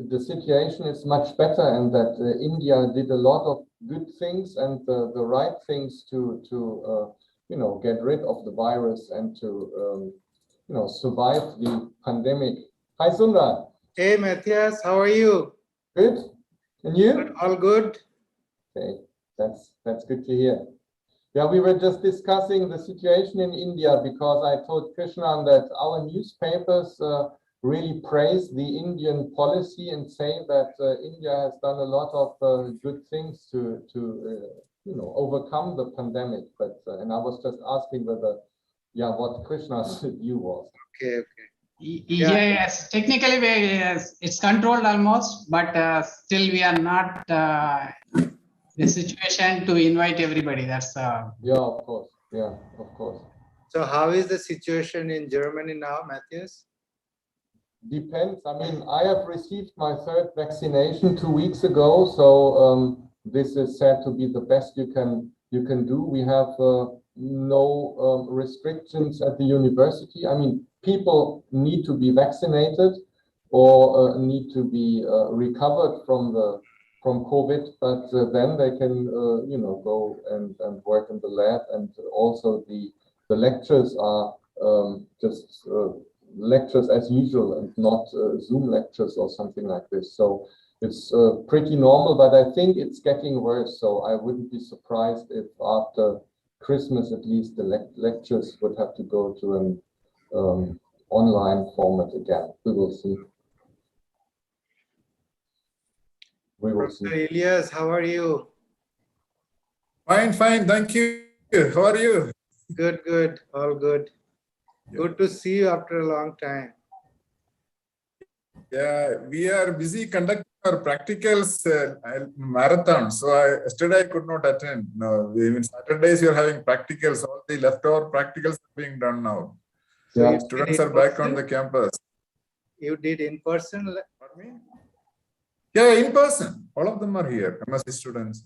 the situation is much better and that India did a lot of good things and the right things to get rid of the virus and to survive the pandemic. Hi, Sundar. Hey, Matthias, how are you? Good. And you? All good. Okay, that's good to hear. Yeah, we were just discussing the situation in India because I told Krishnan that our newspapers really praise the Indian policy and say that India has done a lot of good things to overcome the pandemic. But and I was just asking whether, what Krishna's view was. Okay. Yes, technically it's controlled almost, but still we are not the situation to invite everybody. That's yeah, of course. Yeah, of course. So how is the situation in Germany now, Matthias? Depends. I mean, I have received my third vaccination 2 weeks ago, so this is said to be the best you can do. We have no restrictions at the university. I mean, people need to be vaccinated or need to be recovered from COVID, but then they can go and work in the lab, and also the lectures are just lectures as usual and not Zoom lectures or something like this. So it's pretty normal, but I think it's getting worse. So I wouldn't be surprised if after Christmas, at least, the lectures would have to go to an online format again. We will see. Professor Elias, how are you? Fine, thank you. How are you? Good, all good. Good to see you after a long time. Yeah, we are busy conducting our practicals marathon. So yesterday I could not attend. No, even Saturdays you are having practicals. All the leftover practicals are being done now. So yeah, students are back on the campus. You did in person? Pardon me? Yeah, in person. All of them are here, MSc students.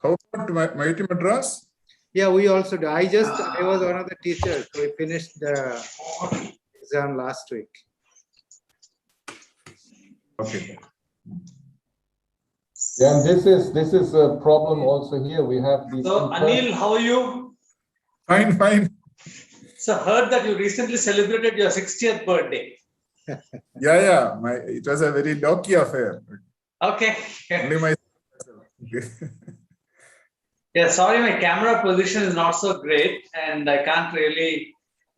How about Mighty Madras? Yeah, we also do. I was one of the teachers. We finished the exam last week. Okay. Yeah, and this is a problem also here. We have these. So Anil, how are you? Fine. So heard that you recently celebrated your 60th birthday. Yeah. It was a very low-key affair. Okay. Only my. Yeah, sorry, my camera position is not so great, and I can't really.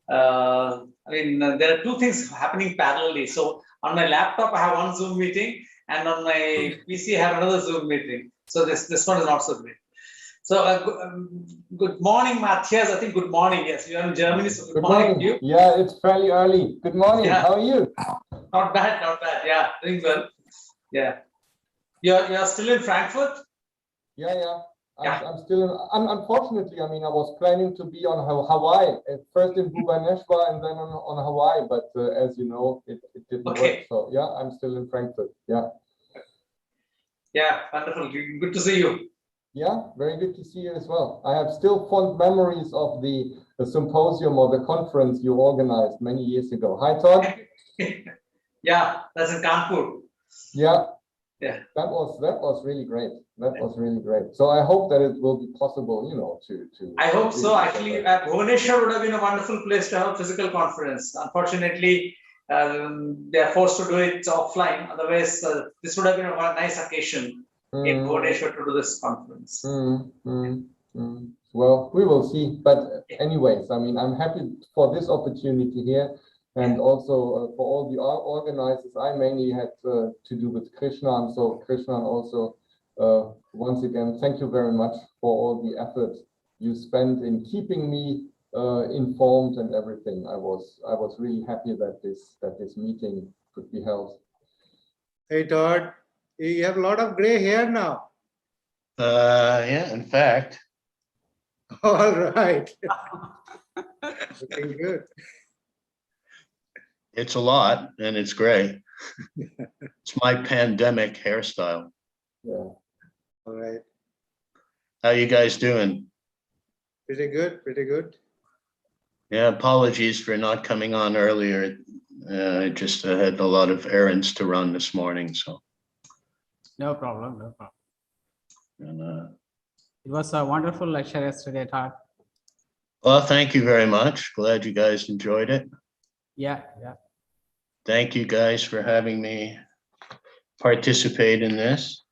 There are two things happening parallelly. So on my laptop, I have one Zoom meeting, and on my PC, I have another Zoom meeting. So this one is not so great. So good morning, Matthias. I think good morning. Yes, you are in Germany. So good morning to you. Yeah, it's fairly early. Good morning. Yeah. How are you? Not bad. Yeah, doing well. Yeah, you're still in Frankfurt. Yeah. I'm still in, unfortunately, I mean, I was planning to be on Hawaii, first in Bhubaneswar and then on Hawaii, but as you know, it didn't work. So yeah, I'm still in Frankfurt. Yeah. Yeah, wonderful. Good to see you. Yeah, very good to see you as well. I have still fond memories of the symposium or the conference you organized many years ago. Hi, Todd. Yeah, that's in Kanpur. Yeah. Yeah. That was really great. That was really great. So I hope that it will be possible, to. I hope so. Actually, Bhubaneswar would have been a wonderful place to have a physical conference. Unfortunately, they are forced to do it offline. Otherwise, this would have been a nice occasion in Bhubaneswar to do this conference. Well, we will see. But anyways, I mean, I'm happy for this opportunity here, and also for all the organizers. I mainly had to do with Krishnan. So Krishnan also, once again, thank you very much for all the effort you spent in keeping me informed and everything. I was really happy that this meeting could be held. Hey Todd, you have a lot of gray hair now. Yeah, in fact. All right. Looking good. It's a lot and it's gray. It's my pandemic hairstyle. Yeah. All right. How you guys doing? Pretty good, pretty good. Yeah, apologies for not coming on earlier. I just had a lot of errands to run this morning, so. No problem, no problem. And, It was a wonderful lecture yesterday, Todd. well, thank you very much. Glad you guys enjoyed it. Yeah, yeah. Thank you guys for having me participate in this.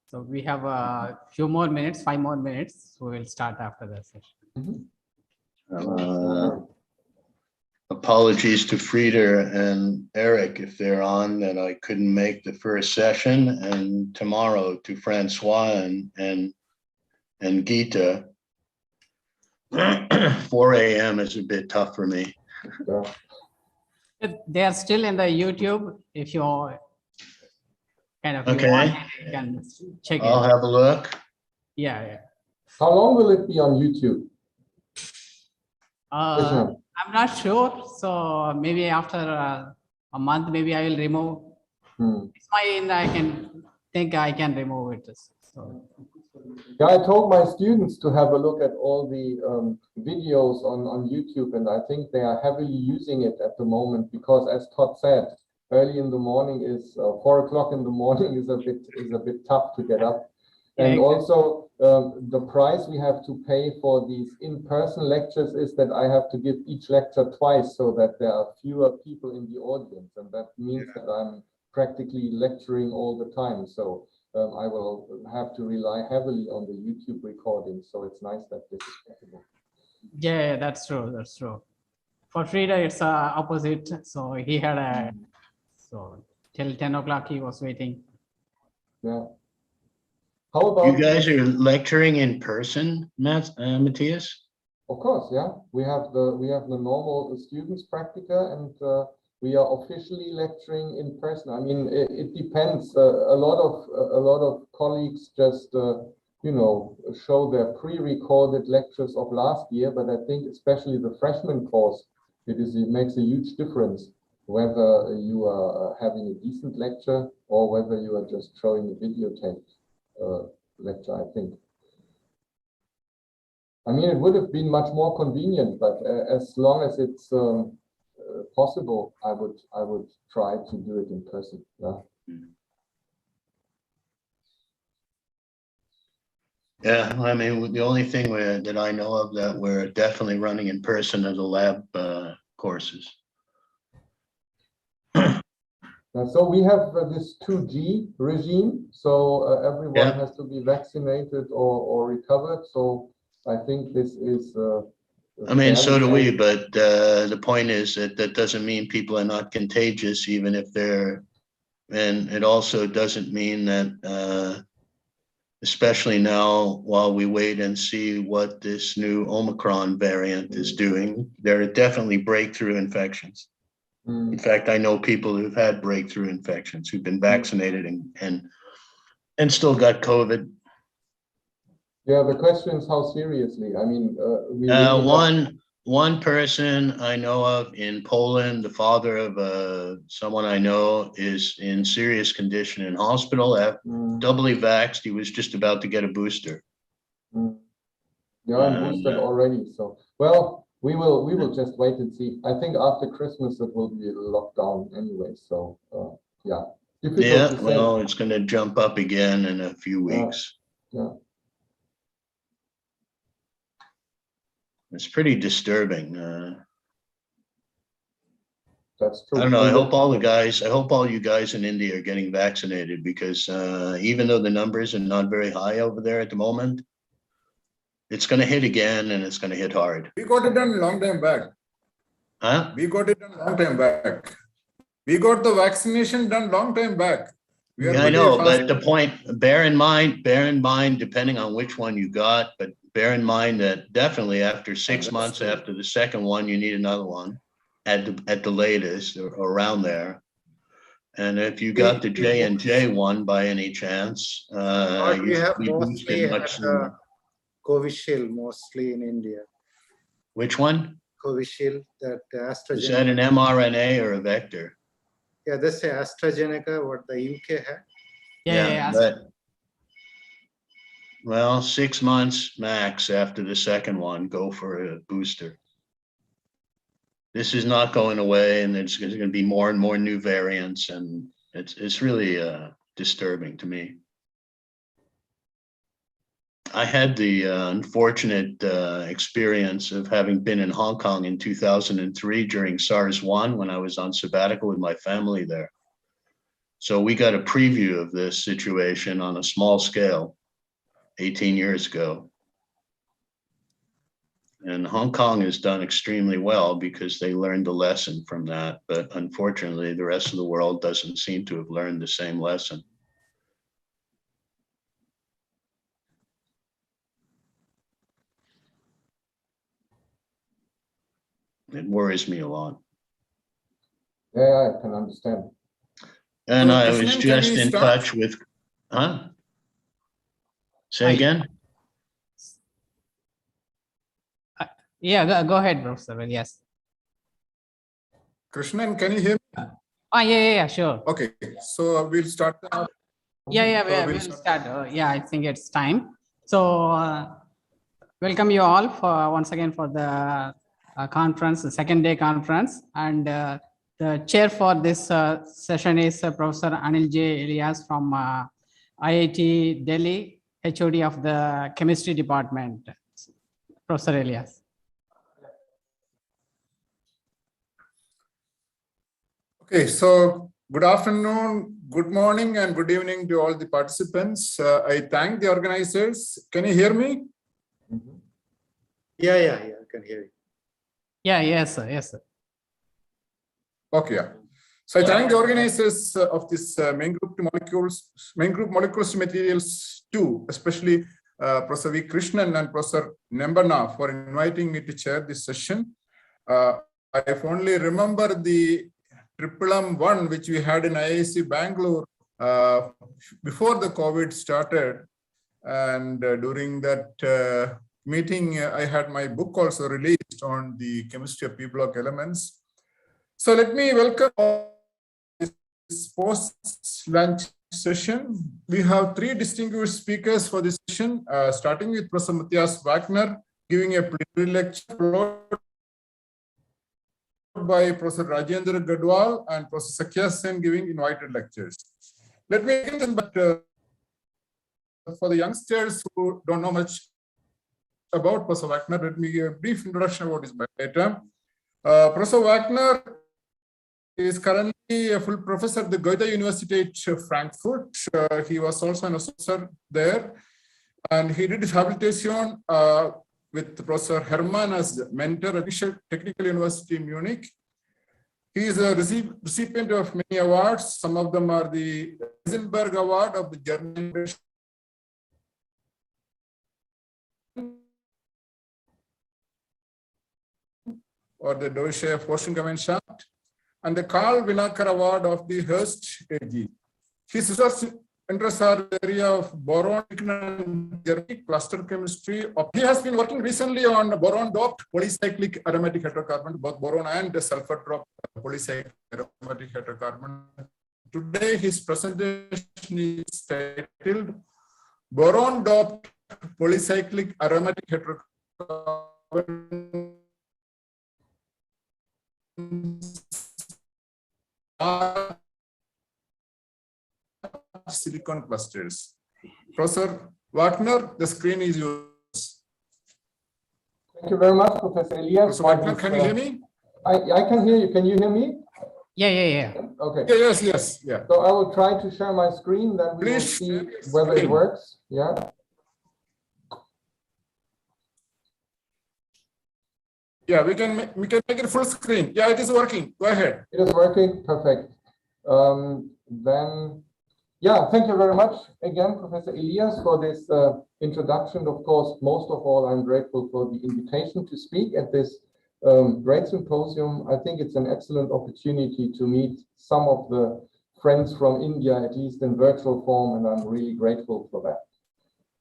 So we have a few more minutes, 5 more minutes. So we'll start after the session. Apologies to Frieder and Eric if they're on that I couldn't make the first session, and tomorrow to Francois and Geeta. 4 a.m. is a bit tough for me. They are still in the YouTube. If you kind of Okay. you want, you can check it. I'll have a look. Yeah, yeah. How long will it be on YouTube? I'm not sure. So maybe after a month, maybe I will remove. It's I can remove it. So. Yeah, I told my students to have a look at all the videos on YouTube, and I think they are heavily using it at the moment because, as Todd said, early in the morning is 4 o'clock in the morning is a bit tough to get up. And also the price we have to pay for these in-person lectures is that I have to give each lecture twice so that there are fewer people in the audience. And that means that I'm practically lecturing all the time. So I will have to rely heavily on the YouTube recording. So it's nice that this is possible. Yeah, that's true. That's true. For Frieda, it's opposite. So he had till 10 o'clock he was waiting. Yeah. How about you guys are lecturing in person, Matthias? Of course, yeah. We have the normal students practica, and we are officially lecturing in person. I mean, it depends. A lot of colleagues just show their pre-recorded lectures of last year, but I think especially the freshman course, it makes a huge difference whether you are having a decent lecture or whether you are just showing a videotape lecture, I think. I mean, it would have been much more convenient, but as long as it's possible, I would try to do it in person. Yeah. Yeah, I mean, the only thing that I know of that we're definitely running in person are the lab courses. So we have this 2G regime, so everyone has to be vaccinated or recovered. So I think this is. I mean, so do we, but the point is that doesn't mean people are not contagious, even if they're, and it also doesn't mean that, especially now, while we wait and see what this new Omicron variant is doing, there are definitely breakthrough infections. In fact, I know people who've had breakthrough infections who've been vaccinated and still got COVID. Yeah, the question is how seriously. I mean, one person I know of in Poland, the father of someone I know, is in serious condition in hospital, doubly vaxxed. He was just about to get a booster. Yeah, I'm boosted already. So, well, we will just wait and see. I think after Christmas it will be a lockdown anyway. So Yeah. Yeah, well, it's going to jump up again in a few weeks. Yeah. It's pretty disturbing. That's true. I don't know. I hope all you guys in India are getting vaccinated because even though the numbers are not very high over there at the moment, it's going to hit again and it's going to hit hard. We got it done a long time back. Huh? We got it done a long time back. We got the vaccination done long time back. We are Yeah, I pretty know, fast. but the point, bear in mind, depending on which one you got, but bear in mind that definitely after 6 months after the second one, you need another one at the latest or around there. And if you got the J&J one by any chance, What we you have should be mostly boosted had much sooner. Covishield mostly in India. Which one? Covishield, that AstraZeneca. Is that an mRNA or a vector? Yeah, that's the AstraZeneca, what the UK had. Yeah. But, well, 6 months max after the second one, go for a booster. This is not going away, and there's going to be more and more new variants, and it's really disturbing to me. I had the unfortunate experience of having been in Hong Kong in 2003 during SARS-1 when I was on sabbatical with my family there. So we got a preview of this situation on a small scale 18 years ago. And Hong Kong has done extremely well because they learned a lesson from that. But unfortunately, the rest of the world doesn't seem to have learned the same lesson. It worries me a lot. Yeah, I can understand. And So, I was Krishnan, can just we in start? touch with, huh? Say again? Yeah, go ahead, Professor. Yes. Krishnan, can you hear me? Yeah, sure. Okay, so we'll start. We'll start. Yeah, I think it's time. So welcome you all for once again for the conference, the second day conference. And the chair for this session is Professor Anil J. Elias from IIT Delhi, HOD of the chemistry department. Professor Elias. Okay, so good afternoon, good morning, and good evening to all the participants. I thank the organizers. Can you hear me? Yeah, I can hear you. Yeah, yes, sir. Okay, yeah. So I thank the organizers of this main group molecules to materials 2, especially Professor V. Krishnan and Professor Nembana for inviting me to chair this session. I only remember the MMM1, which we had in IISc Bangalore before the COVID started. And during that meeting, I had my book also released on the chemistry of p-block elements. So let me welcome this post-lunch session. We have 3 distinguished speakers for this session, starting with Professor Matthias Wagner, giving a plenary lecture by Professor Rajendra Gadwal and Professor Sakhya Sen giving invited lectures. Let me begin, but for the youngsters who don't know much about Professor Wagner, let me give a brief introduction about his biodata. Professor Wagner is currently a full professor at the Goethe University at Frankfurt. He was also an associate there, and he did his habilitation with Professor Hermann as mentor at the Technical University in Munich. He is a recipient of many awards. Some of them are the Heisenberg Award of the German or the Deutsche Forschungsgemeinschaft, and the Karl Winacker Award of the Hearst AG. His research interests are the area of boron and cluster chemistry. He has been working recently on boron-doped polycyclic aromatic heterocarbon, both boron and sulfur-doped polycyclic aromatic heterocarbon. Today, his presentation is titled Boron-doped polycyclic aromatic heterocarbon silicon clusters. Professor Wagner, the screen is yours. Thank you very much, Professor Elias. Professor Wagner, can you hear me? I can hear you. Can you hear me? Yeah. Okay. Yeah, yes. So I will try to share my screen, then we will Please see share your whether it screen. works. Yeah. Yeah, we can make it full screen. Yeah, it is working. Go ahead. It is working. Perfect. Thank you very much again, Professor Elias, for this introduction. Of course, most of all, I'm grateful for the invitation to speak at this great symposium. I think it's an excellent opportunity to meet some of the friends from India, at least in virtual form, and I'm really grateful for that.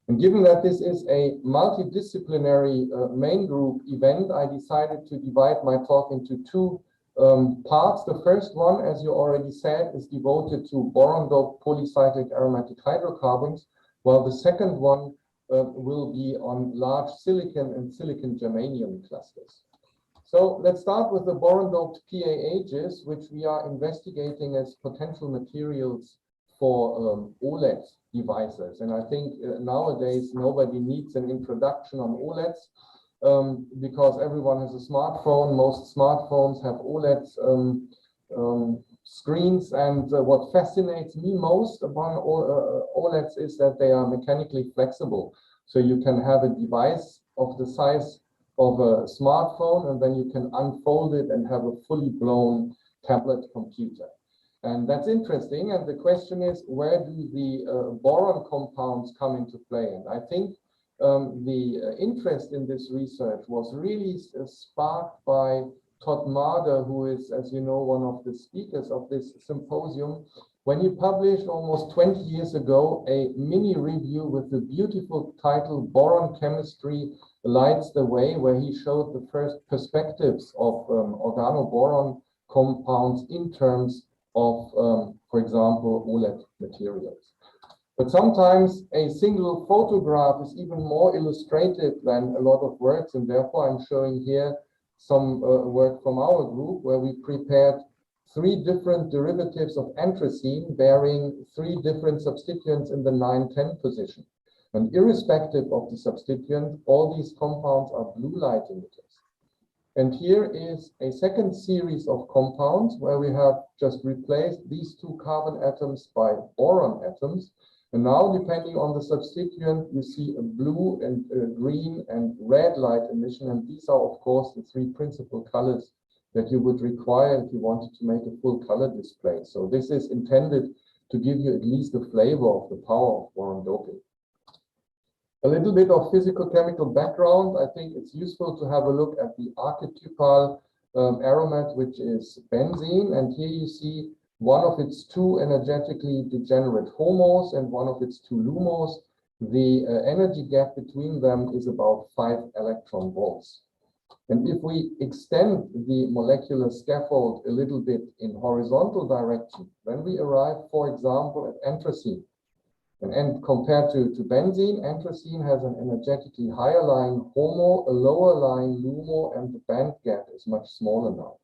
And given that this is a multidisciplinary main group event, I decided to divide my talk into two parts. The first one, as you already said, is devoted to boron-doped polycyclic aromatic hydrocarbons, while the second one will be on large silicon and silicon germanium clusters. So let's start with the boron-doped PAHs, which we are investigating as potential materials for OLED devices. And I think nowadays nobody needs an introduction on OLEDs because everyone has a smartphone. Most smartphones have OLED screens. And what fascinates me most about OLEDs is that they are mechanically flexible. So you can have a device of the size of a smartphone, and then you can unfold it and have a fully blown tablet computer. And that's interesting. And the question is, where do the boron compounds come into play? And I think the interest in this research was really sparked by Todd Marder, who is, as you know, one of the speakers of this symposium, when he published almost 20 years ago a mini review with the beautiful title Boron Chemistry Lights the Way, where he showed the first perspectives of organoboron compounds in terms of, for example, OLED materials. But sometimes a single photograph is even more illustrative than a lot of words, and therefore I'm showing here some work from our group where we prepared 3 different derivatives of anthracene bearing 3 different substituents in the 9-10 position. And irrespective of the substituent, all these compounds are blue light emitters. And here is a second series of compounds where we have just replaced these 2 carbon atoms by boron atoms. And now, depending on the substituent, you see a blue and green and red light emission. And these are, of course, the 3 principal colors that you would require if you wanted to make a full color display. So this is intended to give you at least a flavor of the power of boron doping. A little bit of physical chemical background. I think it's useful to have a look at the archetypal aromat, which is benzene. And here you see one of its 2 energetically degenerate HOMOs and one of its 2 LUMOs. The energy gap between them is about 5 electron volts. And if we extend the molecular scaffold a little bit in horizontal direction, then we arrive, for example, at anthracene. And compared to benzene, anthracene has an energetically higher lying HOMO, a lower lying LUMO, and the band gap is much smaller now.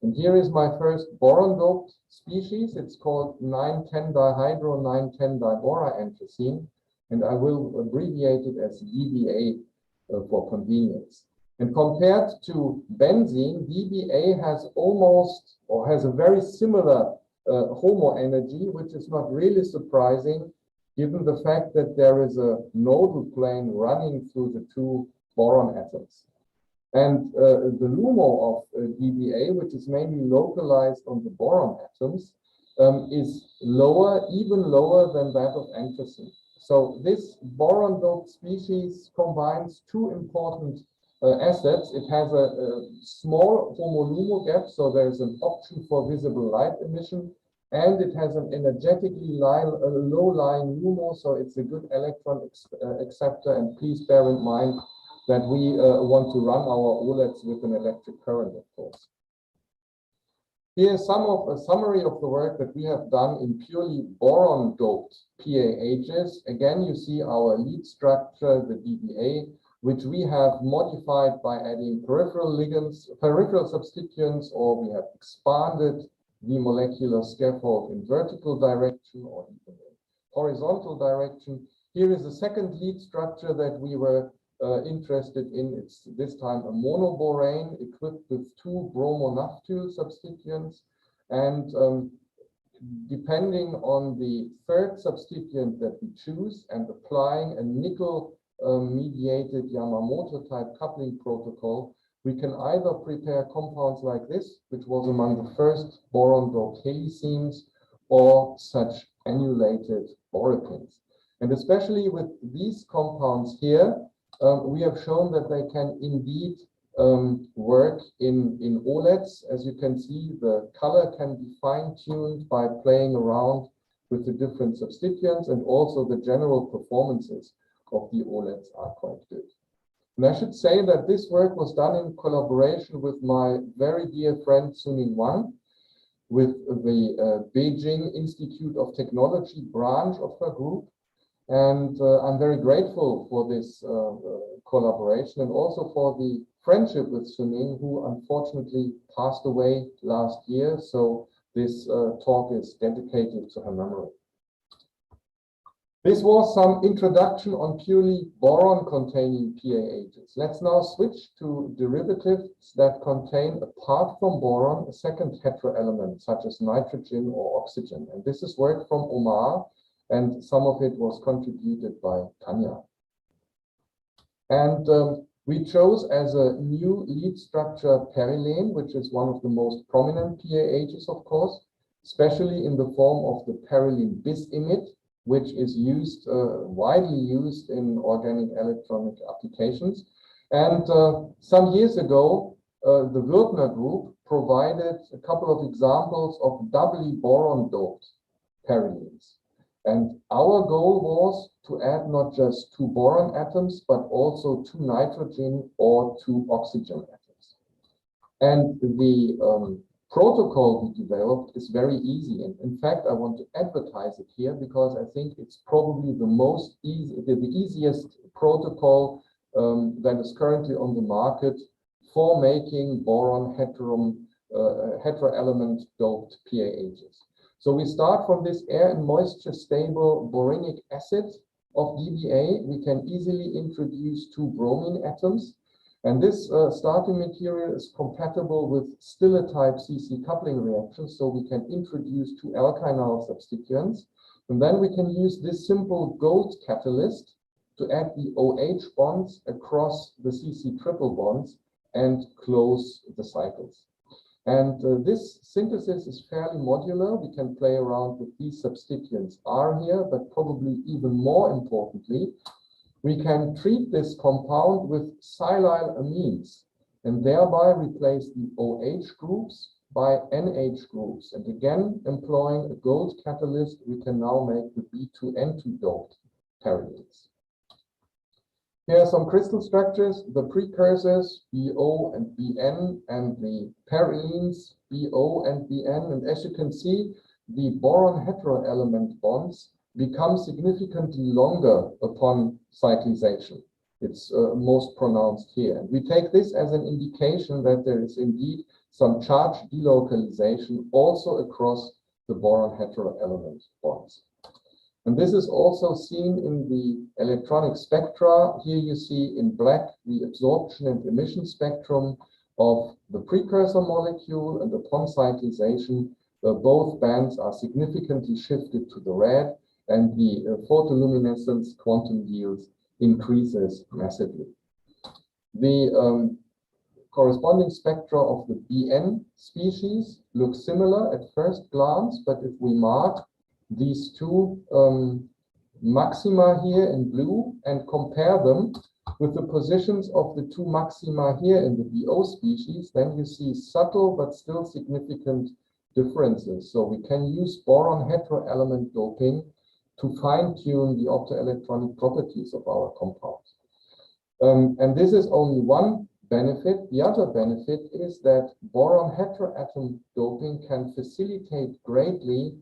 And here is my first boron-doped species. It's called 9,10-dihydro 9,10-dibora anthracene, and I will abbreviate it as DBA for convenience. And compared to benzene, DBA has almost, or has a very similar HOMO energy, which is not really surprising, given the fact that there is a nodal plane running through the 2 boron atoms. And the LUMO of DBA, which is mainly localized on the boron atoms, is lower, even lower than that of anthracene. So this boron-doped species combines 2 important assets. It has a small HOMO-LUMO gap, so there's an option for visible light emission, and it has an energetically low-lying LUMO, so it's a good electron acceptor. And please bear in mind that we want to run our OLEDs with an electric current, of course. Here's a summary of the work that we have done in purely boron-doped PAHs. Again, you see our lead structure, the DBA, which we have modified by adding peripheral ligands, peripheral substituents, or we have expanded the molecular scaffold in vertical direction or even in horizontal direction. Here is the second lead structure that we were interested in. It's this time a monoborane equipped with 2 bromonaphthol substituents, and depending on the third substituent that we choose and applying a nickel mediated Yamamoto type coupling protocol, we can either prepare compounds like this, which was among the first boron doped helicenes, or such annulated borapins. And especially with these compounds here, we have shown that they can indeed work in OLEDs. As you can see, the color can be fine-tuned by playing around with the different substituents, and also the general performances of the OLEDs are quite good. And I should say that this work was done in collaboration with my very dear friend Suning Wang, with the Beijing Institute of Technology branch of her group. And I'm very grateful for this collaboration, and also for the friendship with Suning, who unfortunately passed away last year. So this talk is dedicated to her memory. This was some introduction on purely boron-containing PAHs. Let's now switch to derivatives that contain, apart from boron, a second heteroelement, such as nitrogen or oxygen. And this is work from Omar, and some of it was contributed by Tanya. And we chose as a new lead structure perilene, which is one of the most prominent PAHs, of course, especially in the form of the perilene bis-imide, which is used, widely used in organic electronic applications. And some years ago, the Würtner group provided a couple of examples of doubly boron-doped perilenes. And our goal was to add not just 2 boron atoms, but also 2 nitrogen or 2 oxygen atoms. And the protocol we developed is very easy. And in fact, I want to advertise it here because I think it's probably the easiest protocol that is currently on the market for making boron heteroelement doped PAHs. So we start from this air and moisture stable borinic acid of DBA. We can easily introduce 2 bromine atoms. And this starting material is compatible with Stille type CC coupling reactions. So we can introduce 2 alkynyl substituents. And then we can use this simple gold catalyst to add the OH bonds across the CC triple bonds and close the cycles. And this synthesis is fairly modular. We can play around with these substituents R here, but probably even more importantly, we can treat this compound with silyl amines and thereby replace the OH groups by NH groups. And again, employing a gold catalyst, we can now make the B2N2 doped perilenes. Here are some crystal structures, the precursors BO and BN, and the perilenes BO and BN. And as you can see, the boron heteroelement bonds become significantly longer upon cyclization. It's most pronounced here. And we take this as an indication that there is indeed some charge delocalization also across the boron heteroelement bonds. And this is also seen in the electronic spectra. Here you see in black the absorption and emission spectrum of the precursor molecule, and upon cyclization, both bands are significantly shifted to the red, and the photoluminescence quantum yields increases massively. The corresponding spectra of the BN species look similar at first glance, but if we mark these 2 maxima here in blue and compare them with the positions of the 2 maxima here in the BO species, then you see subtle but still significant differences. So we can use boron heteroelement doping to fine-tune the optoelectronic properties of our compounds. And this is only one benefit. The other benefit is that boron heteroatom doping can facilitate greatly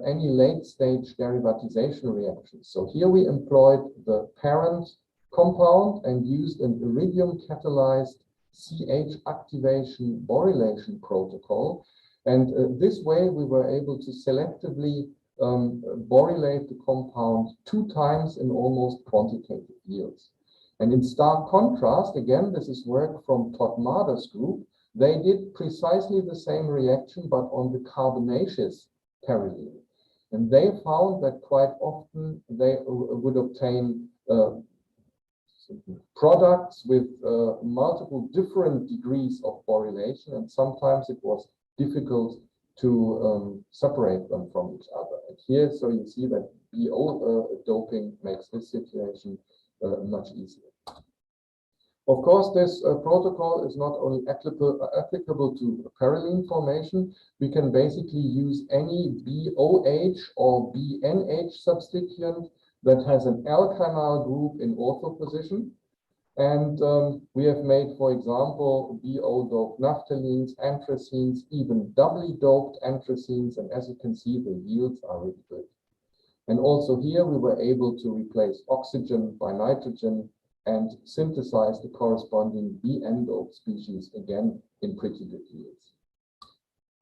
any late-stage derivatization reactions. So here we employed the parent compound and used an iridium-catalyzed CH activation borylation protocol. And this way we were able to selectively borylate the compound 2 times in almost quantitative yields. And in stark contrast, again, this is work from Todd Marder's group. They did precisely the same reaction, but on the carbonaceous perylene. And they found that quite often they would obtain products with multiple different degrees of borylation, and sometimes it was difficult to separate them from each other. And here, so you see that BO doping makes this situation much easier. Of course, this protocol is not only applicable to perylene formation. We can basically use any BOH or BNH substituent that has an alkynyl group in ortho position. And we have made, for example, BO-doped naphthalines, anthracines, even doubly doped anthracines. And as you can see, the yields are really good. And also here, we were able to replace oxygen by nitrogen and synthesize the corresponding BN-doped species, again, in pretty good yields.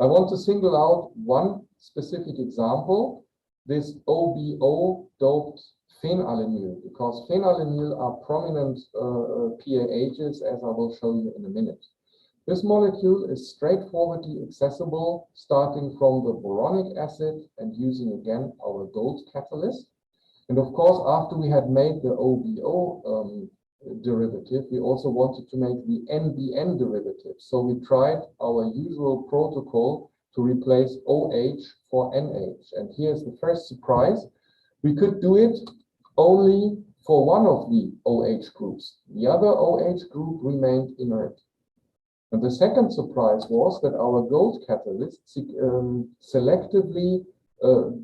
I want to single out one specific example, this OBO-doped phenylenediol, because phenylenediol are prominent PAHs, as I will show you in a minute. This molecule is straightforwardly accessible, starting from the boronic acid and using again our gold catalyst. And of course, after we had made the OBO derivative, we also wanted to make the NBN derivative. So we tried our usual protocol to replace OH for NH. And here's the first surprise. We could do it only for one of the OH groups. The other OH group remained inert. And the second surprise was that our gold catalyst selectively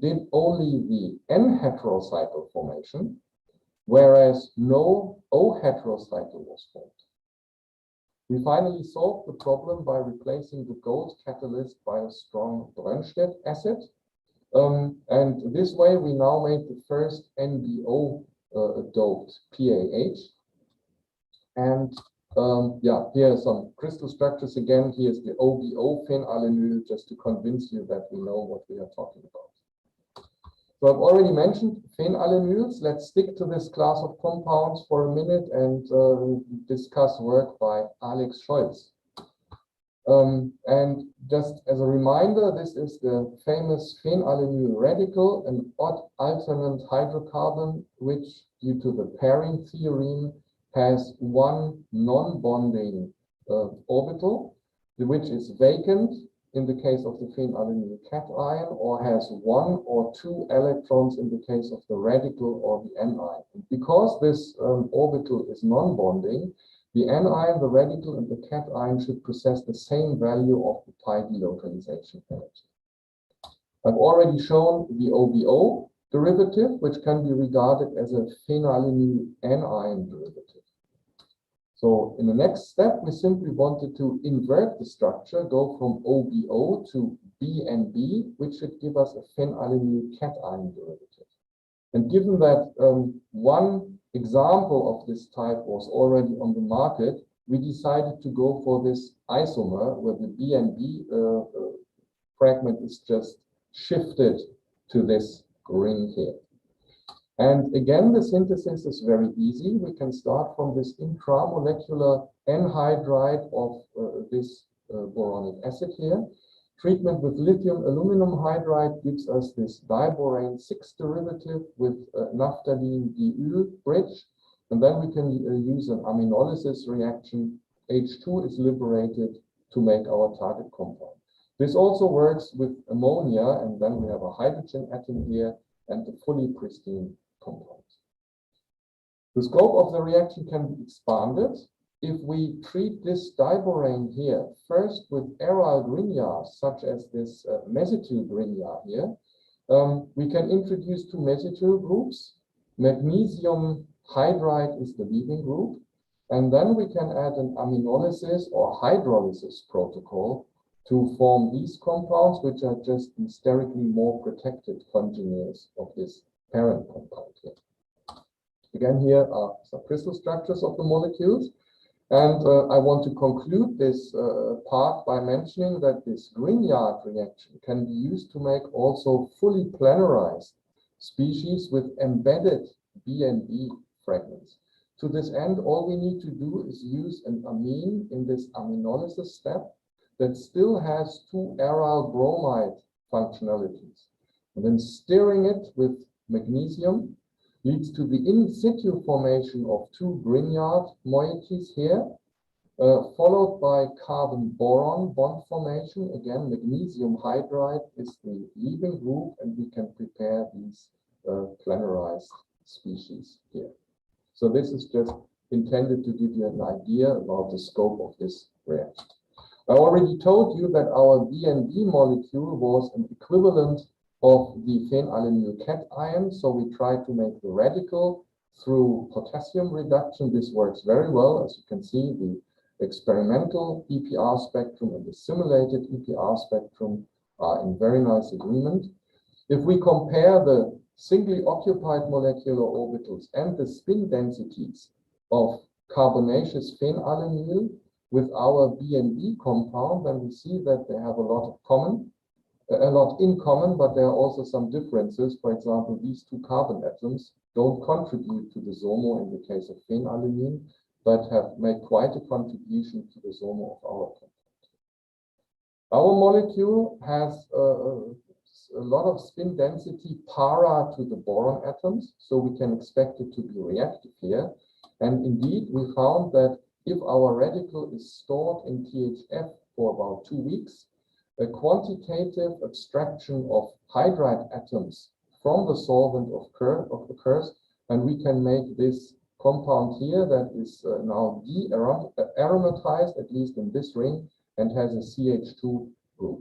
did only the N-heterocycle formation, whereas no O-heterocycle was formed. We finally solved the problem by replacing the gold catalyst by a strong Brønsted acid. And this way, we now made the first NBO doped PAH. And yeah, here are some crystal structures again. Here's the OBO phenylenediol, just to convince you that we know what we are talking about. So I've already mentioned phenylenediol. Let's stick to this class of compounds for a minute and discuss work by Alex Scholz. And just as a reminder, this is the famous phenylenediol radical, an odd alternate hydrocarbon, which due to the pairing theorem has one non-bonding orbital, which is vacant in the case of the phenylenediol cation, or has 1 or 2 electrons in the case of the radical or the anion. And because this orbital is non-bonding, the anion, the radical, and the cation should possess the same value of the pi delocalization energy. I've already shown the OBO derivative, which can be regarded as a phenylenediol anion derivative. So in the next step, we simply wanted to invert the structure, go from OBO to BNB, which should give us a phenylenediol cation derivative. And given that one example of this type was already on the market, we decided to go for this isomer where the BNB fragment is just shifted to this ring here. And again, the synthesis is very easy. We can start from this intramolecular anhydride of this boronic acid here. Treatment with lithium aluminum hydride gives us this diborane 6 derivative with naphthalene diol bridge. And then we can use an aminolysis reaction. H2 is liberated to make our target compound. This also works with ammonia, and then we have a hydrogen atom here and a fully pristine compound. The scope of the reaction can be expanded. If we treat this diborane here first with aryl grignards, such as this mesytyl grignard here, we can introduce 2 mesytyl groups. Magnesium hydride is the leaving group, and then we can add an aminolysis or hydrolysis protocol to form these compounds, which are just sterically more protected congeners of this parent compound here. Again, here are some crystal structures of the molecules. And I want to conclude this part by mentioning that this Grignard reaction can be used to make also fully planarized species with embedded BNB fragments. To this end, all we need to do is use an amine in this aminolysis step that still has 2 aryl bromide functionalities. And then stirring it with magnesium leads to the in situ formation of 2 Grignard moieties here, followed by carbon-boron bond formation. Again, magnesium hydride is the leaving group, and we can prepare these planarized species here. So this is just intended to give you an idea about the scope of this reaction. I already told you that our BNB molecule was an equivalent of the phenylalanine cation, so we try to make the radical through potassium reduction. This works very well. As you can see, the experimental EPR spectrum and the simulated EPR spectrum are in very nice agreement. If we compare the singly occupied molecular orbitals and the spin densities of carbonaceous phenylanyl with our BNB compound, then we see that they have a lot in common, but there are also some differences. For example, these 2 carbon atoms don't contribute to the SOMO in the case of phenylalanine, but have made quite a contribution to the SOMO of our compound. Our molecule has a lot of spin density para to the boron atoms, so we can expect it to be reactive here. And indeed, we found that if our radical is stored in THF for about 2 weeks, a quantitative abstraction of hydride atoms from the solvent occurs, and we can make this compound here that is now de-aromatized, at least in this ring, and has a CH2 group.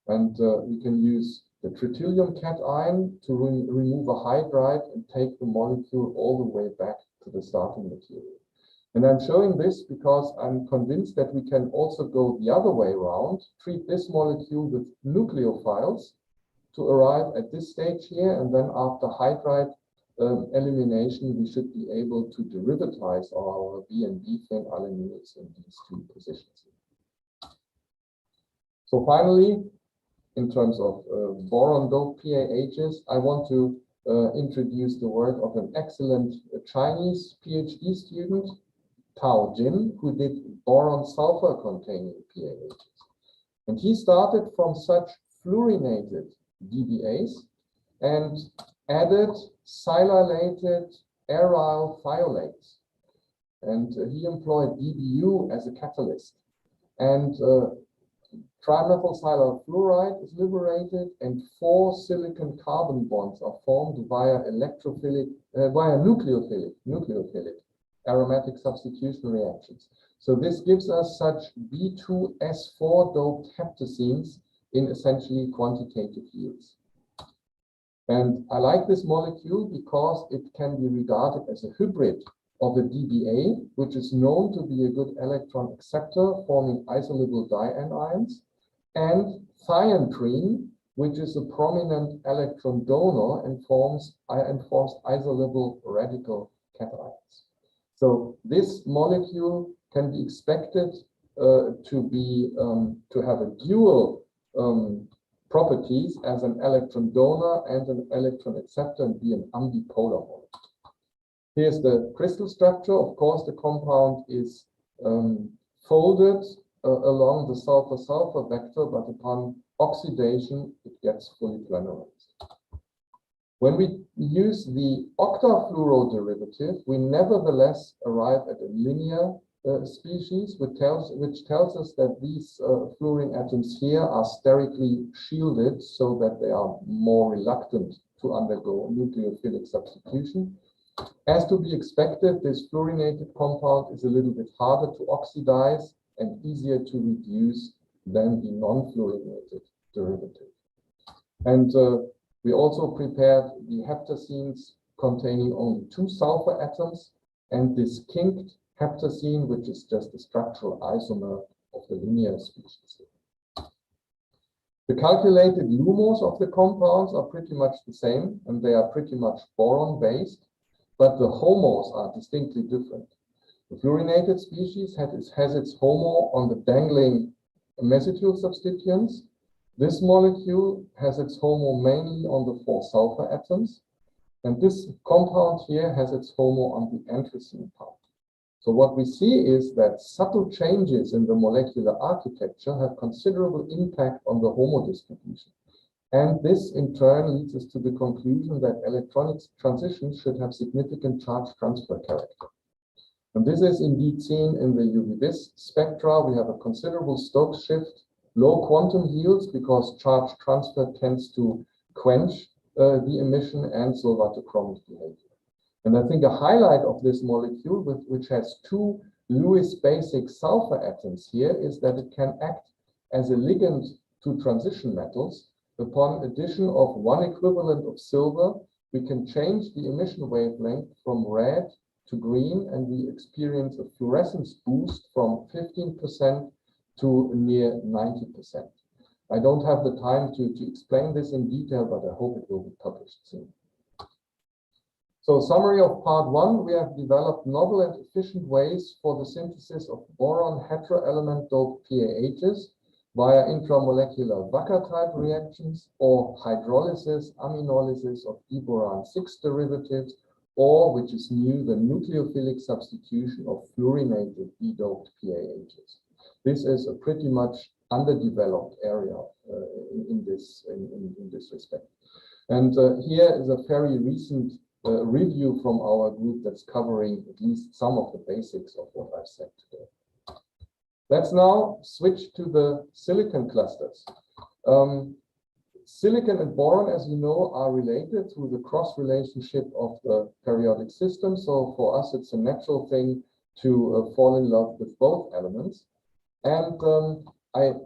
And we can use the tritium cation to remove a hydride and take the molecule all the way back to the starting material. And I'm showing this because I'm convinced that we can also go the other way around, treat this molecule with nucleophiles to arrive at this stage here, and then after hydride elimination, we should be able to derivatize our BNB phenylanyls in these 2 positions. So finally, in terms of boron-doped PAHs, I want to introduce the work of an excellent Chinese PhD student, Tao Jin, who did boron-sulfur containing PAHs. And he started from such fluorinated DBAs and added silylated aryl thiolates. And he employed DBU as a catalyst. And trimethylsilyl fluoride is liberated, and 4 silicon carbon bonds are formed via nucleophilic aromatic substitution reactions. So this gives us such B2S4 doped heptazines in essentially quantitative yields. And I like this molecule because it can be regarded as a hybrid of a DBA, which is known to be a good electron acceptor, forming isolable dianions, and thiotrine, which is a prominent electron donor and forms isolable radical cations. So this molecule can be expected to have a dual properties as an electron donor and an electron acceptor, and be an ambipolar molecule. Here's the crystal structure. Of course, the compound is folded along the sulfur-sulfur vector, but upon oxidation, it gets fully planarized. When we use the octafluoro derivative, we nevertheless arrive at a linear species, which tells us that these fluorine atoms here are sterically shielded so that they are more reluctant to undergo nucleophilic substitution. As to be expected, this fluorinated compound is a little bit harder to oxidize and easier to reduce than the non-fluorinated derivative. And we also prepared the heptazines containing only 2 sulfur atoms, and this kinked heptazine, which is just a structural isomer of the linear species. The calculated lumos of the compounds are pretty much the same, and they are pretty much boron-based, but the homos are distinctly different. The fluorinated species has its HOMO on the dangling mesotyl substituents. This molecule has its HOMO mainly on the 4 sulfur atoms. And this compound here has its HOMO on the anthracene part. So what we see is that subtle changes in the molecular architecture have considerable impact on the HOMO distribution. And this in turn leads us to the conclusion that electronic transitions should have significant charge transfer character. And this is indeed seen in the UV-Vis spectra. We have a considerable Stokes shift, low quantum yields because charge transfer tends to quench the emission and solvatochromic behavior. And I think a highlight of this molecule, which has 2 Lewis basic sulfur atoms here, is that it can act as a ligand to transition metals. Upon addition of 1 equivalent of silver, we can change the emission wavelength from red to green, and we experience a fluorescence boost from 15% to near 90%. I don't have the time to explain this in detail, but I hope it will be published soon. So summary of part 1, we have developed novel and efficient ways for the synthesis of boron heteroelement doped PAHs via intramolecular Wacker type reactions or hydrolysis, aminolysis of D-boron 6 derivatives, or, which is new, the nucleophilic substitution of fluorinated D-doped PAHs. This is a pretty much underdeveloped area in this respect. And here is a very recent review from our group that's covering at least some of the basics of what I've said today. Let's now switch to the silicon clusters. Silicon and boron, as you know, are related through the cross relationship of the periodic system. So for us, it's a natural thing to fall in love with both elements. And I am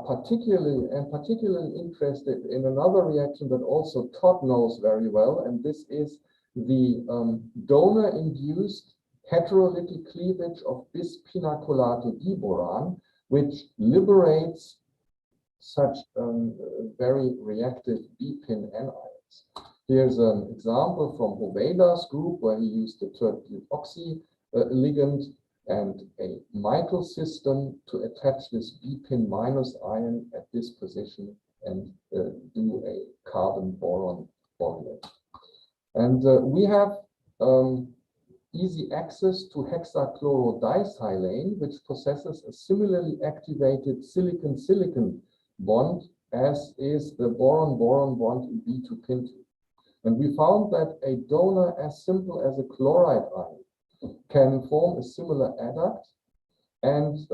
particularly interested in another reaction that also Todd knows very well, and this is the donor-induced heterolytic cleavage of bis-pinacolato D-boron, which liberates such very reactive B-pin anions. Here's an example from Hoveda's group where he used the tertioxy ligand and a Michael system to attach this B-pin minus ion at this position and do a carbon-boron bonding. And we have easy access to hexachlorodisylane, which possesses a similarly activated silicon-silicon bond as is the boron-boron bond in B2-pin2. And we found that a donor as simple as a chloride ion can form a similar adduct and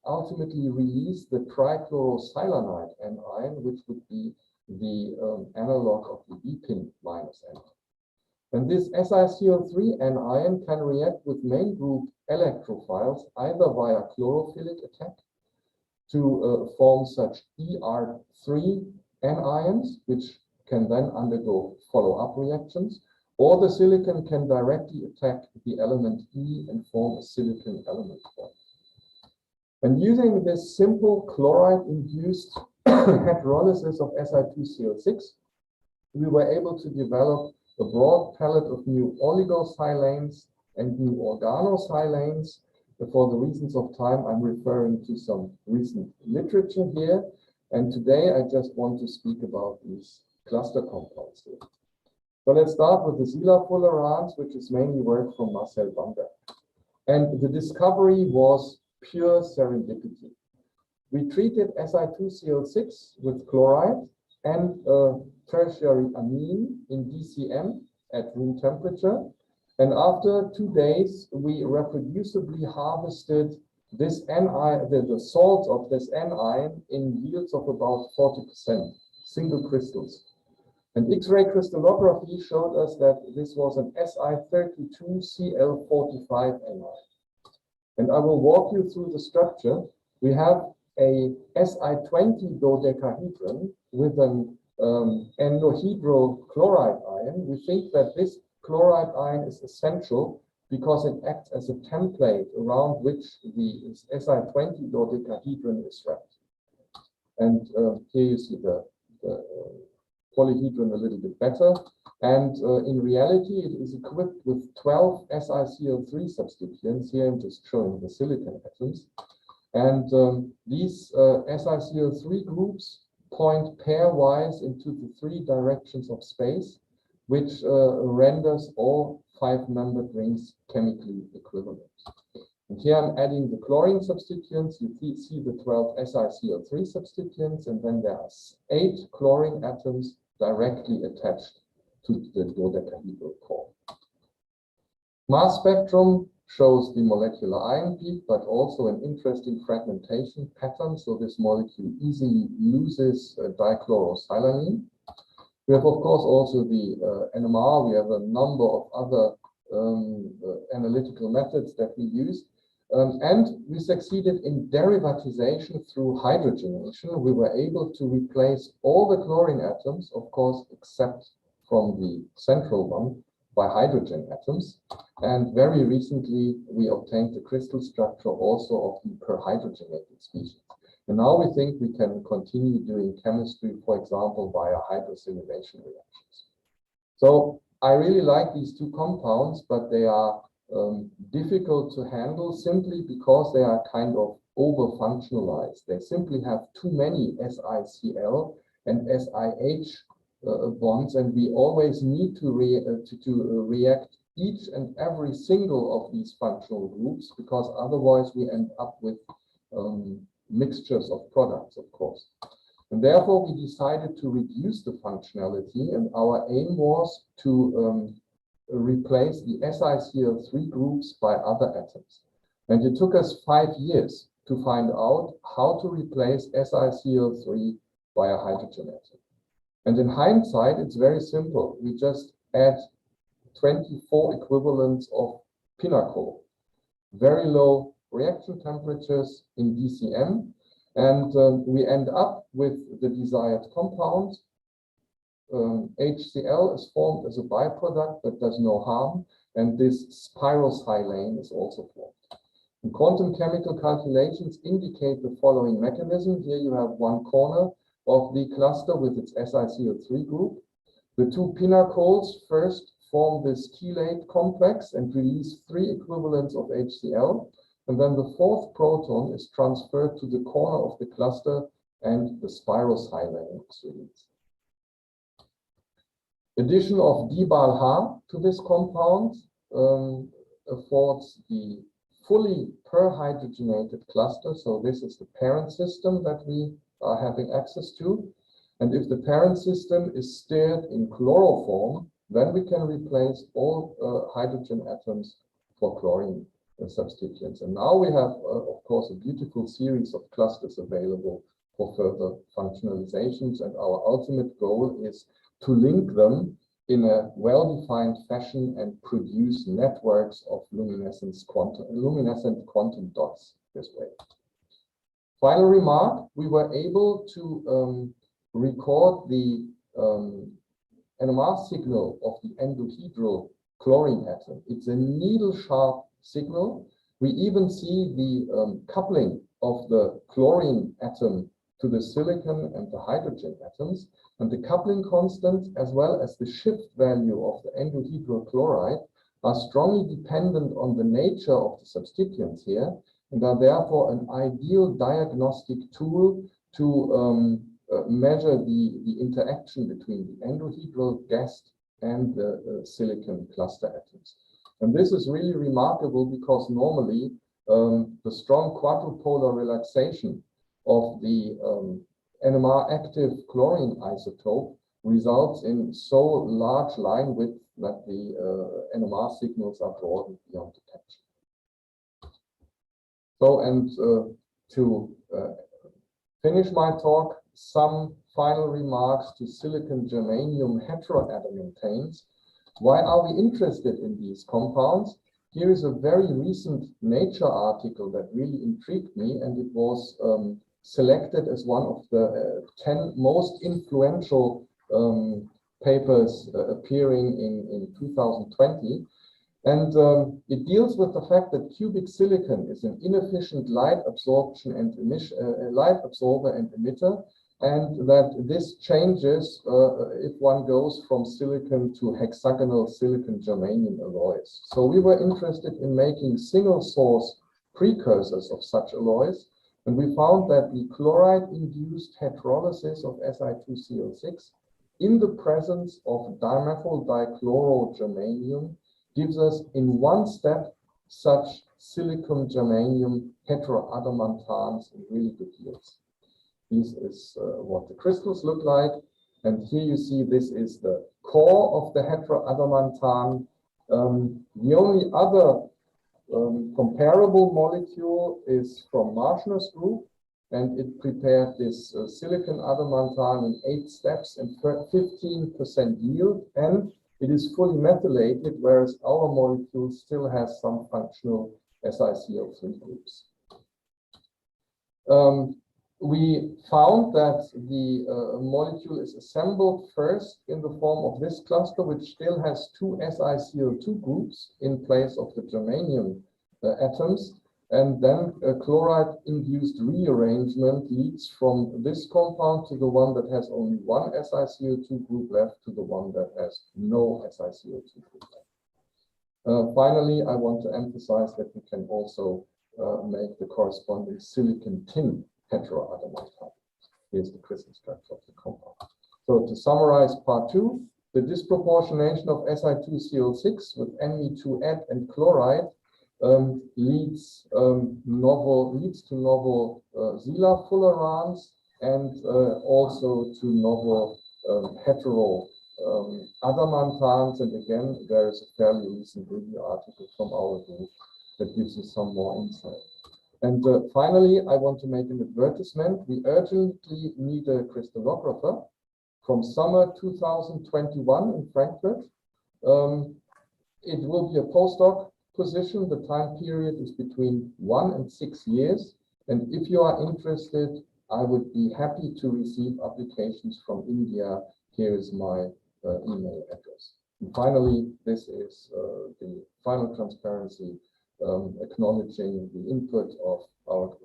ultimately release the trichlorocyanide anion, which would be the analog of the B-pin minus anion. And this SiCl3 anion can react with main group electrophiles either via chlorophylltic attack to form such ER3 anions, which can then undergo follow-up reactions, or the silicon can directly attack the element E and form a silicon element bond. And using this simple chloride-induced heterolysis of Si2Cl6, we were able to develop a broad palette of new oligosilanes and new organosilanes. For the reasons of time, I'm referring to some recent literature here. And today, I just want to speak about these cluster compounds here. So let's start with the silafullerenes, which is mainly work from Marcel Bamberg. And the discovery was pure serendipity. We treated Si2Cl6 with chloride and tertiary amine in DCM at room temperature. And after 2 days, we reproducibly harvested this anion, the salts of this anion in yields of about 40%, single crystals. And X-ray crystallography showed us that this was an Si32Cl45 anion. And I will walk you through the structure. We have a Si20 dodecahedron with an N-hydrochloride ion. We think that this chloride ion is essential because it acts as a template around which the Si20 dodecahedron is wrapped. And here you see the polyhedron a little bit better. And in reality, it is equipped with 12 SiCl3 substituents. Here I'm just showing the silicon atoms. And these SiCl3 groups point pairwise into the 3 directions of space, which renders all 5-membered rings chemically equivalent. And here I'm adding the chlorine substituents. You see the 12 SiCl3 substituents, and then there are 8 chlorine atoms directly attached to the dodecahedral core. Mass spectrum shows the molecular ion peak, but also an interesting fragmentation pattern. So this molecule easily loses dichlorosilane. We have, of course, also the NMR. We have a number of other analytical methods that we use. And we succeeded in derivatization through hydrogenation. We were able to replace all the chlorine atoms, of course, except from the central one, by hydrogen atoms. And very recently, we obtained the crystal structure also of the perhydrogenated species. And now we think we can continue doing chemistry, for example, via hydrosilylation reactions. So I really like these 2 compounds, but they are difficult to handle simply because they are kind of over-functionalized. They simply have too many SiCl and SiH bonds, and we always need to react each and every single of these functional groups, because otherwise we end up with mixtures of products, of course. And therefore we decided to reduce the functionality, and our aim was to replace the SiCl3 groups by other atoms. And it took us 5 years to find out how to replace SiCl3 by a hydrogen atom. And in hindsight, it's very simple. We just add 24 equivalents of pinacol, very low reaction temperatures in DCM, and we end up with the desired compound. HCl is formed as a byproduct that does no harm, and this spirosilane is also formed. And quantum chemical calculations indicate the following mechanism. Here you have one corner of the cluster with its SiCl3 group. The 2 pinacols first form this chelate complex and release 3 equivalents of HCl, and then the 4th proton is transferred to the corner of the cluster and the spirosilane is released. Addition of Dbal-Ha to this compound affords the fully perhydrogenated cluster. So this is the parent system that we are having access to. And if the parent system is stirred in chloroform, then we can replace all hydrogen atoms for chlorine substituents. And now we have, of course, a beautiful series of clusters available for further functionalizations. And our ultimate goal is to link them in a well-defined fashion and produce networks of luminescent quantum dots this way. Final remark, we were able to record the NMR signal of the endohedral chlorine atom. It's a needle-sharp signal. We even see the coupling of the chlorine atom to the silicon and the hydrogen atoms, and the coupling constant as well as the shift value of the endohedral chloride are strongly dependent on the nature of the substituents here, and are therefore an ideal diagnostic tool to measure the interaction between the endohedral guest and the silicon cluster atoms. And this is really remarkable because normally the strong quadrupolar relaxation of the NMR active chlorine isotope results in so large line width that the NMR signals are broadened beyond detection. So, and to finish my talk, some final remarks to silicon germanium heteroadamantanes. Why are we interested in these compounds? Here is a very recent Nature article that really intrigued me, and it was selected as one of the 10 most influential papers appearing in 2020. And it deals with the fact that cubic silicon is an inefficient light absorber and emitter, and that this changes if one goes from silicon to hexagonal silicon germanium alloys. So we were interested in making single source precursors of such alloys, and we found that the chloride-induced heterolysis of Si2Cl6 in the presence of dimethyl dichlorogermanium gives us in one step such silicon germanium heteroadamanthans in really good yields. This is what the crystals look like. And here you see this is the core of the heteroadamantane. The only other comparable molecule is from Marshner's group, and it prepared this silicon adamantane in 8 steps and 15% yield, and it is fully methylated, whereas our molecule still has some functional SiCl3 groups. We found that the molecule is assembled first in the form of this cluster, which still has 2 SiCl2 groups in place of the germanium atoms. And then a chloride-induced rearrangement leads from this compound to the one that has only 1 SiCl2 group left to the one that has no SiCl2 group left. Finally, I want to emphasize that we can also make the corresponding silicon tin heteroadamantane. Here's the crystal structure of the compound. So to summarize part 2, the disproportionation of Si2Cl6 with Me2Ed and chloride leads to novel Zila fullerenes and also to novel hetero adamanthans. And again, there is a fairly recent review article from our group that gives you some more insight. And finally, I want to make an advertisement. We urgently need a crystallographer from summer 2021 in Frankfurt. It will be a postdoc position. The time period is between 1 and 6 years. And if you are interested, I would be happy to receive applications from India. Here is my email address. And finally, this is the final transparency, acknowledging the input of our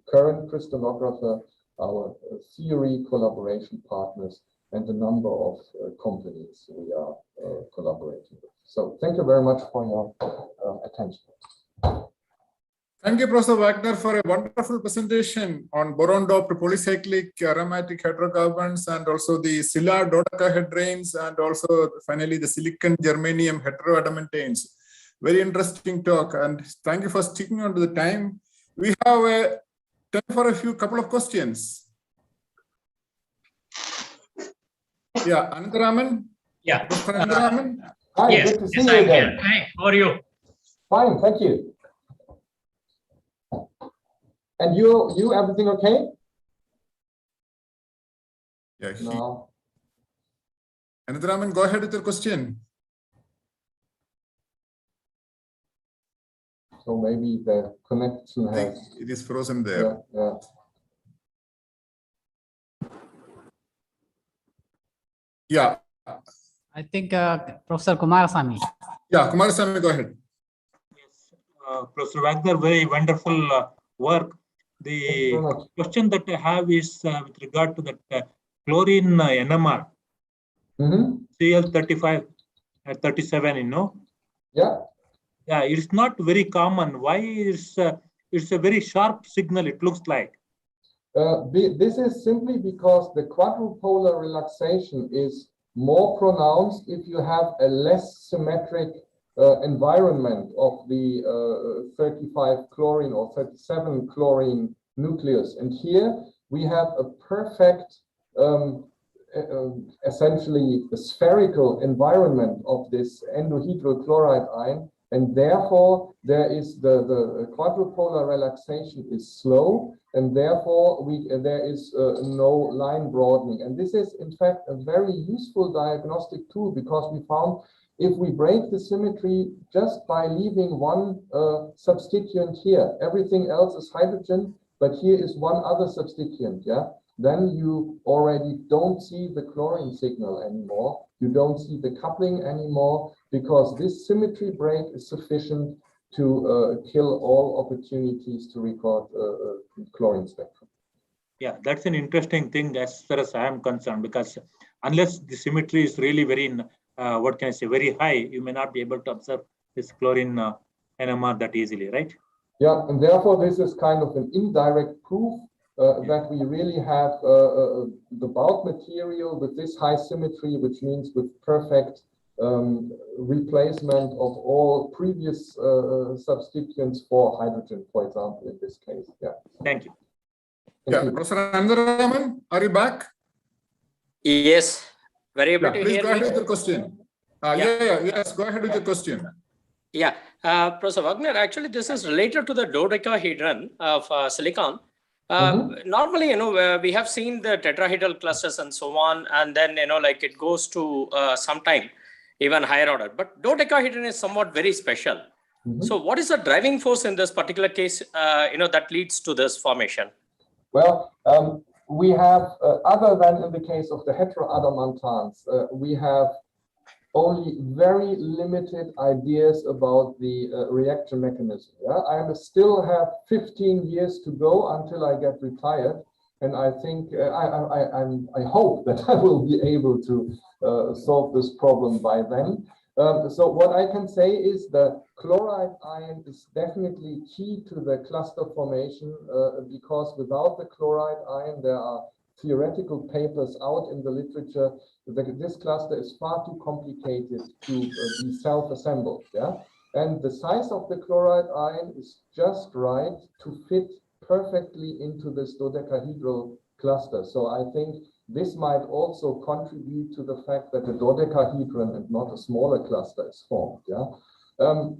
current crystallographer, our theory collaboration partners, and a number of companies we are collaborating with. So thank you very much for your attention. Thank you, Professor Wagner, for a wonderful presentation on boron-doped polycyclic aromatic hydrocarbons and also the Silla dodecahedrines and also finally the silicon germanium heteroadamantanes. Very interesting talk, and thank you for sticking on to the time. We have time for a couple of questions. Yeah, Anandaraman? Yeah. Dr. Anandaraman? Hi, Yes, good to see yes, you I'm again. here. Hi, how are you? Fine, thank you. And you everything okay? Yeah. No. Anandaraman, go ahead with your question. So maybe the connection has. It is frozen there. Yeah. Yeah. I think Professor Kumarasamy. Yeah, Kumarasamy, go ahead. Professor Wagner, very wonderful work. The question that I have is with regard to that chlorine NMR, Cl35 at 37, you know? Yeah. Yeah, it's not very common. Why is it's a very sharp signal, it looks like? This is simply because the quadrupolar relaxation is more pronounced if you have a less symmetric environment of the 35 chlorine or 37 chlorine nucleus. And here we have a perfect, essentially a spherical environment of this endohedral chloride ion. And therefore, there is the quadrupolar relaxation is slow, and therefore there is no line broadening. And this is, in fact, a very useful diagnostic tool, because we found if we break the symmetry just by leaving one substituent here, everything else is hydrogen, but here is one other substituent, yeah? Then you already don't see the chlorine signal anymore. You don't see the coupling anymore, because this symmetry break is sufficient to kill all opportunities to record chlorine spectrum. Yeah, that's an interesting thing as far as I am concerned, because unless the symmetry is really very, what can I say, very high, you may not be able to observe this chlorine NMR that easily, right? Yeah, and therefore this is kind of an indirect proof that we really have the bulk material with this high symmetry, which means with perfect replacement of all previous substituents for hydrogen, for example, in this case. Yeah. Thank you. Professor Anandaraman, are you back? Yes, very able to Please hear go ahead me. with your question. Yes, go ahead with your question. Yeah, Professor Wagner, actually this is related to the dodecahedron of silicon. Normally, we have seen the tetrahedral clusters and so on, and then, like it goes to sometime even higher order, but dodecahedron is somewhat very special. So what is the driving force in this particular case, that leads to this formation? Well, we have, other than in the case of the heteroadamantans, we have only very limited ideas about the reaction mechanism. Yeah? I still have 15 years to go until I get retired, and I think I hope that I will be able to solve this problem by then. So what I can say is the chloride ion is definitely key to the cluster formation because without the chloride ion, there are theoretical papers out in the literature that this cluster is far too complicated to be self-assembled. Yeah? And the size of the chloride ion is just right to fit perfectly into this dodecahedral cluster. So I think this might also contribute to the fact that a dodecahedron and not a smaller cluster is formed. Yeah.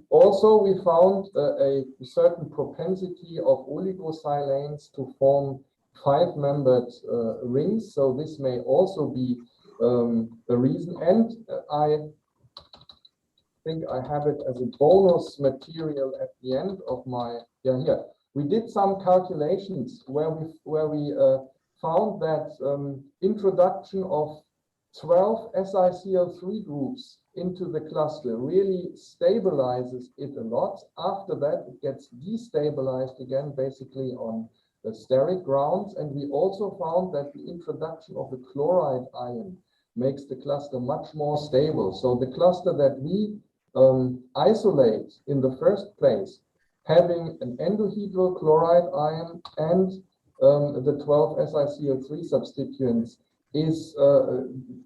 Also, we found a certain propensity of oligosilanes to form 5-membered rings. So this may also be a reason. And I think I have it as a bonus material at the end of my, here. We did some calculations where we found that introduction of 12 SiCl3 groups into the cluster really stabilizes it a lot. After that, it gets destabilized again, basically on the steric grounds. And we also found that the introduction of the chloride ion makes the cluster much more stable. So the cluster that we isolate in the first place, having an endohedral chloride ion and the 12 SiCl3 substituents is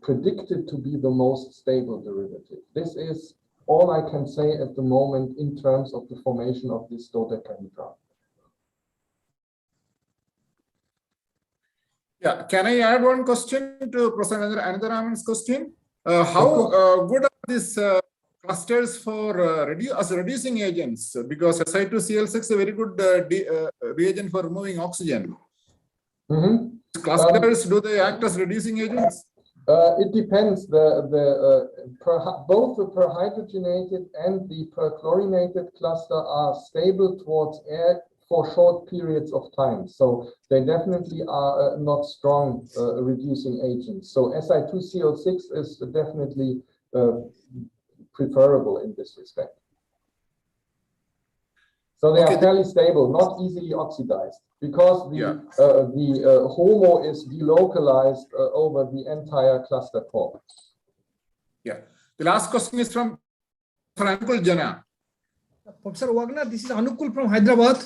predicted to be the most stable derivative. This is all I can say at the moment in terms of the formation of this dodecahedron. Yeah, can I add one question to Professor Anandaraman's question? How good are these clusters for reducing agents? Because Si2Cl6 is a very good reagent for removing oxygen. Clusters, do they act as reducing agents? It depends. Both the perhydrogenated and the perchlorinated cluster are stable towards air for short periods of time. So they definitely are not strong reducing agents. So Si2Cl6 is definitely preferable in this respect. So they are fairly stable, not easily oxidized, because the HOMO is delocalized over the entire cluster core. Yeah. The last question is from Anukul Jana. Professor Wagner, this is Anukul from Hyderabad.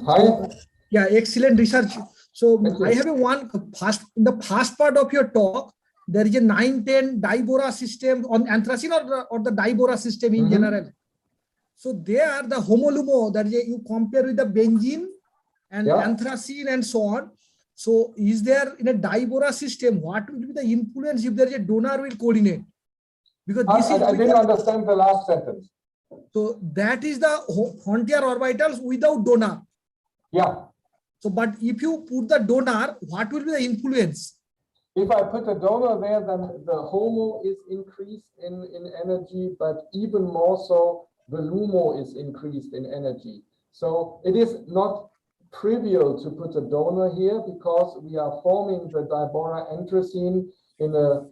Hi. Yeah, excellent research. So I have in the first part of your talk, there is a 9-10 dibora system on anthracene or the dibora system in general. So there, the homolumo that you compare with the benzene and anthracene and so on. So is there in a dibora system, what will be the influence if there is a donor will coordinate? Because this I didn't understand the last sentence. So that is the frontier orbitals without donor. Yeah. So, but if you put the donor, what will be the influence? If I put a donor there, then the HOMO is increased in energy, but even more so, the LUMO is increased in energy. So it is not trivial to put a donor here because we are forming the dibora anthracene in a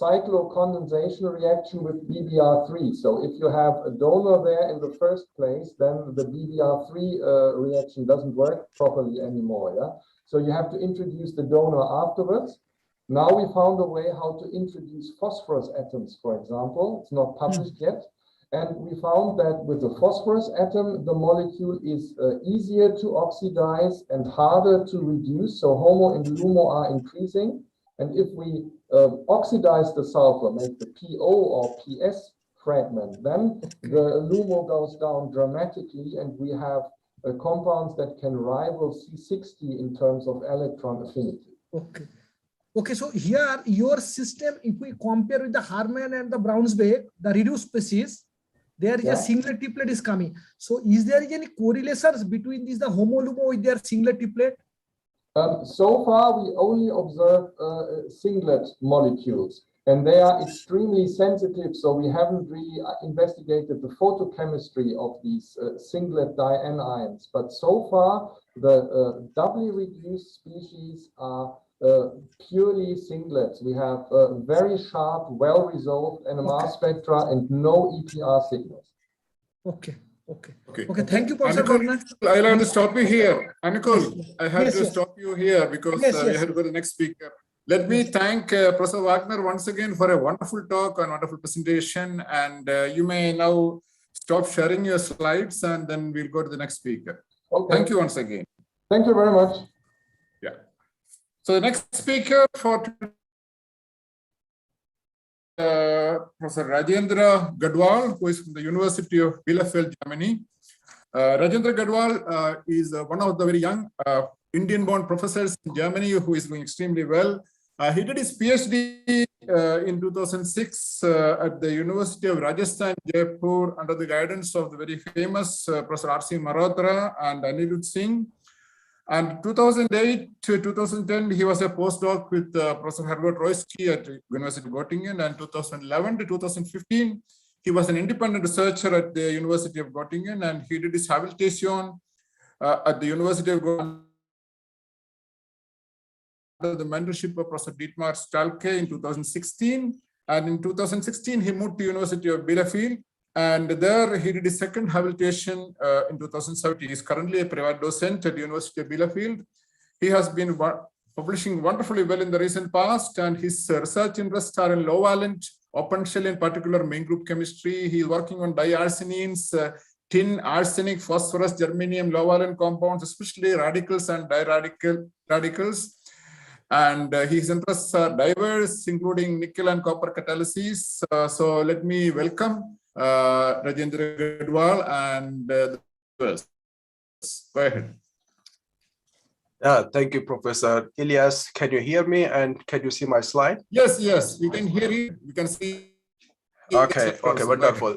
cyclocondensation reaction with BBr3. So if you have a donor there in the first place, then the BBr3 reaction doesn't work properly anymore. Yeah. So you have to introduce the donor afterwards. Now we found a way how to introduce phosphorus atoms, for example. It's not published yet. And we found that with the phosphorus atom, the molecule is easier to oxidize and harder to reduce. So HOMO and LUMO are increasing. And if we oxidize the sulfur, make the PO or PS fragment, then the LUMO goes down dramatically, and we have compounds that can rival C60 in terms of electron affinity. Okay. Okay, so here your system, if we compare with the Harman and the Brownsbeck, the reduced species, there is a singlet triplet is coming. So is there any correlations between these, the HOMO-LUMO with their singlet triplet? So far, we only observe singlet molecules, and they are extremely sensitive. So we haven't really investigated the photochemistry of these singlet dianions. But so far, the doubly reduced species are purely singlets. We have very sharp, well-resolved NMR spectra and no EPR signals. Okay. Okay. Thank you, Professor Anukul, I'll have to stop you here. Anukul, Yes. I have to stop you here because we have to go to the next speaker. Let me thank Professor Wagner once again for a wonderful talk and wonderful presentation. And you may now stop sharing your slides, and then we'll go to the next speaker. Okay. Thank you once again. Thank you very much. Yeah. So the next speaker for Professor Rajendra Gadwal, who is from the University of Bielefeld, Germany. Rajendra Gadwal is one of the very young Indian-born professors in Germany who is doing extremely well. He did his PhD in 2006 at the University of Rajasthan, Jaipur, under the guidance of the very famous Professor R.C. Malhotra and Anirudh Singh. And 2008 to 2010, he was a postdoc with Professor Herbert Roiski at University of Göttingen. And 2011 to 2015, he was an independent researcher at the University of Göttingen, and he did his habilitation at the University of Göttingen under the mentorship of Professor Dietmar Stalke in 2016. And in 2016, he moved to University of Bielefeld. And there he did his second habilitation in 2017. He is currently a private docent at the University of Bielefeld. He has been publishing wonderfully well in the recent past, and his research interests are in low-valent, open shell, in particular main group chemistry. He is working on diarsenines, tin, arsenic, phosphorus, germanium, low-valent compounds, especially radicals and radicals. And his interests are diverse, including nickel and copper catalysis. So let me welcome Rajendra Gadwal and first. Go ahead. Thank you, Professor Ilyas. Can you hear me and can you see my slide? Yes, you can hear it. You can see. Okay, wonderful.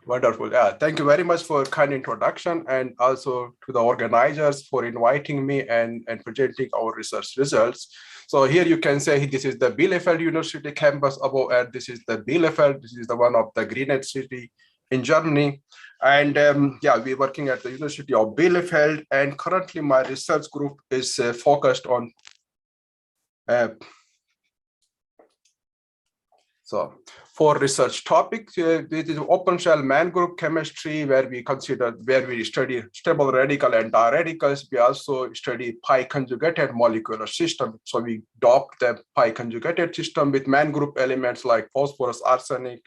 Wonderful. Thank you very much for kind introduction, and also to the organizers for inviting me and presenting our research results. So here you can say this is the Bielefeld University campus above, and this is the Bielefeld. This is the one of the greenest city in Germany. And we're working at the University of Bielefeld, and currently my research group is focused on four research topics. This is open shell man group chemistry, where we study stable radical and diradicals. We also study pi conjugated molecular system. So we dock the pi conjugated system with man group elements like phosphorus, arsenic,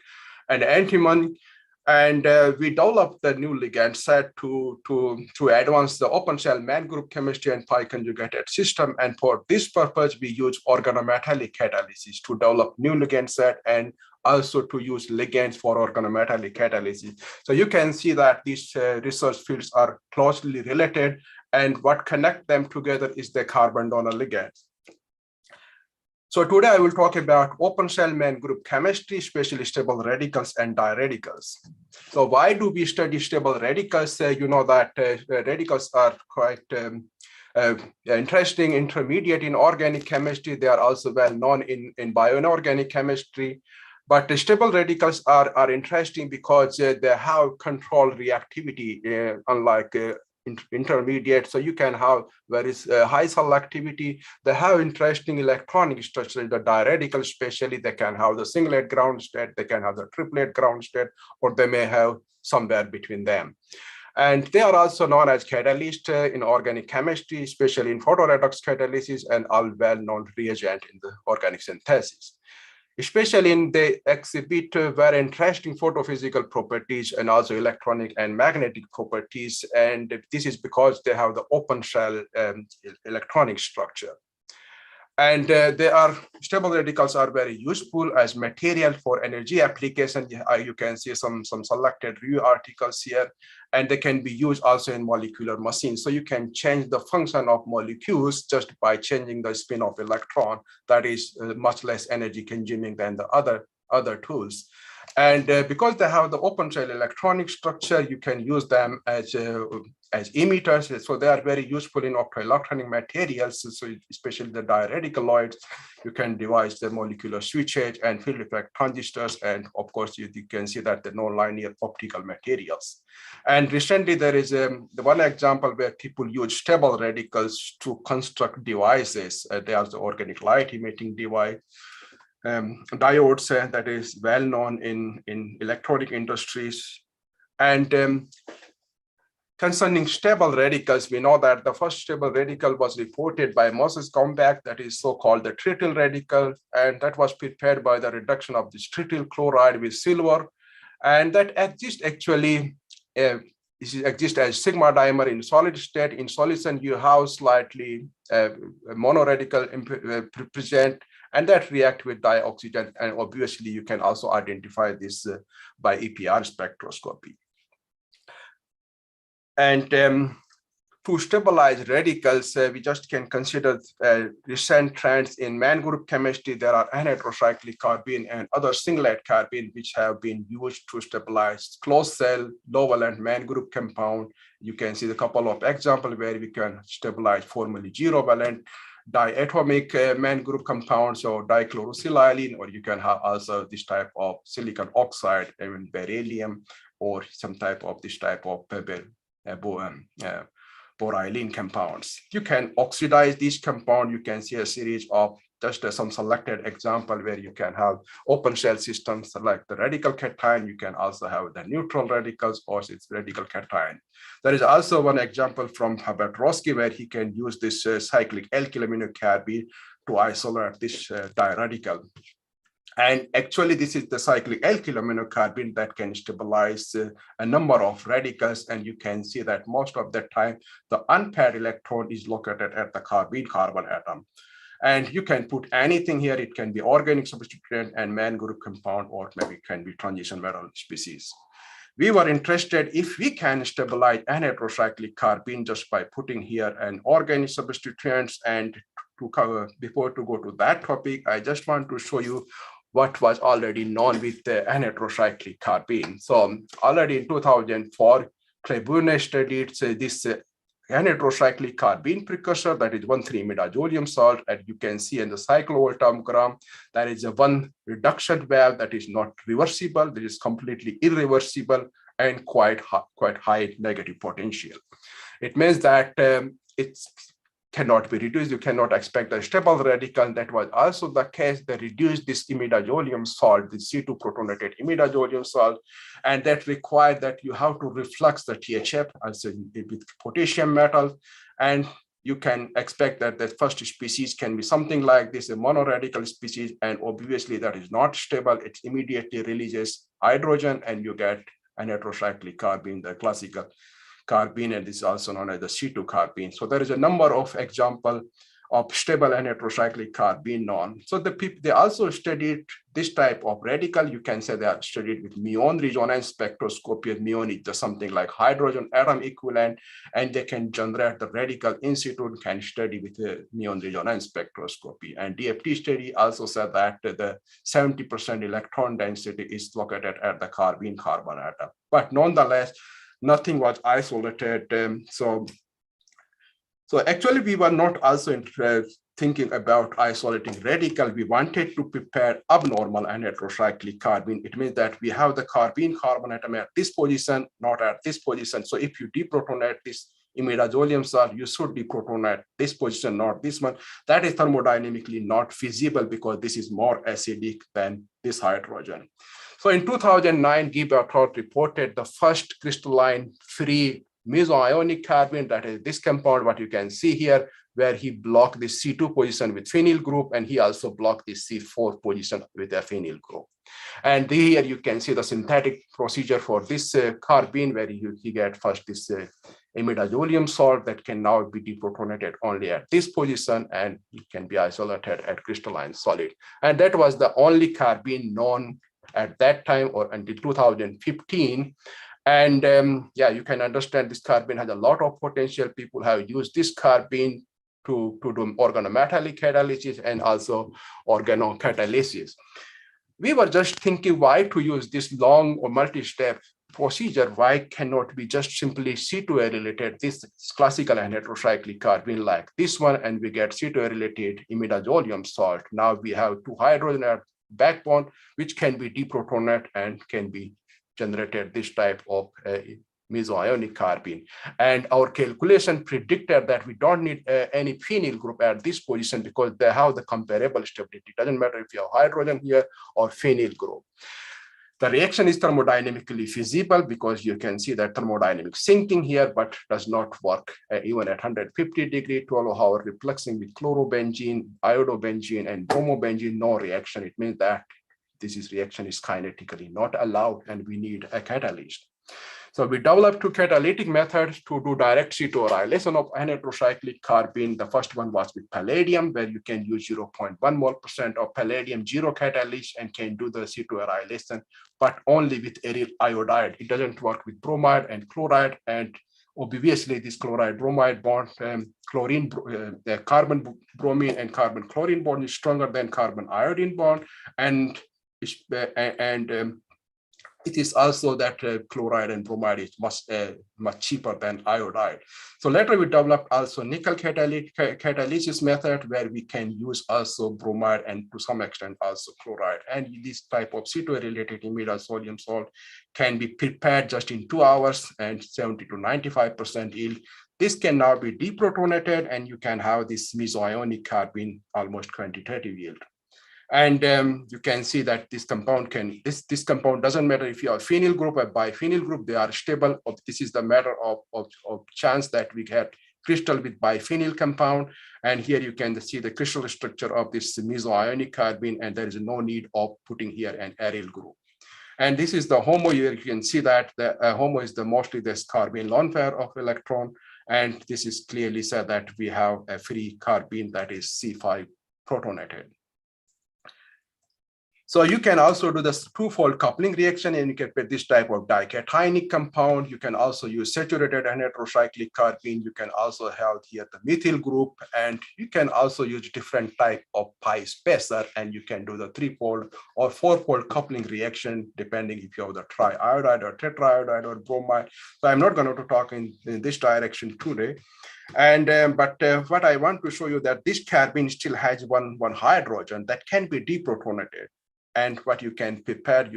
and antimony. And we developed the new ligand set to advance the open shell man group chemistry and pi conjugated system. And for this purpose, we use organometallic catalysis to develop new ligand set, and also to use ligands for organometallic catalysis. So you can see that these research fields are closely related, and what connect them together is the carbon donor ligands. So today I will talk about open shell man group chemistry, especially stable radicals and diradicals. So why do we study stable radicals? You know that radicals are quite interesting intermediate in organic chemistry. They are also well known in bioinorganic chemistry. But the stable radicals are interesting because they have controlled reactivity, unlike intermediate. So you can have very high selectivity. They have interesting electronic structure. The diradicals, especially, they can have the singlet ground state, they can have the triplet ground state, or they may have somewhere between them. And they are also known as catalysts in organic chemistry, especially in photoredox catalysis, and all well-known reagent in the organic synthesis. Especially in they exhibit very interesting photophysical properties and also electronic and magnetic properties. And this is because they have the open shell electronic structure. And stable radicals are very useful as material for energy application. You can see some selected review articles here, and they can be used also in molecular machines. So you can change the function of molecules just by changing the spin of electron. That is much less energy consuming than the other tools. And because they have the open shell electronic structure, you can use them as emitters. So they are very useful in optoelectronic materials, so especially the diradicaloids. You can devise the molecular switchage and field effect transistors. And of course, you can see that the non-linear optical materials. And recently, there is the one example where people use stable radicals to construct devices. They are the organic light emitting device. Diodes that is well known in electronic industries. And concerning stable radicals, we know that the first stable radical was reported by Moses Gombach, that is so-called the tritill radical, and that was prepared by the reduction of this tritill chloride with silver, and that exists actually. This exists as sigma dimer in solid state. In solution, you have slightly monoradical present, and that react with dioxygen. And obviously, you can also identify this by EPR spectroscopy. And to stabilize radicals, we just can consider recent trends in man group chemistry. There are anhydrocyclic carbene and other singlet carbene, which have been used to stabilize closed cell, low valent man group compound. You can see a couple of examples where we can stabilize formally zero valent diatomic man group compounds, or dichlorosilane, or you can have also this type of silicon oxide, even beryllium, or some type of this type of borylene compounds. You can oxidize this compound. You can see a series of just some selected example where you can have open shell systems like the radical cation. You can also have the neutral radicals or its radical cation. There is also one example from Herbert Roski where he can use this cyclic alkyl aminocarbene to isolate this diradical. And actually, this is the cyclic alkyl aminocarbene that can stabilize a number of radicals. And you can see that most of the time, the unpaired electron is located at the carbene carbon atom. And you can put anything here. It can be organic substituent and man group compound, or maybe it can be transition metal species. We were interested if we can stabilize anhydrocyclic carbene just by putting here an organic substituents. And to cover, before to go to that topic, I just want to show you what was already known with the anhydrocyclic carbene. So already in 2004, Claiborne studied this anhydrocyclic carbene precursor, that is 1,3-imidazolium salt, and you can see in the cyclovoltammogram, there is a one reduction valve that is not reversible, that is completely irreversible and quite high negative potential. It means that it's cannot be reduced. You cannot expect a stable radical. That was also the case. They reduced this imidazolium salt, the C2 protonated imidazolium salt, and that required that you have to reflux the THF as with potassium metal. And you can expect that the first species can be something like this, a monoradical species, and obviously that is not stable. It immediately releases hydrogen, and you get anhydrocyclic carbene, the classical carbene, and this is also known as the C2 carbene. So there is a number of examples of stable anhydrocyclic carbene known. So they also studied this type of radical. You can say they are studied with muon resonance spectroscopy. Muon is just something like hydrogen atom equivalent, and they can generate the radical in situ and can study with the muon resonance spectroscopy. And DFT study also said that the 70% electron density is located at the carbene carbon atom. But nonetheless, nothing was isolated. So actually, we were not also thinking about isolating radical. We wanted to prepare abnormal anhydrocyclic carbene. It means that we have the carbene carbon atom at this position, not at this position. So if you deprotonate this imidazolium salt, you should deprotonate this position, not this one. That is thermodynamically not feasible because this is more acidic than this hydrogen. So in 2009, Guy Bertrand reported the first crystalline free mesoionic carbene, that is this compound, what you can see here, where he blocked the C2 position with phenyl group, and he also blocked the C4 position with a phenyl group. And here you can see the synthetic procedure for this carbene, where he get first this imidazolium salt that can now be deprotonated only at this position, and it can be isolated at crystalline solid. And that was the only carbene known at that time or until 2015. And yeah, you can understand this carbene has a lot of potential. People have used this carbene to do organometallic catalysis and also organocatalysis. We were just thinking why to use this long or multi-step procedure. Why cannot we just simply C2A related this classical and heterocyclic carbene like this one, and we get C2A related imidazolium salt. Now we have two hydrogen at backbone, which can be deprotonated and can be generated this type of mesoionic carbene. And our calculation predicted that we don't need any phenyl group at this position because they have the comparable stability. It doesn't matter if you have hydrogen here or phenyl group. The reaction is thermodynamically feasible because you can see that thermodynamic sinking here, but does not work even at 150 degree, 12-hour refluxing with chlorobenzene, iodobenzene, and bromobenzene, no reaction. It means that this reaction is kinetically not allowed and we need a catalyst. So we developed two catalytic methods to do direct C2 annihilation of heterocyclic carbene. The first one was with palladium, where you can use 0.1 mole% of palladium zero catalyst and can do the C2 annihilation, but only with aryl iodide. It doesn't work with bromide and chloride. And obviously this chloride bromide bond, the carbon bromine and carbon chlorine bond is stronger than carbon iodine bond. And it is also that chloride and bromide is much cheaper than iodide. So later we developed also nickel catalysis method, where we can use also bromide and to some extent also chloride. And this type of C2A related imidazolium salt can be prepared just in 2 hours and 70 to 95% yield. This can now be deprotonated and you can have this mesoionic carbene almost quantitative yield. And you can see that this compound this compound doesn't matter if you have phenyl group or biphenyl group, they are stable. This is the matter of chance that we get crystal with biphenyl compound. And here you can see the crystal structure of this mesoionic carbene, and there is no need of putting here an aryl group. And this is the HOMO here. You can see that the HOMO is mostly this carbene lone pair of electron. And this is clearly said that we have a free carbene that is C5 protonated. So you can also do this twofold coupling reaction and you can get this type of dicationic compound. You can also use saturated and heterocyclic carbene. You can also have here the methyl group, and you can also use different type of pi spacer, and you can do the threefold or fourfold coupling reaction depending if you have the triiodide or tetraiodide or bromide. So I'm not going to talk in this direction today. And what I want to show you that this carbene still has one hydrogen that can be deprotonated. And what you can prepare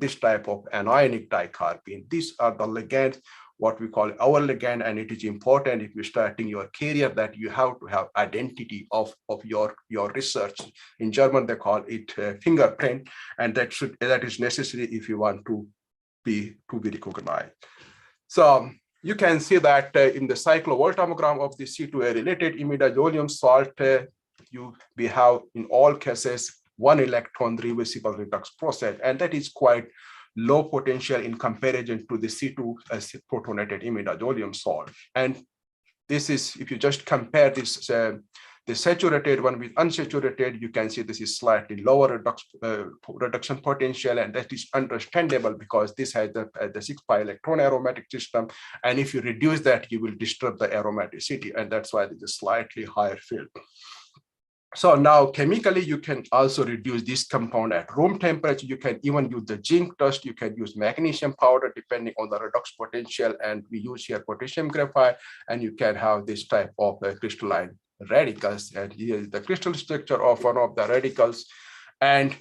this type of anionic dicarbene. These are the ligands, what we call our ligand, and it is important if you're starting your career that you have to have identity of your research. In German, they call it fingerprint, and that is necessary if you want to be recognized. So you can see that in the cyclovoltammogram of the C2A related imidazolium salt, we have in all cases 1 electron reversible redox process, and that is quite low potential in comparison to the C2 protonated imidazolium salt. And this is, if you just compare this, the saturated one with unsaturated, you can see this is slightly lower reduction potential, and that is understandable because this has the 6 pi electron aromatic system, and if you reduce that, you will disturb the aromaticity, and that's why there's a slightly higher field. So now chemically, you can also reduce this compound at room temperature. You can even use the zinc dust. You can use magnesium powder depending on the redox potential. And we use here potassium graphite, and you can have this type of crystalline radicals. And here is the crystal structure of one of the radicals. And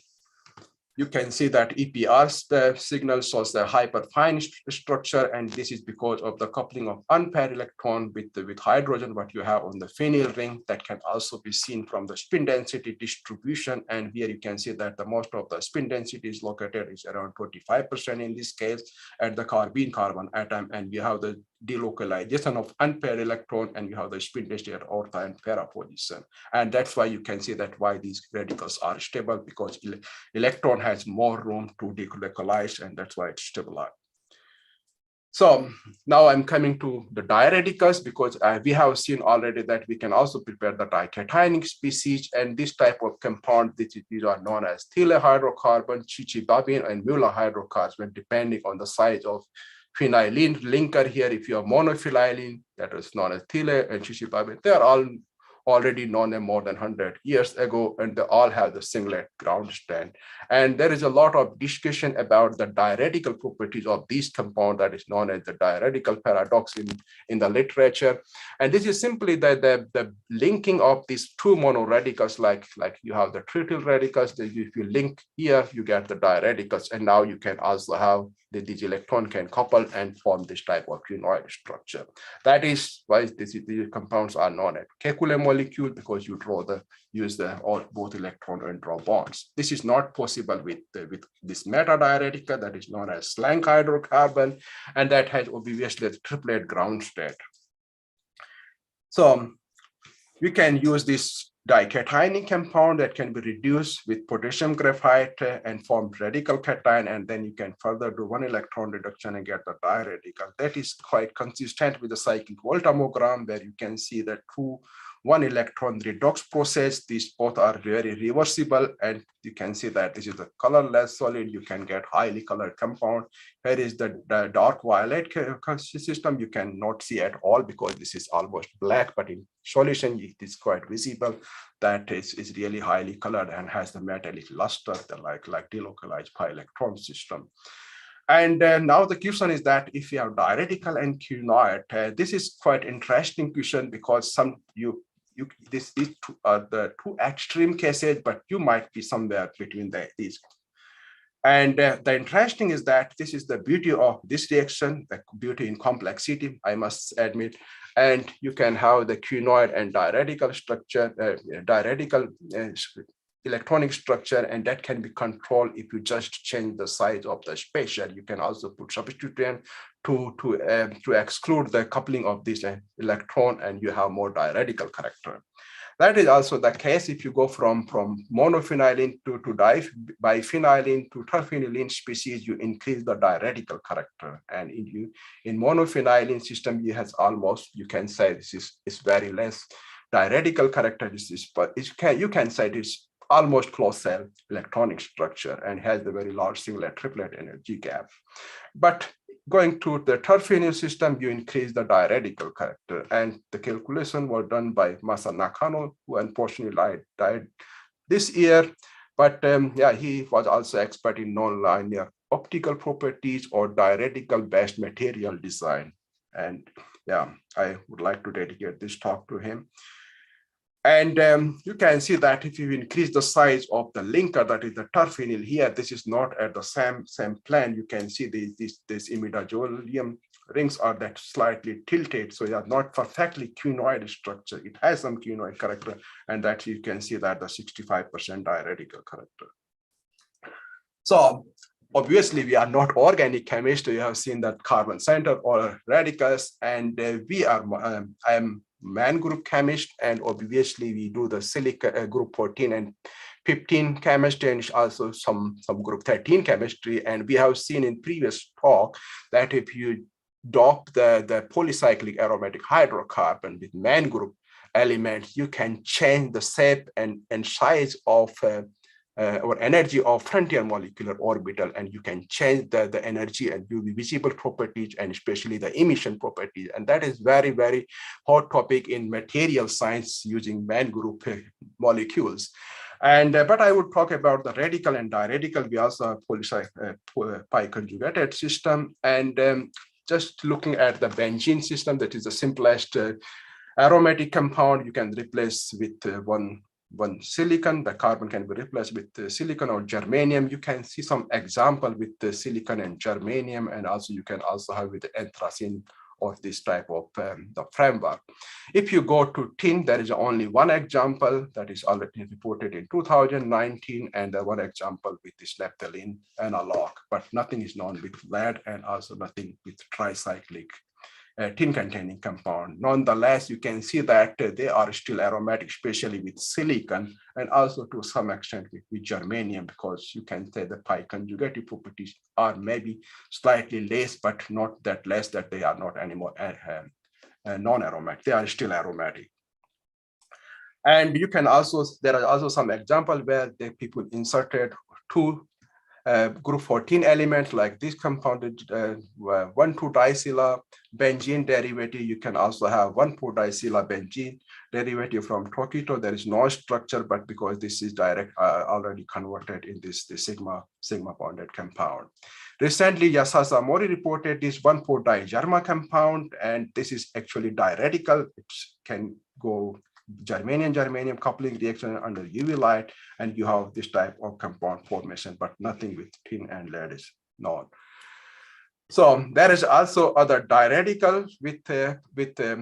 you can see that EPR's the signal shows the hyperfine structure, and this is because of the coupling of unpaired electron with hydrogen, what you have on the phenyl ring. That can also be seen from the spin density distribution. And here you can see that the most of the spin density is located is around 25% in this case at the carbene-carbon atom, and we have the delocalization of unpaired electron, and you have the spin density at ortho and para position. And that's why you can see that why these radicals are stable, because electron has more room to delocalize, and that's why it's stabilized. So now I'm coming to the diradicals, because we have seen already that we can also prepare the dicationic species, and this type of compound, these are known as thiol hydrocarbon, chichibabine, and Muller hydrocarbon, depending on the size of phenylene linker. Here, if you have monophenylene, that is known as thiol and chichibabine, they are all already known more than 100 years ago, and they all have the singlet ground stand. And there is a lot of discussion about the diradical properties of these compounds, that is known as the diradical paradox in the literature. And this is simply the linking of these two monoradicals, like you have the trityl radicals, that if you link here, you get the diradicals, and now you can also have these electron can couple and form this type of quinoid structure. That is why these compounds are known as Kekulé molecule, because you use both electron and draw bonds. This is not possible with this meta-diaradica that is known as Slank hydrocarbon, and that has obviously the triplet ground state. So we can use this dicationic compound that can be reduced with potassium graphite and form radical cation, and then you can further do one electron reduction and get the diradical. That is quite consistent with the cyclic voltammogram, where you can see that through one electron redox process, these both are very reversible, and you can see that this is a colorless solid. You can get highly colored compound. Here is the dark violet system. You cannot see at all because this is almost black, but in solution it is quite visible. That is really highly colored and has the metallic luster, like delocalized pi electron system. And now the question is that if you have diradical and quinoid, this is quite interesting question, because these two are the two extreme cases, but you might be somewhere between these. And the interesting is that this is the beauty of this reaction, the beauty in complexity, I must admit. And you can have the quinoid and diradical structure, electronic structure, and that can be controlled if you just change the size of the spatial. You can also put substituent to exclude the coupling of this electron, and you have more diradical character. That is also the case if you go from monophenylene to biphenylene to terphenylene species, you increase the diradical character. And in monophenylene system, you can say this is very less diradical characteristics, but you can say this almost closed cell electronic structure and has the very large singlet triplet energy gap. But going to the terphenyl system, you increase the diradical character, and the calculation was done by Masa Nakano, who unfortunately died this year. But he was also expert in non-linear optical properties or diradical based material design. And I would like to dedicate this talk to him. And you can see that if you increase the size of the linker, that is the terphenyl here, this is not at the same plane. You can see these imidazolium rings are that slightly tilted, so they are not perfectly quinoid structure. It has some quinoid character, and that you can see that the 65% diradical character. So obviously, we are not organic chemists. You have seen that carbon center or radicals, and I am man group chemist, and obviously we do the silica group 14 and 15 chemistry, and also some group 13 chemistry. And we have seen in previous talk that if you dope the polycyclic aromatic hydrocarbon with man group elements, you can change the shape and size of or energy of frontier molecular orbital, and you can change the energy and UV visible properties, and especially the emission properties. And that is very, very hot topic in material science using man group molecules. And but I would talk about the radical and diradical. We also have pi conjugated system, and just looking at the benzene system, that is the simplest aromatic compound you can replace with one one silicon, the carbon can be replaced with silicon or germanium. You can see some example with the silicon and germanium, and also you can also have with the anthracene of this type of the framework. If you go to tin, there is only one example that is already reported in 2019, and one example with this naphthalene analog, but nothing is known with lead and also nothing with tricyclic tin containing compound. Nonetheless, you can see that they are still aromatic, especially with silicon and also to some extent with germanium, because you can say the pi conjugative properties are maybe slightly less, but not that less that they are not anymore non-aromatic. They are still aromatic. And you can also, there are also some example where the people inserted two group 14 elements like this compounded 1,2-dicylla benzene derivative. You can also have 1,4-dicylla benzene derivative from Tokito. There is no structure, but because this is direct already converted in this sigma bonded compound. Recently, Yasasa Mori reported this 1,4-digerma compound, and this is actually diradical. It can go germanium coupling reaction under UV light, and you have this type of compound formation, but nothing with tin and lead is known. So there is also other diradical with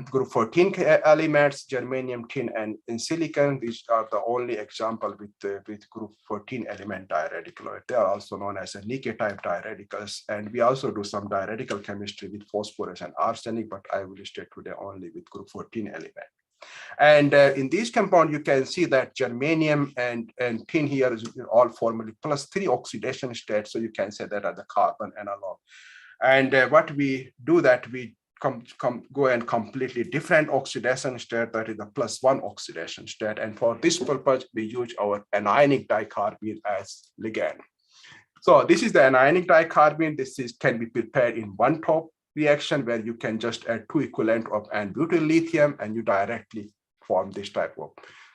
group 14 elements, germanium, tin, and in silicon. These are the only example with group 14 element diradical. They are also known as a Nikke type diradicals, and we also do some diradical chemistry with phosphorus and arsenic, but I will stay today only with group 14 element. And in this compound, you can see that germanium and tin here is all formally +3 oxidation state. So you can say that are the carbon analog. And what we do that we go and completely different oxidation state, that is the +1 oxidation state. And for this purpose, we use our anionic dicarbene as ligand. So this is the anionic dicarbene. This can be prepared in one top reaction where you can just add 2 equivalent of N-butyl lithium and you directly form this type of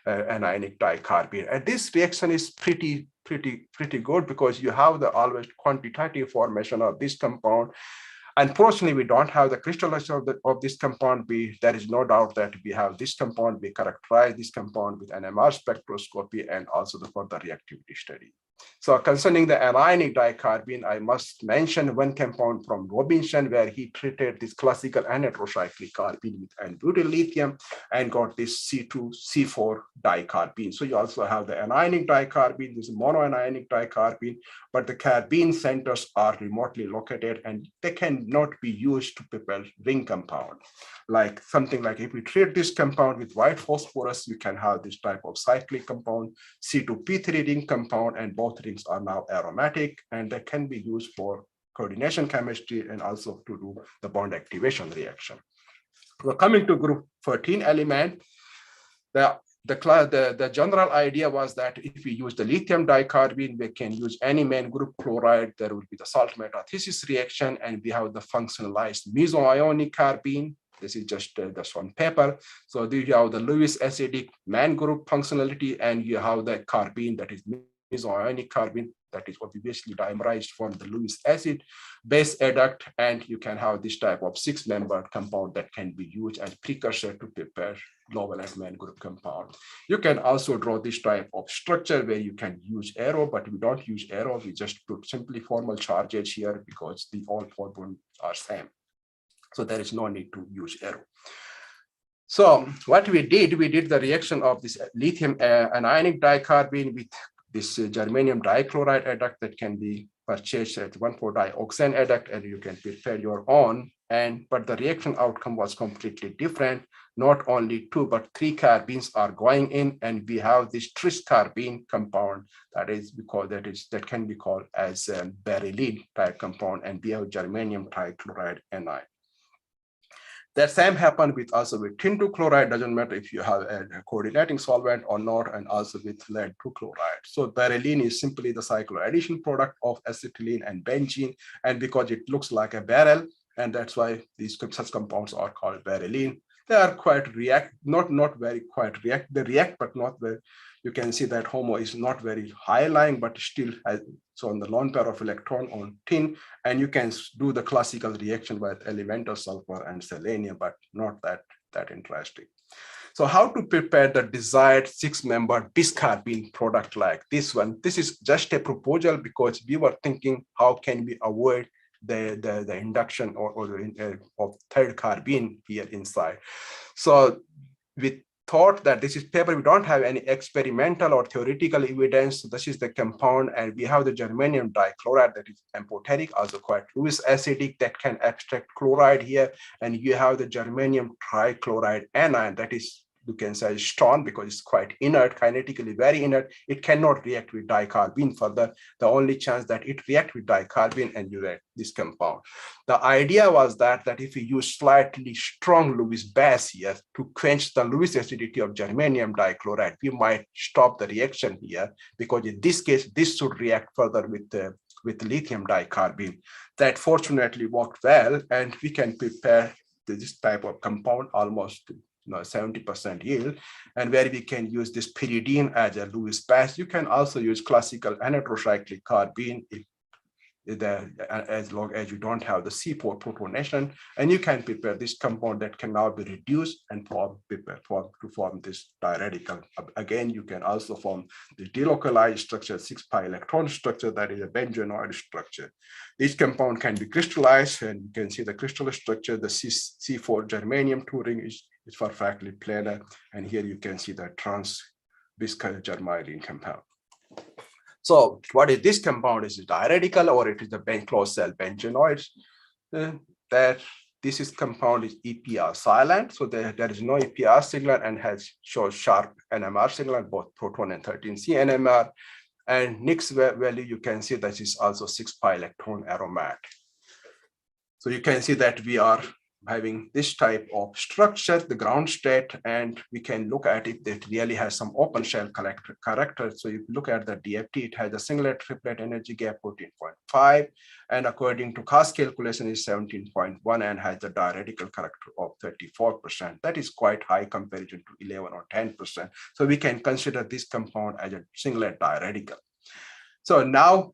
anionic dicarbene. And this reaction is pretty good because you have the always quantitative formation of this compound. Unfortunately, we don't have the crystallization of this compound. There is no doubt that we have this compound. We characterize this compound with NMR spectroscopy and also the further reactivity study. So concerning the anionic dicarbene, I must mention one compound from Robinson where he treated this classical anetrocyclic carbene with N-butyl lithium and got this C2C4 dicarbene. So you also have the anionic dicarbene, this monoanionic dicarbene, but the carbene centers are remotely located and they cannot be used to prepare ring compound. Like something like if we treat this compound with white phosphorus, you can have this type of cyclic compound, C2P3 ring compound, and both rings are now aromatic and they can be used for coordination chemistry and also to do the bond activation reaction. So coming to group 14 element, the general idea was that if we use the lithium dicarbene, we can use any main group chloride. There will be the salt metathesis reaction, and we have the functionalized mesoionic carbene. This is just one paper. So you have the Lewis acidic main group functionality, and you have the carbene that is mesoionic carbene that is obviously dimerized from the Lewis acid base adduct, and you can have this type of 6-membered compound that can be used as precursor to prepare low valence main group compound. You can also draw this type of structure where you can use arrow, but we don't use arrow. We just put simply formal charges here because all 4 bonds are same. So there is no need to use arrow. So what we did the reaction of this lithium anionic dicarbene with this germanium dichloride adduct that can be purchased at 1,4-dioxane adduct, and you can prepare your own. But the reaction outcome was completely different. Not only 2 but 3 carbenes are going in, and we have this tris carbene compound that can be called as beryline type compound, and we have germanium trichloride anion. The same happened with tin 2 chloride, doesn't matter if you have a coordinating solvent or not, and also with lead 2 chloride. So beryline is simply the cycloaddition product of acetylene and benzene, and because it looks like a barrel, and that's why such compounds are called beryline. They are quite they react, but not very. You can see that HOMO is not very high lying, but still has so on the lone pair of electron on tin, and you can do the classical reaction with elemental sulfur and selenium, but not that interesting. So how to prepare the desired 6-member biscarbene product like this one? This is just a proposal because we were thinking, how can we avoid the induction of third carbene here inside? So we thought that this is paper, we don't have any experimental or theoretical evidence. So this is the compound, and we have the germanium dichloride that is amphoteric, also quite Lewis acidic, that can extract chloride here. And you have the germanium trichloride anion that is, you can say, strong because it's quite inert, kinetically very inert. It cannot react with dicarbene further. The only chance that it reacts with dicarbene and you get this compound. The idea was that if you use slightly strong Lewis base here to quench the Lewis acidity of germanium dichloride, we might stop the reaction here, because in this case, this should react further with lithium dicarbene. That fortunately worked well, and we can prepare this type of compound almost 70% yield, and where we can use this pyridine as a Lewis base. You can also use classical anhydrocyclic carbene as long as you don't have the C4 protonation, and you can prepare this compound that can now be reduced and form this diradical. Again, you can also form the delocalized structure, 6pi electron structure, that is a benzenoid structure. This compound can be crystallized, and you can see the crystal structure. The C4 germanium 2 ring is perfectly planar, and here you can see the trans-biscuit germanium compound. So what is this compound? Is it diradical, or it is the closed cell benzenoids? That this is compound is EPR silent, so there is no EPR signal, and shows sharp NMR signal, both proton and 13C NMR. And next value, you can see that is also 6pi electron aromatic. So you can see that we are having this type of structure, the ground state, and we can look at it that really has some open shell character. So if you look at the DFT, it has a singlet triplet energy gap 14.5, and according to CAS calculation is 17.1, and has the diradical character of 34%. That is quite high comparison to 11 or 10%. So we can consider this compound as a singlet diradical. So now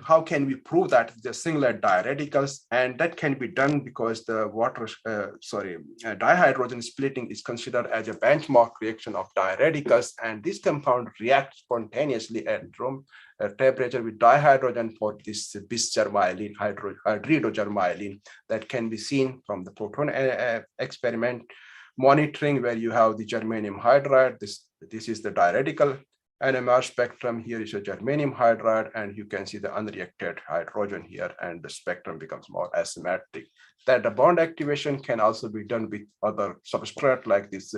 how can we prove that the singlet diradicals? And that can be done because the dihydrogen splitting is considered as a benchmark reaction of diradicals, and this compound reacts spontaneously at room temperature with dihydrogen for this bis-germylene, hydridogermylene, that can be seen from the proton experiment monitoring, where you have the germanium hydride. This is the diradical NMR spectrum. Here is a germanium hydride, and you can see the unreacted hydrogen here, and the spectrum becomes more asymmetric. That the bond activation can also be done with other substrate like this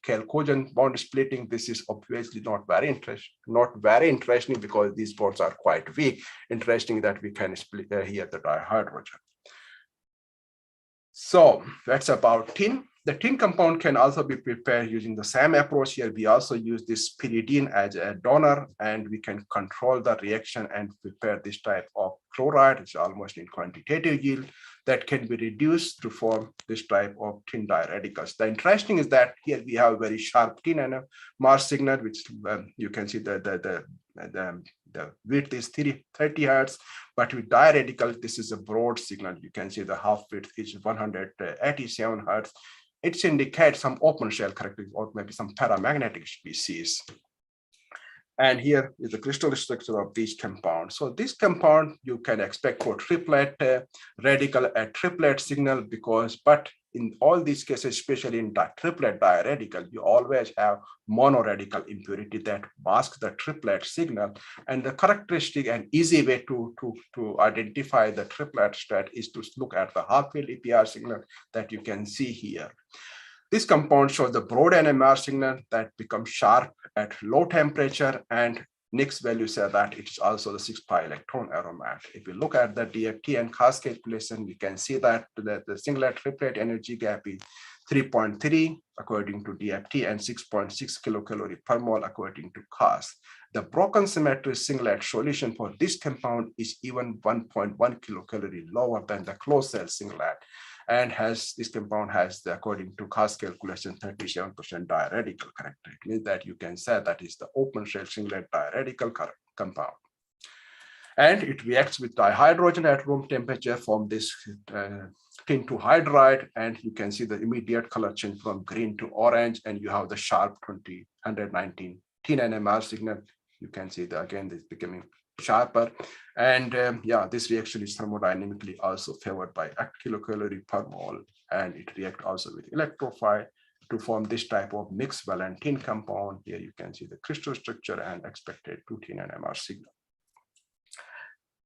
chalcogen bond splitting. This is obviously not very interesting because these bonds are quite weak. Interesting that we can split here the dihydrogen. So that's about tin. The tin compound can also be prepared using the same approach here. We also use this pyridine as a donor, and we can control the reaction and prepare this type of chloride. It's almost in quantitative yield that can be reduced to form this type of tin diradicals. The interesting is that here we have very sharp tin and a Mars signal, which you can see the width is 30 hertz, but with diradical, this is a broad signal. You can see the half width is 187 hertz. It indicates some open shell characteristics or maybe some paramagnetic species. And here is the crystal structure of these compounds. So this compound you can expect for triplet radical, a triplet signal, but in all these cases, especially in triplet diradical, you always have monoradical impurity that masks the triplet signal. And the characteristic and easy way to identify the triplet state is to look at the half-field EPR signal that you can see here. This compound shows the broad NMR signal that becomes sharp at low temperature, and next value says that it is also the 6pi electron aromatic. If you look at the DFT and CAS calculation, we can see that the singlet triplet energy gap is 3.3 according to DFT and 6.6 kilocalorie per mole according to CAS. The broken symmetry singlet solution for this compound is even 1.1 kilocalorie lower than the closed cell singlet, and this compound has, according to CAS calculation, 37% diradical character. It means that you can say that is the open shell singlet diradical compound. And it reacts with dihydrogen at room temperature from this tin 2 hydride, and you can see the immediate color change from green to orange, and you have the sharp 119 tin NMR signal. You can see that again, it's becoming sharper. And yeah, this reaction is thermodynamically also favored by 8 kilocalorie per mole, and it reacts also with electrophile to form this type of mixed valent tin compound. Here you can see the crystal structure and expected 2 tin NMR signal.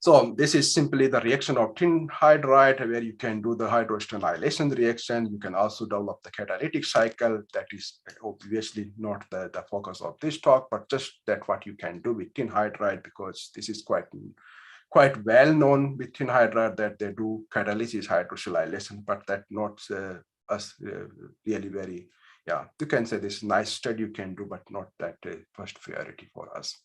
So this is simply the reaction of tin hydride, where you can do the hydrostenylation reaction. You can also develop the catalytic cycle. That is obviously not the focus of this talk, but just that what you can do with tin hydride, because this is quite well known with tin hydride that they do catalysis hydrosilylation, but that not really very, yeah, you can say this nice study you can do, but not that first priority for us.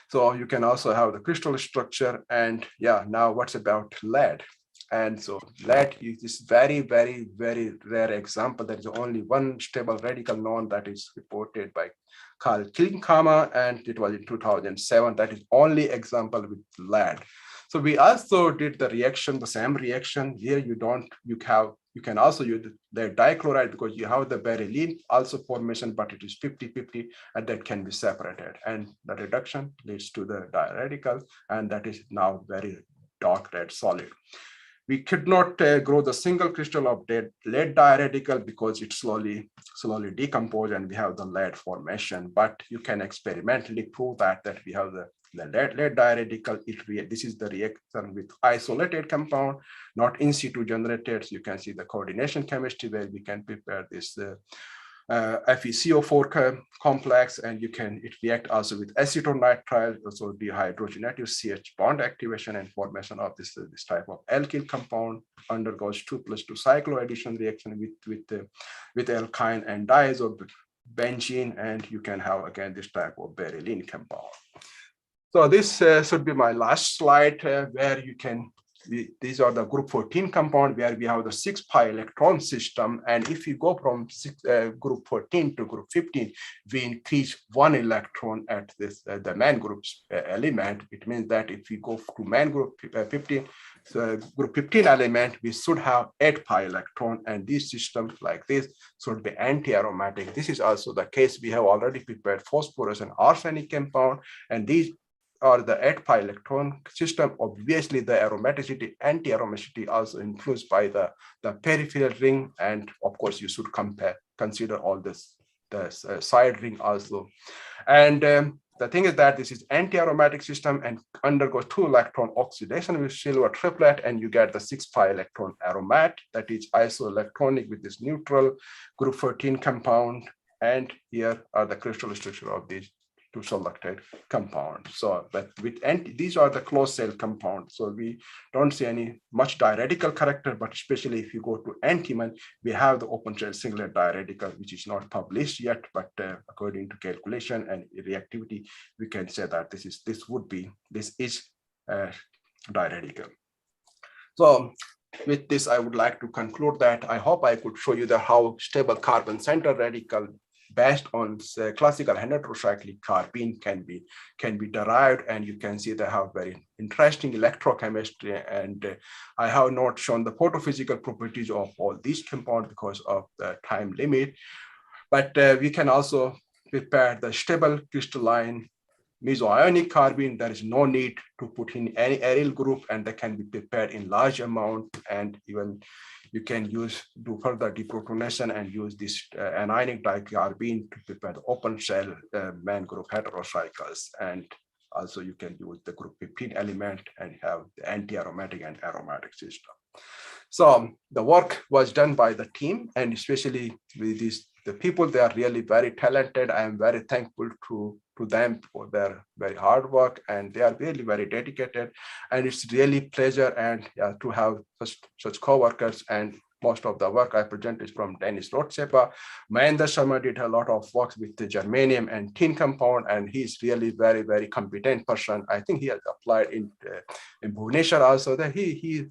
So you can also have the crystal structure. And yeah, now what's about lead? And so lead is this very, very, very rare example. There is only one stable radical known that is reported by Carl Kilnkama, and it was in 2007. That is only example with lead. So we also did the reaction, the same reaction. Here you can also use the dichloride because you have the beryllium also formation, but it is 50-50, and that can be separated. And the reduction leads to the diradical, and that is now very dark red solid. We could not grow the single crystal of lead diradical because it slowly decomposes and we have the lead formation. But you can experimentally prove that we have the lead diradical. This is the reaction with isolated compound, not in situ generated. So you can see the coordination chemistry where we can prepare this FeCO4 complex, and it react also with acetonitrile, also dehydrogenated CH bond activation and formation of this type of alkyl compound, undergoes 2+2 cycloaddition reaction with alkyne and diazobenzene, and you can have again this type of beryllium compound. So this should be my last slide, where you can. These are the group 14 compound where we have the 6 pi electron system. And if you go from group 14 to group 15, we increase 1 electron at this the main group's element. It means that if we go to main group 15, so group 15 element, we should have 8 pi electron, and these systems like this should be anti-aromatic. This is also the case. We have already prepared phosphorus and arsenic compound, and these or the 8 pi electron system. Obviously the aromaticity, anti-aromaticity also influenced by the peripheral ring, and of course you should consider all this the side ring also. And the thing is that this is anti-aromatic system and undergoes 2 electron oxidation with silver triplet, and you get the 6 pi electron aromat that is isoelectronic with this neutral group 14 compound. And here are the crystal structure of these 2 selected compounds. So, but with these are the closed cell compounds. So we don't see any much diradical character, but especially if you go to antimony, we have the open cell singlet diradical, which is not published yet, but according to calculation and reactivity, we can say that this is diradical. So with this, I would like to conclude that I hope I could show you how stable carbon center radical based on classical heterocyclic carbene can be derived, and you can see they have very interesting electrochemistry. And I have not shown the photophysical properties of all these compounds because of the time limit, but we can also prepare the stable crystalline mesoionic carbene. There is no need to put in any aryl group, and they can be prepared in large amount, and even you can do further deprotonation and use this anionic dicarbene to prepare the open cell main group heterocycles. And also you can use the group 15 element and have the anti-aromatic and aromatic system. So the work was done by the team, and especially with the people, they are really very talented. I am very thankful to them for their very hard work, and they are really very dedicated. And it's really pleasure and to have such co-workers. And most of the work I present is from Dennis Rotsepa. Mahendra Sharma did a lot of work with the germanium and tin compound, and he's really very, very competent person. I think he has applied in Bhubaneswar also. That he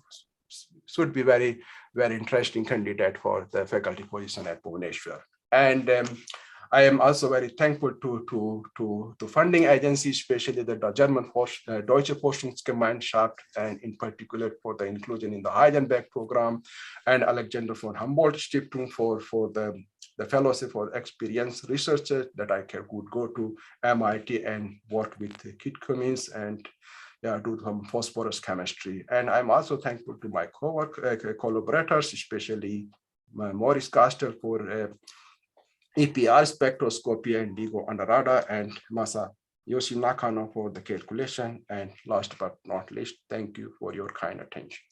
should be very, very interesting candidate for the faculty position at Bhubaneswar. And I am also very thankful to funding agencies, especially the German Deutsche Forschungsgemeinschaft, and in particular for the inclusion in the Heisenberg program, and Alexander von Humboldt Stiftung for the fellowship for experienced researchers that I could go to MIT and work with Kit Cummins and do some phosphorus chemistry. And I'm also thankful to my collaborators, especially Maurice Castel for APR spectroscopy, and Diego Andarada and Masayoshi Nakano for the calculation. And last but not least, thank you for your kind attention.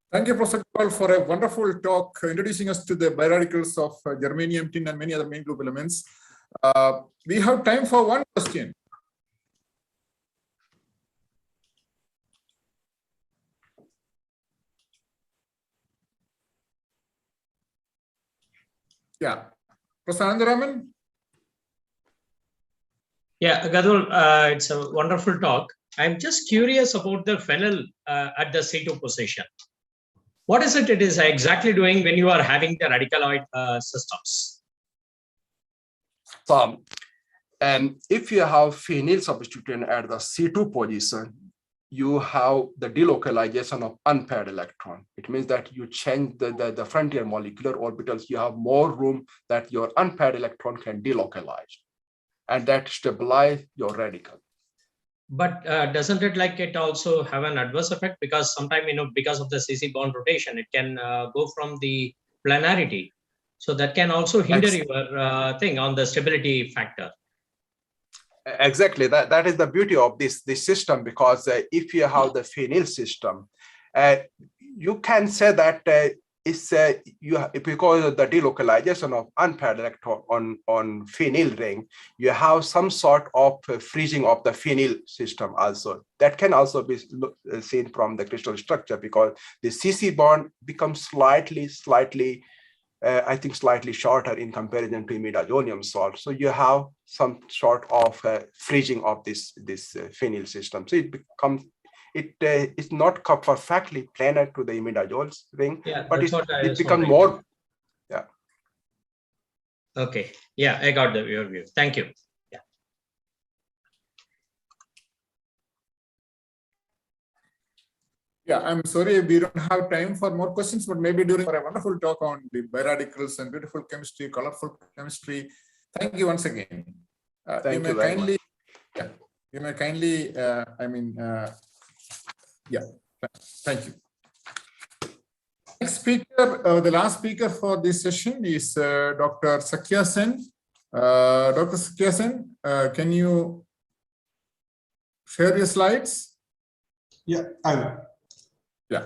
Thank you, Professor Paul, for a wonderful talk introducing us to the biradicals of germanium, tin, and many other main group elements. We have time for one question. Yeah, Professor Anandaraman? Yeah, Gadul, it's a wonderful talk. I'm just curious about the phenyl at the C2 position. What is it is exactly doing when you are having the radicaloid systems? So, if you have phenyl substituent at the C2 position, you have the delocalization of unpaired electron. It means that you change the frontier molecular orbitals. You have more room that your unpaired electron can delocalize, and that stabilize your radical. But doesn't it it also have an adverse effect? Because sometimes, because of the CC bond rotation, it can go from the planarity. So that can also hinder your thing on the stability factor. Exactly, that is the beauty of this system, because if you have the phenyl system, you can say that it's because of the delocalization of unpaired electron on phenyl ring, you have some sort of freezing of the phenyl system also. That can also be seen from the crystal structure, because the CC bond becomes slightly I think slightly shorter in comparison to imidazonium salt. So you have some sort of freezing of this phenyl system. So it becomes, it's not perfectly planar to the imidazole ring, but it becomes more. Yeah. Okay. Yeah, I got your view. Thank you. Yeah. Yeah, I'm sorry we don't have time for more questions, but maybe during a wonderful talk on the biradicals and beautiful chemistry, colorful chemistry. Thank you once again. Thank you very much. Yeah, you may kindly, yeah, thank you. Next speaker, the last speaker for this session is Dr. Sakya Sen. Dr. Sakya Sen, can you share your slides? Yeah, I will. Yeah.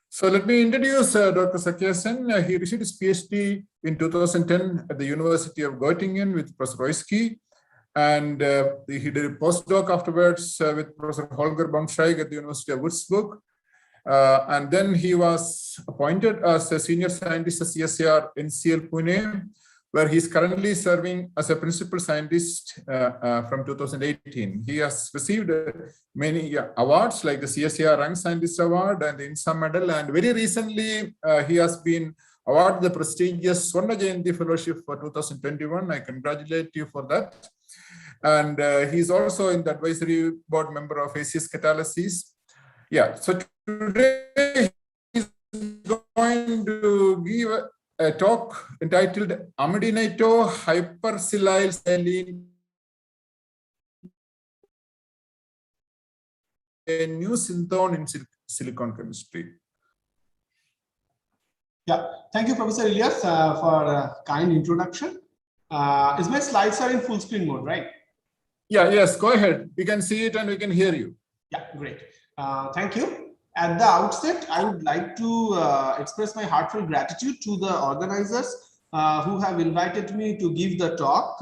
So let me introduce Dr. Sakya Sen. He received his PhD in 2010 at the University of Göttingen with Professor Royski. And he did a postdoc afterwards with Professor Holger Baumscheig at the University of Würzburg. And then he was appointed as a senior scientist at CSIR NCL Pune, where he's currently serving as a principal scientist from 2018. He has received many awards like the CSIR Young Scientist Award and the INSA Medal, and very recently he has been awarded the prestigious Swarna Jayanti Fellowship for 2021. I congratulate you for that. And he's also in the advisory board member of ACS Catalysis. Yeah, so today he's going to give a talk entitled Amidinato Hypersilyl Saline, a new synthone in silicon chemistry. Yeah, thank you, Professor Elias, for a kind introduction. Is my slides are in full screen mode, right? Yeah, yes, go ahead. We can see it and we can hear you. Yeah, great. Thank you. At the outset, I would like to express my heartfelt gratitude to the organizers who have invited me to give the talk.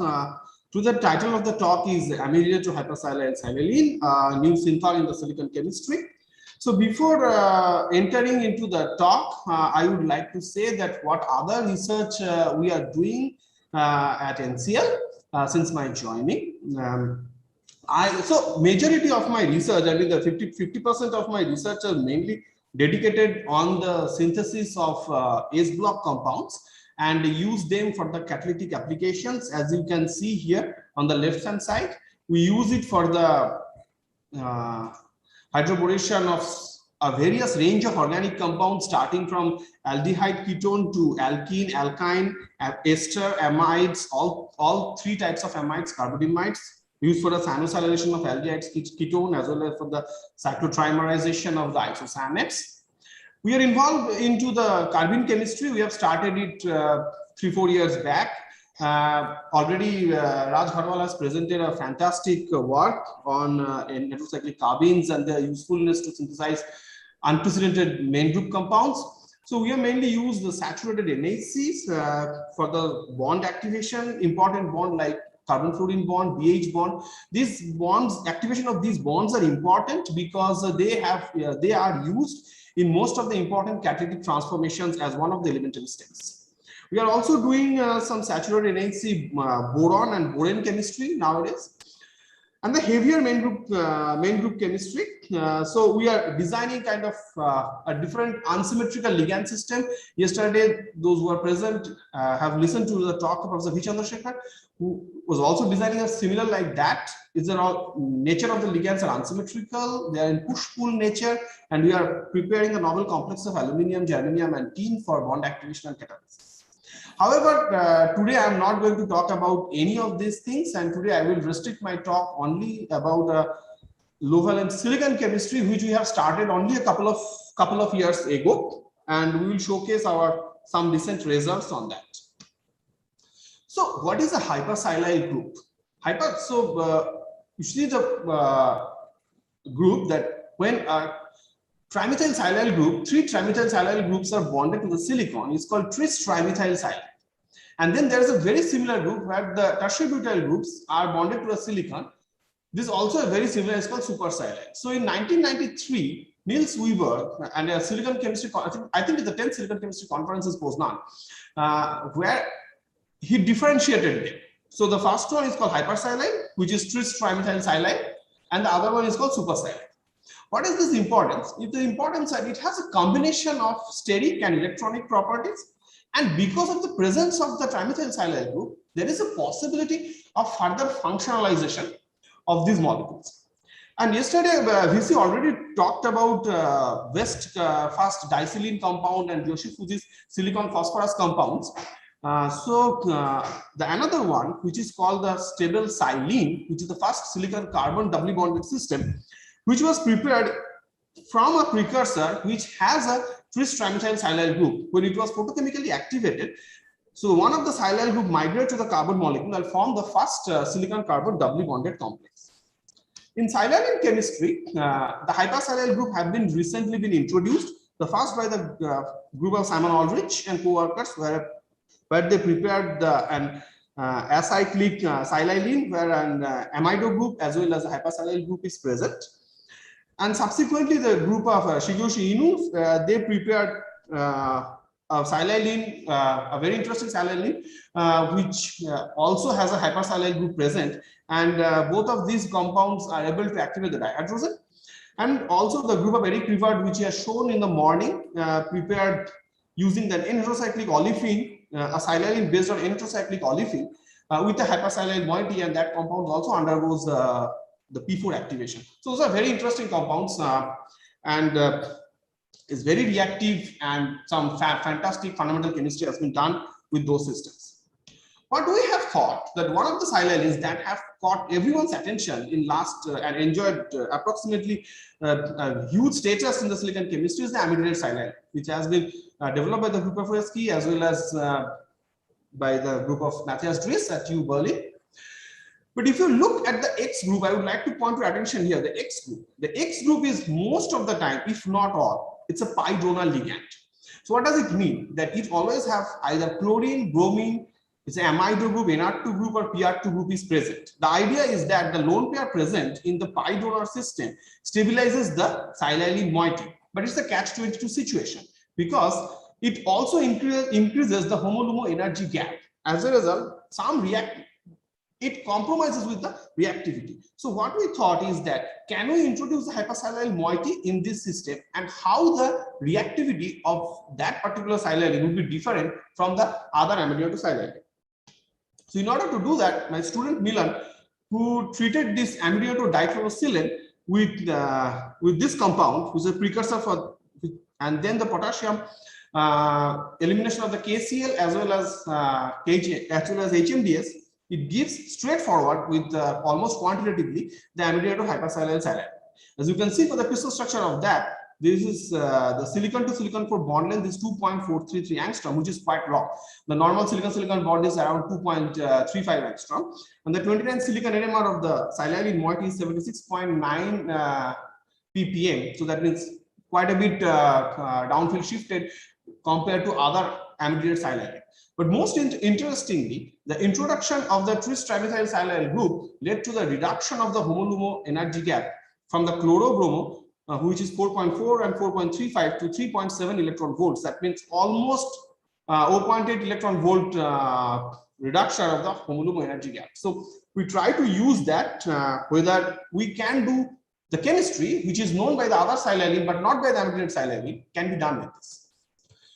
The title of the talk is Amidinato Hypersilyl Silane, new synthol in the silicon chemistry. So before entering into the talk, I would like to say that what other research we are doing at NCL since my joining. So majority of my research, I mean the 50% of my research are mainly dedicated on the synthesis of S block compounds and use them for the catalytic applications. As you can see here on the left hand side, we use it for the hydroboration of a various range of organic compounds, starting from aldehyde ketone to alkene, alkyne, ester, amides, all three types of amides, carbonamides, used for the cyanocyanation of aldehydes ketone, as well as for the cyclotrimerization of the isocyanates. We are involved into the carbon chemistry. We have started it 3-4 years back. Already Raj Bharwal has presented a fantastic work on heterocyclic carbene and their usefulness to synthesize unprecedented main group compounds. So we have mainly used the saturated NHCs for the bond activation, important bond like carbon fluorine bond, BH bond. These bonds, activation of these bonds are important because they are used in most of the important catalytic transformations as one of the elementary steps. We are also doing some saturated NHC boron and boron chemistry nowadays, and the heavier main group chemistry. So we are designing kind of a different unsymmetrical ligand system. Yesterday, those who are present have listened to the talk of Professor V. Chandrasekhar, who was also designing a similar like that. Is that all nature of the ligands are unsymmetrical, they are in push-pull nature, and we are preparing a novel complex of aluminium, germanium, and tin for bond activation and catalysis. However, today I am not going to talk about any of these things, and today I will restrict my talk only about low valence silicon chemistry, which we have started only a couple of years ago, and we will showcase some recent results on that. So, what is a hypersilyl group? You see the group that when a trimethyl silyl group, 3 trimethyl silyl groups are bonded to the silicon, is called tris trimethyl silyl. And then there is a very similar group where the tertiary butyl groups are bonded to a silicon. This is also a very similar, it's called supersilyl. So in 1993, Niels Weber and a silicon chemistry, I think it's the 10th silicon chemistry conference in Poznan, where he differentiated them. So the first one is called hypersilyl, which is tris trimethyl silyl, and the other one is called supersilyl. What is this importance? The importance that it has a combination of steric and electronic properties, and because of the presence of the trimethyl silyl group, there is a possibility of further functionalization of these molecules. And yesterday, VC already talked about West fast disilene compound and Yoshifuji's silicon phosphorus compounds. The another one, which is called the stable silene, which is the first silicon carbon doubly bonded system, which was prepared from a precursor which has a tris trimethyl silyl group. When it was photochemically activated, so one of the silyl group migrate to the carbon molecule and form the first silicon carbon doubly bonded complex. In silyl chemistry, the hypersilyl group have been recently introduced. The first by the group of Simon Aldrich and co-workers, where they prepared an acyclic silylene, where an amido group as well as a hypersilyl group is present. And subsequently, the group of Shigeyoshi Inu, they prepared a silylene, a very interesting silylene, which also has a hypersilyl group present. And both of these compounds are able to activate the dihydrogen. And also the group of Eric Rivard, which is shown in the morning, prepared using the N-heterocyclic olefin, a silylene based on N-heterocyclic olefin with a hypersilyl moiety, and that compound also undergoes the P4 activation. So those are very interesting compounds, and is very reactive, and some fantastic fundamental chemistry has been done with those systems. What we have thought that one of the silylenes that have caught everyone's attention in last and enjoyed approximately huge status in the silicon chemistry is the amidated silylene, which has been developed by the group of Resky as well as by the group of Matthias Dries at U Berlin. But if you look at the X group, I would like to point your attention here, the X group. The X group is most of the time, if not all, it's a pi donor ligand. So what does it mean? That it always have either chlorine, bromine, it's an amido group, NR2 group, or PR2 group is present. The idea is that the lone pair present in the pi donor system stabilizes the silylene moiety. But it's a catch-22 situation because it also increases the homo-lumo energy gap. As a result, some it compromises with the reactivity. So what we thought is that, can we introduce the hypersialyl moiety in this system, and how the reactivity of that particular sialyl would be different from the other amino sialyl. So in order to do that, my student Milan, who treated this amido dichlorosilane with this compound, which is a precursor for, and then the potassium elimination of the KCl as well as HMDS, it gives straightforward with almost quantitatively the amido hypersialyl sialyl. As you can see for the crystal structure of that, this is the silicon to silicon for bond length is 2.433 angstrom, which is quite long. The normal silicon-silicon bond is around 2.35 angstrom, and the 29 silicon NMR of the sialyl moiety is 76.9 ppm. So that means quite a bit downfield shifted compared to other amidate sialyl. But most interestingly, the introduction of the tris-trimethyl sialyl group led to the reduction of the HOMO-LUMO energy gap from the chloro-bromo, which is 4.4 and 4.35 to 3.7 electron volts. That means almost 0.8 electron volt reduction of the HOMO-LUMO energy gap. So we try to use that, whether we can do the chemistry, which is known by the other sialyl but not by the amidate sialyl, can be done with this.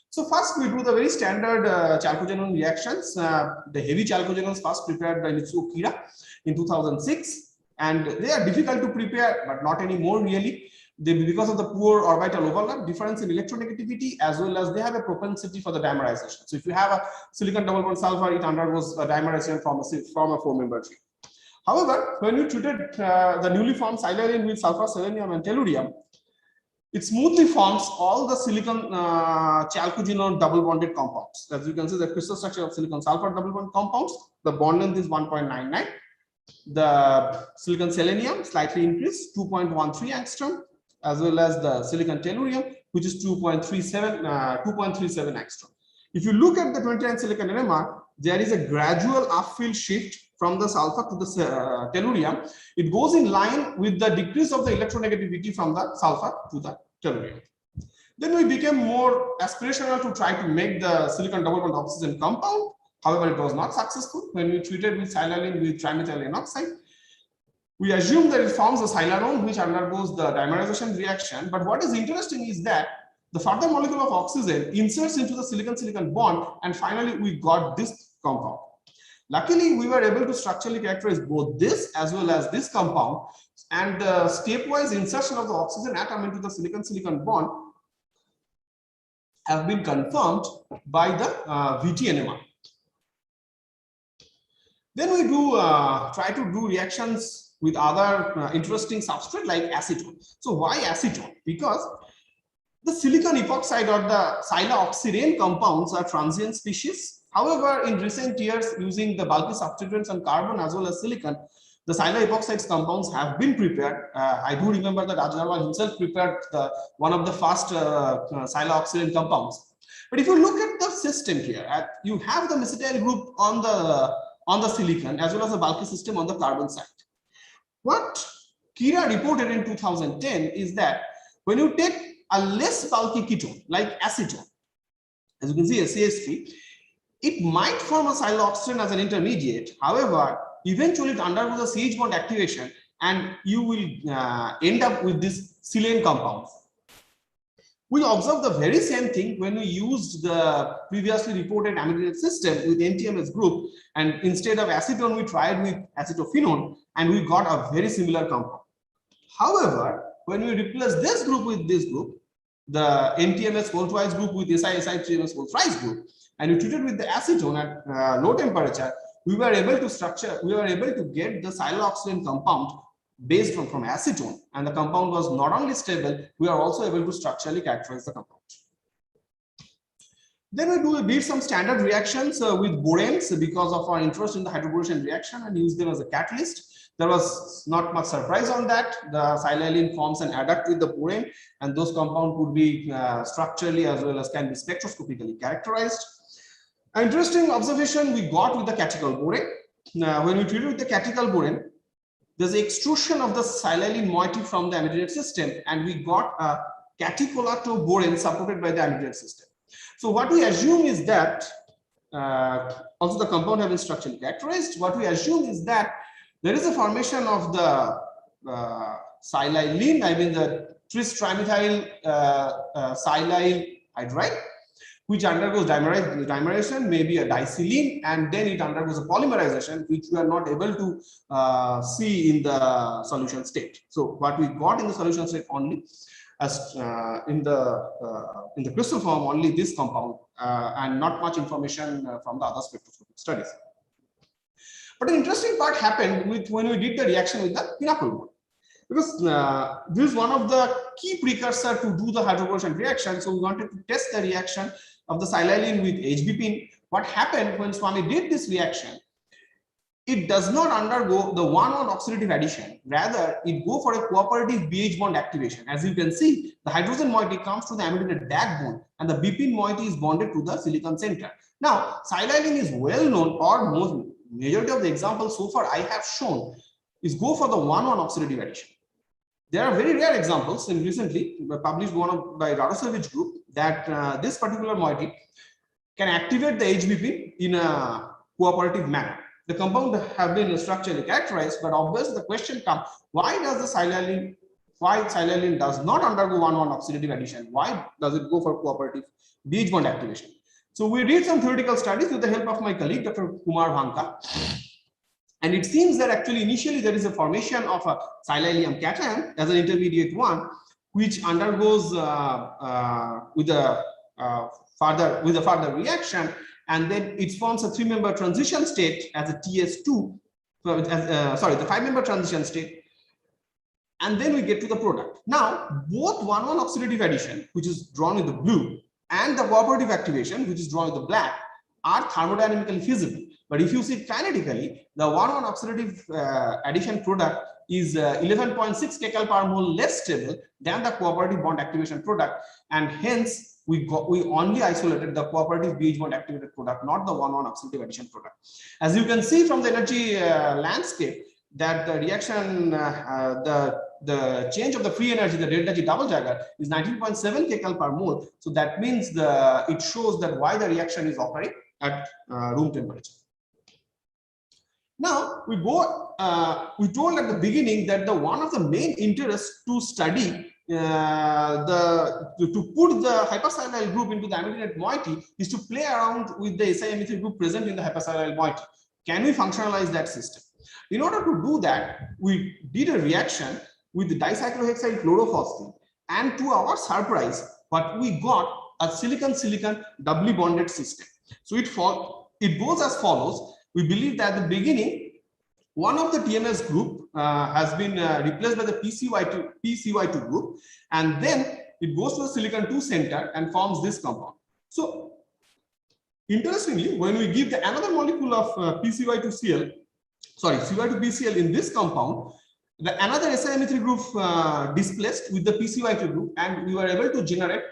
So first we do the very standard chalcogenone reactions. The heavy chalcogenones first prepared by Mitsuo Kira in 2006, and they are difficult to prepare, but not anymore really. Because of the poor orbital overlap, difference in electronegativity, as well as they have a propensity for the dimerization. So if you have a silicon double bond sulfur, it undergoes a dimerization from a 4-member tree. However, when you treated the newly formed sialyl with sulfur, selenium, and tellurium, it smoothly forms all the silicon chalcogenone double bonded compounds. As you can see, the crystal structure of silicon sulfur double bond compounds, the bond length is 1.99. The silicon selenium slightly increased, 2.13 angstrom, as well as the silicon tellurium, which is 2.37 angstrom. If you look at the 29 silicon NMR, there is a gradual upfield shift from the sulfur to the tellurium. It goes in line with the decrease of the electronegativity from the sulfur to the tellurium. Then we became more aspirational to try to make the silicon double bond oxygen compound. However, it was not successful. When we treated with sialyl with trimethyl N oxide, we assume that it forms a silarone which undergoes the dimerization reaction. But what is interesting is that the further molecule of oxygen inserts into the silicon-silicon bond, and finally we got this compound. Luckily, we were able to structurally characterize both this as well as this compound, and the stepwise insertion of the oxygen atom into the silicon-silicon bond have been confirmed by the VT-NMR. Then we try to do reactions with other interesting substrate like acetone. So why acetone? Because the silicon epoxide or the sialoxyrene compounds are transient species. However, in recent years, using the bulky substituents on carbon as well as silicon, the sialoepoxides compounds have been prepared. I do remember that Rajnarwal himself prepared one of the first sialoxyrene compounds. But if you look at the system here, you have the mesotyl group on the silicon as well as the bulky system on the carbon side. What Kira reported in 2010 is that when you take a less bulky ketone like acetone, as you can see, a CH3, it might form a sialoxyrene as an intermediate. However, eventually it undergoes a CH bond activation, and you will end up with this silane compounds. We observed the very same thing when we used the previously reported amidate system with NTMS group, and instead of acetone, we tried with acetophenone, and we got a very similar compound. However, when we replace this group with this group, the NTMS whole twice group with SI3MS whole thrice group, and we treated with the acetone at low temperature, we were able to get the sialoxyrene compound based from acetone, and the compound was not only stable, we are also able to structurally characterize the compound. Then we did some standard reactions with boranes because of our interest in the hydroboration reaction, and used them as a catalyst. There was not much surprise on that. The silyline forms an adduct with the borane, and those compounds could be structurally as well as can be spectroscopically characterized. An interesting observation we got with the catechol borane. Now, when we treated with the catechol borane, there's extrusion of the silyline moiety from the amidate system, and we got a catecholato borane supported by the amidate system. So what we assume is that also the compound have been structurally characterized. What we assume is that there is a formation of the silylene, I mean the tris-trimethyl silyl hydride, which undergoes dimerization, maybe a disilene, and then it undergoes a polymerization, which we are not able to see in the solution state. So what we got in the solution state only as in the crystal form, only this compound, and not much information from the other spectroscopic studies. But an interesting part happened with when we did the reaction with the pinnacle bond, because this is one of the key precursor to do the hydrocorrosion reaction. So we wanted to test the reaction of the silylene with HB-pin. What happened when Swami did this reaction? It does not undergo the 1-1 oxidative addition. Rather, it go for a cooperative BH bond activation. As you can see, the hydrogen moiety comes to the amidated DAG bond, and the B-pin moiety is bonded to the silicon center. Now, silylene is well known, or most majority of the examples so far I have shown is go for the 1-1 oxidative addition. There are very rare examples, and recently published one by Radosevich group, that this particular moiety can activate the HB-pin in a cooperative manner. The compound have been structurally characterized, but obviously the question comes: why does the silylene? Why silylene does not undergo 1-1 oxidative addition? Why does it go for cooperative BH bond activation? So we did some theoretical studies with the help of my colleague, Dr. Kumar Vanka. And it seems that actually initially there is a formation of a silylium cation as an intermediate one, which undergoes with a further reaction, and then it forms a 3-member transition state as a TS2. The 5-member transition state, and then we get to the product. Now, both 1-1 oxidative addition, which is drawn with the blue, and the cooperative activation, which is drawn with the black, are thermodynamically feasible. But if you see kinetically, the 1-1 oxidative addition product is 11.6 kcal per mole less stable than the cooperative bond activation product, and hence we only isolated the cooperative BH bond activated product, not the 1-1 oxidative addition product. As you can see from the energy landscape, that the reaction, the change of the free energy, the delta G double Jaeger, is 19.7 kcal per mole. So that means it shows that why the reaction is occurring at room temperature. Now we told at the beginning that one of the main interests to study to put the hypersilyl group into the amidated moiety is to play around with the SiMe3 group present in the hypersilyl moiety. Can we functionalize that system? In order to do that, we did a reaction with the dicyclohexyl chlorophosphine, and to our surprise, what we got a silicon-silicon doubly bonded system. So it goes as follows. We believe that at the beginning, one of the TMS group has been replaced by the PCY2 group, and then it goes to the silicon 2 center and forms this compound. So interestingly, when we give another molecule of CY2BCl in this compound, another SiMe3 group displaced with the PCY2 group, and we were able to generate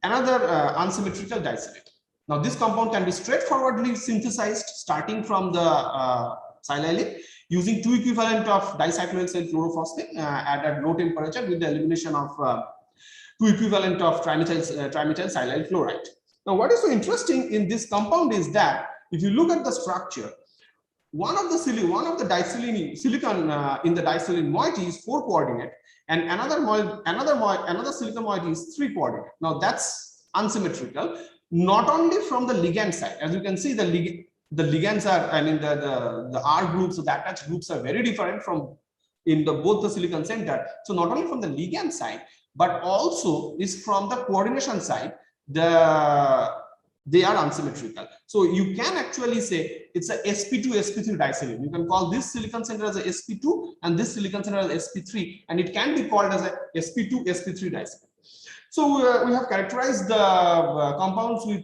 another unsymmetrical disilate. Now, this compound can be straightforwardly synthesized starting from the silylene using 2 equivalent of dicyclohexyl chlorophosphine at a low temperature with the elimination of 2 equivalent of trimethyl silyl chloride. Now, what is so interesting in this compound is that if you look at the structure, one of the silicon in the disilene moiety is 4 coordinate, and another silicon moiety is 3 coordinate. Now, that's unsymmetrical. Not only from the ligand side, as you can see, the ligands are, I mean, the R groups, so the attached groups are very different from in both the silicon center. So not only from the ligand side, but also is from the coordination side, they are unsymmetrical. So you can actually say it's a sp2 sp3 disilene. You can call this silicon center as a sp2 and this silicon center as sp3, and it can be called as a sp2 sp3 disilene. So we have characterized the compounds with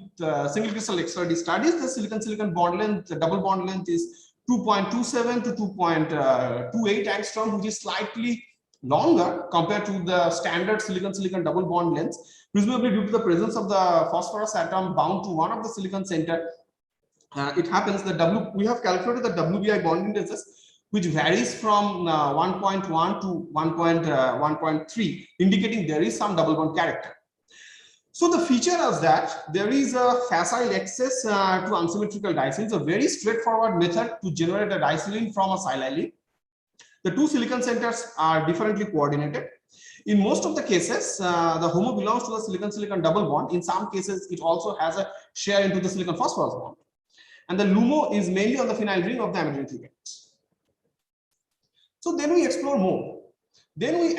single crystal XRD studies. The silicon-silicon bond length, the double bond length is 2.27 to 2.28 angstrom, which is slightly longer compared to the standard silicon-silicon double bond lengths, presumably due to the presence of the phosphorus atom bound to one of the silicon center. It happens that we have calculated the WBI bond indices, which varies from 1.1 to 1.3, indicating there is some double bond character. So the feature is that there is a facile access to unsymmetrical disilane. It's a very straightforward method to generate a disilane from a silane. The two silicon centers are differently coordinated. In most of the cases, the HOMO belongs to the silicon-silicon double bond. In some cases, it also has a share into the silicon-phosphorus bond. And the LUMO is mainly on the phenyl ring of the amidine ligand. So then we explore more. Then we,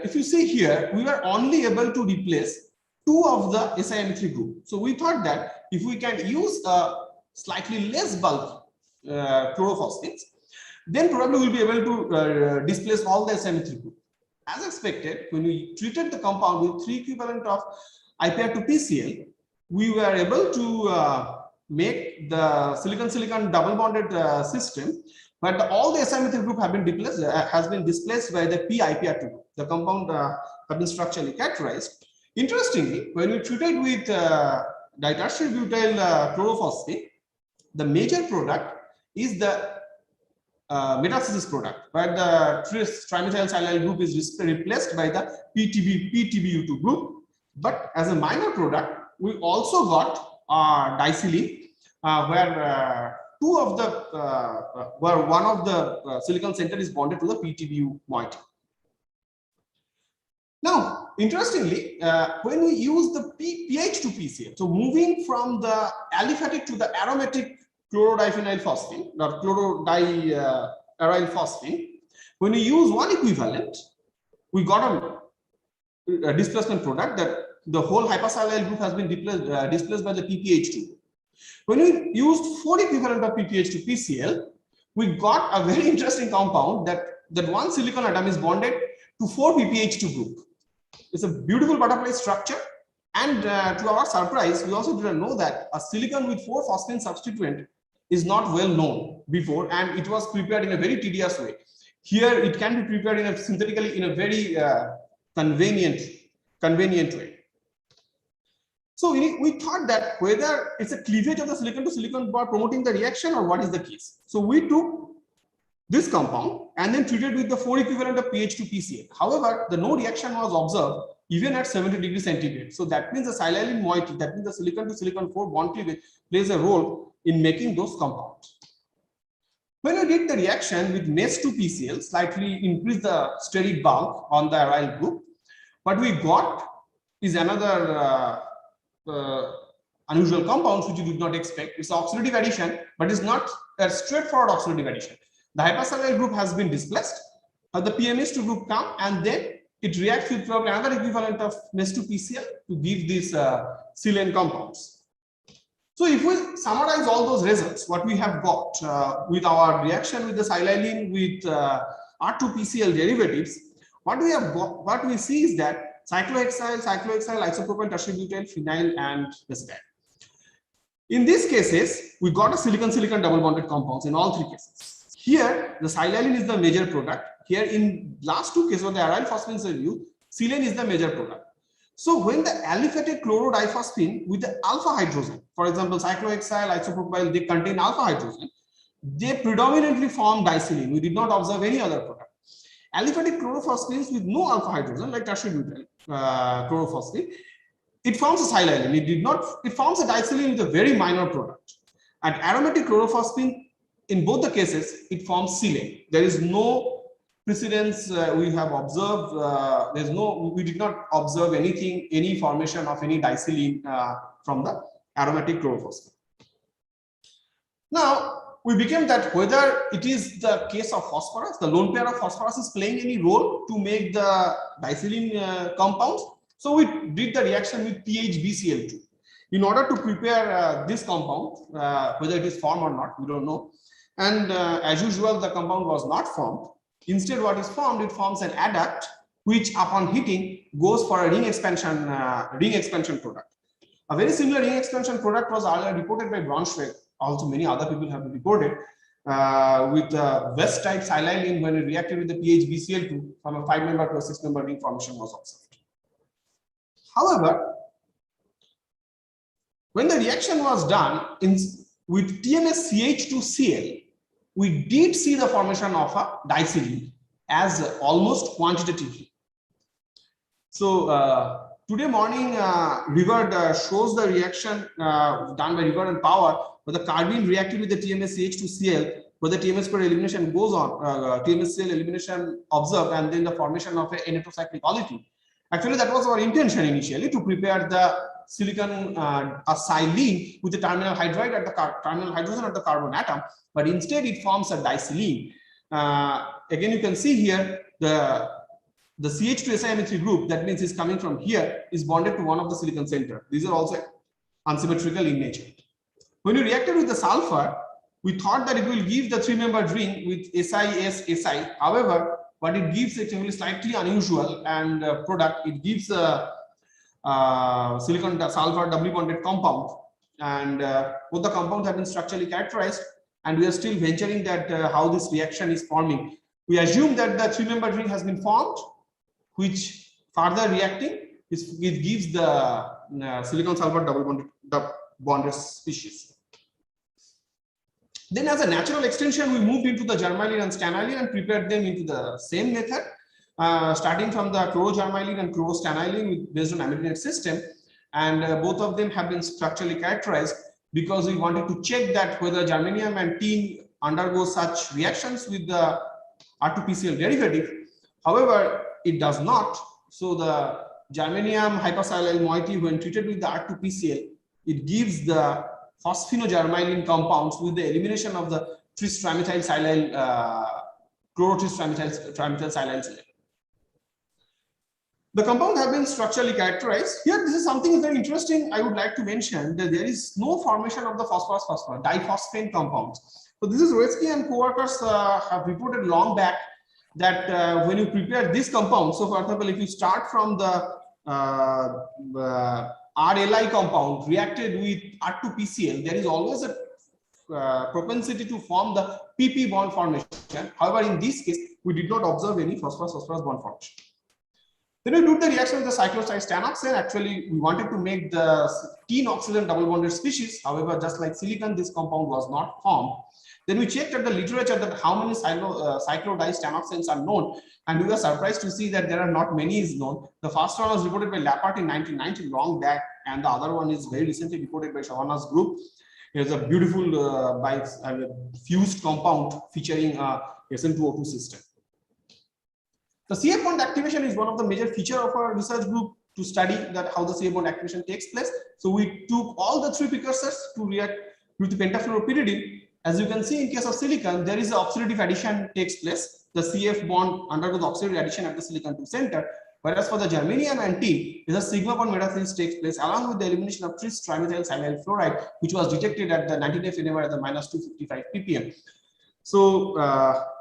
if you see here, we were only able to replace two of the SiMe3 group. So we thought that if we can use a slightly less bulk chlorophosphines, then probably we'll be able to displace all the SiMe3 group. As expected, when we treated the compound with 3 equivalent of IPR to PCl, we were able to make the silicon-silicon double bonded system, but all the SiMe3 group have been displaced, has been displaced by the p-IPR2 group. The compound have been structurally characterized. Interestingly, when we treated with ditertiary butyl chlorophosphate, the major product is the metathesis product, where the trimethyl silyl group is replaced by the PTBU2 group. But as a minor product, we also got disilene, where one of the silicon center is bonded to the PTBU moiety. Now, interestingly, when we use the pH to PCl, so moving from the aliphatic to the aromatic chlorodiphenyl phosphine or chlorodiaryl phosphine, when we use one equivalent, we got a displacement product that the whole hypersilyl group has been displaced by the PPH2. When we used 4 equivalent of PPH to PCl, we got a very interesting compound that one silicon atom is bonded to 4 PPH2 group. It's a beautiful butterfly structure, and to our surprise, we also didn't know that a silicon with 4 phosphine substituent is not well known before, and it was prepared in a very tedious way. Here, it can be prepared synthetically in a very convenient way. So we thought that whether it's a cleavage of the silicon to silicon bar promoting the reaction or what is the case. So we took this compound and then treated with the 4 equivalent of pH to PCl. However, no reaction was observed even at 70 degrees centigrade. So that means the silane moiety, that means the silicon to silicon 4 bond cleavage plays a role in making those compounds. When we did the reaction with NES to PCl, slightly increased the steric bulk on the aryl group, what we got is another unusual compounds which you did not expect. It's oxidative addition, but it's not a straightforward oxidative addition. The hypersilyl group has been displaced, the PMH2 group come, and then it reacts with probably another equivalent of NES2PCl to give these silane compounds. So if we summarize all those results, what we have got with our reaction with the silane with R2PCl derivatives, what we have got, what we see is that cyclohexyl, isopropyl, tertiary butyl, phenyl, and acetyl. In these cases, we got a silicon-silicon double bonded compounds in all 3 cases. Here, the silane is the major product. Here, in last 2 cases, where the aryl phosphines are used, silane is the major product. So, when the aliphatic chlorodiphosphine with the alpha hydrogen, for example, cyclohexyl, isopropyl, they contain alpha hydrogen, they predominantly form disilane. We did not observe any other product. Aliphatic chlorophosphines with no alpha hydrogen, like tertiary butyl chlorophosphine, it forms a silane. It forms a disilane with a very minor product. And aromatic chlorophosphine, in both the cases, it forms silane. There is no precedence we have observed. We did not observe any formation of any disilane from the aromatic chlorophosphine. Now, we became that whether it is the case of phosphorus, the lone pair of phosphorus is playing any role to make the disilane compounds. So we did the reaction with PHBCl2. In order to prepare this compound, whether it is formed or not, we don't know. And as usual, the compound was not formed. Instead, what is formed, it forms an adduct, which upon heating goes for a ring expansion product. A very similar ring expansion product was earlier reported by Braunschweig. Also, many other people have reported with West type silane when it reacted with the PHBCl2 from a 5-member to a 6-member ring formation was observed. However, when the reaction was done with TMSCH2Cl, we did see the formation of a disilane as almost quantitatively. So today morning, Rigord shows the reaction done by Rigord and Power, where the carbene reacted with the TMSCH2Cl, where the TMS square elimination goes on, TMSCl elimination observed, and then the formation of a N-heterocyclic olefin. Actually, that was our intention initially, to prepare the silicon acylene with the terminal hydride at the terminal hydrogen at the carbon atom, but instead it forms a disilene. Again, you can see here the CH2SiMe3 group, that means is coming from here, is bonded to one of the silicon center. These are also unsymmetrical in nature. When you reacted with the sulfur, we thought that it will give the 3-membered ring with SiS-Si. However, what it gives is actually slightly unusual and product. It gives a silicon sulfur doubly bonded compound, and both the compounds have been structurally characterized, and we are still venturing that how this reaction is forming. We assume that the 3-membered ring has been formed, which further reacting it gives the silicon sulfur double bonded species. Then as a natural extension, we moved into the germylene and stannylene and prepared them into the same method, starting from the chlorogermylene and chlorostannylene based on aminidate system. And both of them have been structurally characterized because we wanted to check that whether germanium and tin undergo such reactions with the R2PCl derivative. However, it does not. So the germanium hypersilyl moiety, when treated with the R2PCl, it gives the phosphinogermylene compounds with the elimination of the tris-trimethyl-silyl chlorotris-trimethyl-silyl. The compounds have been structurally characterized. Here, this is something very interesting. I would like to mention that there is no formation of the phosphorus-phosphor diphosphane compounds. So this is Roetsky and co-workers have reported long back that when you prepare this compound, so for example, if you start from the RLI compound reacted with R2PCl, there is always a propensity to form the PP bond formation. However, in this case, we did not observe any phosphorus-phosphorus bond formation. Then we do the reaction with the cyclostannocene. Actually, we wanted to make the tin oxygen double bonded species. However, just like silicon, this compound was not formed. Then we checked at the literature that how many cyclodistanoxanes are known, and we were surprised to see that there are not many is known. The first one was reported by Lappert in 1990, long back, and the other one is very recently reported by Shavana's group. It's a beautiful fused compound featuring a SN2O2 system. The CF bond activation is one of the major features of our research group to study that how the CF bond activation takes place. So we took all the 3 precursors to react with the pentafluoropyridine. As you can see, in case of silicon, there is an oxidative addition takes place. The CF bond undergoes oxidative addition at the silicon 2 center. Whereas for the germanium and tin, a sigma bond metathesis takes place along with the elimination of tris-trimethyl-silyl fluoride, which was detected at the 19F NMR at the -255 ppm. So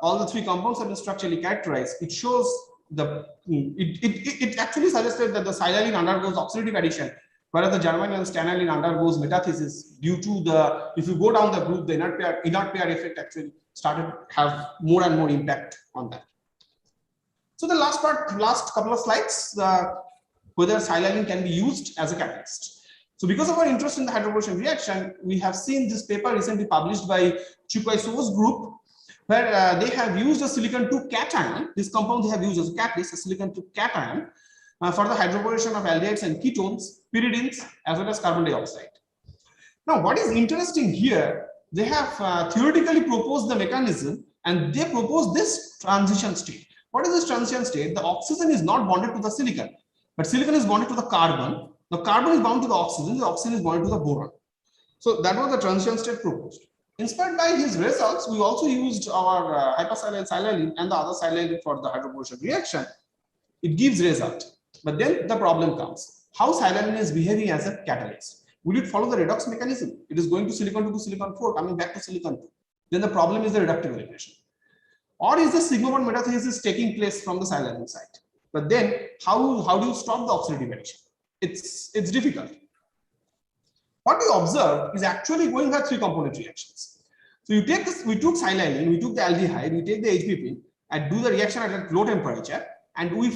all the 3 compounds have been structurally characterized. It shows it actually suggested that the silane undergoes oxidative addition, whereas the germanium and stannylene undergoes metathesis due to the, if you go down the group, the inert pair effect actually started to have more and more impact on that. So the last couple of slides, whether silane can be used as a catalyst. So because of our interest in the hydroboration reaction, we have seen this paper recently published by Chukwai So's group, where they have used a silicon 2 cation. This compound they have used as a catalyst, a silicon 2 cation, for the hydroboration of aldehydes and ketones, pyridines, as well as carbon dioxide. Now, what is interesting here, they have theoretically proposed the mechanism, and they propose this transition state. What is this transition state? The oxygen is not bonded to the silicon, but silicon is bonded to the carbon. The carbon is bound to the oxygen is bonded to the boron. So that was the transition state proposed. Inspired by his results, we also used our hypersilyl silane and the other silane for the hydroboration reaction. It gives result. But then the problem comes. How silane is behaving as a catalyst? Will it follow the redox mechanism? It is going to silicon 2 to silicon 4, coming back to silicon 2. Then the problem is the reductive elimination. Or is the sigma bond metathesis taking place from the silane side? But then how do you stop the oxidative addition? It's difficult. What we observed is actually going by 3 component reactions. So you take this, we took silane, we took the aldehyde, we take the HBP and do the reaction at a low temperature, and we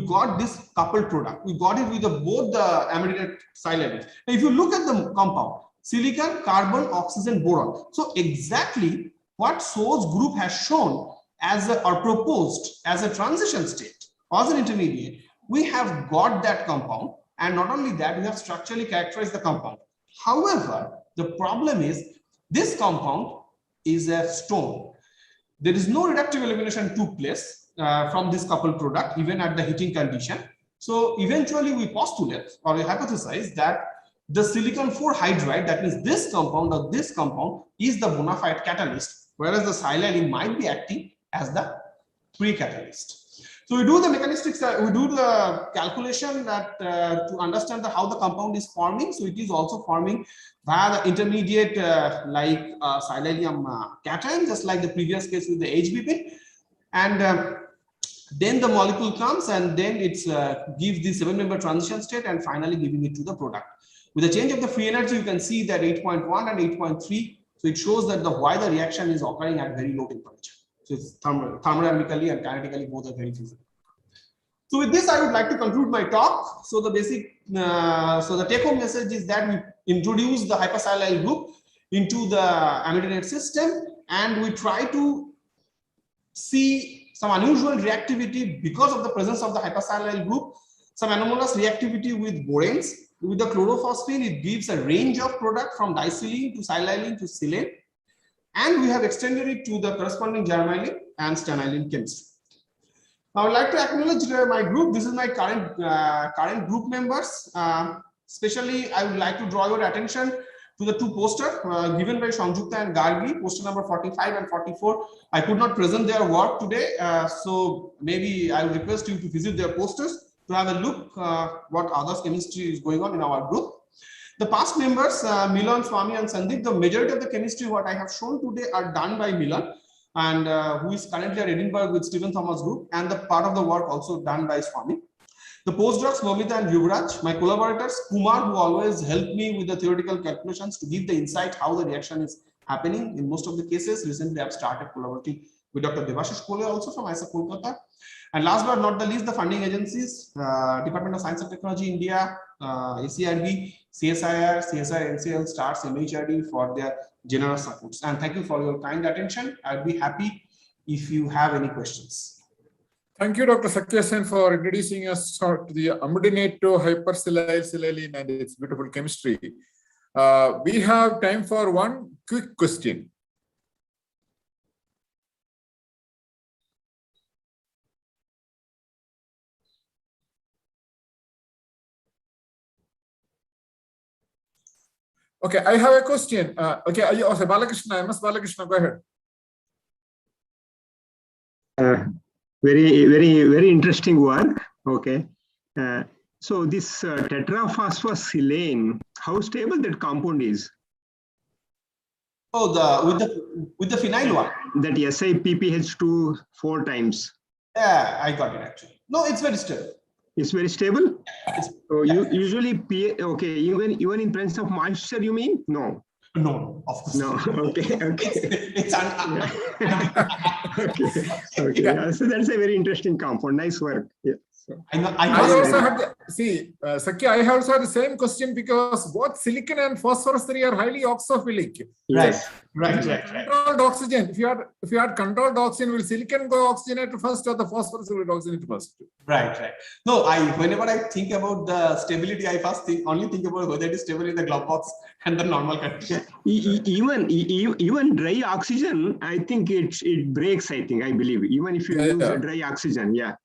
got this coupled product. We got it with both the aminidate silane. Now, if you look at the compound, silicon, carbon, oxygen, boron. So exactly what So's group has shown as or proposed as a transition state or as an intermediate we have got that compound, and not only that, we have structurally characterized the compound. However, the problem is this compound is a stone. There is no reductive elimination took place from this coupled product, even at the heating condition. So eventually we postulate or we hypothesize that the silicon 4 hydride, that means this compound or this compound, is the bona fide catalyst, whereas the silane might be acting as the pre-catalyst. So we do the mechanistics, we do the calculation that to understand how the compound is forming. So it is also forming via the intermediate like silanium cation, just like the previous case with the HBP. And then the molecule comes and then it gives the 7-member transition state and finally giving it to the product. With the change of the free energy, you can see that 8.1 and 8.3. So it shows that why the reaction is occurring at very low temperature. So it's thermodynamically and kinetically both are very feasible. So with this, I would like to conclude my talk. So the basic, so the take-home message is that we introduce the hypersilyl group into the amidanate system, and we try to see some unusual reactivity because of the presence of the hypersilyl group, some anomalous reactivity with boranes. With the chlorophosphine, it gives a range of product from disilene to silylene to silane. And we have extended it to the corresponding germylene and stannylene chemistry. I would like to acknowledge my group. This is my current group members. Especially, I would like to draw your attention to the two posters given by Sanjukta and Gargi, poster number 45 and 44. I could not present their work today, so maybe I would request you to visit their posters to have a look what others chemistry is going on in our group. The past members, Milan, Swami and Sandeep, the majority of the chemistry what I have shown today are done by Milan, and who is currently at Edinburgh with Stephen Thomas Group, and the part of the work also done by Swami. The postdocs, Momita and Yuvraj, my collaborators, Kumar, who always helped me with the theoretical calculations to give the insight how the reaction is happening in most of the cases. Recently, I've started collaborating with Dr. Devashish Kole also from IISER Kolkata. And last but not the least, the funding agencies, Department of Science and Technology India, ACRB, CSIR, CSIR, NCL, STARS, MHRD for their generous supports. And thank you for your kind attention. I'll be happy if you have any questions. Thank you, Dr. Sakya Sen, for introducing us to the amidanate to hypersilyl silane and its beautiful chemistry. We have time for one quick question. Okay, I have a question. Okay, Balakrishna, MS Balakrishna, go ahead. Very interesting work. Okay. So this tetraphosphosylane, how stable that compound is? Oh, with the phenyl one. That SiPPH2 4 times. Yeah, I got it actually. No, it's very stable. It's very stable. So you usually okay, even in presence of moisture, you mean? No. No, of course. No. Okay. It's Okay. Yeah, so that's a very interesting compound. Nice work. Yeah. So, I also had Sakya, I also had the same question because both silicon and phosphorus 3 are highly oxophilic. Yes. Right. Controlled oxygen. If you had controlled oxygen, will silicon go oxygenate first or the phosphorus will oxygenate first? Right. No, whenever I think about the stability, I first only think about whether it is stable in the glove box and the normal condition. Even dry oxygen, I think it breaks. I believe even if you use dry oxygen, yeah.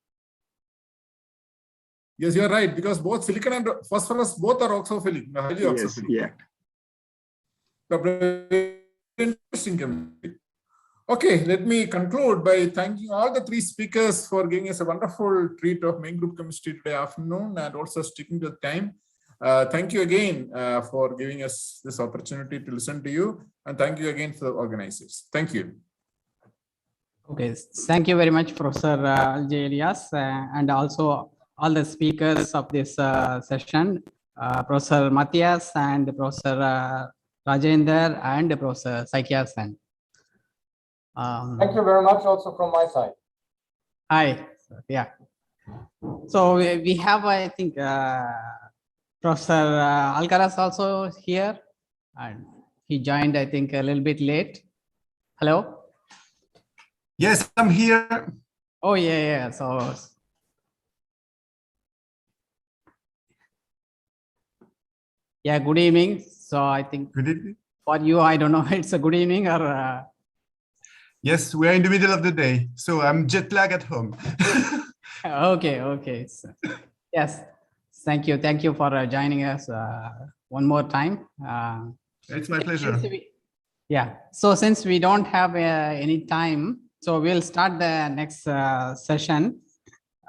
Yes, you are right, because both silicon and phosphorus both are oxophilic, highly oxophilic. Yeah. Interesting. Okay, let me conclude by thanking all the three speakers for giving us a wonderful treat of main group chemistry today afternoon and also sticking to the time. Thank you again for giving us this opportunity to listen to you, and thank you again for the organizers. Thank you. Okay, thank you very much, Professor J. Elias, and also all the speakers of this session, Professor Matthias and Professor Rajender and Professor Sakya Sen. Thank you very much also from my side. Hi, yeah. So we have, I think, Professor Alcaraz also here, and he joined, I think, a little bit late. Hello? Yes, I'm here. Oh, yeah. So Yeah, good evening. So I think Good evening. for you, I don't know, it's a good evening or. Yes, we're in the middle of the day, so I'm jet lag at home. Okay, okay. So, yes, thank you. Thank you for joining us one more time. It's my pleasure. Yeah, so since we don't have any time, so we'll start the next session.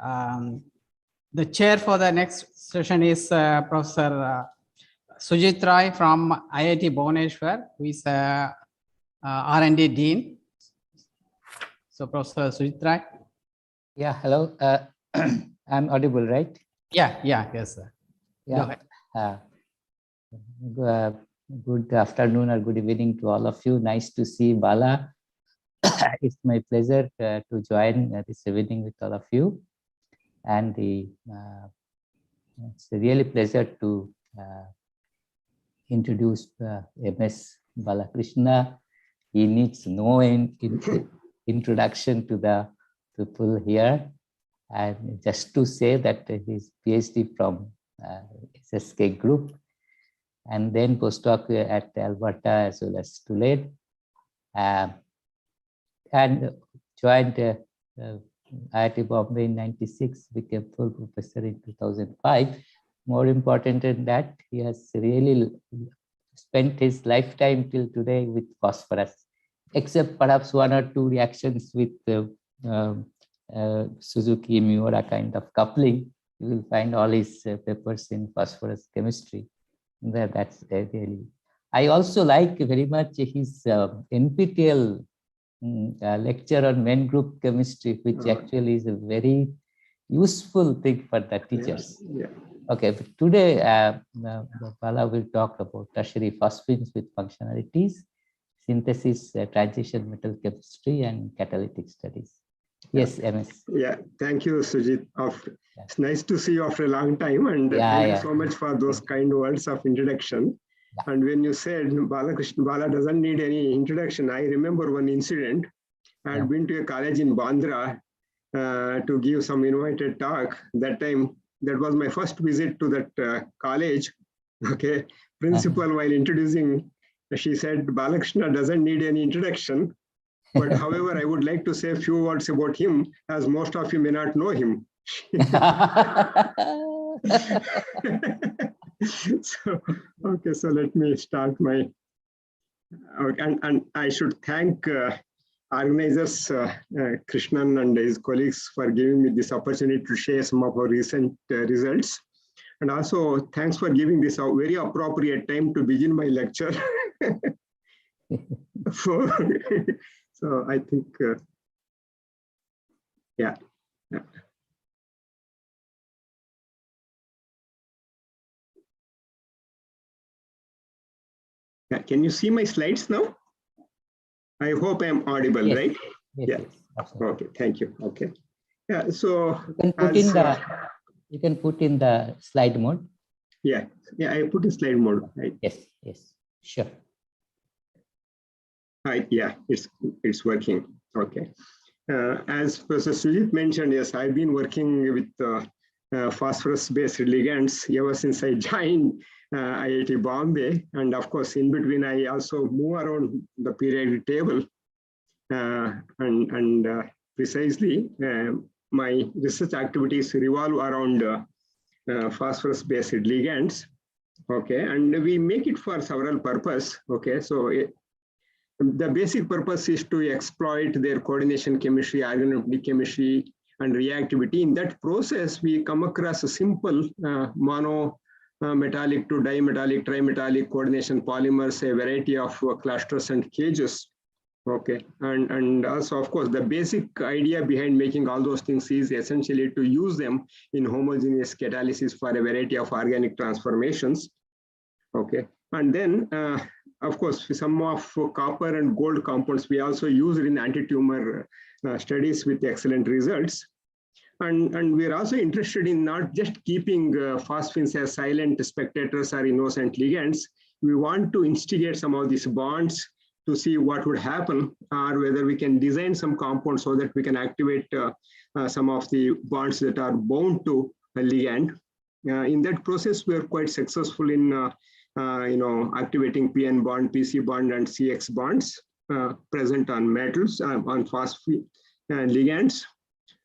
The chair for the next session is Professor Sujit Rai from IIT Bhubaneswar, who is R&D Dean. So Professor Sujit Rai. Yeah, hello. I'm audible, right? Yeah, yes, sir. Yeah. Good afternoon or good evening to all of you. Nice to see Bala. It's my pleasure to join this evening with all of you. And it's a really pleasure to introduce MS Balakrishna. He needs no introduction to the people here. And just to say that his PhD from SSK group, and then postdoc at Alberta as well as Tulane, and joined IIT Bombay in '96, became full professor in 2005. More important than that, he has really spent his lifetime till today with phosphorus, except perhaps one or two reactions with Suzuki Miura kind of coupling. You will find all his papers in phosphorus chemistry. That's really. I also like very much his NPTEL lecture on main group chemistry, which actually is a very useful thing for the teachers. Yeah. Okay, but today Bala will talk about tertiary phosphines with functionalities, synthesis, transition metal chemistry, and catalytic studies. Yes, MS. Yeah, thank you, Sujit. It's nice to see you after a long time, and thank you so much for those kind words of introduction. And when you said Bala doesn't need any introduction, I remember one incident. I had been to a college in Bandra to give some invited talk. That time, that was my first visit to that college. Okay, principal, while introducing, she said Balakrishna doesn't need any introduction. But however, I would like to say a few words about him, as most of you may not know him. So let me start my, and I should thank organizers Krishnan and his colleagues for giving me this opportunity to share some of our recent results. And also thanks for giving this a very appropriate time to begin my lecture. So I think, yeah. Can you see my slides now? I hope I'm audible, yes. Right? Yes, yeah. Okay. Thank you. Okay. Yeah. So you can put in the slide mode. Yeah. I put in slide mode. Right? Yes. Sure. Right. Yeah. It's working. Okay. As Professor Sujit mentioned, yes, I've been working with phosphorus-based ligands ever since I joined IIT Bombay, and of course, in between, I also move around the periodic table, and precisely, my research activities revolve around phosphorus-based ligands. Okay, and we make it for several purposes. Okay, so the basic purpose is to exploit their coordination chemistry, organometallic chemistry, and reactivity. In that process, we come across a simple mono metallic to dimetallic, trimetallic coordination polymers, a variety of clusters and cages. Okay, and also, of course, the basic idea behind making all those things is essentially to use them in homogeneous catalysis for a variety of organic transformations. Okay, and then, of course, some of copper and gold compounds we also use in anti-tumor studies with excellent results. And we're also interested in not just keeping phosphines as silent spectators or innocent ligands. We want to instigate some of these bonds to see what would happen, or whether we can design some compounds so that we can activate some of the bonds that are bound to a ligand. In that process, we are quite successful in activating PN bond, PC bond, and CX bonds present on metals, on phosphate ligands.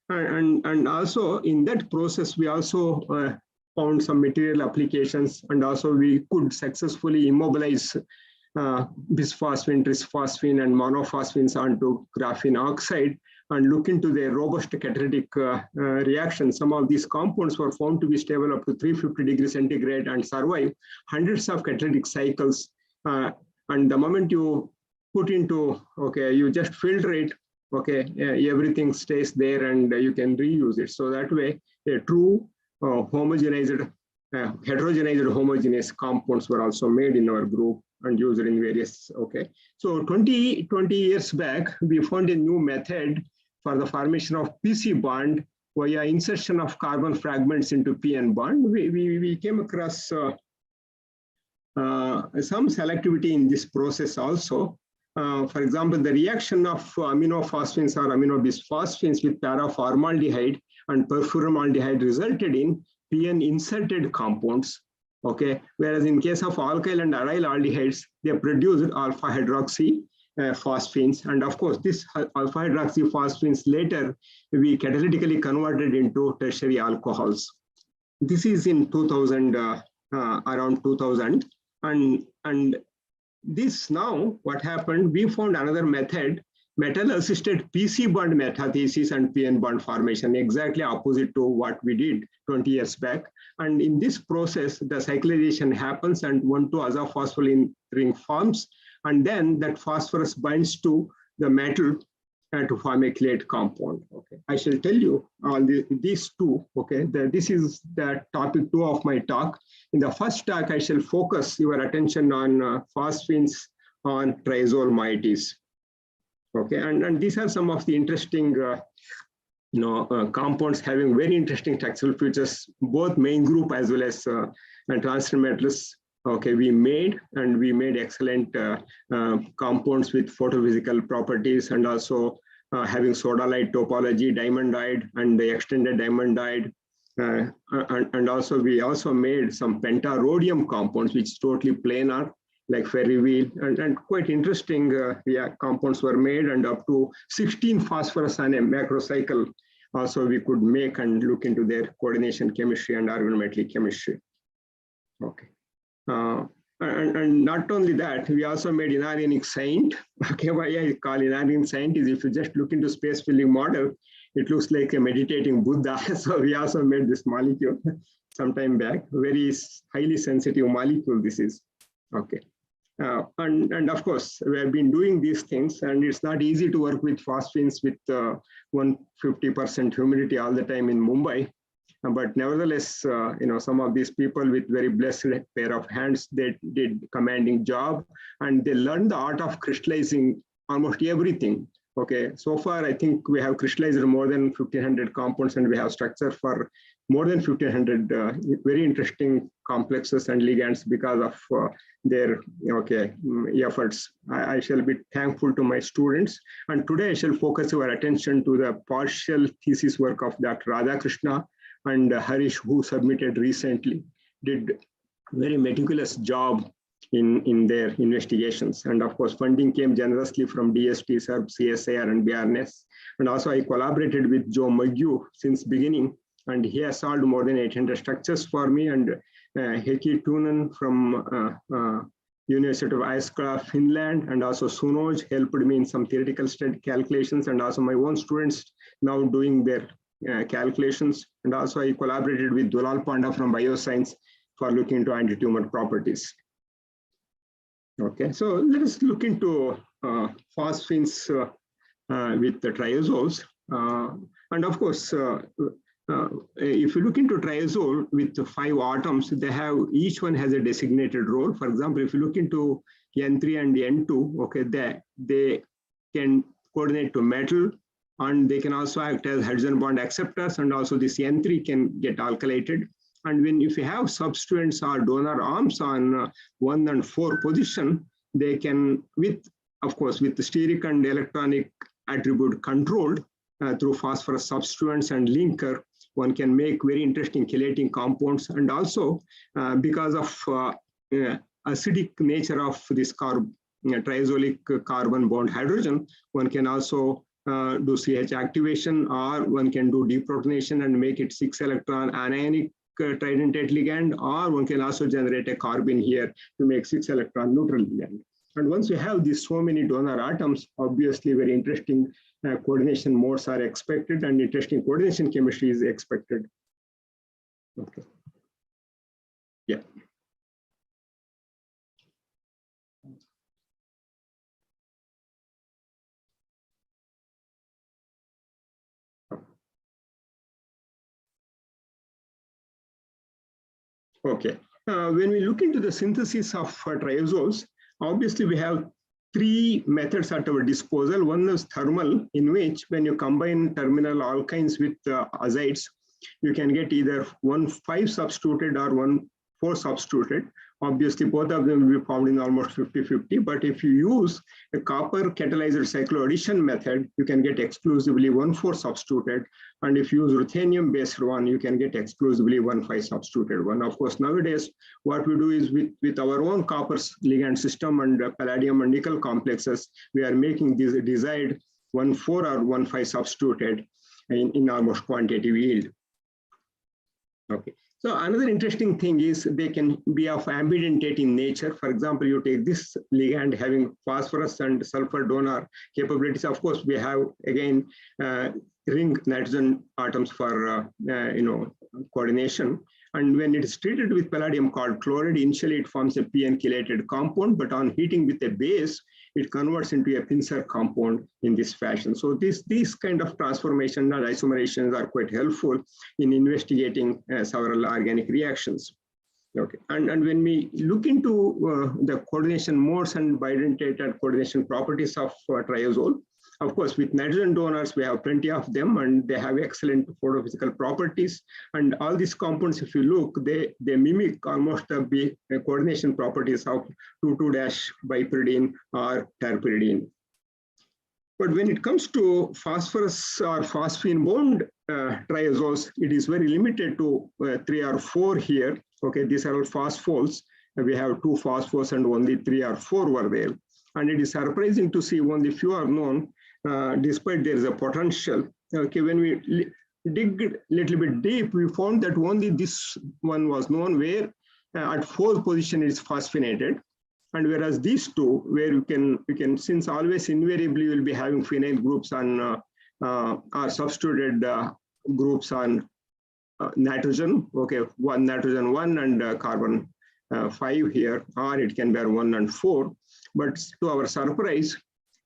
And also in that process, we also found some material applications, and also we could successfully immobilize bisphosphine, trisphosphine, and monophosphines onto graphene oxide and look into their robust catalytic reaction. Some of these compounds were found to be stable up to 350 degrees centigrade and survive hundreds of catalytic cycles. And the moment you put into, you just filter it, everything stays there and you can reuse it. So that way, a true heterogenized homogeneous compounds were also made in our group and used in various, So 20 years back, we found a new method for the formation of PC bond via insertion of carbon fragments into PN bond. We came across some selectivity in this process also. For example, the reaction of aminophosphines or aminobisphosphines with paraformaldehyde and perfluoroaldehyde resulted in PN inserted compounds. Whereas in case of alkyl and aryl aldehydes, they produced alpha hydroxy phosphines, and of course this alpha hydroxy phosphines later we catalytically converted into tertiary alcohols. This is in 2000, around 2000, and this now what happened, we found another method, metal assisted PC bond metathesis and PN bond formation, exactly opposite to what we did 20 years back. And in this process, the cyclization happens and 1,2-azophospholine ring forms, and then that phosphorus binds to the metal to form a chelate compound. I shall tell you all these two. This is the topic 2 of my talk. In the first talk, I shall focus your attention on phosphines on triazole moieties. And these are some of the interesting compounds having very interesting textural features, both main group as well as transfer metals. We made excellent compounds with photophysical properties, and also having sodalite topology, diamondite, and the extended diamondite. And also we also made some pentarhodium compounds, which is totally planar, like ferriville, and quite interesting compounds were made, and up to 16 phosphorus on a macrocycle. Also, we could make and look into their coordination chemistry and organometallic chemistry. And not only that, we also made inorganic saint. Why I call inorganic saint is if you just look into space filling model, it looks like a meditating Buddha. So we also made this molecule some time back, very highly sensitive molecule this is. And of course, we have been doing these things, and it's not easy to work with phosphines with 150% humidity all the time in Mumbai. But nevertheless, some of these people with very blessed pair of hands, they did commanding job, and they learned the art of crystallizing almost everything. So far, I think we have crystallized more than 1,500 compounds, and we have structure for more than 1,500 very interesting complexes and ligands because of their efforts. I shall be thankful to my students. And today I shall focus your attention to the partial thesis work of Dr. Radhakrishna and Harish, who submitted recently, did very meticulous job in their investigations. And of course, funding came generously from DST, SERB, CSIR, and BRNS. And also I collaborated with Joe Maggu since beginning, and he has solved more than 800 structures for me. And Heikki Tunen from University of Aiskala, Finland, and also Sunoj helped me in some theoretical study calculations, and also my own students now doing their calculations. And also I collaborated with Dulal Panda from Bioscience for looking into anti-tumor properties. So let us look into phosphines with the triazoles. And of course, if you look into triazole with the 5 atoms, they have, each one has a designated role. For example, if you look into N3 and N2, they can coordinate to metal, and they can also act as hydrogen bond acceptors, and also this N3 can get alkylated. And if you have substituents or donor arms on 1 and 4 position, they can, of course, with the steric and electronic attribute controlled through phosphorus substituents and linker, one can make very interesting chelating compounds. And also because of acidic nature of this triazolic carbon bond hydrogen, one can also do CH activation, or one can do deprotonation and make it 6-electron anionic tridentate ligand, or one can also generate a carbon here to make 6-electron neutral ligand. And once you have these so many donor atoms, obviously very interesting coordination modes are expected, and interesting coordination chemistry is expected. Okay. Yeah. Okay. When we look into the synthesis of triazoles, obviously we have 3 methods at our disposal. One is thermal, in which when you combine terminal alkynes with azides, you can get either 1,5 substituted or 1,4 substituted. Obviously, both of them will be found in almost 50-50. But if you use a copper catalyzed cycloaddition method, you can get exclusively 1,4 substituted. And if you use ruthenium based one, you can get exclusively 1,5 substituted one. Of course, nowadays, what we do is with our own copper ligand system and palladium and nickel complexes, we are making this desired 1,4 or 1,5 substituted in almost quantitative yield. Okay. So another interesting thing is they can be of ambidentate in nature. For example, you take this ligand having phosphorus and sulfur donor capabilities. Of course, we have again ring nitrogen atoms for coordination. And when it is treated with palladium called chloride, initially it forms a PN chelated compound, but on heating with a base, it converts into a pincer compound in this fashion. So these kind of transformation and isomerations are quite helpful in investigating several organic reactions. Okay, and when we look into the coordination modes and bidentated coordination properties of triazole, of course, with nitrogen donors, we have plenty of them, and they have excellent photophysical properties. And all these compounds, if you look, they mimic almost the coordination properties of 2,2-bipyridine or terpyridine. But when it comes to phosphorus or phosphine bond triazoles, it is very limited to 3 or 4 here. Okay, these are all phosphols. We have 2 phosphors and only 3 or 4 were there. And it is surprising to see only few are known, despite there is a potential. Okay, when we dig a little bit deep, we found that only this one was known, where at 4th position is phosphinated. And whereas these two, where you can since always invariably will be having phenyl groups on or substituted groups on nitrogen, okay, nitrogen 1 and carbon 5 here, or it can bear 1 and 4. But to our surprise,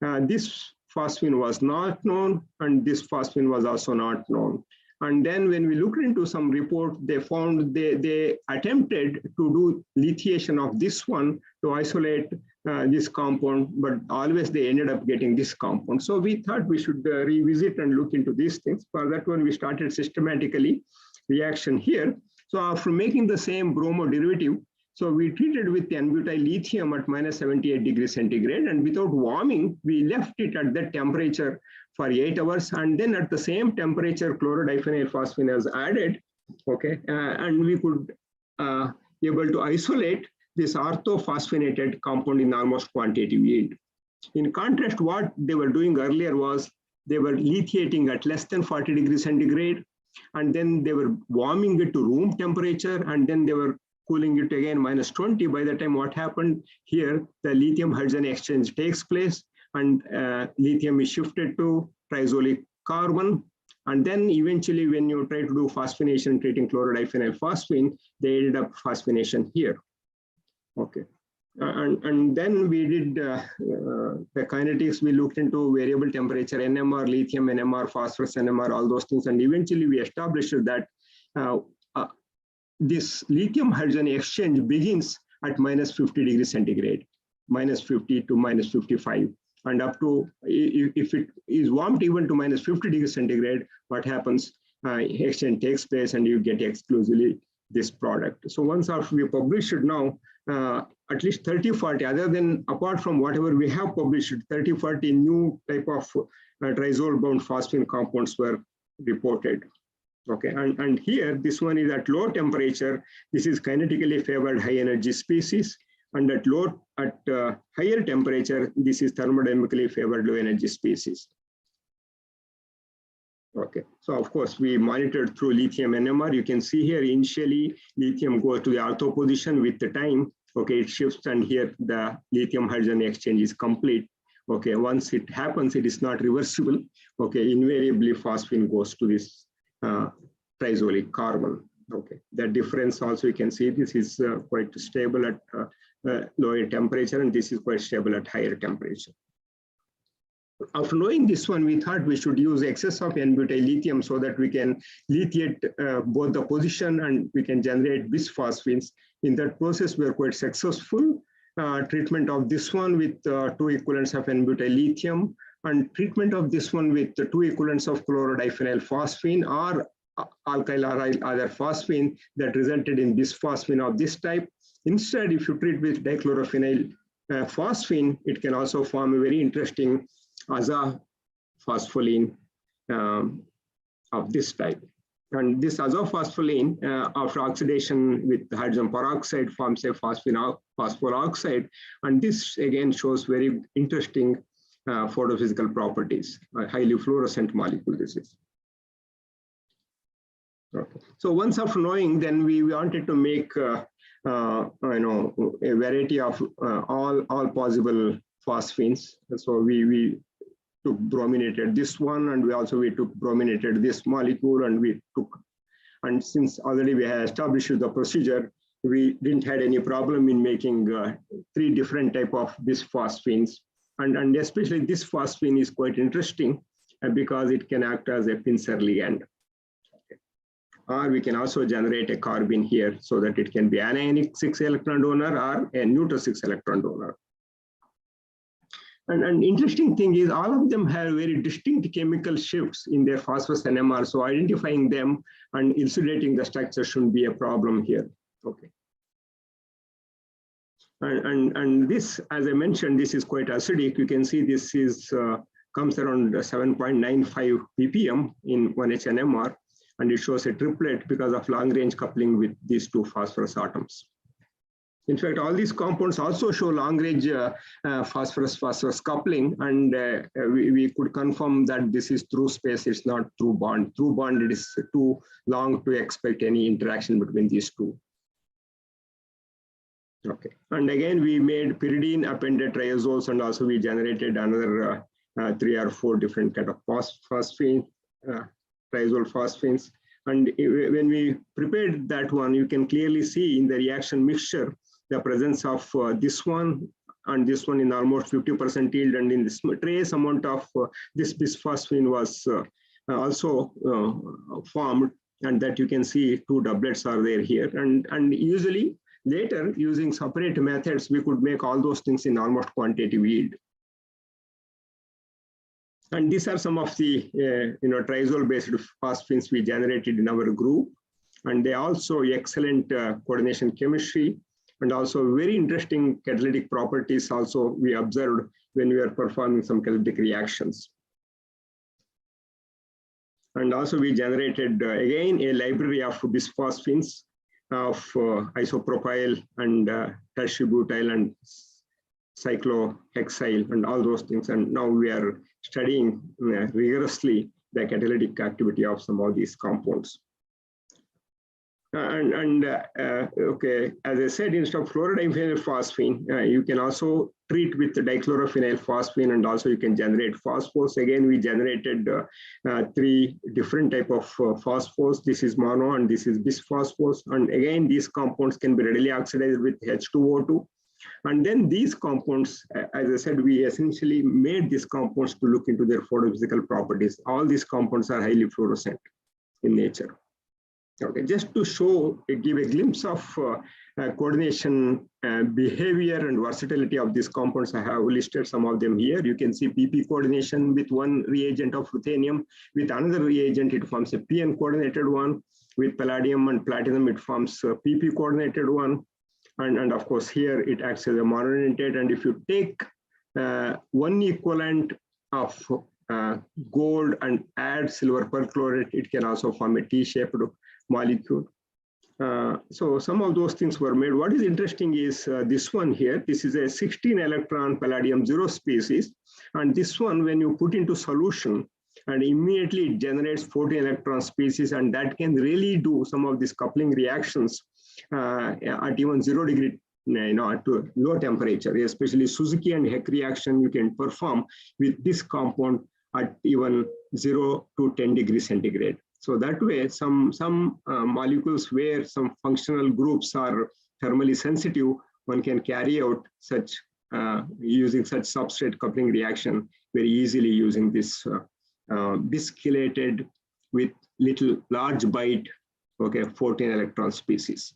this phosphine was not known, and this phosphine was also not known. And then when we looked into some report, they found they attempted to do lithiation of this one to isolate this compound, but always they ended up getting this compound. So we thought we should revisit and look into these things. For that one, we started systematically reaction here. So after making the same bromo derivative, so we treated with N-butyl lithium at -78 degrees centigrade, and without warming, we left it at that temperature for 8 hours, and then at the same temperature, chlorodiphényl phosphine is added, okay, and we could able to isolate this orthophosphinated compound in almost quantitative yield. In contrast, what they were doing earlier was they were lithiating at less than 40 degrees centigrade, and then they were warming it to room temperature, and then they were cooling it again -20. By the time what happened here, the lithium hydrogen exchange takes place, and lithium is shifted to triazolic carbon. And then eventually when you try to do phosphination treating chlorodiphényl phosphine, they ended up phosphination here. Okay. And then we did the kinetics. We looked into variable temperature, NMR, lithium, NMR, phosphorus, NMR, all those things. And eventually we established that this lithium hydrogen exchange begins at -50 degrees centigrade, -50 to -55. And up to, if it is warmed even to -50 degrees centigrade, what happens? Exchange takes place and you get exclusively this product. So once after we publish it now, at least 30, 40, other than apart from whatever we have published, 30, 40 new type of triazole bound phosphine compounds were reported. Okay, and here, this one is at low temperature. This is kinetically favored high energy species. And at higher temperature, this is thermodynamically favored low energy species. Okay, so of course we monitored through lithium NMR. You can see here initially lithium goes to the ortho position. With the time, okay, it shifts, and here the lithium hydrogen exchange is complete. Okay, once it happens, it is not reversible. Okay, invariably phosphine goes to this triazolic carbon. Okay, that difference also you can see this is quite stable at lower temperature, and this is quite stable at higher temperature. After knowing this one, we thought we should use excess of N-butyl lithium so that we can lithiate both the position and we can generate bisphosphines. In that process, we are quite successful. Treatment of this one with 2 equivalents of N-butyl lithium, and treatment of this one with 2 equivalents of chlorodiphenyl phosphine or alkyl aryl other phosphine that resulted in bisphosphine of this type. Instead, if you treat with dichlorophenyl phosphine, it can also form a very interesting azophospholine of this type. And this azophospholine, after oxidation with hydrogen peroxide, forms a phosphor oxide. And this again shows very interesting photophysical properties, a highly fluorescent molecule this is. Okay. So once after knowing, then we wanted to make a variety of all possible phosphines. So we took brominated this one, and we took brominated this molecule, and since already we had established the procedure, we didn't have any problem in making 3 different type of bisphosphines, and especially this phosphine is quite interesting because it can act as a pincer ligand. Or we can also generate a carbene here so that it can be anionic 6-electron donor or a neutral 6-electron donor. And interesting thing is all of them have very distinct chemical shifts in their phosphorus NMR. So identifying them and elucidating the structure shouldn't be a problem here. Okay. And this, as I mentioned, this is quite acidic. You can see this is comes around 7.95 ppm in 1H NMR. And it shows a triplet because of long range coupling with these 2 phosphorus atoms. In fact, all these compounds also show long range phosphorus coupling, and we could confirm that this is through space, it's not through bond. Through bond, it is too long to expect any interaction between these 2. Okay, and again, we made pyridine appended triazoles, and also we generated another 3 or 4 different kind of phosphine. Triazole phosphines. And when we prepared that one, you can clearly see in the reaction mixture the presence of this one and this one in almost 50% yield, and in this trace amount of this bisphosphine was also formed, and that you can see 2 doublets are there here. And usually later, using separate methods, we could make all those things in almost quantitative yield. And these are some of the triazole-based phosphines we generated in our group, and they also excellent coordination chemistry, and also very interesting catalytic properties. Also, we observed when we are performing some catalytic reactions. And also, we generated again a library of bisphosphines of isopropyl and tertiary and cyclohexyl and all those things. And now we are studying rigorously the catalytic activity of some of these compounds. Okay, as I said, instead of chlorodiphenyl phosphine, you can also treat with the dichlorophenyl phosphine, and also you can generate phosphors. Again, we generated 3 different type of phosphors. This is mono and this is bisphosphos. And again, these compounds can be readily oxidized with H2O2. And then these compounds, as I said, we essentially made these compounds to look into their photophysical properties. All these compounds are highly fluorescent in nature. Okay, just to show, give a glimpse of coordination behavior and versatility of these compounds, I have listed some of them here. You can see PP coordination with one reagent of ruthenium. With another reagent, it forms a PN coordinated one. With palladium and platinum, it forms a PP coordinated one. And of course, here it acts as a monodentate. And if you take 1 equivalent of gold and add silver perchlorate, it can also form a T-shaped molecule. So some of those things were made. What is interesting is this one here. This is a 16 electron palladium 0 species. And this one, when you put into solution, and immediately it generates 14 electron species, and that can really do some of these coupling reactions at even 0 degree, at low temperature, especially Suzuki and Heck reaction you can perform with this compound at even 0 to 10 degrees centigrade. So that way, some molecules where some functional groups are thermally sensitive, one can carry out such using such substrate coupling reaction very easily using this bischelated with large bite, 14 electron species.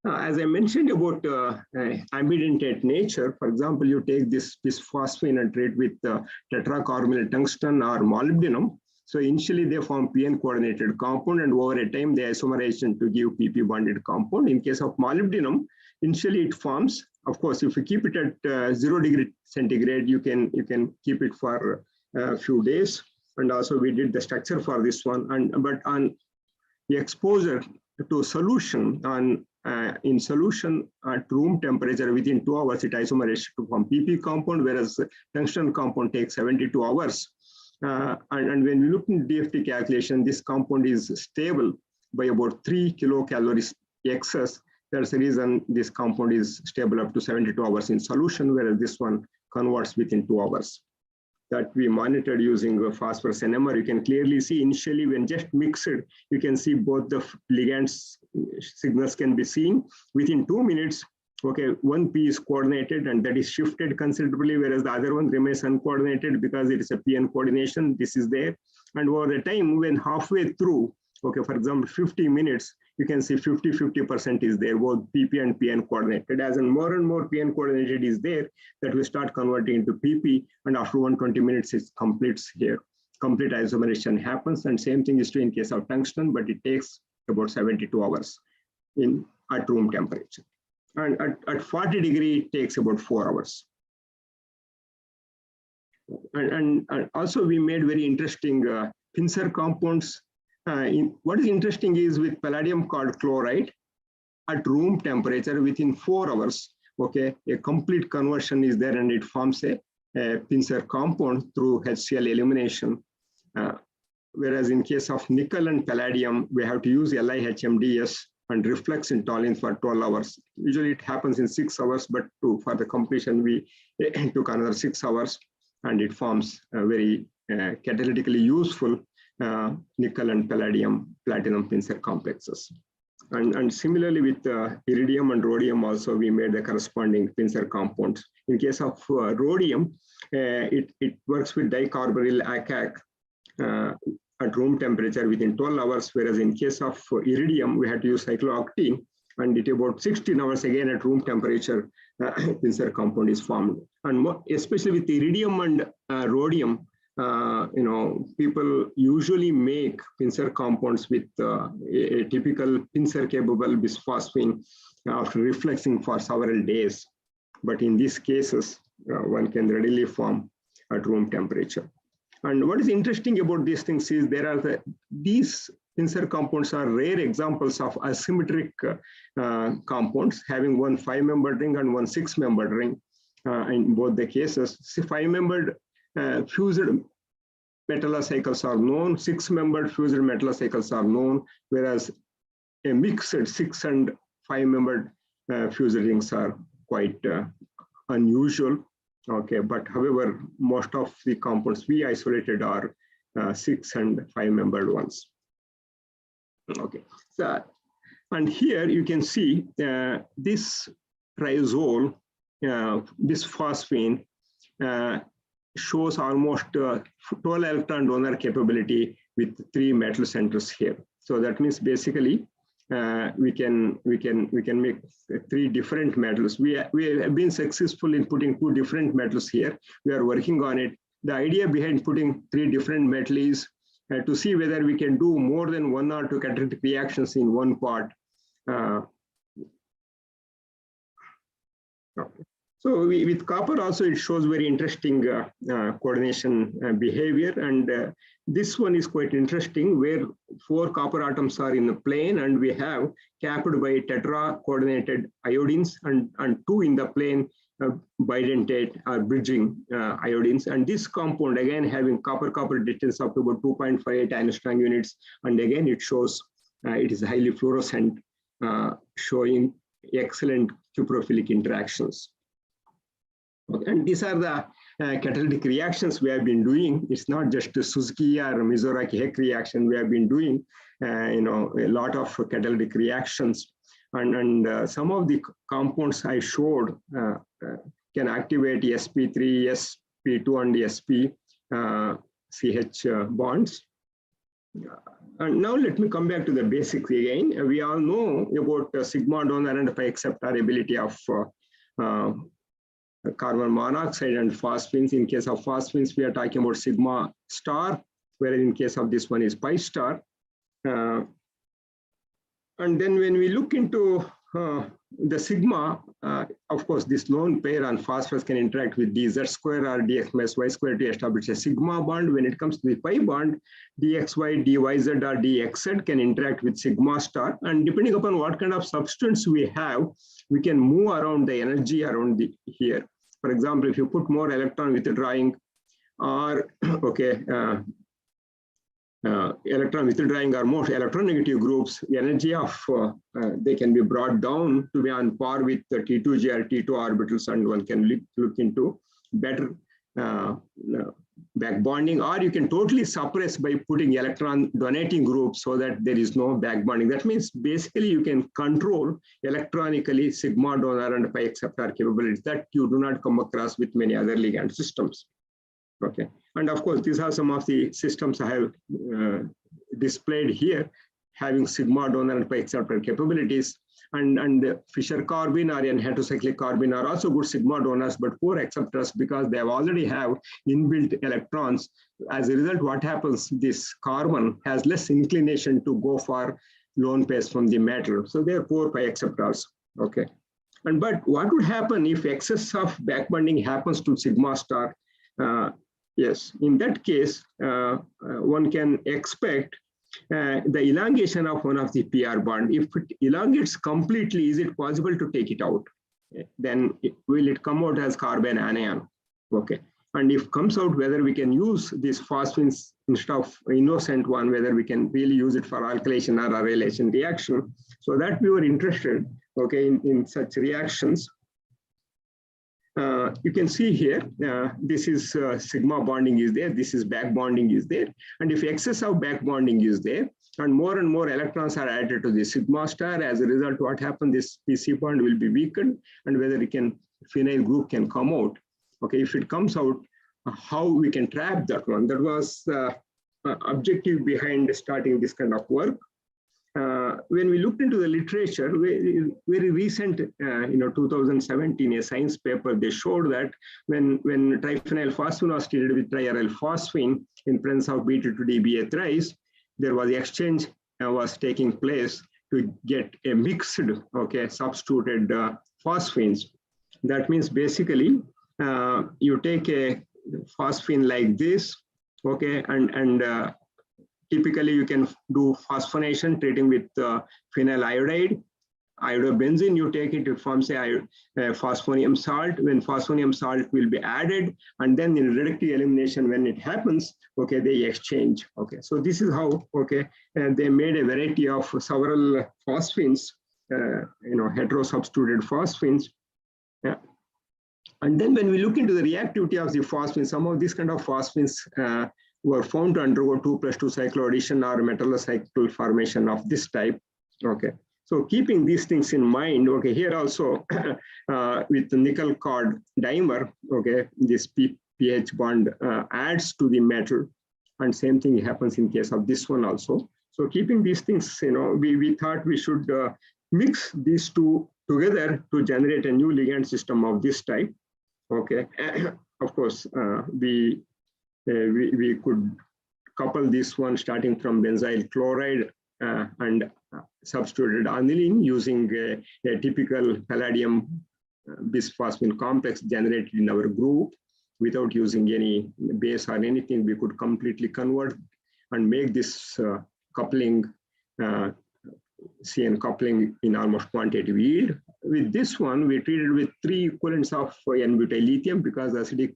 As I mentioned about ambidentate nature, for example, you take this phosphine and treat with tetracarbonyl tungsten or molybdenum. So initially they form PN coordinated compound, and over a time they isomerize to give PP bonded compound. In case of molybdenum, initially it forms. Of course, if you keep it at 0 degree centigrade, you can keep it for a few days. And also we did the structure for this one. But on the exposure to solution in solution at room temperature within 2 hours, it isomerizes to form PP compound, whereas tungsten compound takes 72 hours. And when we look in DFT calculation, this compound is stable by about 3 kilocalories excess. That's the reason this compound is stable up to 72 hours in solution, whereas this one converts within 2 hours. That we monitored using phosphorus NMR. You can clearly see initially when just mixed, you can see both the ligands signals can be seen. Within 2 minutes, one P is coordinated and that is shifted considerably, whereas the other one remains uncoordinated because it is a PN coordination. This is there. And over the time, when halfway through, for example, 50 minutes, you can see 50% is there, both PP and PN coordinated. As in more and more PN coordinated is there, that we start converting into PP, and after 120 minutes, it completes here. Complete isomerization happens, and same thing is true in case of tungsten, but it takes about 72 hours at room temperature. And at 40 degree, it takes about 4 hours. And also we made very interesting pincer compounds. What is interesting is with palladium called chloride, at room temperature within 4 hours, a complete conversion is there and it forms a pincer compound through HCl elimination. Whereas in case of nickel and palladium, we have to use LiHMDS and reflex in toluene for 12 hours. Usually it happens in 6 hours, but for the completion, we took another 6 hours, and it forms a very catalytically useful nickel and palladium platinum pincer complexes. And similarly with iridium and rhodium also, we made the corresponding pincer compounds. In case of rhodium, it works with dicarbonyl ACAC at room temperature within 12 hours, whereas in case of iridium, we had to use cyclooctene, and it about 16 hours again at room temperature, pincer compound is formed. And especially with iridium and rhodium, people usually make pincer compounds with a typical pincer capable bisphosphine after reflexing for several days. But in these cases, one can readily form at room temperature. And what is interesting about these things is these pincer compounds are rare examples of asymmetric compounds having one 5-membered ring and one 6-membered ring in both the cases. 5-membered fused metallocycles are known, 6-membered fused metallocycles are known, whereas a mixed 6 and 5-membered fused rings are quite unusual. But however, most of the compounds we isolated are 6 and 5-membered ones. So, and here you can see this triazole, bisphosphine, shows almost 12 electron donor capability with 3 metal centers here. So that means basically we can make 3 different metals. We have been successful in putting 2 different metals here. We are working on it. The idea behind putting 3 different metals is to see whether we can do more than 1 or 2 catalytic reactions in one part. So with copper also, it shows very interesting coordination behavior. And this one is quite interesting, where 4 copper atoms are in the plane, and we have capped by tetra coordinated iodines, and 2 in the plane bidentate or bridging iodines. And this compound, again, having copper-copper distance up to about 2.58 angstrom units. And again, it shows it is highly fluorescent, showing excellent cuprophilic interactions. And these are the catalytic reactions we have been doing. It's not just the Suzuki or Mizoraki-Heck reaction. We have been doing, a lot of catalytic reactions. And some of the compounds I showed can activate sp3, sp2, and sp CH bonds. And now let me come back to the basics again. We all know about sigma donor and pi acceptor ability of carbon monoxide and phosphines. In case of phosphines, we are talking about sigma star, whereas in case of this one is pi star. And then when we look into the sigma, of course, this lone pair on phosphorus can interact with dz square or dx minus y square to establish a sigma bond. When it comes to the pi bond, dxy, dyz, or dxz can interact with sigma star. And depending upon what kind of substance we have, we can move around the energy around here. For example, if you put more electron withdrawing or, electron withdrawing or more electronegative groups, the energy of they can be brought down to be on par with the T2G or T2 orbitals, and one can look into better back bonding, or you can totally suppress by putting electron donating groups so that there is no back bonding. That means basically you can control electronically sigma donor and pi acceptor capabilities that you do not come across with many other ligand systems. Okay, and of course, these are some of the systems I have displayed here, having sigma donor and pi acceptor capabilities. And Fischer carbene or N-heterocyclic carbene are also good sigma donors, but poor acceptors because they already have inbuilt electrons. As a result, what happens? This carbon has less inclination to go for lone pairs from the metal, so they are poor pi acceptors. Okay, but what would happen if excess of back bonding happens to sigma star? Yes, in that case, one can expect the elongation of one of the PR bond. If it elongates completely, is it possible to take it out? Then will it come out as carbon anion? Okay, and if comes out, whether we can use these phosphines instead of innocent one, whether we can really use it for alkylation or arylation reaction. So that we were interested, okay, in such reactions. You can see here, this is sigma bonding is there, this is back bonding is there. And if excess of back bonding is there, and more electrons are added to the sigma star, as a result, what happens, this PC bond will be weakened, and whether it can, phenyl group can come out. Okay, if it comes out, how we can trap that one. That was the objective behind starting this kind of work. When we looked into the literature, very recent, 2017, a science paper, they showed that when triphenyl phosphine was treated with triaryl phosphine in presence of beta-2-DBA thrice, there was exchange was taking place to get a mixed, okay, substituted phosphines. That means basically you take a phosphine like this, okay, and typically you can do phosphonation, treating with phenyl iodide, iodobenzene, you take it, it forms a phosphonium salt. When phosphonium salt will be added, and then in reductive elimination, when it happens, okay, they exchange. Okay, so this is how, okay, they made a variety of several phosphines, heterosubstituted phosphines. Yeah. And then when we look into the reactivity of the phosphines, some of these kind of phosphines were found to undergo 2+2 cycloaddition or metallocycle formation of this type. Okay, so keeping these things in mind, okay, here also with the nickel cord dimer, okay, this pH bond adds to the metal, and same thing happens in case of this one also. So keeping these things, we thought we should mix these two together to generate a new ligand system of this type. Okay, of course, we could couple this one starting from benzyl chloride and substituted aniline using a typical palladium bisphosphine complex generated in our group without using any base or anything. We could completely convert and make this coupling, CN coupling in almost quantitative yield. With this one, we treated with 3 equivalents of N-butyl lithium because acidic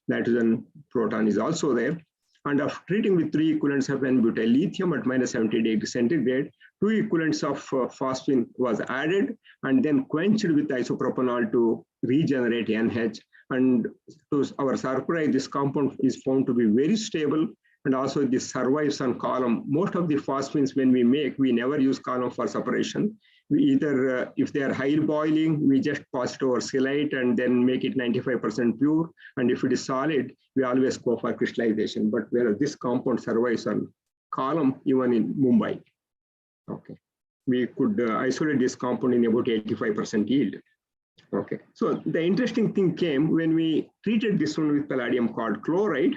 nitrogen proton is also there. And after treating with 3 equivalents of N-butyl lithium at -70°C, 2 equivalents of phosphine was added and then quenched with isopropanol to regenerate NH. And to our surprise, this compound is found to be very stable, and also this survives on column. Most of the phosphines when we make, we never use column for separation. We either, if they are high boiling, we just pass it over silite and then make it 95% pure. And if it is solid, we always go for crystallization. But whereas this compound survives on column, even in Mumbai. Okay, we could isolate this compound in about 85% yield. Okay, so the interesting thing came when we treated this one with palladium cod chloride.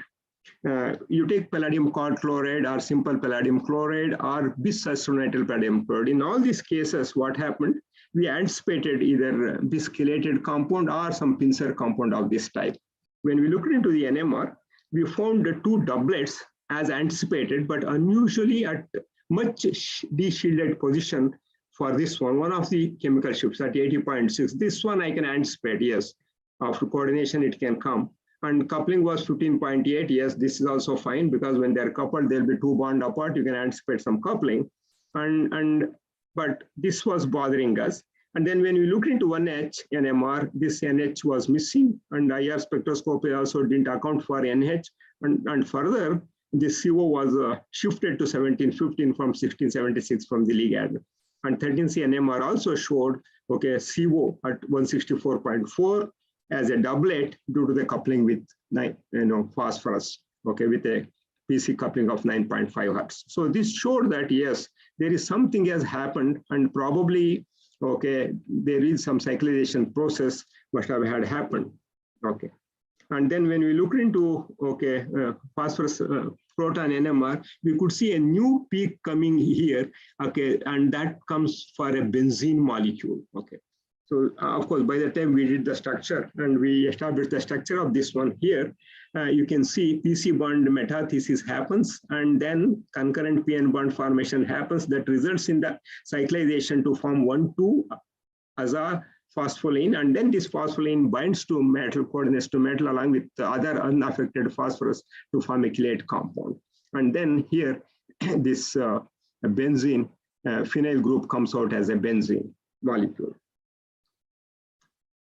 You take palladium cod chloride or simple palladium chloride or bis-acetonitrile palladium chloride. In all these cases, what happened? We anticipated either bis-chelated compound or some pincer compound of this type. When we looked into the NMR, we found the 2 doublets as anticipated, but unusually at much de-shielded position for this one of the chemical ships at 80.6. This one I can anticipate, yes. After coordination, it can come. And coupling was 15.8. Yes, this is also fine because when they're coupled, there'll be 2 bonds apart. You can anticipate some coupling. But this was bothering us. And then when we looked into 1H NMR, this NH was missing, and IR spectroscopy also didn't account for NH. And further, this CO was shifted to 1715 from 1676 from the ligand. And 13C NMR also showed, okay, CO at 164.4 as a doublet due to the coupling with phosphorus, okay, with a PC coupling of 9.5 hertz. So this showed that yes, there is something has happened, and probably, okay, there is some cyclization process must have had happened. Okay, and then when we look into phosphorus proton NMR, we could see a new peak coming here. Okay, and that comes for a benzene molecule. Okay. So of course, by the time we did the structure and we established the structure of this one here, you can see PC bond metathesis happens, and then concurrent PN bond formation happens that results in the cyclization to form 1,2-azar phospholine, and then this phospholine binds to metal, coordinates to metal along with the other unaffected phosphorus to form a chelate compound. And then here, this benzene phenyl group comes out as a benzene molecule.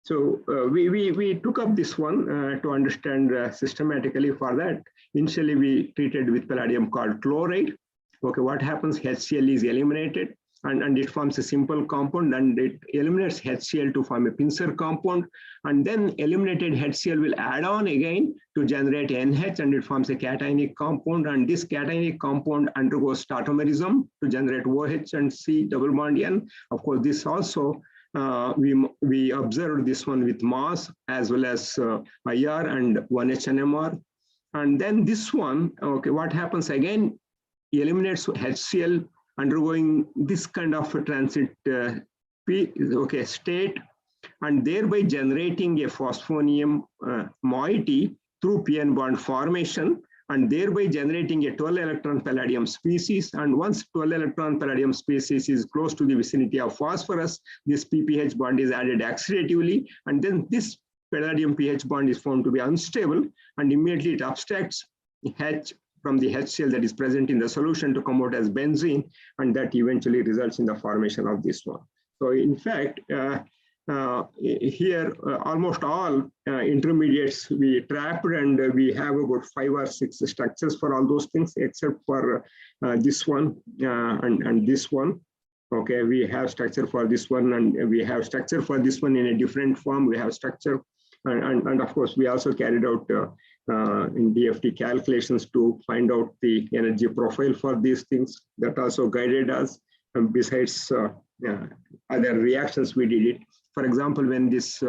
So we took up this one to understand systematically. For that, initially we treated with palladium cod chloride. Okay, what happens? HCl is eliminated, and it forms a simple compound, and it eliminates HCl to form a pincer compound, and then eliminated HCl will add on again to generate NH, and it forms a cationic compound, and this cationic compound undergoes tautomerism to generate OH and C double bond N. Of course, this also we observed this one with MOS as well as IR and 1H NMR. And then this one, okay, what happens again? Eliminates HCl undergoing this kind of a transit state, and thereby generating a phosphonium moiety through PN bond formation, and thereby generating a 12-electron palladium species. And once 12-electron palladium species is close to the vicinity of phosphorus, this PPH bond is added oxidatively, and then this palladium PH bond is found to be unstable, and immediately it abstracts H from the HCl that is present in the solution to come out as benzene, and that eventually results in the formation of this one. So in fact, here almost all intermediates we trapped, and we have about 5 or 6 structures for all those things except for this one and this one. Okay, we have structure for this one, and we have structure for this one in a different form. We have structure, and of course we also carried out in DFT calculations to find out the energy profile for these things. That also guided us. And besides other reactions we did it. For example, when this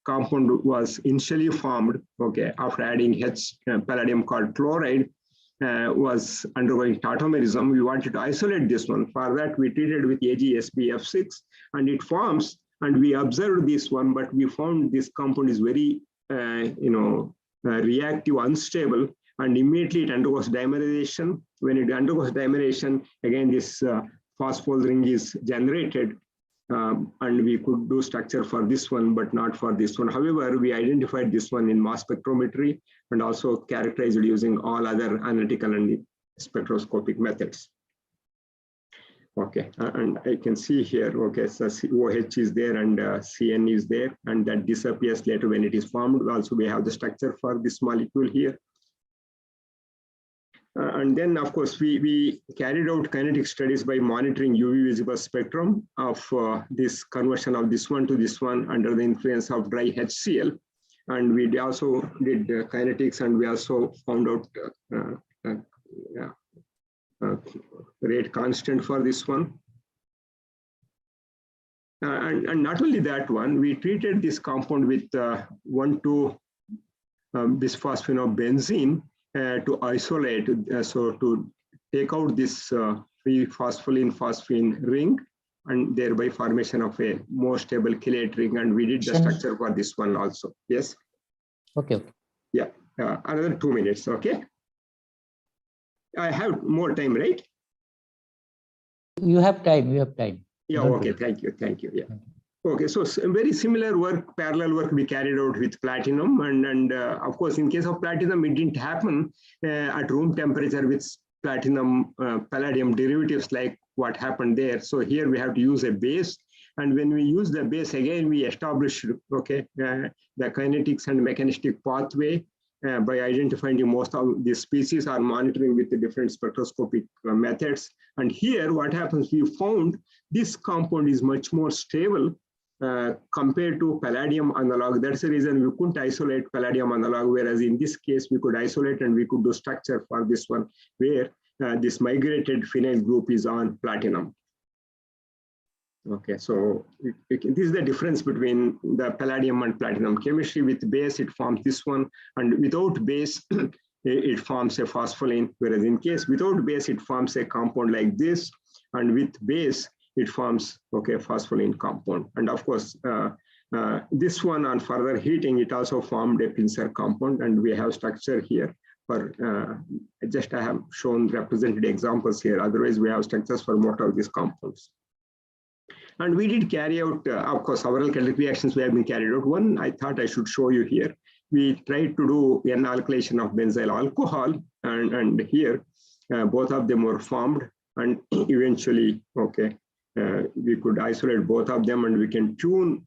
compound was initially formed, okay, after adding palladium cod chloride, was undergoing tautomerism, we wanted to isolate this one. For that, we treated with AgSbF6, and it forms And we observed this one, but we found this compound is very, reactive, unstable, and immediately it undergoes dimerization. When it undergoes dimerization, again, this phosphol ring is generated, and we could do structure for this one, but not for this one. However, we identified this one in mass spectrometry and also characterized using all other analytical and spectroscopic methods. Okay, and I can see here, okay, so OH is there and CN is there, and that disappears later when it is formed. Also, we have the structure for this molecule here. And then, of course, we carried out kinetic studies by monitoring UV visible spectrum of this conversion of this one to this one under the influence of dry HCl. And we also did kinetics, and we also found out rate constant for this one. And not only that one, we treated this compound with 1,2-bisphosphenobenzene to isolate, so to take out this free phospholene-phosphine ring, and thereby formation of a more stable chelate ring. And we did the structure for this one also. Yes. Okay. Yeah. Another 2 minutes. Okay. I have more time, right? You have time. You have time. Yeah. Okay. Thank you. Thank you. Yeah. Okay. So very similar work, parallel work we carried out with platinum, and of course, in case of platinum, it didn't happen at room temperature with platinum palladium derivatives like what happened there. So here we have to use a base, and when we use the base again, we established the kinetics and mechanistic pathway by identifying most of the species are monitoring with the different spectroscopic methods. And here what happens, we found this compound is much more stable compared to palladium analog. That's the reason we couldn't isolate palladium analog, whereas in this case we could isolate and we could do structure for this one, where this migrated phenyl group is on platinum. Okay, so this is the difference between the palladium and platinum chemistry. With base, it forms this one, and without base, it forms a phospholine, whereas in case without base, it forms a compound like this, and with base, it forms, okay, phospholine compound. And of course, this one on further heating, it also formed a pincer compound, and we have structure here for, just I have shown represented examples here. Otherwise, we have structures for most of these compounds. And we did carry out, of course, several chemical reactions we have been carried out. One I thought I should show you here. We tried to do N-alkylation of benzyl alcohol, and here both of them were formed, and eventually, okay, we could isolate both of them, and we can tune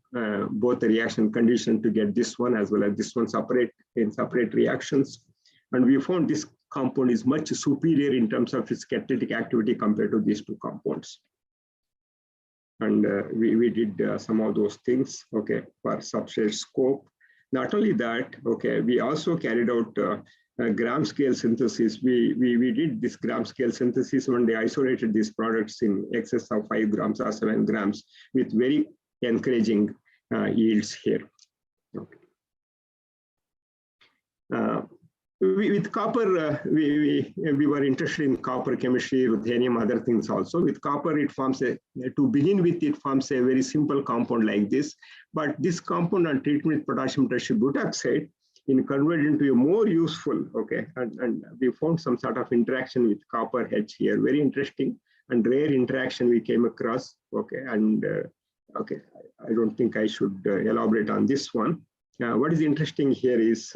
both the reaction condition to get this one as well as this one separate in separate reactions. And we found this compound is much superior in terms of its catalytic activity compared to these two compounds. And we did some of those things, okay, for substrate scope. Not only that, okay, we also carried out gram scale synthesis. We did this gram scale synthesis when they isolated these products in excess of 5 grams or 7 grams with very encouraging yields here. Okay. With copper, we were interested in copper chemistry, ruthenium, other things also. With copper, it forms to begin with, it forms a very simple compound like this. But this compound on treatment with potassium tetrabutaoxide in converted into a more useful, okay, and we found some sort of interaction with copper H here, very interesting and rare interaction we came across, okay, and okay, I don't think I should elaborate on this one. What is interesting here is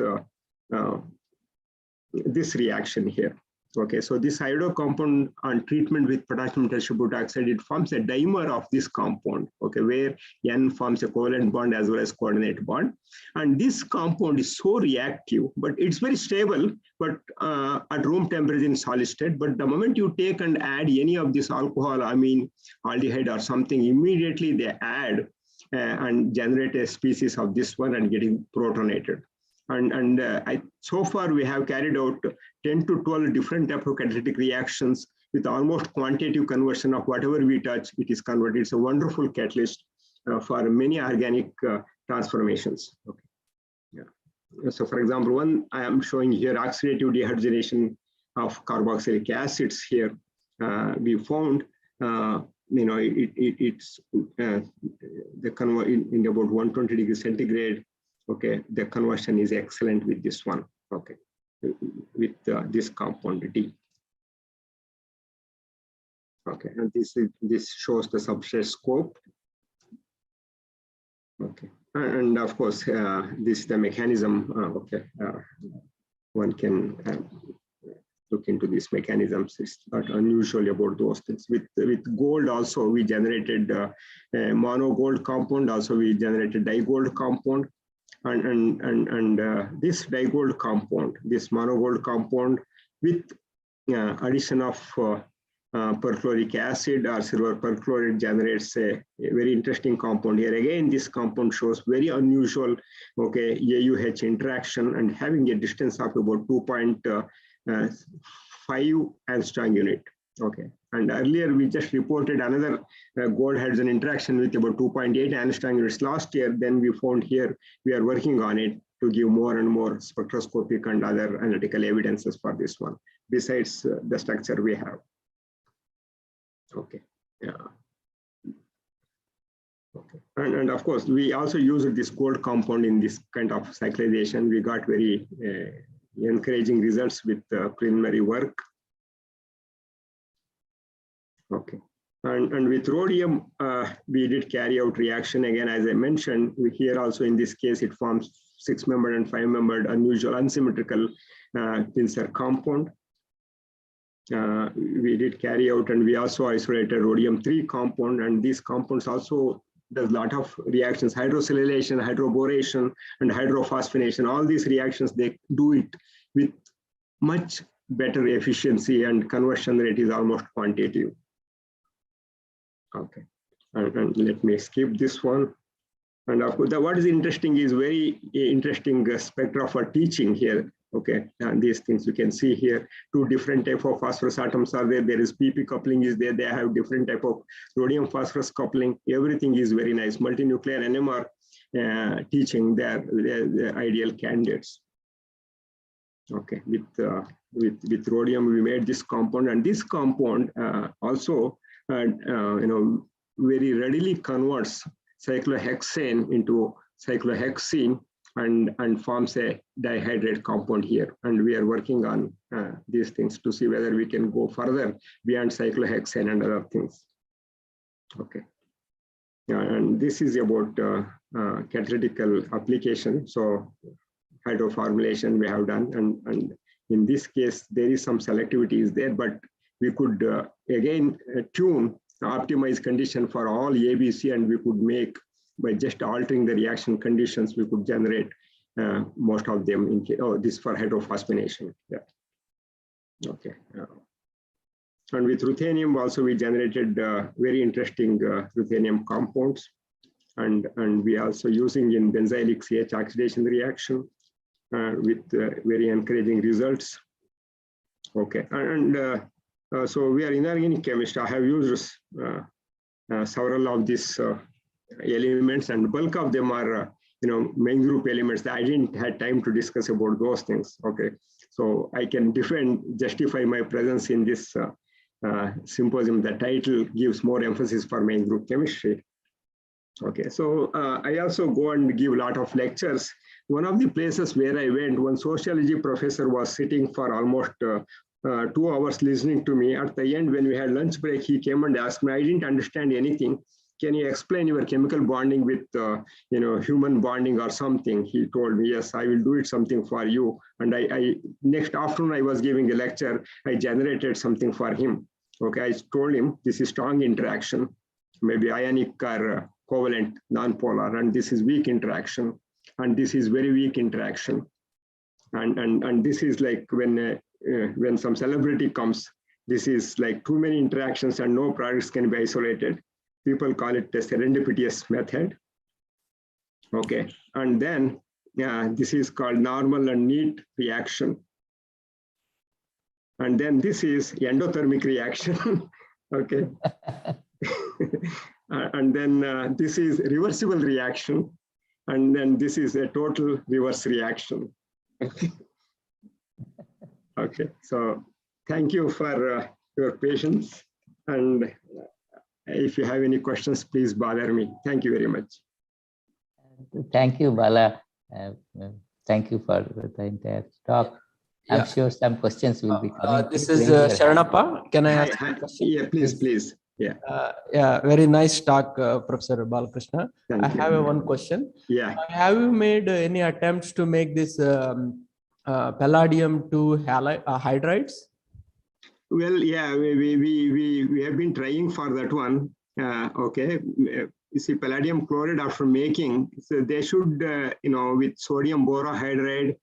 this reaction here. Okay, so this iodo compound on treatment with potassium tetrabutaoxide, it forms a dimer of this compound, okay, where N forms a covalent bond as well as coordinate bond. And this compound is so reactive, but it's very stable, but at room temperature in solid state. But the moment you take and add any of this alcohol, amine, aldehyde or something, immediately they add and generate a species of this one and getting protonated. And so far we have carried out 10 to 12 different type of catalytic reactions with almost quantitative conversion of whatever we touch, it is converted. It's a wonderful catalyst for many organic transformations. Okay. Yeah. So for example, one I am showing here oxidative dehydrogenation of carboxylic acids here. We found it's in about 120 degrees centigrade. Okay, the conversion is excellent with this one. Okay, with this compound D. Okay, and this shows the substrate scope. Okay, and of course, this is the mechanism. Okay, one can look into these mechanisms. It's not unusual about those things. With gold also, we generated a mono gold compound. Also, we generated digold compound, and this digold compound, this mono gold compound, with addition of perchloric acid or silver perchlorate generates a very interesting compound here. Again, this compound shows very unusual, okay, AUH interaction and having a distance of about 2.5 angstrom unit. Okay, and earlier we just reported another gold hydrogen interaction with about 2.8 angstrom units last year. Then we found here we are working on it to give more and more spectroscopic and other analytical evidences for this one, besides the structure we have. Okay, yeah. Okay, and of course, we also used this gold compound in this kind of cyclization. We got very encouraging results with preliminary work. Okay, and with rhodium, we did carry out reaction again, as I mentioned. Here also in this case, it forms 6-membered and 5-membered unusual unsymmetrical pincer compound. We did carry out, and we also isolated rhodium-3 compound, and these compounds also does a lot of reactions: hydrocellulation, hydroboration, and hydrophosphonation. All these reactions, they do it with much better efficiency, and conversion rate is almost quantitative. Okay, and let me skip this one. And of course, what is interesting is very interesting spectra for teaching here. Okay, and these things you can see here, 2 different type of phosphorus atoms are there. There is PP coupling is there. They have different type of rhodium phosphorus coupling. Everything is very nice. Multinuclear NMR teaching, they're ideal candidates. Okay, with rhodium we made this compound, and this compound also very readily converts cyclohexane into cyclohexene and forms a dihydrate compound here. And we are working on these things to see whether we can go further beyond cyclohexane and other things. Okay, and this is about catalytical application. So hydroformylation we have done, and in this case there is some selectivity is there, but we could again tune optimize condition for all ABC, and we could make, by just altering the reaction conditions, we could generate most of them in this for hydrophosphonation. Yeah. Okay. And with ruthenium also we generated very interesting ruthenium compounds, and we also using in benzylic CH oxidation reaction with very encouraging results. Okay, and so we are inorganic chemist. I have used several of these elements, and bulk of them are main group elements that I didn't have time to discuss about those things. Okay, so I can justify my presence in this symposium. The title gives more emphasis for main group chemistry. Okay, so I also go and give a lot of lectures. One of the places where I went, one sociology professor was sitting for almost 2 hours listening to me. At the end, when we had lunch break, he came and asked me, I didn't understand anything. Can you explain your chemical bonding with human bonding or something? He told me, yes, I will do it something for you. And I next afternoon I was giving a lecture, I generated something for him. Okay, I told him this is strong interaction, maybe ionic or covalent nonpolar, and this is weak interaction, and this is very weak interaction. And this is like when some celebrity comes, this is like too many interactions and no products can be isolated. People call it the serendipitous method. Okay, and then this is called normal and neat reaction. And then this is endothermic reaction. Okay. And then this is reversible reaction. And then this is a total reverse reaction. Okay, so thank you for your patience, and if you have any questions, please bother me. Thank you very much. Thank you, Bala. Thank you for the entire talk. I'm Yeah. sure some questions will be coming. This Please is raise your hand. Sharanappa. Can I ask a question? Yeah, please. Yeah. Yeah, very nice talk, Professor Balakrishna. Thank I you. have one question. Yeah. Have you made any attempts to make this palladium to hydrides? Well, yeah, we have been trying for that one. Okay. You see, palladium chloride after making, so they should, with sodium borohydride,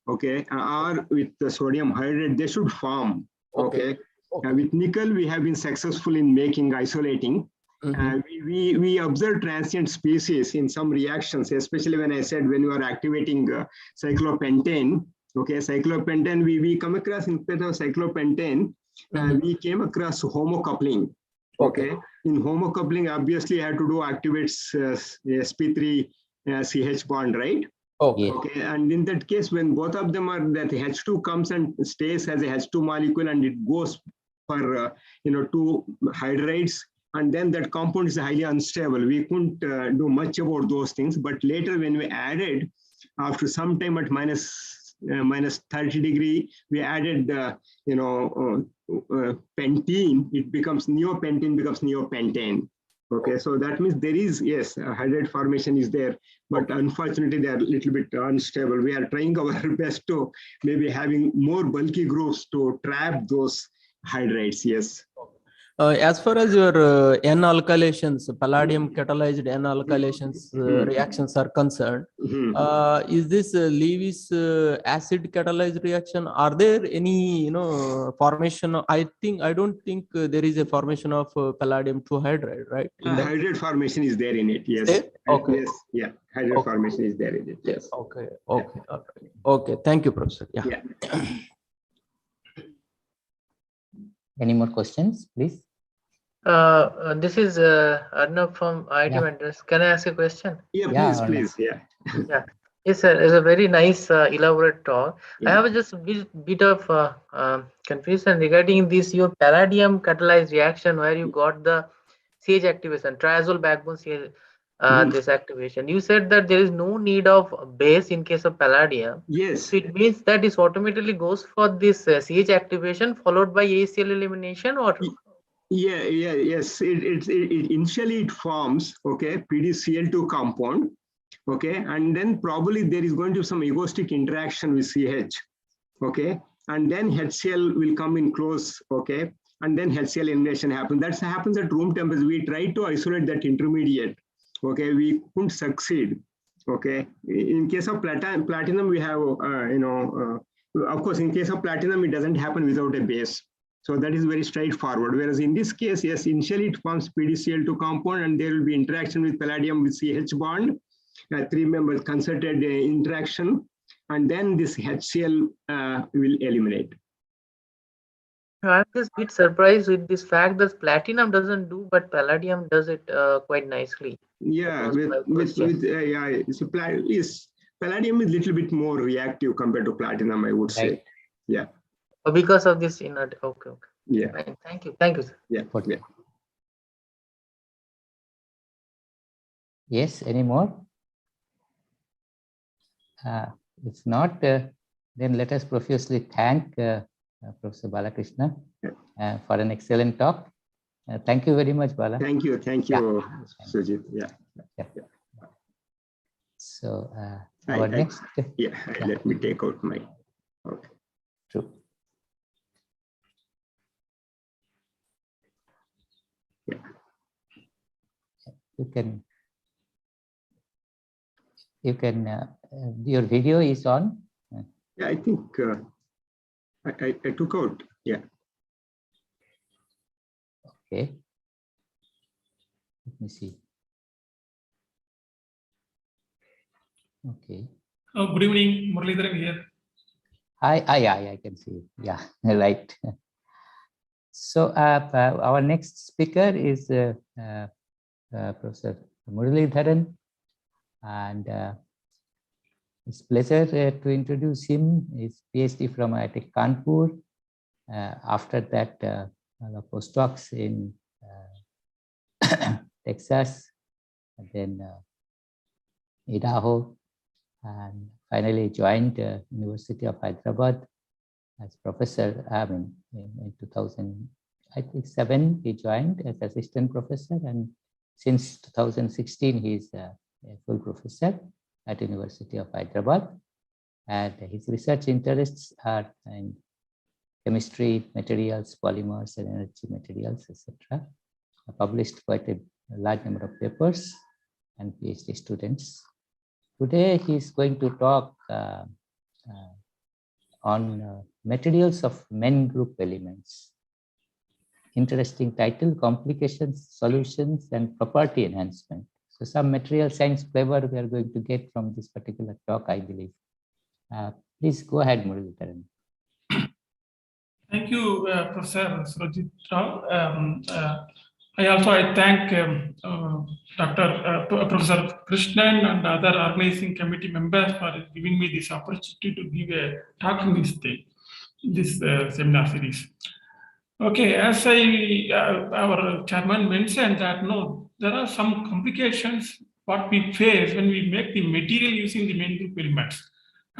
okay, or with the sodium hydride, they should form. Okay. With nickel, we have been successful in making isolating. We observe transient species in some reactions, especially when I said when you are activating cyclopentane. Okay, cyclopentane, we come across instead of cyclopentane, we came across homocoupling. Okay, in homocoupling, obviously, you have to do activates sp3 CH bond, right? Okay, and in that case, when both of them are that H2 comes and stays as a H2 molecule and it goes for two hydrides, and then that compound is highly unstable. We couldn't do much about those things, but later when we added, after some time at minus 30 degree, we added pentene. It becomes neopentene, becomes neopentane. Okay, so that means there is, yes, hydride formation is there, but unfortunately they are a little bit unstable. We are trying our best to maybe having more bulky groups to trap those hydrides. Yes. As far as your N-alkylations, palladium catalyzed N-alkylations reactions are concerned, is this Lewis acid catalyzed reaction? Are there any formation? I don't think there is a formation of palladium 2 hydride, right? Hydride formation is there in it. Yes. Okay. Yes. Yeah. Hydride formation is there in it. Yes. Okay. Thank you, Professor. Yeah. Any more questions, please? This is Arnab from IIT Madras. Can I ask a question? Yeah, please. Yeah. Yes, sir. It's a very nice, elaborate talk. I have just a bit of confusion regarding this your palladium catalyzed reaction where you got the CH activation, triazole backbone CH, this activation. You said that there is no need of base in case of palladium. Yes. So it means that this automatically goes for this CH activation followed by ACL elimination, or? Yes. It initially it forms, okay, PDCl2 compound, okay, and then probably there is going to be some egoistic interaction with CH, okay, and then HCl will come in close, okay, and then HCl elimination happens. That happens at room temperature. We try to isolate that intermediate, okay, we couldn't succeed, okay. In case of platinum, we have, of course, in case of platinum, it doesn't happen without a base. So that is very straightforward. Whereas in this case, yes, initially it forms PDCl2 compound and there will be interaction with palladium with CH bond, 3 members concerted interaction, and then this HCl will eliminate. I'm just a bit surprised with this fact that platinum doesn't do, but palladium does it quite nicely. Yeah, so palladium is a little bit more reactive compared to platinum, I would say. Yeah. Because of this inert. Okay. Yeah. Thank you, sir. Yeah. Yes, any more? If not, then let us profusely thank Professor Balakrishna for an excellent talk. Thank you very much, Bala. Thank you, Sujit. Yeah. So our next. Let me take out my. Okay. True. You can. Your video is on. Yeah, I think I took out. Yeah. Okay. Let me see. Okay. Good evening, Muralidharan here. Hi, I can see. Yeah, right. So our next speaker is Professor Muralidharan, and it's a pleasure to introduce him. He's PhD from IIT Kanpur. After that, postdocs in Texas, and then Idaho, and finally joined University of Hyderabad as professor. I mean, in 2007 he joined as assistant professor, and since 2016 he is a full professor at University of Hyderabad. And his research interests are in chemistry, materials, polymers, and energy materials, etc. Published quite a large number of papers and PhD students. Today he is going to talk on materials of main group elements. Interesting title: Complications, Solutions, and Property Enhancement. So some material science flavor we are going to get from this particular talk, I believe. Please go ahead, Muralidharan. Thank you, Professor Surajit Rao. I thank Professor Krishnan and other organizing committee members for giving me this opportunity to give a talk in this seminar series. Okay, as our chairman mentioned that no, there are some complications what we face when we make the material using the main group elements,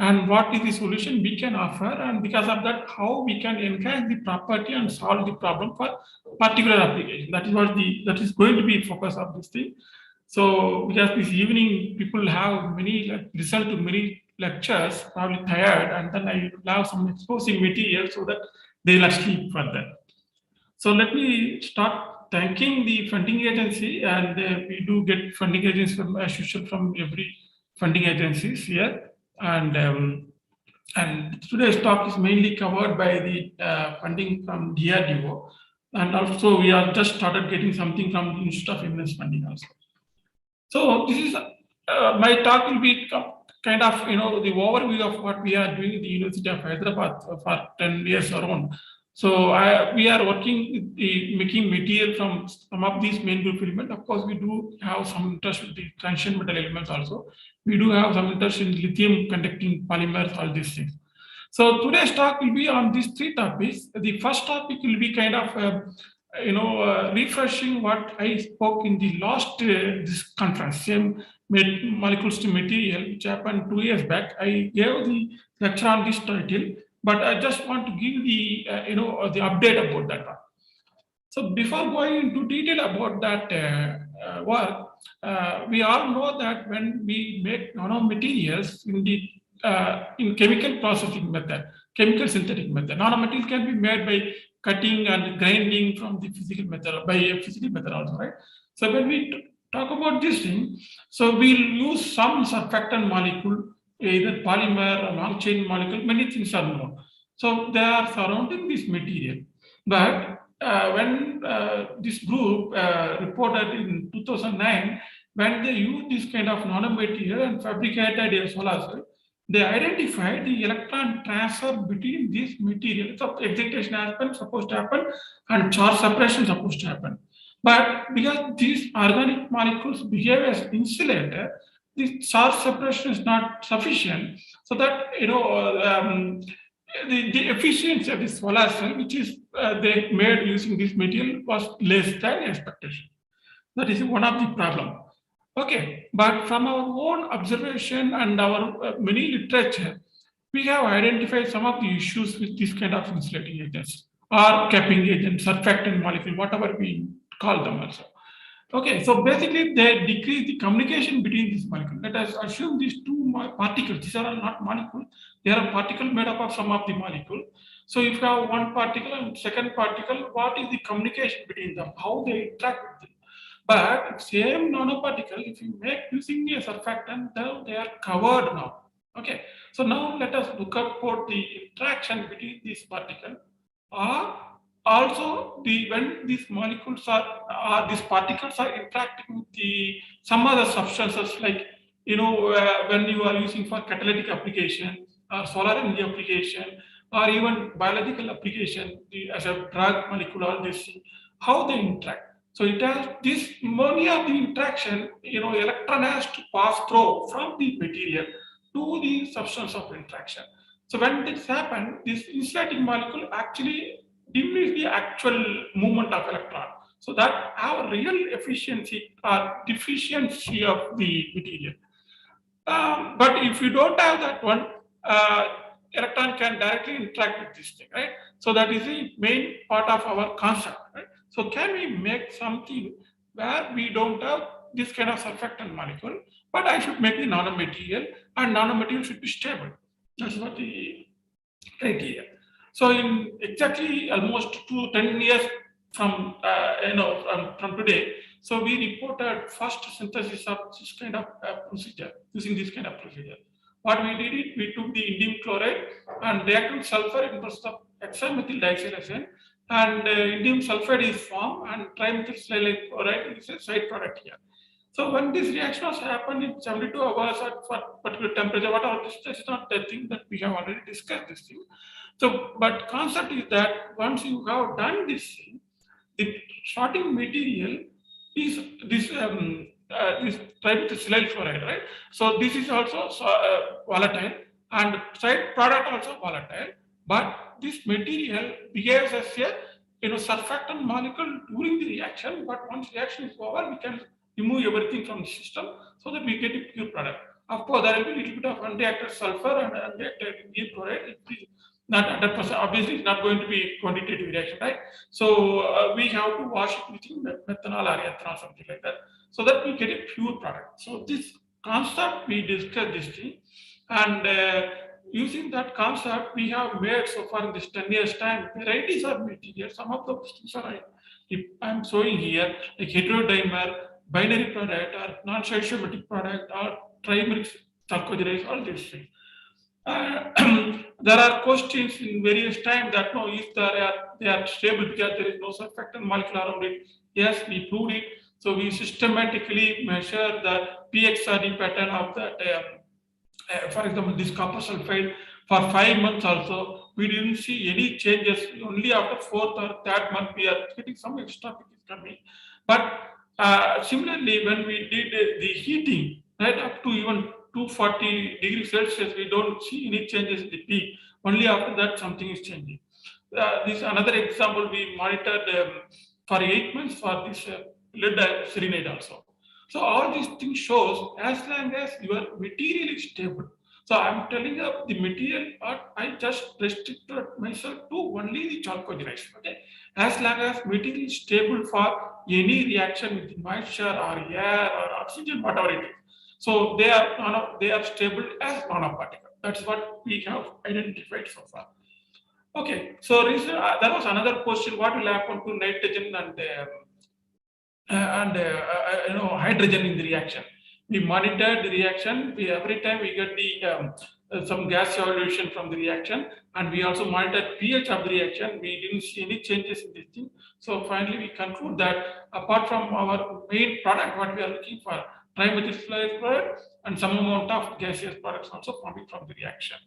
and what is the solution we can offer, and because of that, how we can enhance the property and solve the problem for particular application. That is going to be focus of this thing. So because this evening people have listen to many lectures, probably tired, and then I will have some exposing material so that they will sleep further. So let me start thanking the funding agency, and we do get funding agencies from, as usual, from every funding agencies here. And today's talk is mainly covered by the funding from DRDO, and also we have just started getting something from the Institute of Immense funding also. So this is my talk will be kind of the overview of what we are doing at the University of Hyderabad for 10 years around. So we are working with making material from some of these main group elements. Of course, we do have some interest with the transition metal elements also. We do have some interest in lithium conducting polymers, all these things. So today's talk will be on these three topics. The first topic will be kind of refreshing what I spoke in the last this conference, same molecules to material, which happened 2 years back. I gave the lecture on this title, but I just want to give the the update about that one. So before going into detail about that work, we all know that when we make nanomaterials in chemical processing method, chemical synthetic method, nanomaterial can be made by cutting and grinding from the physical method, by a physical method also, right? So when we talk about this thing, so we'll use some surfactant molecule, either polymer or long chain molecule, many things are known. So they are surrounding this material. But when this group reported in 2009, when they used this kind of nanomaterial and fabricated a solar cell, they identified the electron transfer between this material. So excitation supposed to happen and charge separation supposed to happen. But because these organic molecules behave as insulator, the charge separation is not sufficient, so that the efficiency of this solar cell, which is they made using this material, was less than expectation. That is one of the problem. Okay, but from our own observation and our many literature, we have identified some of the issues with this kind of insulating agents or capping agents, surfactant molecule, whatever we call them also. Okay, so basically they decrease the communication between these molecules. Let us assume these two particles, these are not molecules, they are a particle made up of some of the molecule. So if you have one particle and second particle, what is the communication between them, how they interact with them? But same nanoparticle, if you make using a surfactant, then they are covered now. Okay, so now let us look up for the interaction between these particles, or also when these molecules are these particles are interacting with some other substances, like when you are using for catalytic application or solar energy application or even biological application as a drug molecule, all this, how they interact. So it has this many of the interaction, electron has to pass through from the material to the substance of interaction. So when this happens, this insulating molecule actually diminish the actual movement of electron. so that our real efficiency or deficiency of the material. But if you don't have that one, electron can directly interact with this thing, right? So that is the main part of our concept, right? So can we make something where we don't have this kind of surfactant molecule, but I should make the nanomaterial, and nanomaterial should be stable. That's what the criteria. So in exactly almost 10 years from from today, so we reported first synthesis of this kind of procedure, using this kind of procedure. What we did it, we took the indium chloride and reacted with sulfur in presence of hexamethyl diacylazine, and indium sulfide is formed, and trimethyl chloride is a side product here. So when this reaction has happened in 72 hours at particular temperature, whatever, this is not the thing that we have already discussed this thing. So, but concept is that once you have done this thing, the starting material is this trimethyl chloride, right? So this is also volatile, and side product also volatile, but this material behaves as a surfactant molecule during the reaction. But once reaction is over, we can remove everything from the system so that we get a pure product. Of course, there will be a little bit of unreacted sulfur and unreacted indium chloride. Not 100%, obviously it's not going to be quantitative reaction, right? So we have to wash it with methanol or ethanol, something like that, so that we get a pure product. So this concept, we discussed this thing, and using that concept, we have made so far in this 10 years time varieties of materials. Some of those things are I'm showing here, like heterodimer, binary product, or non-stoichiometric product, or trimeric chalcogenase, all these things. There are questions in various times that no, if they are stable because there is no surfactant molecule around it. Yes, we proved it. So we systematically measure the PXRD pattern of that. For example, this copper sulfide for 5 months also, we didn't see any changes. Only after 4th or 3rd month, we are getting some extra things coming. But similarly, when we did the heating, right, up to even 240 degrees Celsius, we don't see any changes in the peak. Only after that, something is changing. This another example, we monitored for 8 months for this lead serenade also. So all these things shows as long as your material is stable. So I'm telling you the material part, I just restricted myself to only the chalcogenase. Okay, as long as material is stable for any reaction with the moisture or air or oxygen, whatever it is. So they are stable as nanoparticle. That's what we have identified so far. Okay, so there was another question: what will happen to nitrogen and hydrogen in the reaction? We monitored the reaction. Every time we get the some gas evaluation from the reaction, and we also monitored pH of the reaction. We didn't see any changes in this thing. So finally, we conclude that apart from our main product, what we are looking for, trimethyl chloride, and some amount of gaseous products also coming from the reaction.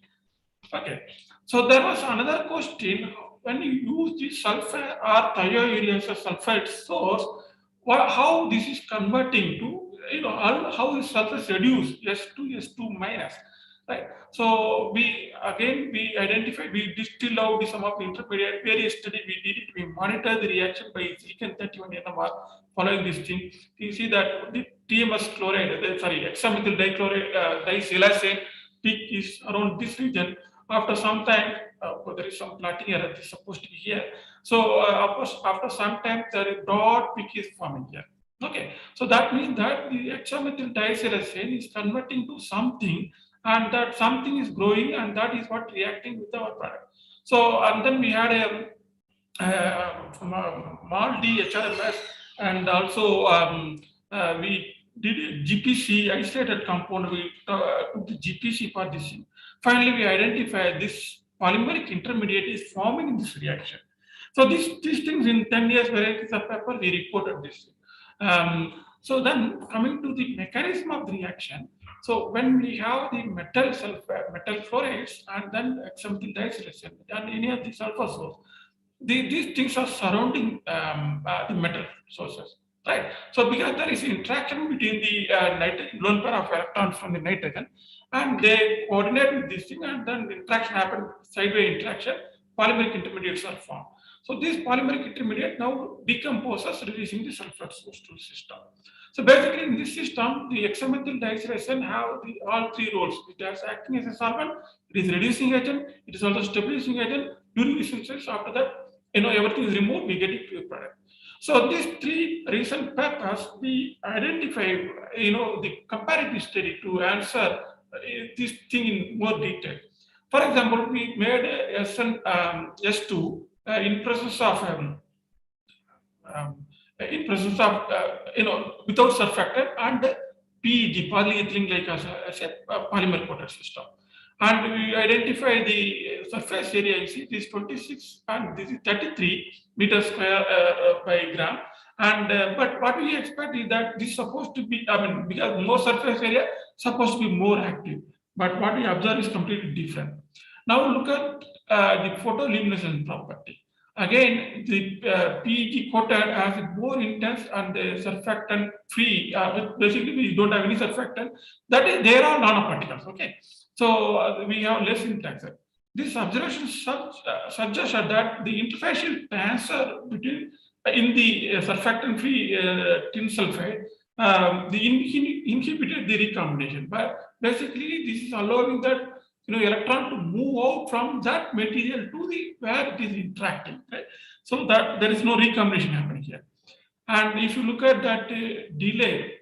Okay, so there was another question: when you use the sulfur or thiourea as a sulfide source, how this is converting to, how is sulfur reduced S2 S2 minus, right? So we identified, we distilled out some of the intermediate. Various study we did it. We monitored the reaction by silicon 31 NMR. Following this thing, you see that the TMS chloride, hexamethyl disilazane peak is around this region. After some time, there is some plotting error. It's supposed to be here. So after some time, there is broad peak is forming here. Okay, so that means that the hexamethyl disilazane is converting to something, and that something is growing, and that is what reacting with our product. So and then we had a MALD HRMS, and also we did a GPC isolated compound. We took the GPC for this thing. Finally, we identified this polymeric intermediate is forming in this reaction. So these things in 10 years varieties of paper, we reported this. So then coming to the mechanism of the reaction. So when we have the metal fluorides and then hexamethyl disilazane and any of the sulfur source, these things are surrounding the metal sources, right? So because there is interaction between the nitrogen, lone pair of electrons from the nitrogen, and they coordinate with this thing, and then the interaction happens, sideway interaction, polymeric intermediates are formed. So this polymeric intermediate now decomposes, releasing the sulfur source to the system. So basically in this system, the hexamethyl diacylation have all three roles. It is acting as a solvent, it is reducing agent, it is also stabilizing agent. During the synthesis, after that, everything is removed, we get a pure product. So these three recent papers, we identified, the comparative study to answer this thing in more detail. For example, we made a S2 in presence of without surfactant and PEG, polyethylene glycol as a polymer coated system. And we identify the surface area, you see this 26 and this is 33 meters square by gram. And but what we expect is that this is supposed to be, because more surface area supposed to be more active. But what we observe is completely different. Now look at the photoluminescence property. Again, the PEG coated has more intense and surfactant free. Basically, we don't have any surfactant. That is, they are all nanoparticles. Okay, so we have less interaction. This observation suggests that the interfacial transfer between in the surfactant-free tin sulfide, inhibited the recombination. But basically, this is allowing that electron to move out from that material to the where it is interacting, right? So that there is no recombination happening here. And if you look at that delay,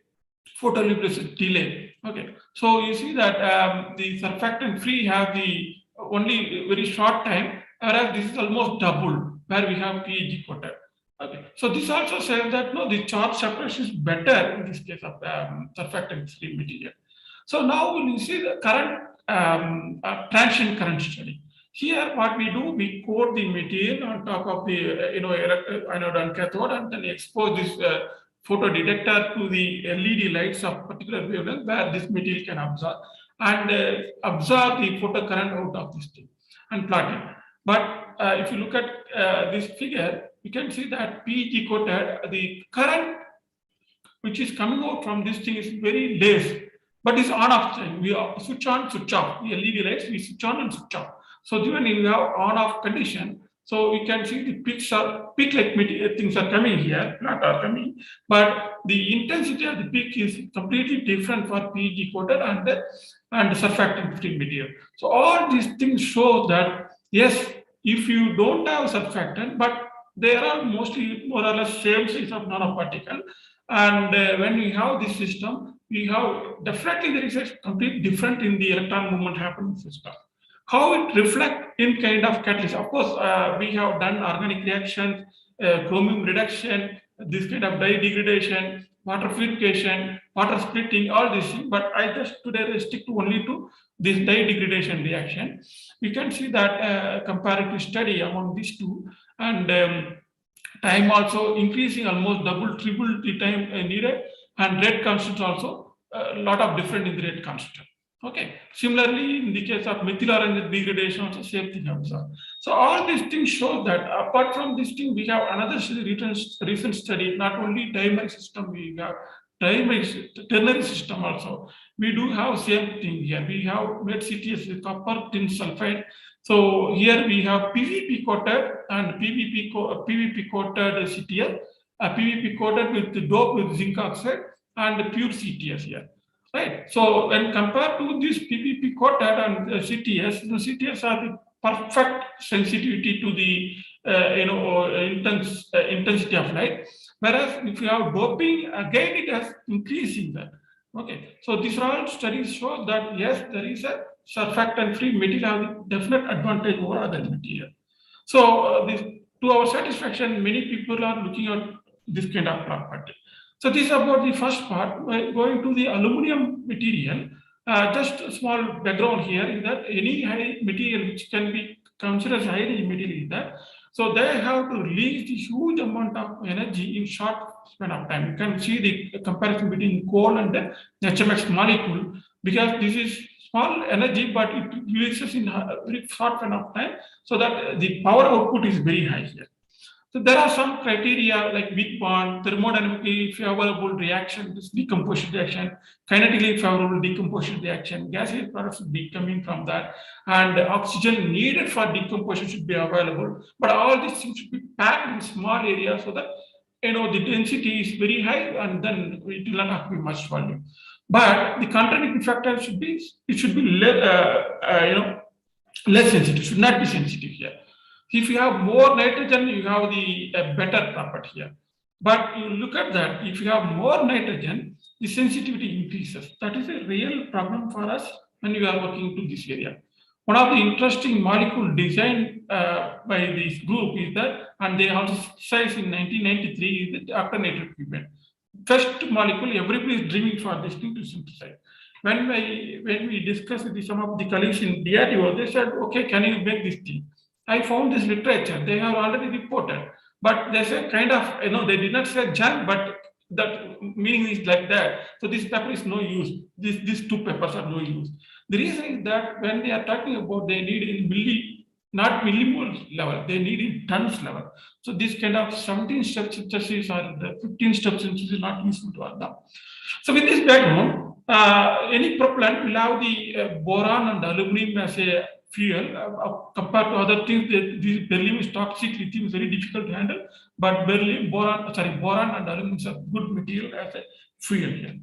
photoluminescence delay, okay. So you see that the surfactant free have the only very short time, whereas this is almost double where we have PEG coated. Okay. So this also says that the charge separation is better in this case of surfactant free material. So now we will see the current transient current study. Here, what we do, we coat the material on top of the anode and cathode, and then expose this photo detector to the LED lights of particular wavelength where this material can absorb and absorb the photocurrent out of this thing and plot it. But if you look at this figure, you can see that PEG coated, the current which is coming out from this thing is very less. But it's on-off thing. We switch on, switch off. The LED lights, we switch on and switch off. So when we have on-off condition, so we can see the peaks are peak-like things are coming here, not are coming, but the intensity of the peak is completely different for PEG coated and surfactant-free material. So all these things show that yes, if you don't have surfactant, but they are mostly more or less same size of nanoparticle, and when we have this system, we have definitely there is a complete different in the electron movement happening system. How it reflect in kind of catalyst. Of course, we have done organic reactions, chromium reduction, this kind of dye degradation, water purification, water splitting, all these things. But I just today stick to only to this dye degradation reaction. We can see that comparative study among these two, and time also increasing almost double, triple the time needed. And rate constant also, a lot of different in the rate constant. Okay. Similarly, in the case of methyl orange degradation, also same thing observed. So all these things show that apart from this thing, we have another recent study, not only dimeric system, we have ternary system also. We do have same thing here. We have made CTS with copper tin sulfide. So here we have PVP coated and PVP coated CTS. PVP coated with dope with zinc oxide and pure CTS here, right? So when compared to this PVP coated and CTS, the CTS are the perfect sensitivity to the intensity of light, whereas if you have doping, again it has increasing that. Okay, so these all studies show that yes, there is a surfactant-free material having definite advantage over other material. So to our satisfaction, many people are looking at this kind of property. So this is about the first part. Going to the aluminum material, just a small background here is that any high material which can be considered as highly material is that, so they have to release the huge amount of energy in short span of time. You can see the comparison between coal and the HMX molecule, because this is small energy, but it releases in a very short span of time, so that the power output is very high here. So there are some criteria like weak bond, thermodynamically favorable reaction, this decomposition reaction, kinetically favorable decomposition reaction, gaseous products should be coming from that, and oxygen needed for decomposition should be available. But all these things should be packed in small areas so that the density is very high, and then it will not have to be much volume. But the contradicting factor should be less sensitive. It should not be sensitive here. If you have more nitrogen, you have the better property here. But you look at that, if you have more nitrogen, the sensitivity increases. That is a real problem for us when we are working to this area. One of the interesting molecule designed by this group is that, and they also synthesized in 1993, is the alternative pigment. First molecule, everybody is dreaming for this thing to synthesize. When we discussed with some of the colleagues in DRDO, they said, okay, can you make this thing? I found this literature, they have already reported, but there's a kind of, they did not say junk, but that meaning is like that. So this paper is no use. These two papers are no use. The reason is that when they are talking about, they need in not millimoles level, they need in tons level. So this kind of 17-step synthesis or the 15-step synthesis is not useful to us now. So with this background, any propellant will have the boron and aluminum as a fuel. Compared to other things, this beryllium is toxic, lithium is very difficult to handle, but boron and aluminum is a good material as a fuel here.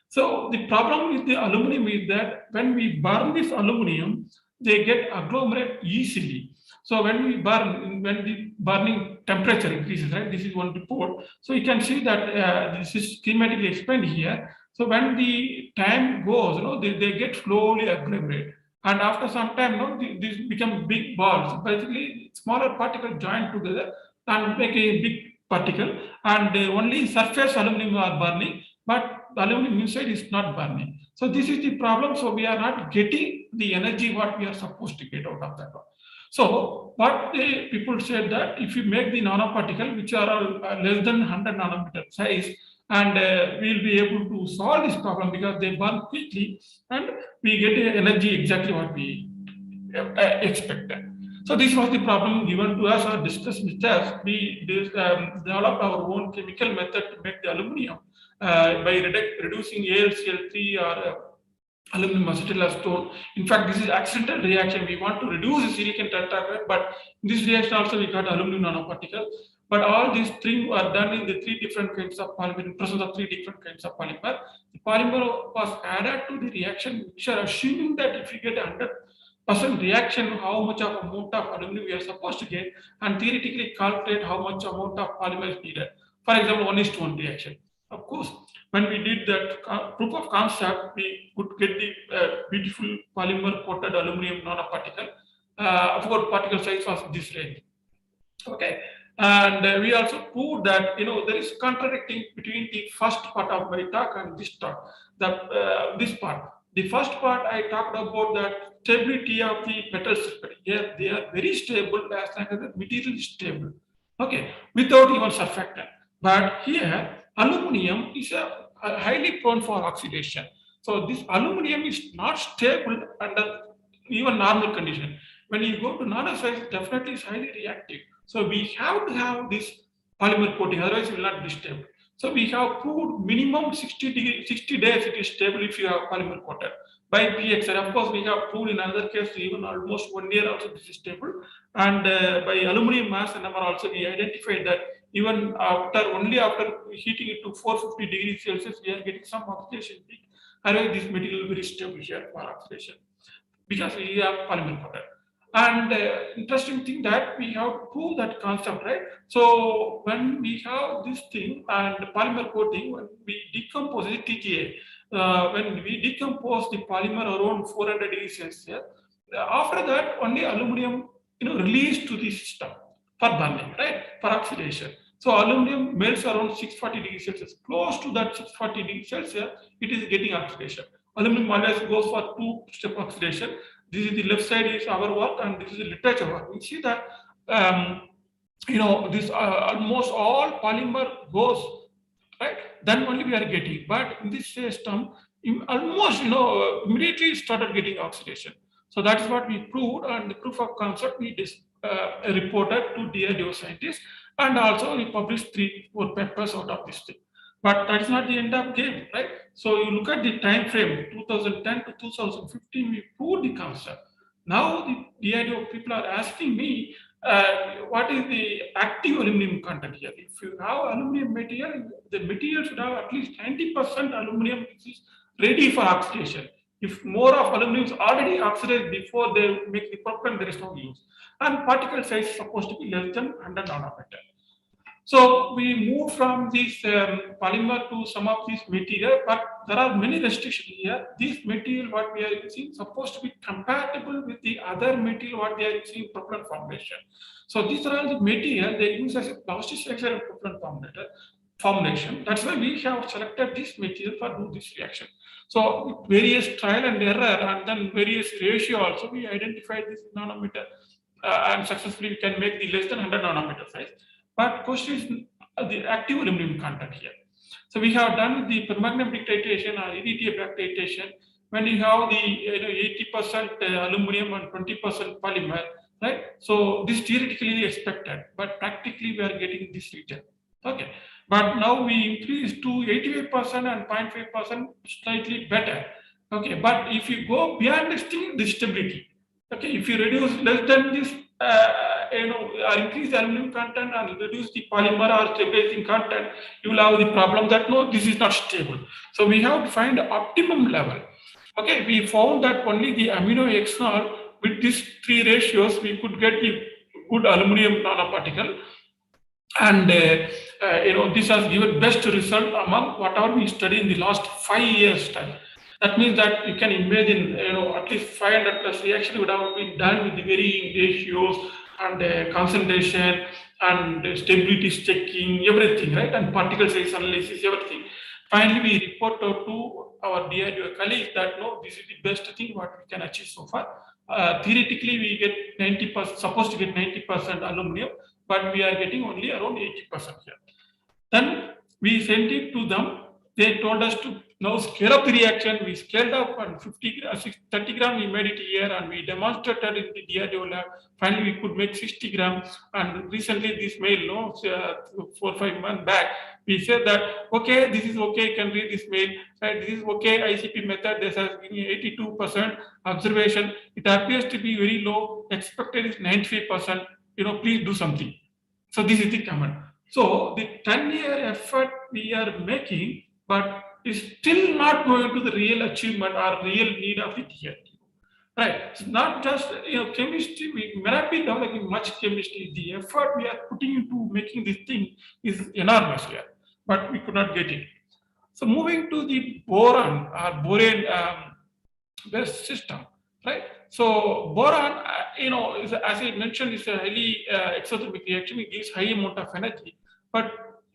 So the problem with the aluminum is that when we burn this aluminum, they get agglomerate easily. So when we burn, when the burning temperature increases, right? This is one report. So you can see that this is schematically explained here. So when the time goes, they get slowly agglomerate. And after some time, these become big balls. Basically, smaller particles join together and make a big particle. And only surface aluminum are burning, but the aluminum inside is not burning. So this is the problem. So we are not getting the energy what we are supposed to get out of that one. So what the people said that if you make the nanoparticle, which are all less than 100 nanometer size, and we'll be able to solve this problem because they burn quickly and we get energy exactly what we expected. So this was the problem given to us or discussed with us. We developed our own chemical method to make the aluminum by reducing AlCl3 or aluminum acetylacetone. In fact, this is accidental reaction. We want to reduce the silicon tetrachloride, but in this reaction also we got aluminum nanoparticle. But all these three are done in the three different kinds of polymer, in presence of three different kinds of polymer. The polymer was added to the reaction mixture, assuming that if you get 100% reaction, how much of amount of aluminum we are supposed to get, and theoretically calculate how much amount of polymer is needed. For example, 1:1 reaction. Of course, when we did that proof of concept, we could get the beautiful polymer coated aluminum nanoparticle. Of course, particle size was this range. Okay. And we also proved that there is contradicting between the first part of my talk and this talk. This part. The first part I talked about that stability of the metal sulfide. Here they are very stable as long as the material is stable. Okay, without even surfactant. But here aluminum is highly prone for oxidation. So this aluminum is not stable under even normal condition. When you go to nano size, definitely is highly reactive. So we have to have this polymer coating, otherwise it will not be stable. So we have proved minimum 60 days it is stable if you have polymer coated by PXR. Of course, we have proved in another case even almost 1 year also this is stable. And by aluminum mass number also we identified that even only after heating it to 450 degrees Celsius, we are getting some oxidation peak. Otherwise, this material very stable here for oxidation because we have polymer coated. And interesting thing that we have to prove that concept, right? So when we have this thing and polymer coating, when we decompose it, TGA, when we decompose the polymer around 400 degrees Celsius, after that only aluminum released to the system for burning, right? For oxidation. So aluminum melts around 640 degrees Celsius. Close to that 640 degrees Celsius, it is getting oxidation. Aluminum always goes for two-step oxidation. This is the left side is our work and this is the literature work. We see that, this almost all polymer goes, right? Then only we are getting, but in this system, almost, immediately started getting oxidation. So that is what we proved, and the proof of concept we reported to DRDO scientists. And also we published 3-4 papers out of this thing. But that's not the end of game, right? So you look at the time frame, 2010 to 2015, we proved the concept. Now the DIDO people are asking me, what is the active aluminum content here? If you have aluminum material, the material should have at least 90% aluminum which is ready for oxidation. If more of aluminum is already oxidized before they make the propellant, there is no use. And particle size is supposed to be less than 100 nanometer. So we move from this polymer to some of these material, but there are many restrictions here. This material what we are using supposed to be compatible with the other material what they are using in propellant formulation. So these are all the material they use as a plasticizer and propellant formulation. That's why we have selected this material for do this reaction. So with various trial and error and then various ratio also we identified this nanometer and successfully we can make the less than 100 nanometer size. But question is the active aluminum content here. So we have done the permanganate titration or EDTA titration when you have the 80% aluminum and 20% polymer, right? So this theoretically expected, but practically we are getting this region. Okay, but now we increase to 85% and 0.5% slightly better. Okay, but if you go beyond this thing, the stability. Okay, if you reduce less than this, or increase the aluminum content and reduce the polymer or stabilizing content, you will have the problem that no, this is not stable. So we have to find the optimum level. Okay, we found that only the amino hexanol with these 3 ratios, we could get the good aluminum nanoparticle. And this has given best result among whatever we studied in the last 5 years time. That means that you can imagine, at least 500 plus reaction would have been done with the varying ratios and concentration and stability checking, everything, right? And particle size analysis, everything. Finally, we report out to our DIDO colleagues that no, this is the best thing what we can achieve so far. Theoretically, we get 90%, supposed to get 90% aluminum, but we are getting only around 80% here. Then we sent it to them. They told us to now scale up the reaction. We scaled up and 30 gram we made it here and we demonstrated in the DIDO lab. Finally, we could make 60 grams. And recently this mail, 4 or 5 months back, we said that, okay, this is okay, you can read this mail. Right? This is okay, ICP method, this has given 82% observation. It appears to be very low. Expected is 95%. Please do something. So this is the comment. So the 10-year effort we are making, but is still not going to the real achievement or real need of the DIDO. Right? It's not just chemistry. We may not be developing much chemistry. The effort we are putting into making this thing is enormous here, but we could not get it. So moving to the boron or boron based system, right? So boron, as I mentioned, is a highly exothermic reaction. It gives high amount of energy, but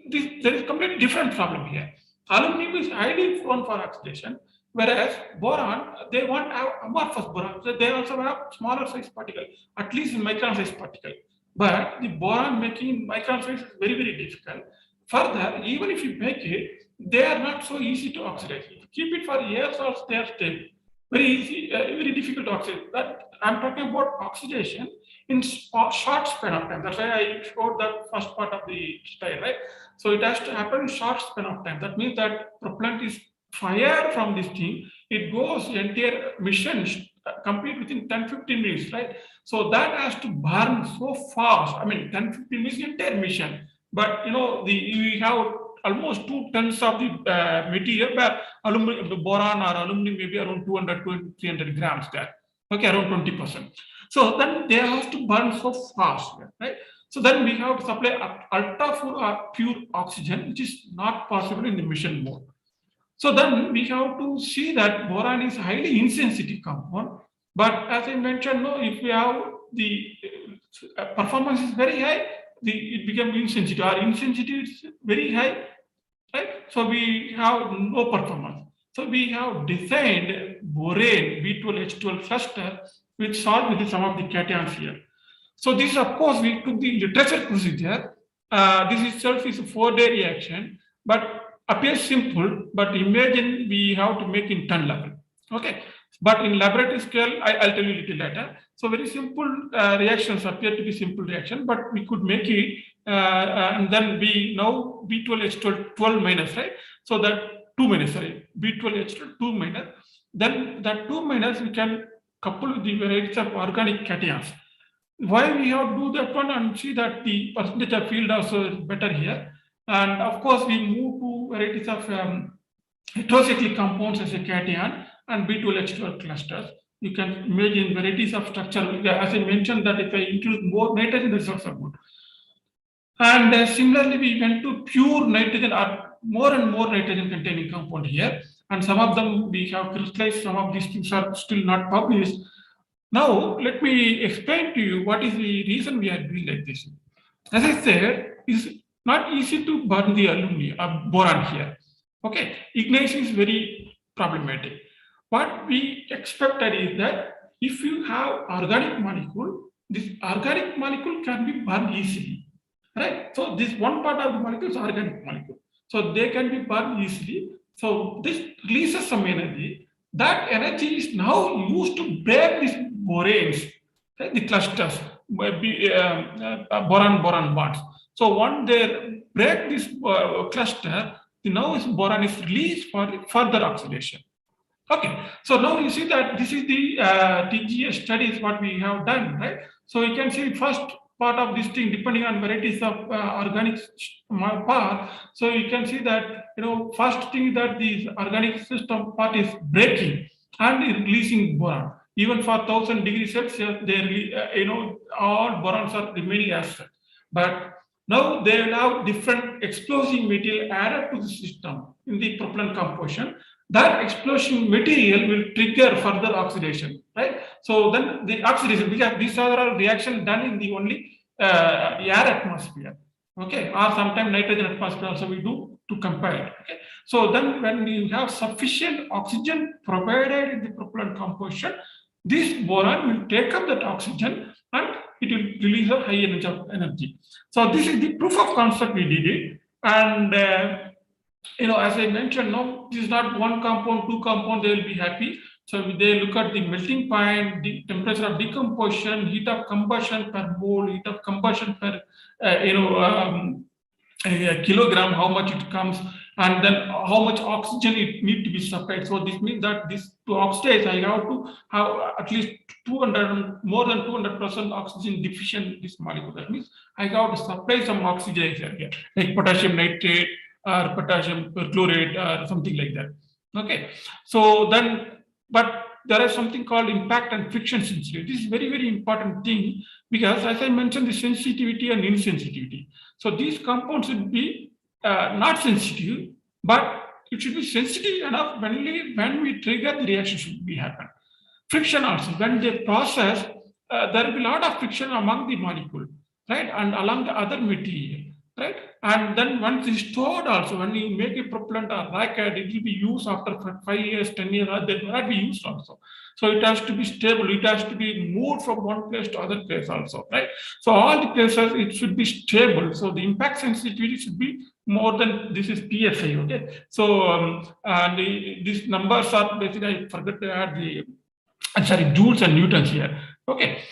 there is a completely different problem here. Aluminum is highly prone for oxidation, whereas boron, they want to have amorphous boron. So they also have smaller size particle, at least in micron size particle. But the boron making micron size is very, very difficult. Further, even if you make it, they are not so easy to oxidize. If you keep it for years or they are stable. Very easy, very difficult to oxidize. That I'm talking about oxidation in short span of time. That's why I showed the first part of the slide, right? So it has to happen in short span of time. That means that propellant is fired from this thing. It goes entire mission complete within 10-15 minutes, right? So that has to burn so fast. I mean, 10-15 minutes entire mission. But we have almost 2 tons of the material where aluminum, the boron or aluminum maybe around 200-300 grams there. Okay, around 20%. So then they have to burn so fast, right? So then we have to supply ultra pure oxygen, which is not possible in the mission mode. So then we have to see that boron is highly insensitive compound. But as I mentioned, if we have the performance is very high, it becomes insensitive. Our insensitivity is very high, right? So we have no performance. So we have designed borane B12H12 cluster which solve with some of the cations here. So this, of course, we took the literature procedure. This itself is a 4-day reaction, but appears simple. But imagine we have to make in ton level. Okay, but in laboratory scale, I'll tell you a little later. So very simple reactions appear to be simple reaction, but we could make it and then now B12H12 12 minus, right? So that 2 minus, sorry, B12H12 2 minus. Then that 2 minus we can couple with the varieties of organic cations. Why we have to do that one and see that the percentage of field also is better here. And of course, we move to varieties of heterocyclic compounds as a cation and B12H12 clusters. You can imagine varieties of structure. As I mentioned, that if I include more nitrogen, that's also good. And similarly, we went to pure nitrogen or more and more nitrogen containing compound here. And some of them we have crystallized, some of these things are still not published. Now, let me explain to you what is the reason we are doing like this. As I said, it's not easy to burn the boron here. Okay, ignition is very problematic. What we expected is that if you have organic molecule, this organic molecule can be burned easily, right? So this one part of the molecule is organic molecule. So they can be burned easily. So this releases some energy. That energy is now used to break these boranes, right? The clusters, boron-boron bonds. So once they break this cluster, now this boron is released for further oxidation. Okay, so now you see that this is the TGS studies what we have done, right? So you can see first part of this thing depending on varieties of organic part. So you can see that, first thing that the organic system part is breaking and is releasing boron. Even for 1000 degrees Celsius, they, all borons are remaining as such. But now they will have different explosive material added to the system in the propellant composition. That explosion material will trigger further oxidation, right? So then the oxidation, because these are all reactions done in the only air atmosphere, okay? Or sometimes nitrogen atmosphere also we do to compare it, okay? So then when you have sufficient oxygen provided in the propellant composition, this boron will take up that oxygen and it will release a high energy. So this is the proof of concept we did it. And as I mentioned, no, this is not one compound, two compound, they will be happy. So they look at the melting point, the temperature of decomposition, heat of combustion per mole, heat of combustion per a kilogram, how much it comes, and then how much oxygen it need to be supplied. So this means that this to oxidize, I have to have at least 200, more than 200% oxygen deficient this molecule. That means I have to supply some oxidizer here, like potassium nitrate or potassium chlorate or something like that. Okay, so then, but there is something called impact and friction sensitivity. This is very, very important thing because, as I mentioned, the sensitivity and insensitivity. So these compounds should be not sensitive, but it should be sensitive enough when we trigger the reaction should be happen. Friction also, when they process, there will be a lot of friction among the molecule, right, and along the other material, right? And then once it's stored also, when you make a propellant or rocket, it will be used after 5 years, 10 years, they will not be used also. So it has to be stable. It has to be moved from one place to other place also, right? So all the places, it should be stable. So the impact sensitivity should be more than, this is PSI, okay? So these numbers are basically, I forgot to add the, joules and newtons here, okay?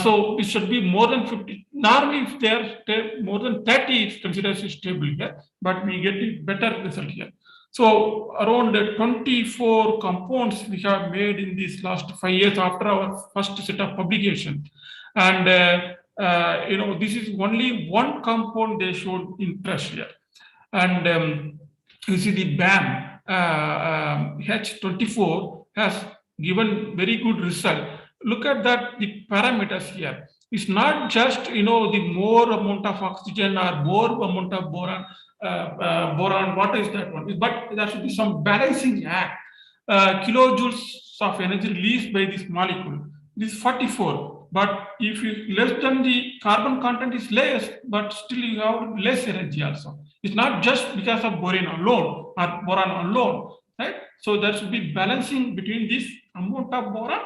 So it should be more than 50. Normally, if they are more than 30, it's considered stable here, but we get a better result here. So around 24 compounds we have made in these last 5 years after our first set of publications. And, this is only one compound they showed interest here. And you see the BAM, H24 has given very good result. Look at that, the parameters here. It's not just, the more amount of oxygen or more amount of boron, what is that one? But there should be some balancing act. Kilojoules of energy released by this molecule. This is 44. But if you less than the carbon content is less, but still you have less energy also. It's not just because of boron alone or boron alone, right? So there should be balancing between this amount of boron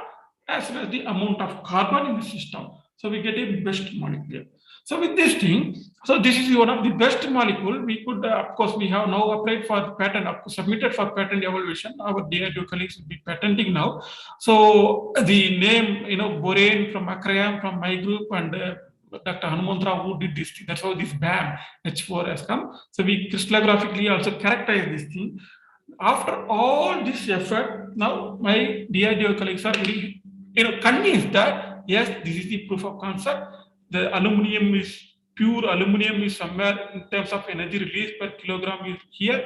as well as the amount of carbon in the system. So we get a best molecule. So with this thing, so this is one of the best molecule. We could, of course, we have now applied for patent, submitted for patent evaluation. Our DRDO colleagues will be patenting now. So the name, Borane from Acrayam, from my group, and Dr. Hanumantra who did this thing. That's how this BAM H4 has come. So we crystallographically also characterize this thing. After all this effort, now my DRDO colleagues are very, convinced that yes, this is the proof of concept. The aluminum is pure aluminum is somewhere in terms of energy release per kilogram is here.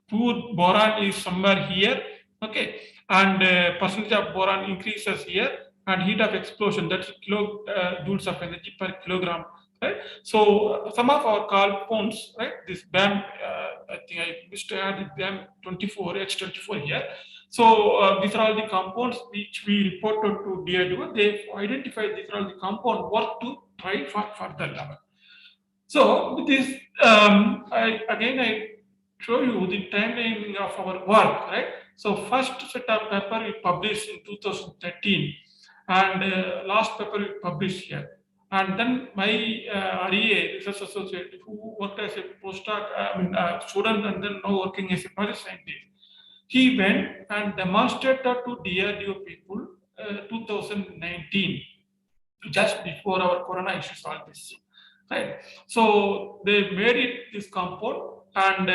Pure boron is somewhere here. Okay, and percentage of boron increases here, and heat of explosion, that's kilojoules of energy per kilogram. Right. So some of our compounds, right? This BAM, I think I used to add BAM 24 H24 here. So these are all the compounds which we reported to DRDO. They identified these are all the compound work to try for further level. So with this, I show you the timeline of our work, right? So first set of paper we published in 2013, and last paper we published here. And then my REA, research associate, who worked as a postdoc, student, and then now working as a project scientist, he went and demonstrated to DRDO people 2019, just before our corona issues all this, right? So they made it this compound, and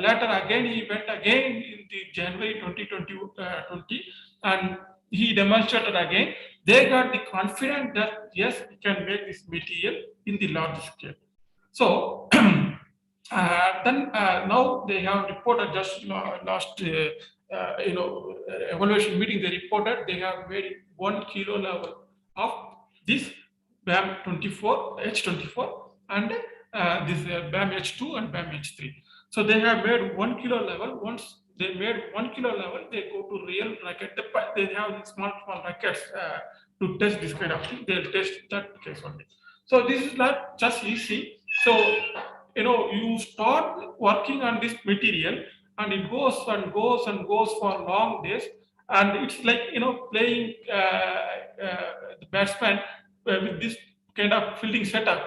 later again he went again in the January 2020, and he demonstrated again. They got the confidence that yes, we can make this material in the large scale. So then now they have reported just last evaluation meeting. They reported they have made 1 kilo level of this BAM 24 H24 and this BAM H2 and BAM H3. So they have made 1 kilo level. Once they made 1 kilo level, they go to real racket. They have these small rackets to test this kind of thing. They'll test that case only. So this is not just easy. So you start working on this material, and it goes and goes and goes for long days, and it's like playing the batsman with this kind of fielding setup.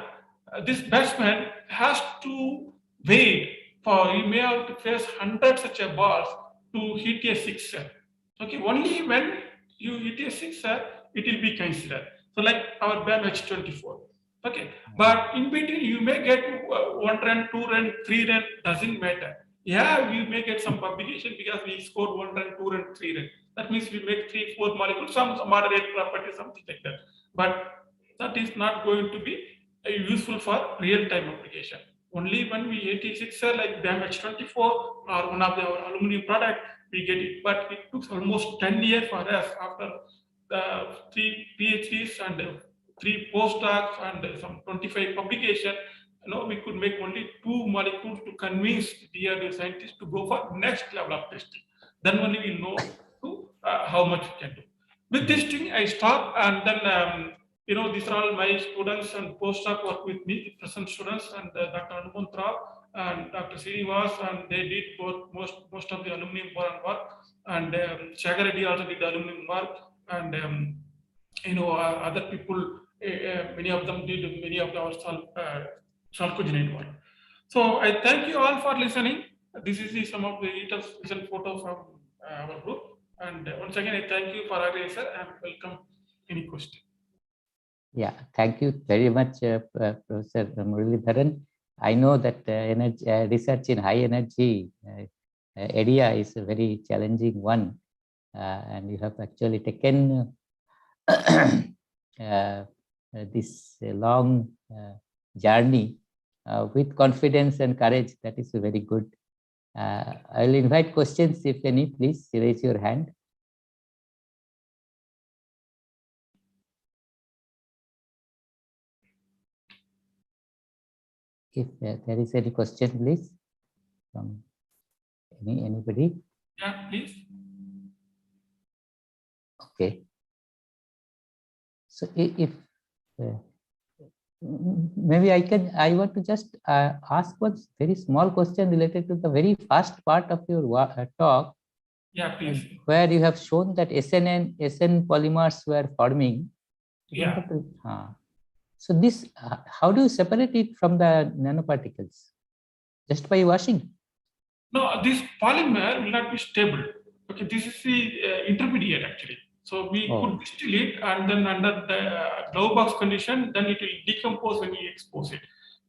This batsman has to wait for, he may have to face 100 such a balls to hit a sixer. Okay, only when you hit a sixer, it will be considered. So like our BAM H24. Okay, but in between you may get 1 run, 2 run, 3 run, doesn't matter. Yeah, we may get some publication because we scored 1 run, 2 run, 3 run. That means we make 3, 4 molecules, some moderate property, something like that. But that is not going to be useful for real-time application. Only when we 86er like BAM H24 or one of our aluminum product, we get it. But it took almost 10 years for us after 3 PhDs and 3 postdocs and some 25 publications. We could make only 2 molecules to convince DRDO scientists to go for next level of testing. Then only we know how much we can do. With testing, I stopped, and then these are all my students and postdoc work with me, the present students, and Dr. Hanumantra and Dr. Srinivas, and they did most of the aluminum boron work, and Shagar Reddy also did the aluminum work, and other people, many of them did many of our chalcogenide work. So I thank you all for listening. This is some of the recent photos from our group, and once again I thank you for our sir, and welcome any question. Yeah, thank you very much, Professor Muralidharan. I know that research in high energy area is a very challenging one, and you have actually taken this long journey with confidence and courage. That is very good. I will invite questions, if any. Please raise your hand. If there is any question, please, from anybody. Yeah, please. Okay. So if maybe I want to just ask one very small question related to the very first part of your talk. Yeah, please. Where you have shown that SN polymers were forming. Yeah. So this, how do you separate it from the nanoparticles? Just by washing? No, this polymer will not be stable. Okay, this is the intermediate actually. So we Oh. could distill it, and then under the glove box condition, then it will decompose when we expose it.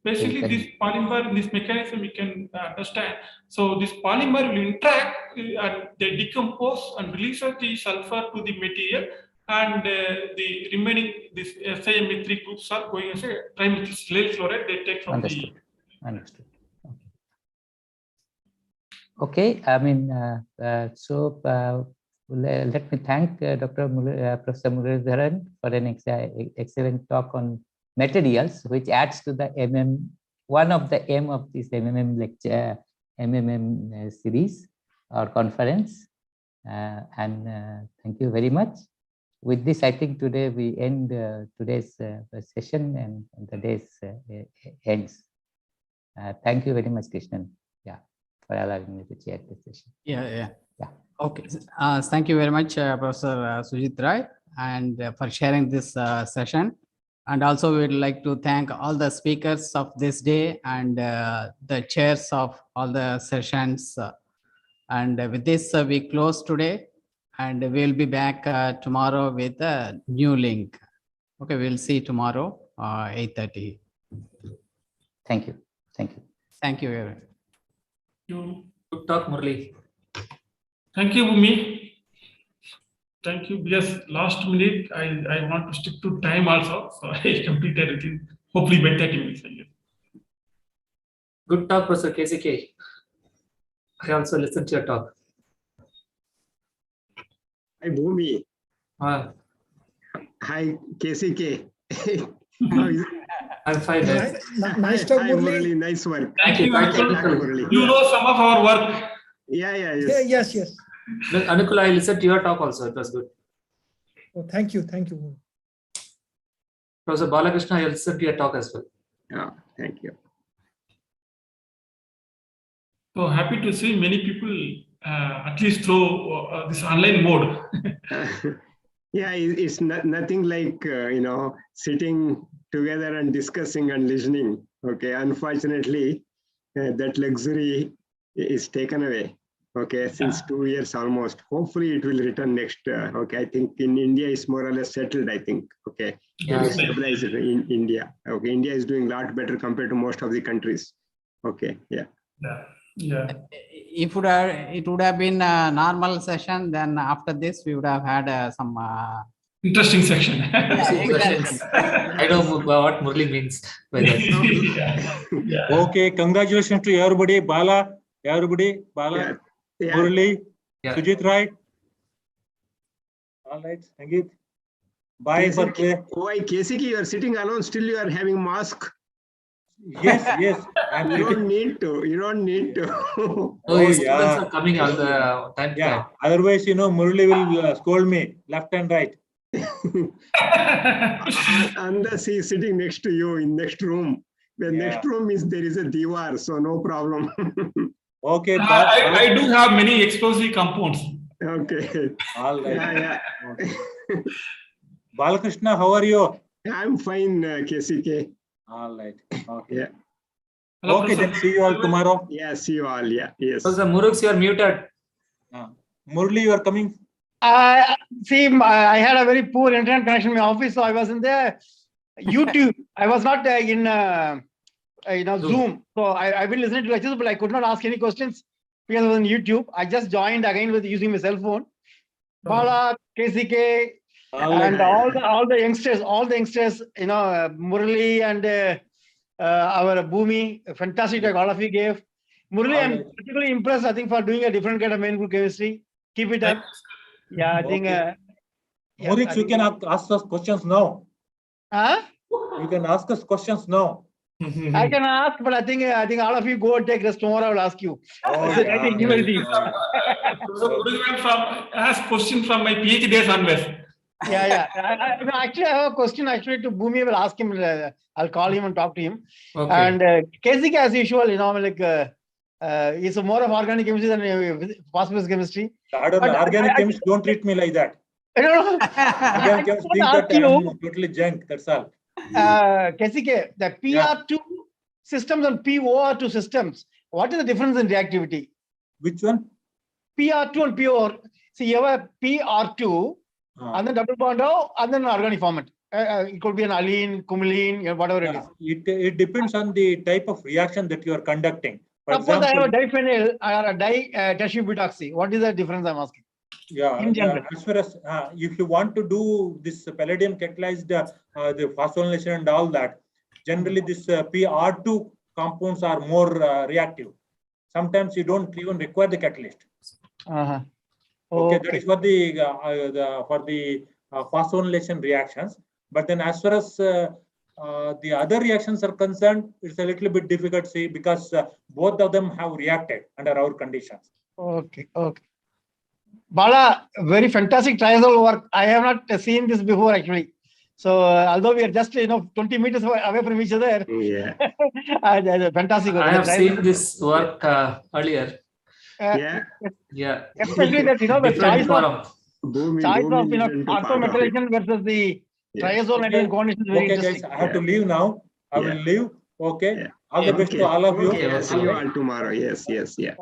Basically, Okay. this polymer, this mechanism we can understand. So this polymer will interact and they decompose and release the sulfur to the material, and the remaining this SiMe3 groups are going as a trimethyl chloride. They take from Understood. Understood. Okay. I mean, let me thank Professor Muralidharan for an excellent talk on materials, which adds to the one of the aim of this MMM lecture, MMM series or conference. Thank you very much. With this, I think today we end today's session, and the day's ends. Thank you very much, Krishnan, for allowing me to chair this session. Yeah. Okay. Thank you very much, Professor Sujit Rai, and for sharing this session. And also, we'd like to thank all the speakers of this day and the chairs of all the sessions. And with this, we close today, and we'll be back tomorrow with a new link. Okay, we'll see tomorrow, 8:30. Thank you. Thank you. Thank you, everyone. Good talk, Murli. Thank you, Bhumi. Thank you. Yes, last minute, I want to stick to time also. So I completed it hopefully by 30 minutes. I guess. Good talk, Professor KCK. I also listened to your talk. Hi, Bhumi. Hi, KCK. How is it? I'm fine. Nice talk, Hi, Murli. Murali. Nice work. Thank you. Murali. You know some of our work. Yes. Yes. Anukula, I listened to your talk also. It was good. Oh, thank you. Professor Balakrishna, I listened to your talk as well. Yeah, thank you. So happy to see many people at least through this online mode. Yeah, it's nothing like, sitting together and discussing and listening. Okay, unfortunately, that luxury is taken away. Okay, since 2 years almost. Hopefully, it will return next. Okay, I think in India is more or less settled. I think. Okay, stabilized in India. Okay, India is doing a lot better compared to most of the countries. Okay, yeah. If it would have been a normal session, then after this we would have had some interesting section. I know what Murli means by that. Okay, congratulations to everybody. Bala, Murli, Sujit, right? All right, Sangeet. Bye for today. Why, KCK, you are sitting alone, still you are having mask. Yes. You don't need to. Oh, students are coming all the time. Yeah. Otherwise, Murli will scold me left and right. Unless he is sitting next to you in next room. The next room is there is a diwar, so no problem. Okay. I do have many explosive compounds. Okay. All right. Yeah. Balakrishna, how are you? I'm fine, KCK. All right. Okay. Yeah. Okay, then see you all tomorrow. Yeah, see you all. Yeah. Yes. Professor Muruks, you are muted. Murli, you are coming. See, I had a very poor internet connection in my office, so I was in the YouTube. I was not in Zoom. So I've been listening to lectures, but I could not ask any questions because I was on YouTube. I just joined again with using my cell phone. Bala, KCK, and all the youngsters, Murali and our Bhumi, fantastic talk all of you gave. Murali, I'm particularly impressed, I think, for doing a different kind of main group chemistry. Keep it up. Yeah, I think. Moritz, you can ask us questions now. You can ask us questions now. I can ask, but I think all of you go and take rest. Tomorrow I will ask you. I think ask question from my PhD days onwards. Yeah. Actually, I have a question to Bhumi. I will ask him. I'll call him and talk to him. Okay. And KCK, as usual, he's more of organic chemistry than phosphorus chemistry. I don't know. Organic chemists don't treat me like that. I don't know. Organic chemists think that I'm totally junk. That's all. KCK, the PR2 systems and POR2 systems. What is the difference in reactivity? Which one? PR2 and POR. See, you have a PR2 and then double bond O, and then organic format. It could be an allene, cumulene, whatever it is. It depends on the type of reaction that you are conducting. For Suppose I have a example, diphenyl or a di-tertiary-butoxy. What is the difference I'm asking? yeah, In general. as far as if you want to do this palladium catalyzed the phosphorylation and all that, generally this PR2 compounds are more reactive. Sometimes you don't even require the catalyst. Okay, that is for the phosphorylation reactions. But then as far as the other reactions are concerned, it's a little bit difficult to see because both of them have reacted under our conditions. Okay. Bala, very fantastic triazole work. I have not seen this before actually. So although we are just 20 meters away from each other, Yeah. fantastic work. I have seen this work earlier. Yeah. Yeah. Especially that the Different choice forum. of orthomethylation versus the triazole nitrogen coordination is very Okay, interesting. guys, I have to leave now. I will leave. Okay. All the best to all of you. Okay, see you all tomorrow. Yes. Yeah.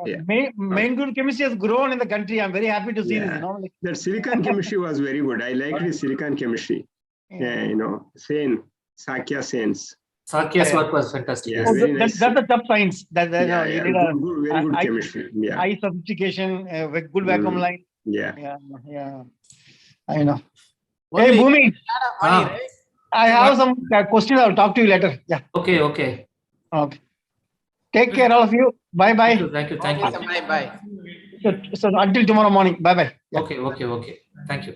Main group chemistry has grown in the country. I'm very happy to see this. That silicon chemistry was very good. I liked the silicon chemistry. Yeah, Sen, Sakya Sen's. Sakya's work was fantastic. Yeah, Oh, very nice. that's the top science. That Very good eye chemistry. Yeah. eye sophistication, good vacuum line. Yeah. I know. Hey, Bhumi, I have some questions. I'll talk to you later. Yeah. Okay. Take care, all of you. Bye. Thank you. Bye. So until tomorrow morning. Bye. Okay. Thank you.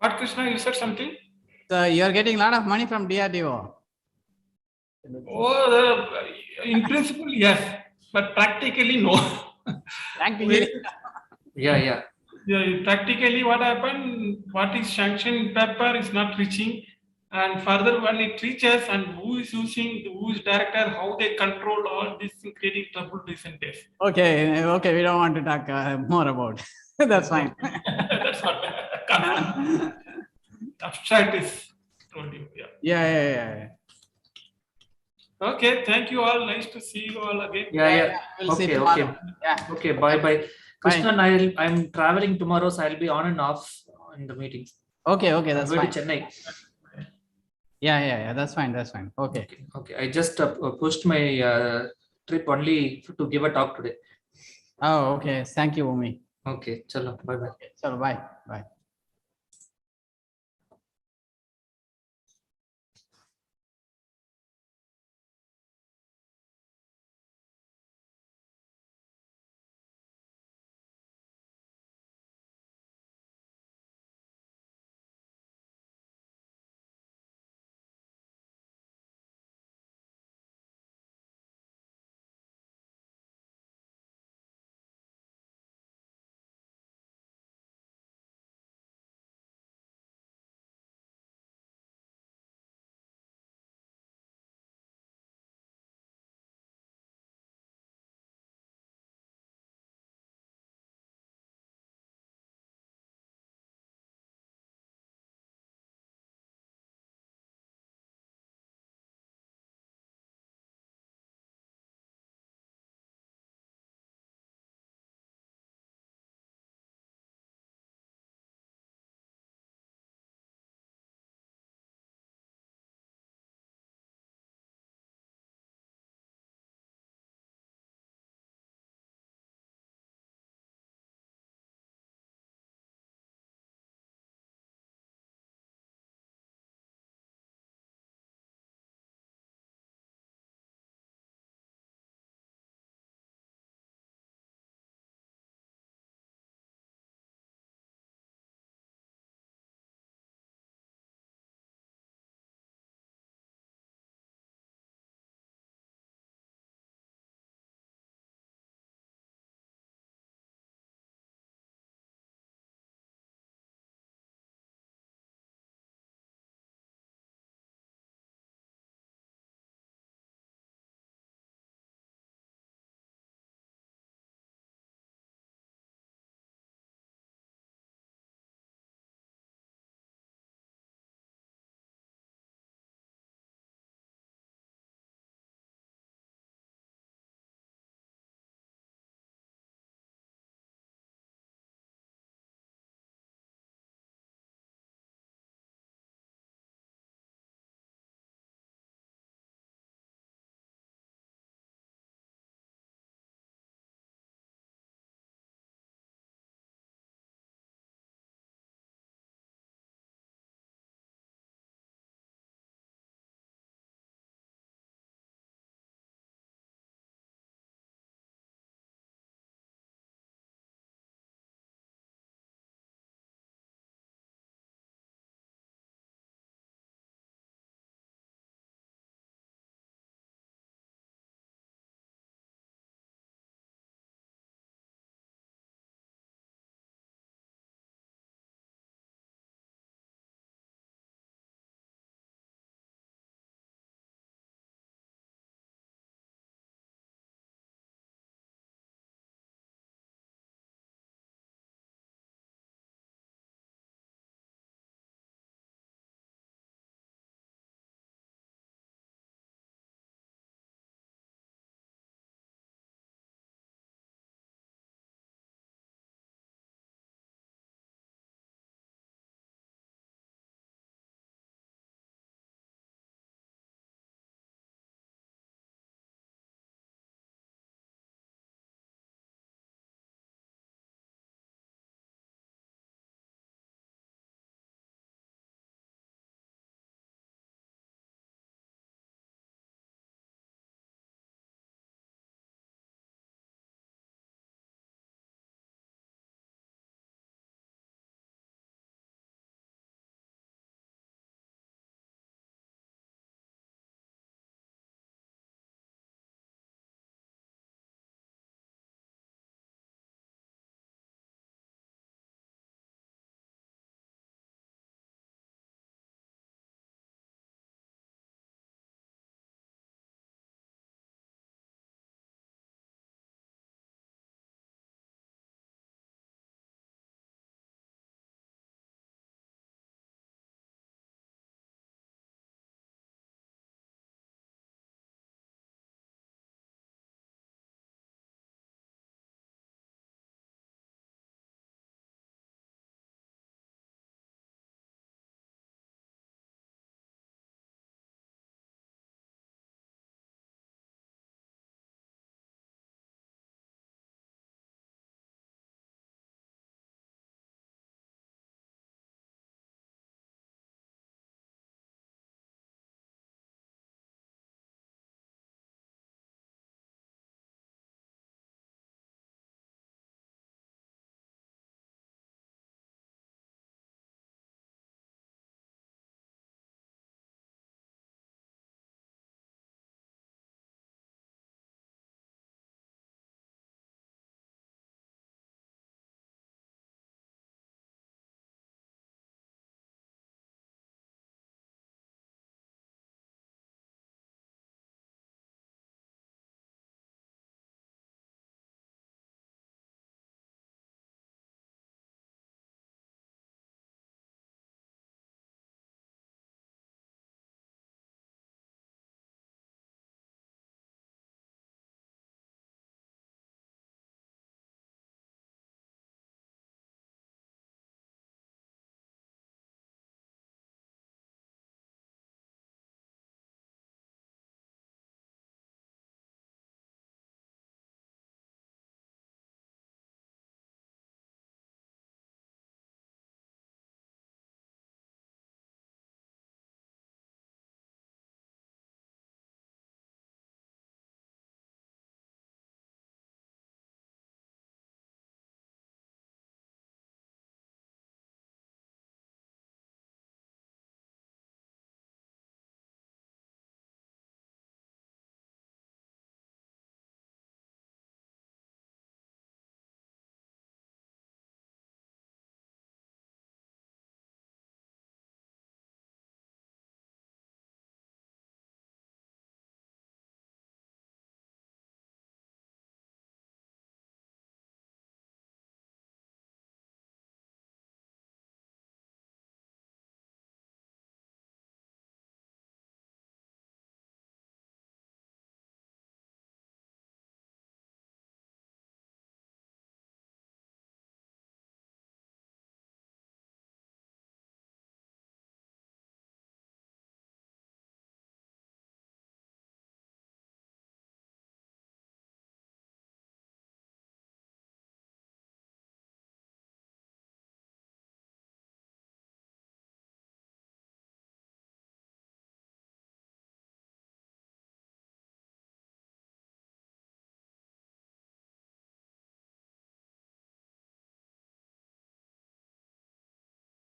But Krishna, you said something? So you are getting a lot of money from DRDO. Oh, in principle, yes, but practically, no. Practically. Yeah. Practically, what happened? What is sanctioned paper is not reaching, and further when it reaches, and who is using, who is director, how they control all this, creating trouble recent days. Okay. We don't want to talk more about. That's fine. That's what. Abstract is told you. Yeah. Okay, thank you all. Nice to see you all again. Yeah. We'll see Okay. tomorrow. Yeah. Okay. Bye. Krishnan, I'm traveling tomorrow, so I'll be on and off in the meetings. Okay. That's I'm fine. going to Chennai. Yeah. That's fine. Okay. I just pushed my trip only to give a talk today. Oh, okay. Thank you, Umi. Okay. Chalo. Bye. Chalo, bye.